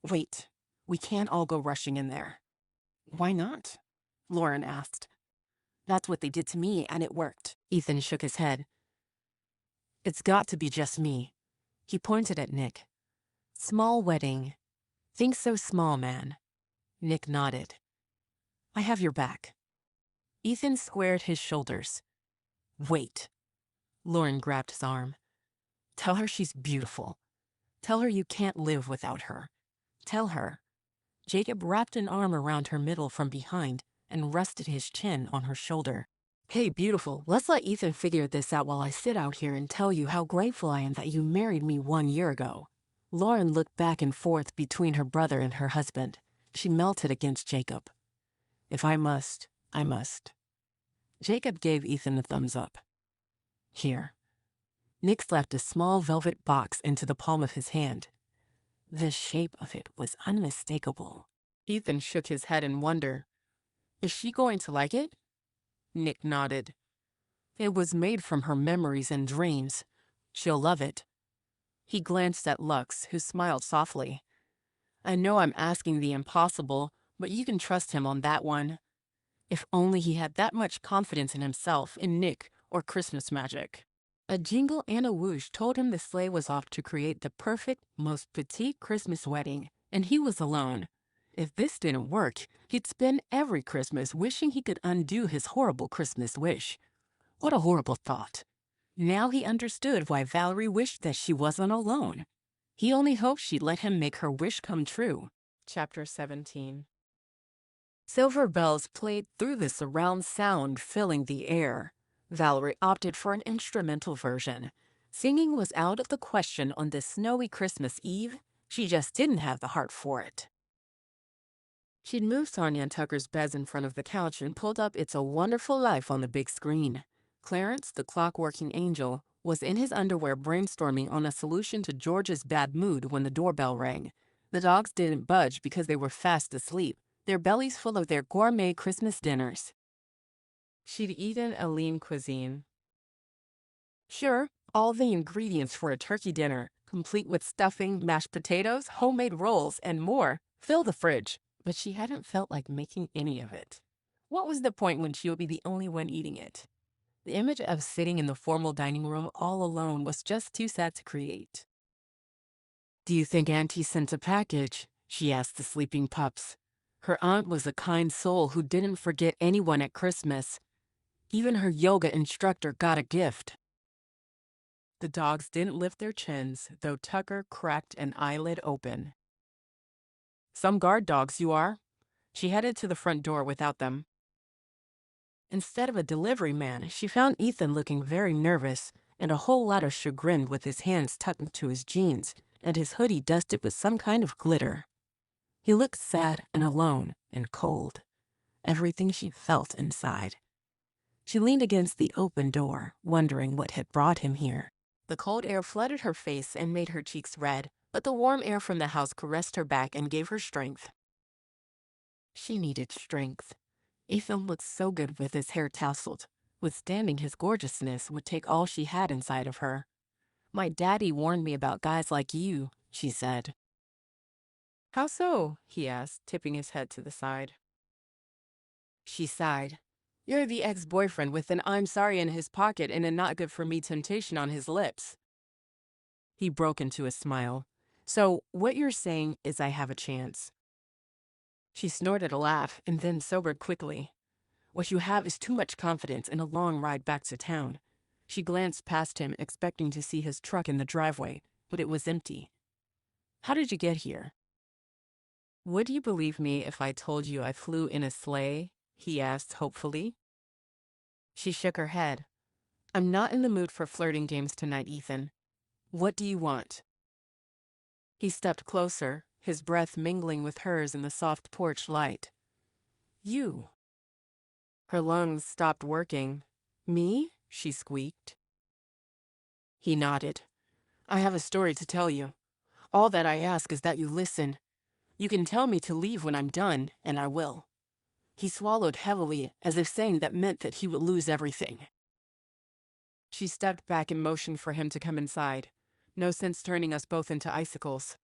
B: "Wait, we can't all go rushing in there." "Why not?" Lauren asked. "That's what they did to me, and it worked." Ethan shook his head. "It's got to be just me." He pointed at Nick. "Small wedding. Think so small, man." Nick nodded. "I have your back." Ethan squared his shoulders. "Wait." Lauren grabbed his arm. "Tell her she's beautiful. Tell her you can't live without her. Tell her." Jacob wrapped an arm around her middle from behind and rested his chin on her shoulder. "Hey, beautiful, let's let Ethan figure this out while I sit out here and tell you how grateful I am that you married me 1 year ago." Lauren looked back and forth between her brother and her husband. She melted against Jacob. "If I must, I must." Jacob gave Ethan a thumbs up. "Here." Nick slapped a small velvet box into the palm of his hand. The shape of it was unmistakable. Ethan shook his head in wonder. "Is she going to like it?" Nick nodded. "It was made from her memories and dreams. She'll love it." He glanced at Lux, who smiled softly. "I know I'm asking the impossible, but you can trust him on that one." If only he had that much confidence in himself, in Nick, or Christmas magic. A jingle and a whoosh told him the sleigh was off to create the perfect, most petite Christmas wedding, and he was alone. If this didn't work, he'd spend every Christmas wishing he could undo his horrible Christmas wish. What a horrible thought. Now he understood why Valerie wished that she wasn't alone. He only hoped she'd let him make her wish come true. Chapter 17. Silver bells played through the surround sound, filling the air. Valerie opted for an instrumental version. Singing was out of the question on this snowy Christmas Eve. She just didn't have the heart for it. She'd moved Sonia and Tucker's beds in front of the couch and pulled up It's a Wonderful Life on the big screen. Clarence, the clock-working angel, was in his underwear brainstorming on a solution to George's bad mood when the doorbell rang. The dogs didn't budge because they were fast asleep, their bellies full of their gourmet Christmas dinners. She'd eaten a lean cuisine. Sure, all the ingredients for a turkey dinner, complete with stuffing, mashed potatoes, homemade rolls, and more, fill the fridge. But she hadn't felt like making any of it. What was the point when she would be the only one eating it? The image of sitting in the formal dining room all alone was just too sad to create. "Do you think Auntie sent a package?" she asked the sleeping pups. Her aunt was a kind soul who didn't forget anyone at Christmas. Even her yoga instructor got a gift. The dogs didn't lift their chins, though Tucker cracked an eyelid open. "Some guard dogs you are." She headed to the front door without them. Instead of a delivery man, she found Ethan looking very nervous and a whole lot of chagrin with his hands tucked into his jeans and his hoodie dusted with some kind of glitter. He looked sad and alone and cold, everything she felt inside. She leaned against the open door, wondering what had brought him here. The cold air flooded her face and made her cheeks red, but the warm air from the house caressed her back and gave her strength. She needed strength. Ethan looked so good with his hair tousled. Withstanding his gorgeousness would take all she had inside of her. "My daddy warned me about guys like you," she said. "How so?" he asked, tipping his head to the side. She sighed. "You're the ex-boyfriend with an I'm sorry in his pocket and a not good for me temptation on his lips." He broke into a smile. "So what you're saying is I have a chance." She snorted a laugh and then sobered quickly. "What you have is too much confidence and a long ride back to town." She glanced past him, expecting to see his truck in the driveway, but it was empty. "How did you get here?" "Would you believe me if I told you I flew in a sleigh?" he asked hopefully. She shook her head. "I'm not in the mood for flirting games tonight, Ethan. What do you want?" He stepped closer, his breath mingling with hers in the soft porch light. "You." Her lungs stopped working. "Me?" she squeaked. He nodded. "I have a story to tell you. All that I ask is that you listen. You can tell me to leave when I'm done, and I will." He swallowed heavily, as if saying that meant that he would lose everything. She stepped back and motioned for him to come inside. No sense turning us both into icicles.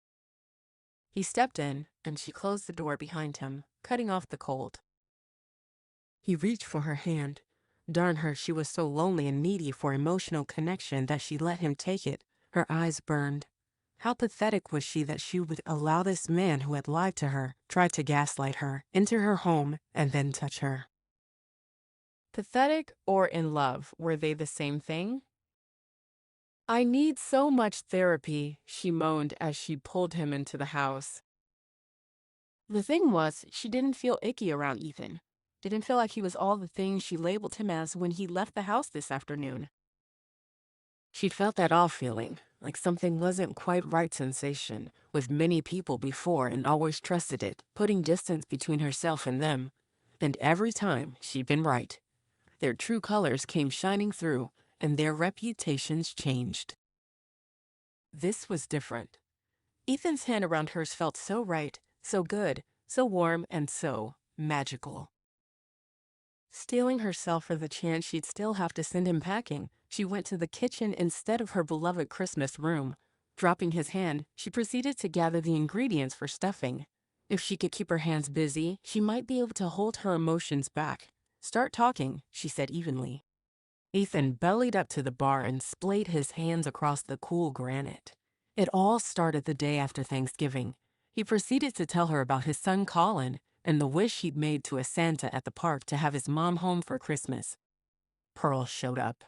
B: He stepped in, and she closed the door behind him, cutting off the cold. He reached for her hand. Darn her, she was so lonely and needy for emotional connection that she let him take it. Her eyes burned. How pathetic was she that she would allow this man who had lied to her, tried to gaslight her, enter her home, and then touch her. Pathetic or in love, were they the same thing? "I need so much therapy," she moaned as she pulled him into the house. The thing was, she didn't feel icky around Ethan. Didn't feel like he was all the things she labeled him as when he left the house this afternoon. She'd felt that off feeling, like something wasn't quite right sensation, with many people before and always trusted it, putting distance between herself and them. And every time, she'd been right. Their true colors came shining through, and their reputations changed. This was different. Ethan's hand around hers felt so right, so good, so warm, and so magical. Steeling herself for the chance she'd still have to send him packing, she went to the kitchen instead of her beloved Christmas room. Dropping his hand, she proceeded to gather the ingredients for stuffing. If she could keep her hands busy, she might be able to hold her emotions back. "Start talking," she said evenly. Ethan bellied up to the bar and splayed his hands across the cool granite. It all started the day after Thanksgiving. He proceeded to tell her about his son Colin and the wish he'd made to a Santa at the park to have his mom home for Christmas. Pearl showed up.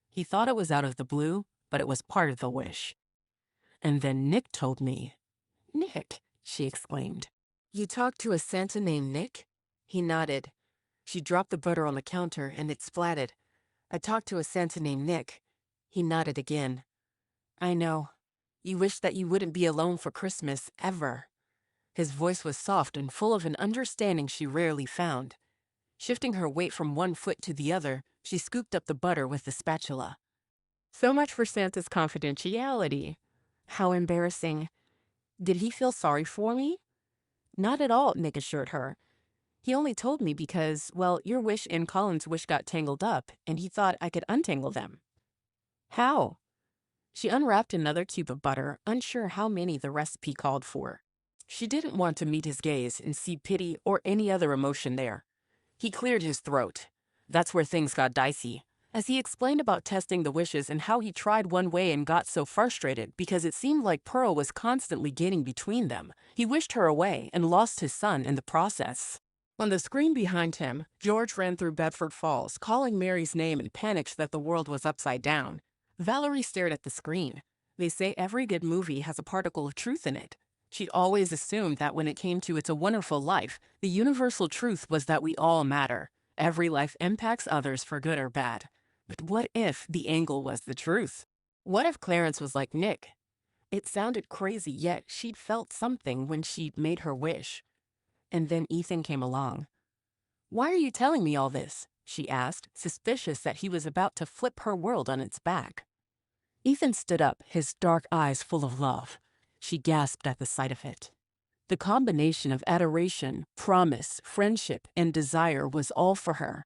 B: He thought it was out of the blue, but it was part of the wish. "And then Nick told me." "Nick?" she exclaimed. "You talked to a Santa named Nick?" He nodded. She dropped the butter on the counter and it splattered. "I talked to a Santa named Nick." He nodded again. "I know. You wish that you wouldn't be alone for Christmas, ever." His voice was soft and full of an understanding she rarely found. Shifting her weight from one foot to the other, she scooped up the butter with the spatula. "So much for Santa's confidentiality." "How embarrassing. Did he feel sorry for me?" "Not at all," Nick assured her. "He only told me because, well, your wish and Colin's wish got tangled up, and he thought I could untangle them." "How?" She unwrapped another cube of butter, unsure how many the recipe called for. She didn't want to meet his gaze and see pity or any other emotion there. He cleared his throat. That's where things got dicey. As he explained about testing the wishes and how he tried one way and got so frustrated because it seemed like Pearl was constantly getting between them, he wished her away and lost his son in the process. On the screen behind him, George ran through Bedford Falls, calling Mary's name in panic that the world was upside down. Valerie stared at the screen. They say every good movie has a particle of truth in it. She'd always assumed that when it came to It's a Wonderful Life, the universal truth was that we all matter. Every life impacts others for good or bad. But what if the angle was the truth? What if Clarence was like Nick? It sounded crazy, yet she'd felt something when she'd made her wish. And then Ethan came along. "Why are you telling me all this?" she asked, suspicious that he was about to flip her world on its back. Ethan stood up, his dark eyes full of love. She gasped at the sight of it. The combination of adoration, promise, friendship, and desire was all for her.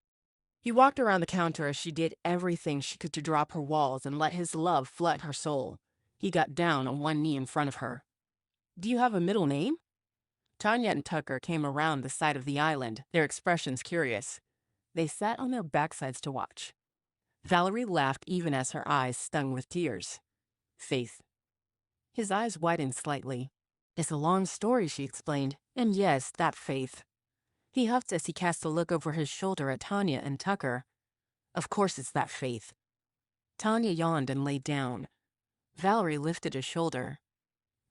B: He walked around the counter as she did everything she could to drop her walls and let his love flood her soul. He got down on one knee in front of her. "Do you have a middle name?" Tanya and Tucker came around the side of the island, their expressions curious. They sat on their backsides to watch. Valerie laughed even as her eyes stung with tears. "Faith." His eyes widened slightly. "It's a long story," she explained, "and yes, that Faith." He huffed as he cast a look over his shoulder at Tanya and Tucker. "Of course it's that Faith." Tanya yawned and lay down. Valerie lifted a shoulder.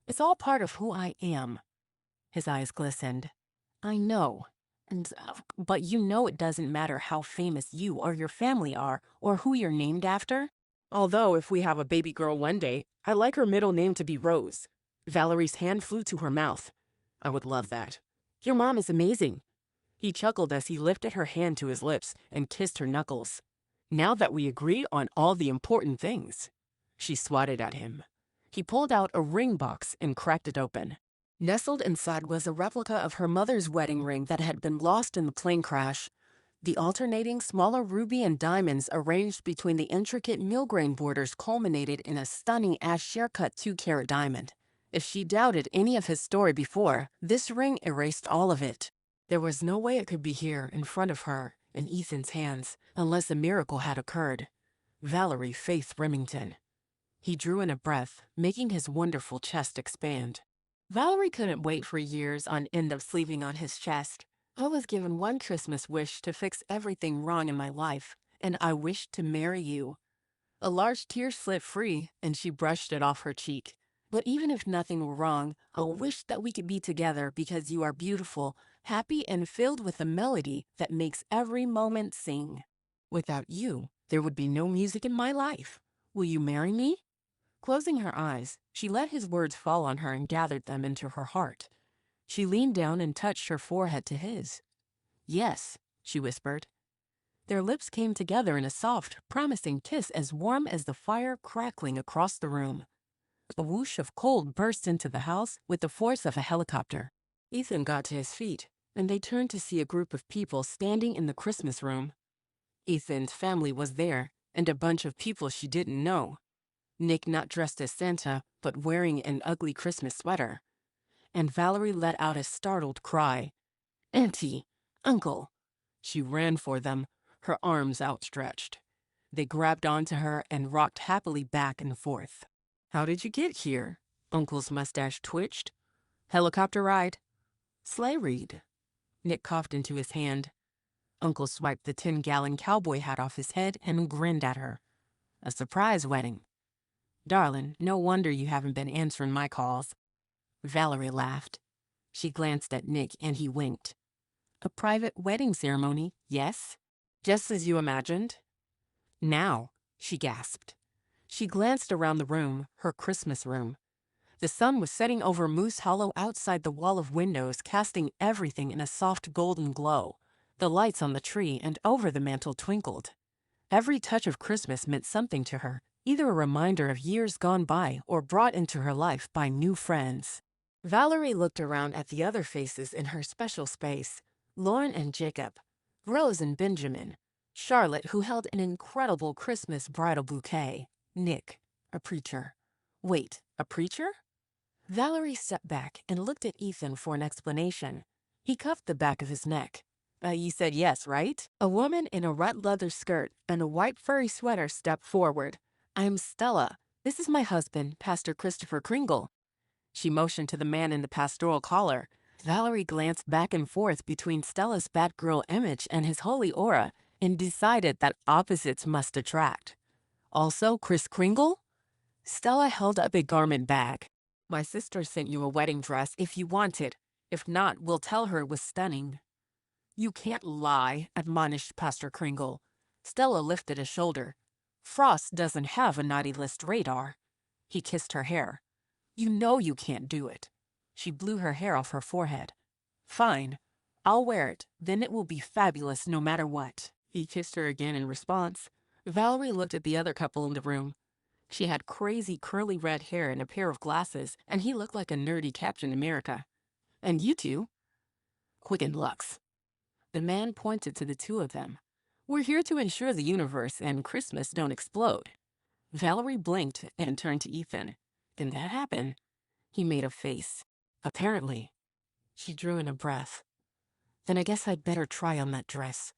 B: "It's all part of who I am." His eyes glistened. "I know. But you know it doesn't matter how famous you or your family are or who you're named after. Although if we have a baby girl one day, I'd like her middle name to be Rose." Valerie's hand flew to her mouth. "I would love that." "Your mom is amazing." He chuckled as he lifted her hand to his lips and kissed her knuckles. "Now that we agree on all the important things." She swatted at him. He pulled out a ring box and cracked it open. Nestled inside was a replica of her mother's wedding ring that had been lost in the plane crash. The alternating smaller ruby and diamonds arranged between the intricate millgrain borders culminated in a stunning ash-share-cut 2-carat diamond. If she doubted any of his story before, this ring erased all of it. There was no way it could be here, in front of her, in Ethan's hands, unless a miracle had occurred. Valerie Faith Remington. He drew in a breath, making his wonderful chest expand. Valerie couldn't wait for years on end of sleeping on his chest. I was given one Christmas wish to fix everything wrong in my life, and I wished to marry you. A large tear slipped free, and she brushed it off her cheek. But even if nothing were wrong, I wish that we could be together because you are beautiful, happy, and filled with a melody that makes every moment sing. Without you, there would be no music in my life. Will you marry me? Closing her eyes, she let his words fall on her and gathered them into her heart. She leaned down and touched her forehead to his. Yes, she whispered. Their lips came together in a soft, promising kiss as warm as the fire crackling across the room. A whoosh of cold burst into the house with the force of a helicopter. Ethan got to his feet, and they turned to see a group of people standing in the Christmas room. Ethan's family was there, and a bunch of people she didn't know. Nick not dressed as Santa, but wearing an ugly Christmas sweater. And Valerie let out a startled cry. Auntie! Uncle! She ran for them, her arms outstretched. They grabbed onto her and rocked happily back and forth. How did you get here? Uncle's mustache twitched. Helicopter ride. Sleigh read. Nick coughed into his hand. Uncle swiped the 10-gallon cowboy hat off his head and grinned at her. A surprise wedding. Darling, no wonder you haven't been answering my calls. Valerie laughed. She glanced at Nick and he winked. A private wedding ceremony, yes? Just as you imagined? Now, she gasped. She glanced around the room, her Christmas room. The sun was setting over Moose Hollow outside the wall of windows, casting everything in a soft golden glow. The lights on the tree and over the mantel twinkled. Every touch of Christmas meant something to her, either a reminder of years gone by or brought into her life by new friends. Valerie looked around at the other faces in her special space. Lauren and Jacob, Rose and Benjamin, Charlotte, who held an incredible Christmas bridal bouquet, Nick, a preacher. Wait, a preacher? Valerie stepped back and looked at Ethan for an explanation. He cuffed the back of his neck. You said yes, right? A woman in a red leather skirt and a white furry sweater stepped forward. I'm Stella. This is my husband, Pastor Christopher Kringle. She motioned to the man in the pastoral collar. Valerie glanced back and forth between Stella's Batgirl image and his holy aura and decided that opposites must attract. Also, Chris Kringle? Stella held up a garment bag. My sister sent you a wedding dress if you want it. If not, we'll tell her it was stunning. You can't lie, admonished Pastor Kringle. Stella lifted a shoulder. Frost doesn't have a naughty list radar. He kissed her hair. You know you can't do it. She blew her hair off her forehead. Fine. I'll wear it. Then it will be fabulous no matter what. He kissed her again in response. Valerie looked at the other couple in the room. She had crazy curly red hair and a pair of glasses, and he looked like a nerdy Captain America. And you two? Quicken Lux. The man pointed to the two of them. We're here to ensure the universe and Christmas don't explode. Valerie blinked and turned to Ethan. Can that happen? He made a face. Apparently. She drew in a breath. Then I guess I'd better try on that dress.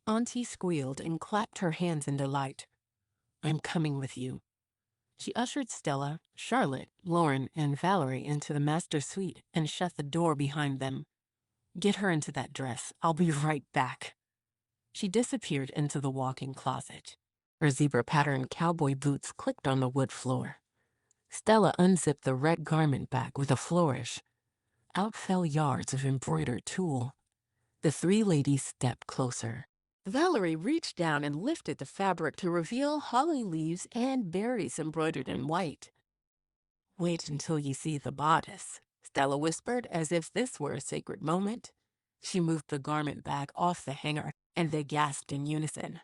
B: Auntie squealed and clapped her hands in delight. I'm coming with you. She ushered Stella, Charlotte, Lauren, and Valerie into the master suite and shut the door behind them. Get her into that dress. I'll be right back. She disappeared into the walk-in closet. Her zebra-patterned cowboy boots clicked on the wood floor. Stella unzipped the red garment bag with a flourish. Out fell yards of embroidered tulle. The three ladies stepped closer. Valerie reached down and lifted the fabric to reveal holly leaves and berries embroidered in white. Wait until you see the bodice, Stella whispered as if this were a sacred moment. She moved the garment bag off the hanger, and they gasped in unison.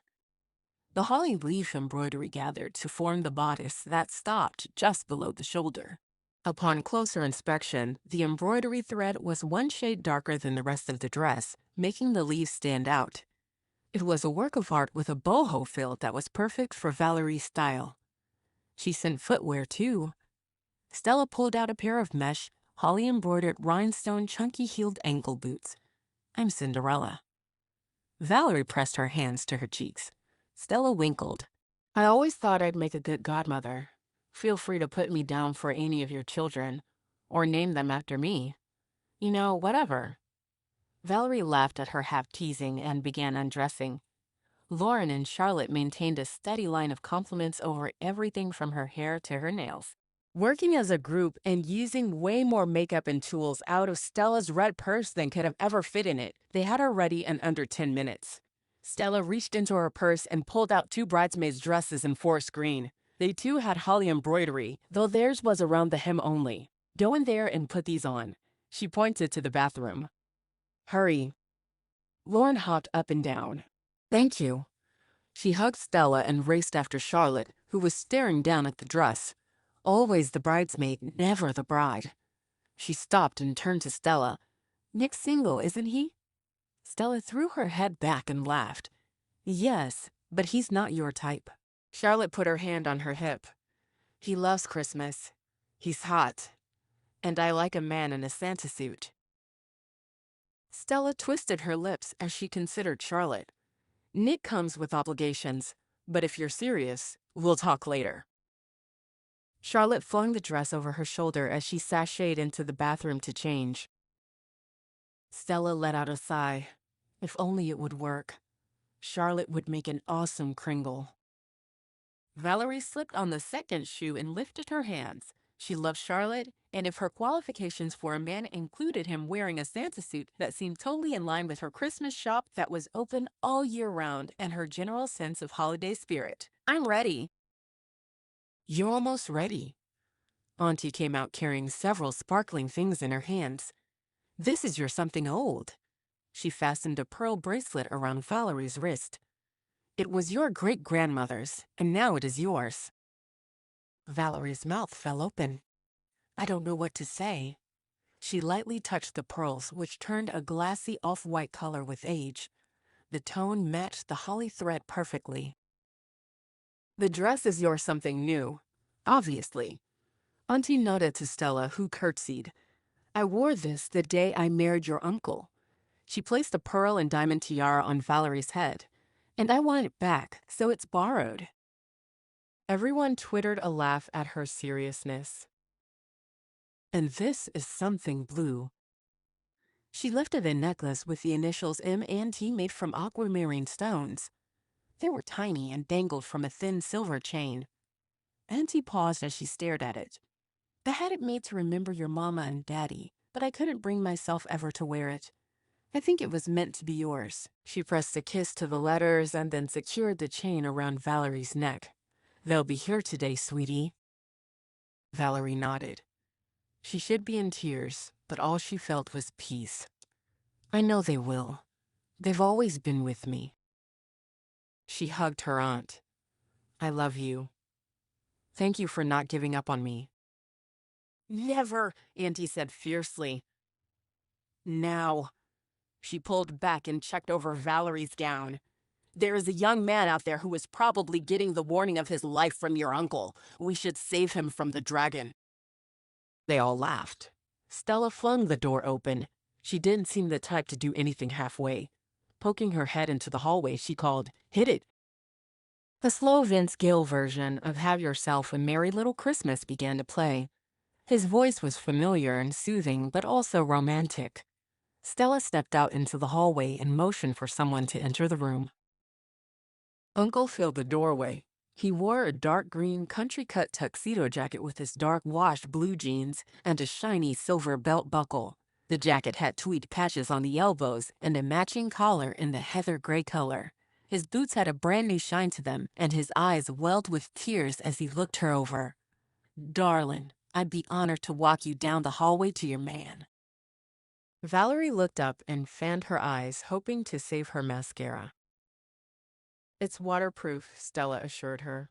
B: The holly leaf embroidery gathered to form the bodice that stopped just below the shoulder. Upon closer inspection, the embroidery thread was one shade darker than the rest of the dress, making the leaves stand out. It was a work of art with a boho fill that was perfect for Valerie's style. She sent footwear, too. Stella pulled out a pair of mesh, holly-embroidered rhinestone chunky-heeled ankle boots. I'm Cinderella. Valerie pressed her hands to her cheeks. Stella winkled. I always thought I'd make a good godmother. Feel free to put me down for any of your children, or name them after me. You know, whatever. Valerie laughed at her half-teasing and began undressing. Lauren and Charlotte maintained a steady line of compliments over everything from her hair to her nails. Working as a group and using way more makeup and tools out of Stella's red purse than could have ever fit in it, they had her ready in under 10 minutes. Stella reached into her purse and pulled out 2 bridesmaids' dresses in forest green. They too had holly embroidery, though theirs was around the hem only. Go in there and put these on. She pointed to the bathroom. Hurry. Lauren hopped up and down. Thank you. She hugged Stella and raced after Charlotte, who was staring down at the dress. Always the bridesmaid, never the bride. She stopped and turned to Stella. Nick's single, isn't he? Stella threw her head back and laughed. Yes, but he's not your type. Charlotte put her hand on her hip. He loves Christmas. He's hot. And I like a man in a Santa suit. Stella twisted her lips as she considered Charlotte. Nick comes with obligations, but if you're serious, we'll talk later. Charlotte flung the dress over her shoulder as she sashayed into the bathroom to change. Stella let out a sigh. If only it would work. Charlotte would make an awesome Kringle. Valerie slipped on the second shoe and lifted her hands. She loved Charlotte, and if her qualifications for a man included him wearing a Santa suit that seemed totally in line with her Christmas shop that was open all year round and her general sense of holiday spirit. I'm ready. You're almost ready. Auntie came out carrying several sparkling things in her hands. This is your something old. She fastened a pearl bracelet around Valerie's wrist. It was your great-grandmother's, and now it is yours. Valerie's mouth fell open. I don't know what to say. She lightly touched the pearls, which turned a glassy off-white color with age. The tone matched the holly thread perfectly. The dress is your something new, obviously. Auntie nodded to Stella, who curtsied. I wore this the day I married your uncle. She placed a pearl and diamond tiara on Valerie's head, and I want it back, so it's borrowed. Everyone twittered a laugh at her seriousness. And this is something blue. She lifted a necklace with the initials M and T made from aquamarine stones. They were tiny and dangled from a thin silver chain. Auntie paused as she stared at it. I had it made to remember your mama and daddy, but I couldn't bring myself ever to wear it. I think it was meant to be yours. She pressed a kiss to the letters and then secured the chain around Valerie's neck. They'll be here today, sweetie. Valerie nodded. She should be in tears, but all she felt was peace. I know they will. They've always been with me. She hugged her aunt. I love you. Thank you for not giving up on me. Never, Auntie said fiercely. Now. She pulled back and checked over Valerie's gown. There is a young man out there who is probably getting the warning of his life from your uncle. We should save him from the dragon. They all laughed. Stella flung the door open. She didn't seem the type to do anything halfway. Poking her head into the hallway, she called, Hit it! The slow Vince Gill version of Have Yourself a Merry Little Christmas began to play. His voice was familiar and soothing, but also romantic. Stella stepped out into the hallway and motioned for someone to enter the room. Uncle filled the doorway. He wore a dark green country-cut tuxedo jacket with his dark washed blue jeans and a shiny silver belt buckle. The jacket had tweed patches on the elbows and a matching collar in the heather gray color. His boots had a brand new shine to them, and his eyes welled with tears as he looked her over. Darling, I'd be honored to walk you down the hallway to your man. Valerie looked up and fanned her eyes, hoping to save her mascara.
C: It's waterproof, Stella assured her.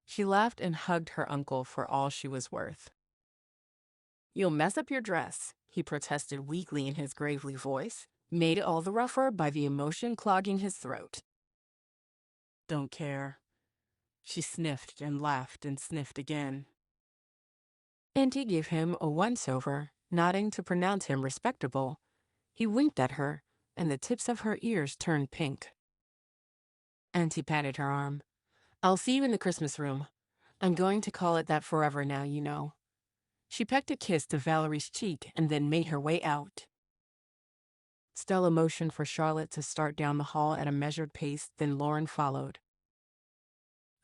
C: She laughed and hugged her uncle for all she was worth. You'll mess up your dress, he protested weakly in his gravely voice, made all the rougher by the emotion clogging his throat. Don't care. She sniffed and laughed and sniffed again. Auntie gave him a once-over, nodding to pronounce him respectable. He winked at her, and the tips of her ears turned pink. Auntie patted her arm. I'll see you in the Christmas room. I'm going to call it that forever now, you know. She pecked a kiss to Valerie's cheek and then made her way out. Stella motioned for Charlotte to start down the hall at a measured pace, then Lauren followed.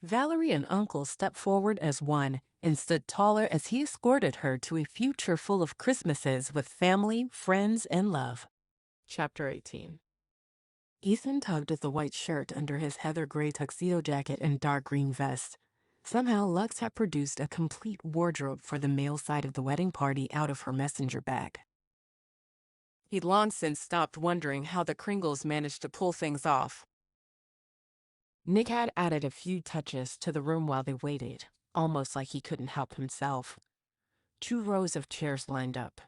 C: Valerie and Uncle stepped forward as one and stood taller as he escorted her to a future full of Christmases with family, friends, and love. Chapter 18. Ethan tugged at the white shirt under his heather gray tuxedo jacket and dark green vest. Somehow, Lux had produced a complete wardrobe for the male side of the wedding party out of her messenger bag. He'd long since stopped wondering how the Kringles managed to pull things off. Nick had added a few touches to the room while they waited, almost like he couldn't help himself. 2 rows of chairs lined up.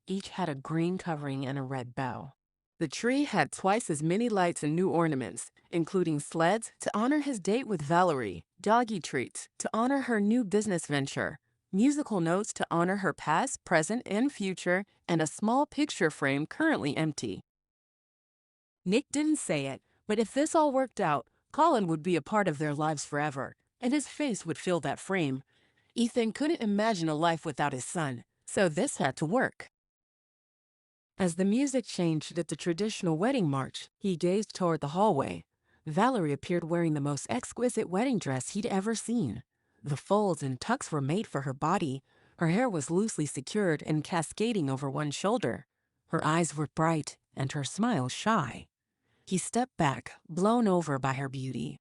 C: Each had a green covering and a red bow. The tree had twice as many lights and new ornaments, including sleds to honor his date with Valerie, doggy treats to honor her new business venture, musical notes to honor her past, present, and future, and a small picture frame currently empty. Nick didn't say it, but if this all worked out, Colin would be a part of their lives forever, and his face would fill that frame. Ethan couldn't imagine a life without his son, so this had to work. As the music changed at the traditional wedding march, he gazed toward the hallway. Valerie appeared wearing the most exquisite wedding dress he'd ever seen. The folds and tucks were made for her body. Her hair was loosely secured and cascading over one shoulder. Her eyes were bright and her smile shy. He stepped back, blown over by her beauty.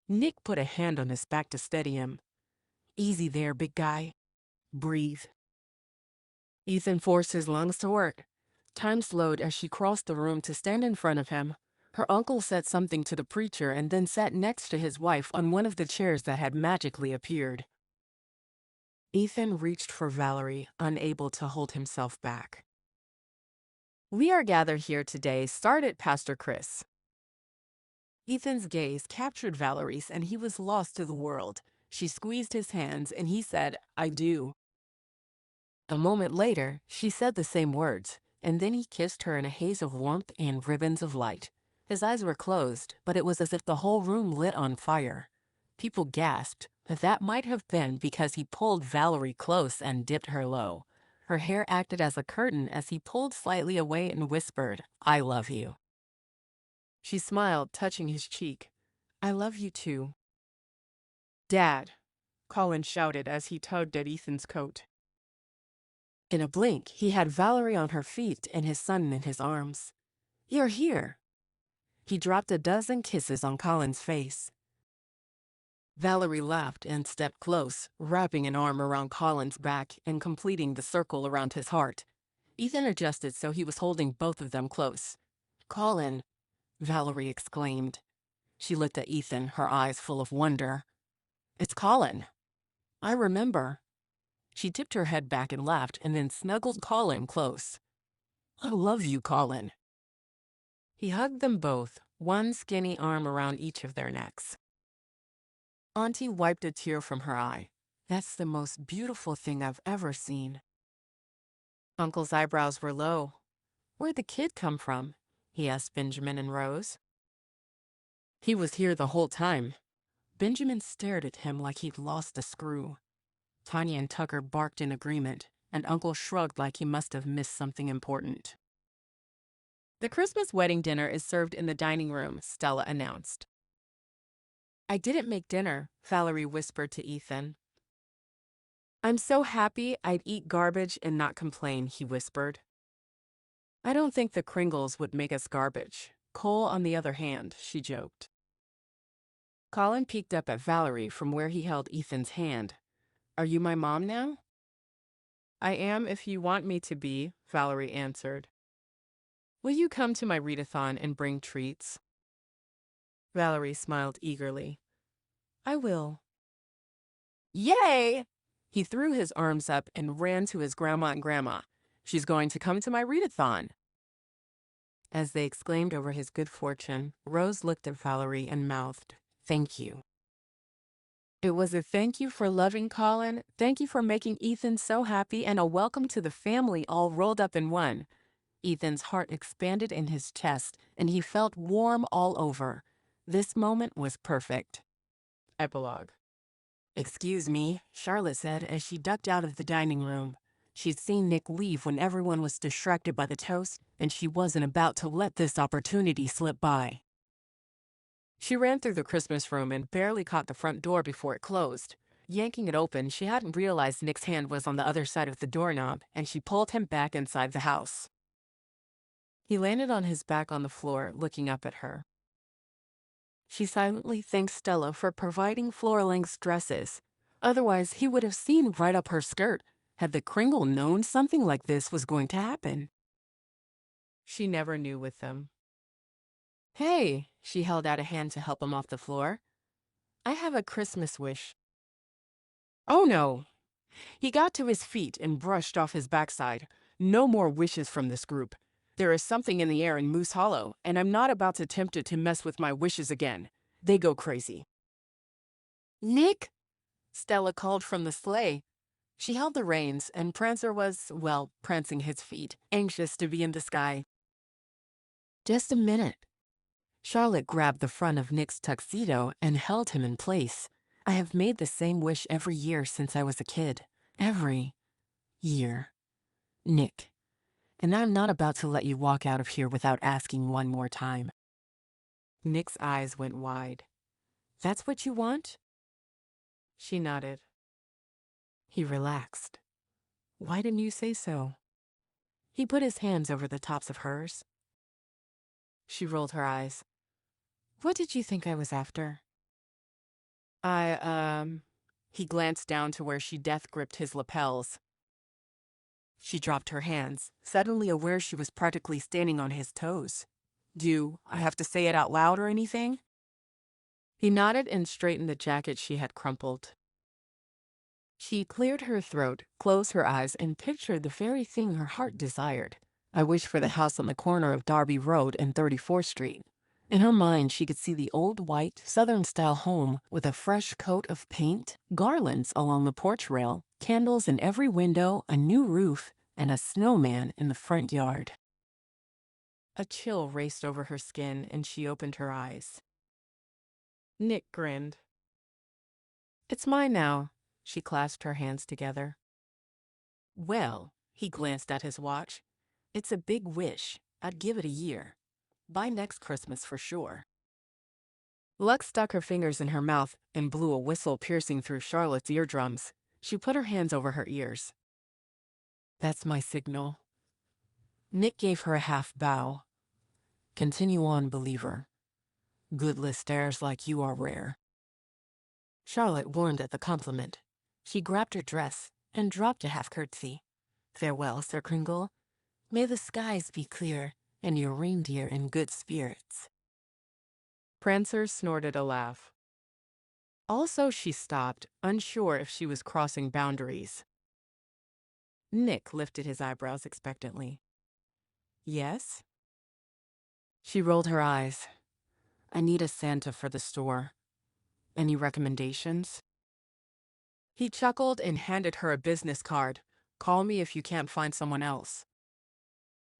C: Nick put a hand on his back to steady him. Easy there, big guy. Breathe. Ethan forced his lungs to work. Time slowed as she crossed the room to stand in front of him. Her uncle said something to the preacher and then sat next to his wife on one of the chairs that had magically appeared. Ethan reached for Valerie, unable to hold himself back. We are gathered here today, started Pastor Chris. Ethan's gaze captured Valerie's and he was lost to the world. She squeezed his hands and he said, I do. A moment later, she said the same words, and then he kissed her in a haze of warmth and ribbons of light. His eyes were closed, but it was as if the whole room lit on fire. People gasped, but that might have been because he pulled Valerie close and dipped her low. Her hair acted as a curtain as he pulled slightly away and whispered, I love you. She smiled, touching his cheek. I love you too. Dad, Colin shouted as he tugged at Ethan's coat. In a blink, he had Valerie on her feet and his son in his arms. You're here. He dropped a dozen kisses on Colin's face. Valerie laughed and stepped close, wrapping an arm around Colin's back and completing the circle around his heart. Ethan adjusted so he was holding both of them close. Colin, Valerie exclaimed. She looked at Ethan, her eyes full of wonder. It's Colin. I remember. She tipped her head back and laughed and then snuggled Colin close. I love you, Colin. He hugged them both, one skinny arm around each of their necks. Auntie wiped a tear from her eye. That's the most beautiful thing I've ever seen. Uncle's eyebrows were low. Where'd the kid come from? He asked Benjamin and Rose. He was here the whole time. Benjamin stared at him like he'd lost a screw. Tanya and Tucker barked in agreement, and Uncle shrugged like he must have missed something important. The Christmas wedding dinner is served in the dining room, Stella announced. I didn't make dinner, Valerie whispered to Ethan. I'm so happy I'd eat garbage and not complain, he whispered. I don't think the Kringles would make us garbage. Cole, on the other hand, she joked. Colin peeked up at Valerie from where he held Ethan's hand. Are you my mom now? I am if you want me to be, Valerie answered. Will you come to my readathon and bring treats? Valerie smiled eagerly. I will. Yay! He threw his arms up and ran to his grandma and grandma. She's going to come to my readathon. As they exclaimed over his good fortune, Rose looked at Valerie and mouthed, Thank you. It was a thank you for loving Colin, thank you for making Ethan so happy, and a welcome to the family all rolled up in one. Ethan's heart expanded in his chest, and he felt warm all over. This moment was perfect. Epilogue. Excuse me, Charlotte said as she ducked out of the dining room. She'd seen Nick leave when everyone was distracted by the toast, and she wasn't about to let this opportunity slip by. She ran through the Christmas room and barely caught the front door before it closed. Yanking it open, she hadn't realized Nick's hand was on the other side of the doorknob, and she pulled him back inside the house. He landed on his back on the floor, looking up at her. She silently thanked Stella for providing floor-length dresses. Otherwise, he would have seen right up her skirt, had the Kringle known something like this was going to happen. She never knew with them. Hey, she held out a hand to help him off the floor. I have a Christmas wish. Oh no! He got to his feet and brushed off his backside. No more wishes from this group. There is something in the air in Moose Hollow, and I'm not about to tempt it to mess with my wishes again. They go crazy. Nick? Stella called from the sleigh. She held the reins, and Prancer was, well, prancing his feet, anxious to be in the sky. Just a minute. Charlotte grabbed the front of Nick's tuxedo and held him in place. I have made the same wish every year since I was a kid. Every year. Nick. And I'm not about to let you walk out of here without asking one more time. Nick's eyes went wide. That's what you want? She nodded. He relaxed. Why didn't you say so? He put his hands over the tops of hers. She rolled her eyes. What did you think I was after? He glanced down to where she death-gripped his lapels. She dropped her hands, suddenly aware she was practically standing on his toes. Do I have to say it out loud or anything? He nodded and straightened the jacket she had crumpled. She cleared her throat, closed her eyes, and pictured the very thing her heart desired. I wish for the house on the corner of Darby Road and 34th Street. In her mind, she could see the old white, Southern-style home with a fresh coat of paint, garlands along the porch rail, candles in every window, a new roof, and a snowman in the front yard. A chill raced over her skin, and she opened her eyes. Nick grinned. It's mine now. She clasped her hands together. Well, he glanced at his watch. It's a big wish. I'd give it a year. By next Christmas for sure. Lux stuck her fingers in her mouth and blew a whistle piercing through Charlotte's eardrums. She put her hands over her ears. That's my signal. Nick gave her a half bow. Continue on, believer. Goodless stares like you are rare. Charlotte warmed at the compliment. She grabbed her dress and dropped a half curtsy. Farewell, Sir Kringle. May the skies be clear and your reindeer in good spirits. Prancer snorted a laugh. Also, she stopped, unsure if she was crossing boundaries. Nick lifted his eyebrows expectantly. Yes? She rolled her eyes. I need a Santa for the store. Any recommendations? He chuckled and handed her a business card. Call me if you can't find someone else.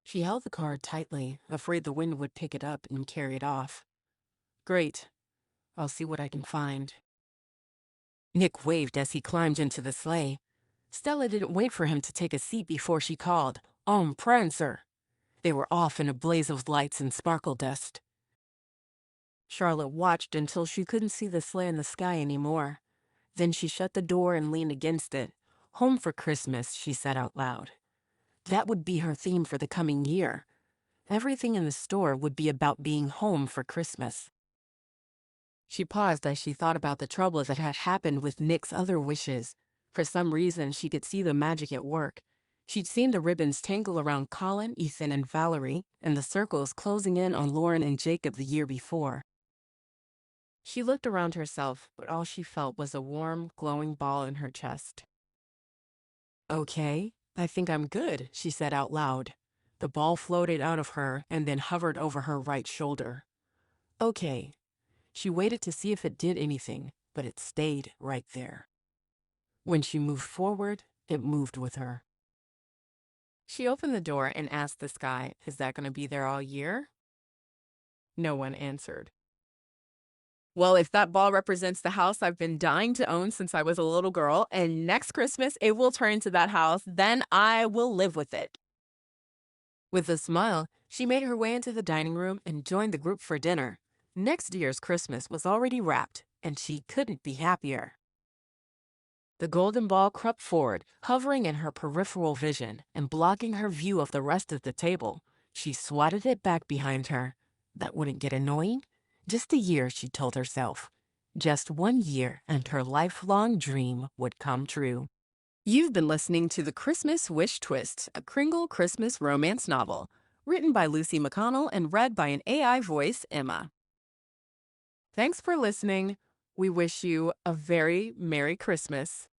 C: She held the card tightly, afraid the wind would pick it up and carry it off. Great. I'll see what I can find. Nick waved as he climbed into the sleigh. Stella didn't wait for him to take a seat before she called, Prancer. They were off in a blaze of lights and sparkle dust. Charlotte watched until she couldn't see the sleigh in the sky anymore. Then she shut the door and leaned against it. Home for Christmas, she said out loud. That would be her theme for the coming year. Everything in the store would be about being home for Christmas. She paused as she thought about the trouble that had happened with Nick's other wishes. For some reason, she could see the magic at work. She'd seen the ribbons tangle around Colin, Ethan, and Valerie, and the circles closing in on Lauren and Jacob the year before. She looked around herself, but all she felt was a warm, glowing ball in her chest. "Okay, I think I'm good," she said out loud. The ball floated out of her and then hovered over her right shoulder. "Okay." She waited to see if it did anything, but it stayed right there. When she moved forward, it moved with her. She opened the door and asked the sky, "Is that going to be there all year?" No one answered. "Well, if that ball represents the house I've been dying to own since I was a little girl, and next Christmas it will turn into that house, then I will live with it." With a smile, she made her way into the dining room and joined the group for dinner. Next year's Christmas was already wrapped, and she couldn't be happier. The golden ball crept forward, hovering in her peripheral vision and blocking her view of the rest of the table. She swatted it back behind her. That wouldn't get annoying. Just a year, she told herself. Just 1 year, and her lifelong dream would come true. You've been listening to The Christmas Wish Twist, a Kringle Christmas romance novel, written by Lucy McConnell and read by an AI voice, Emma. Thanks for listening. We wish you a very Merry Christmas.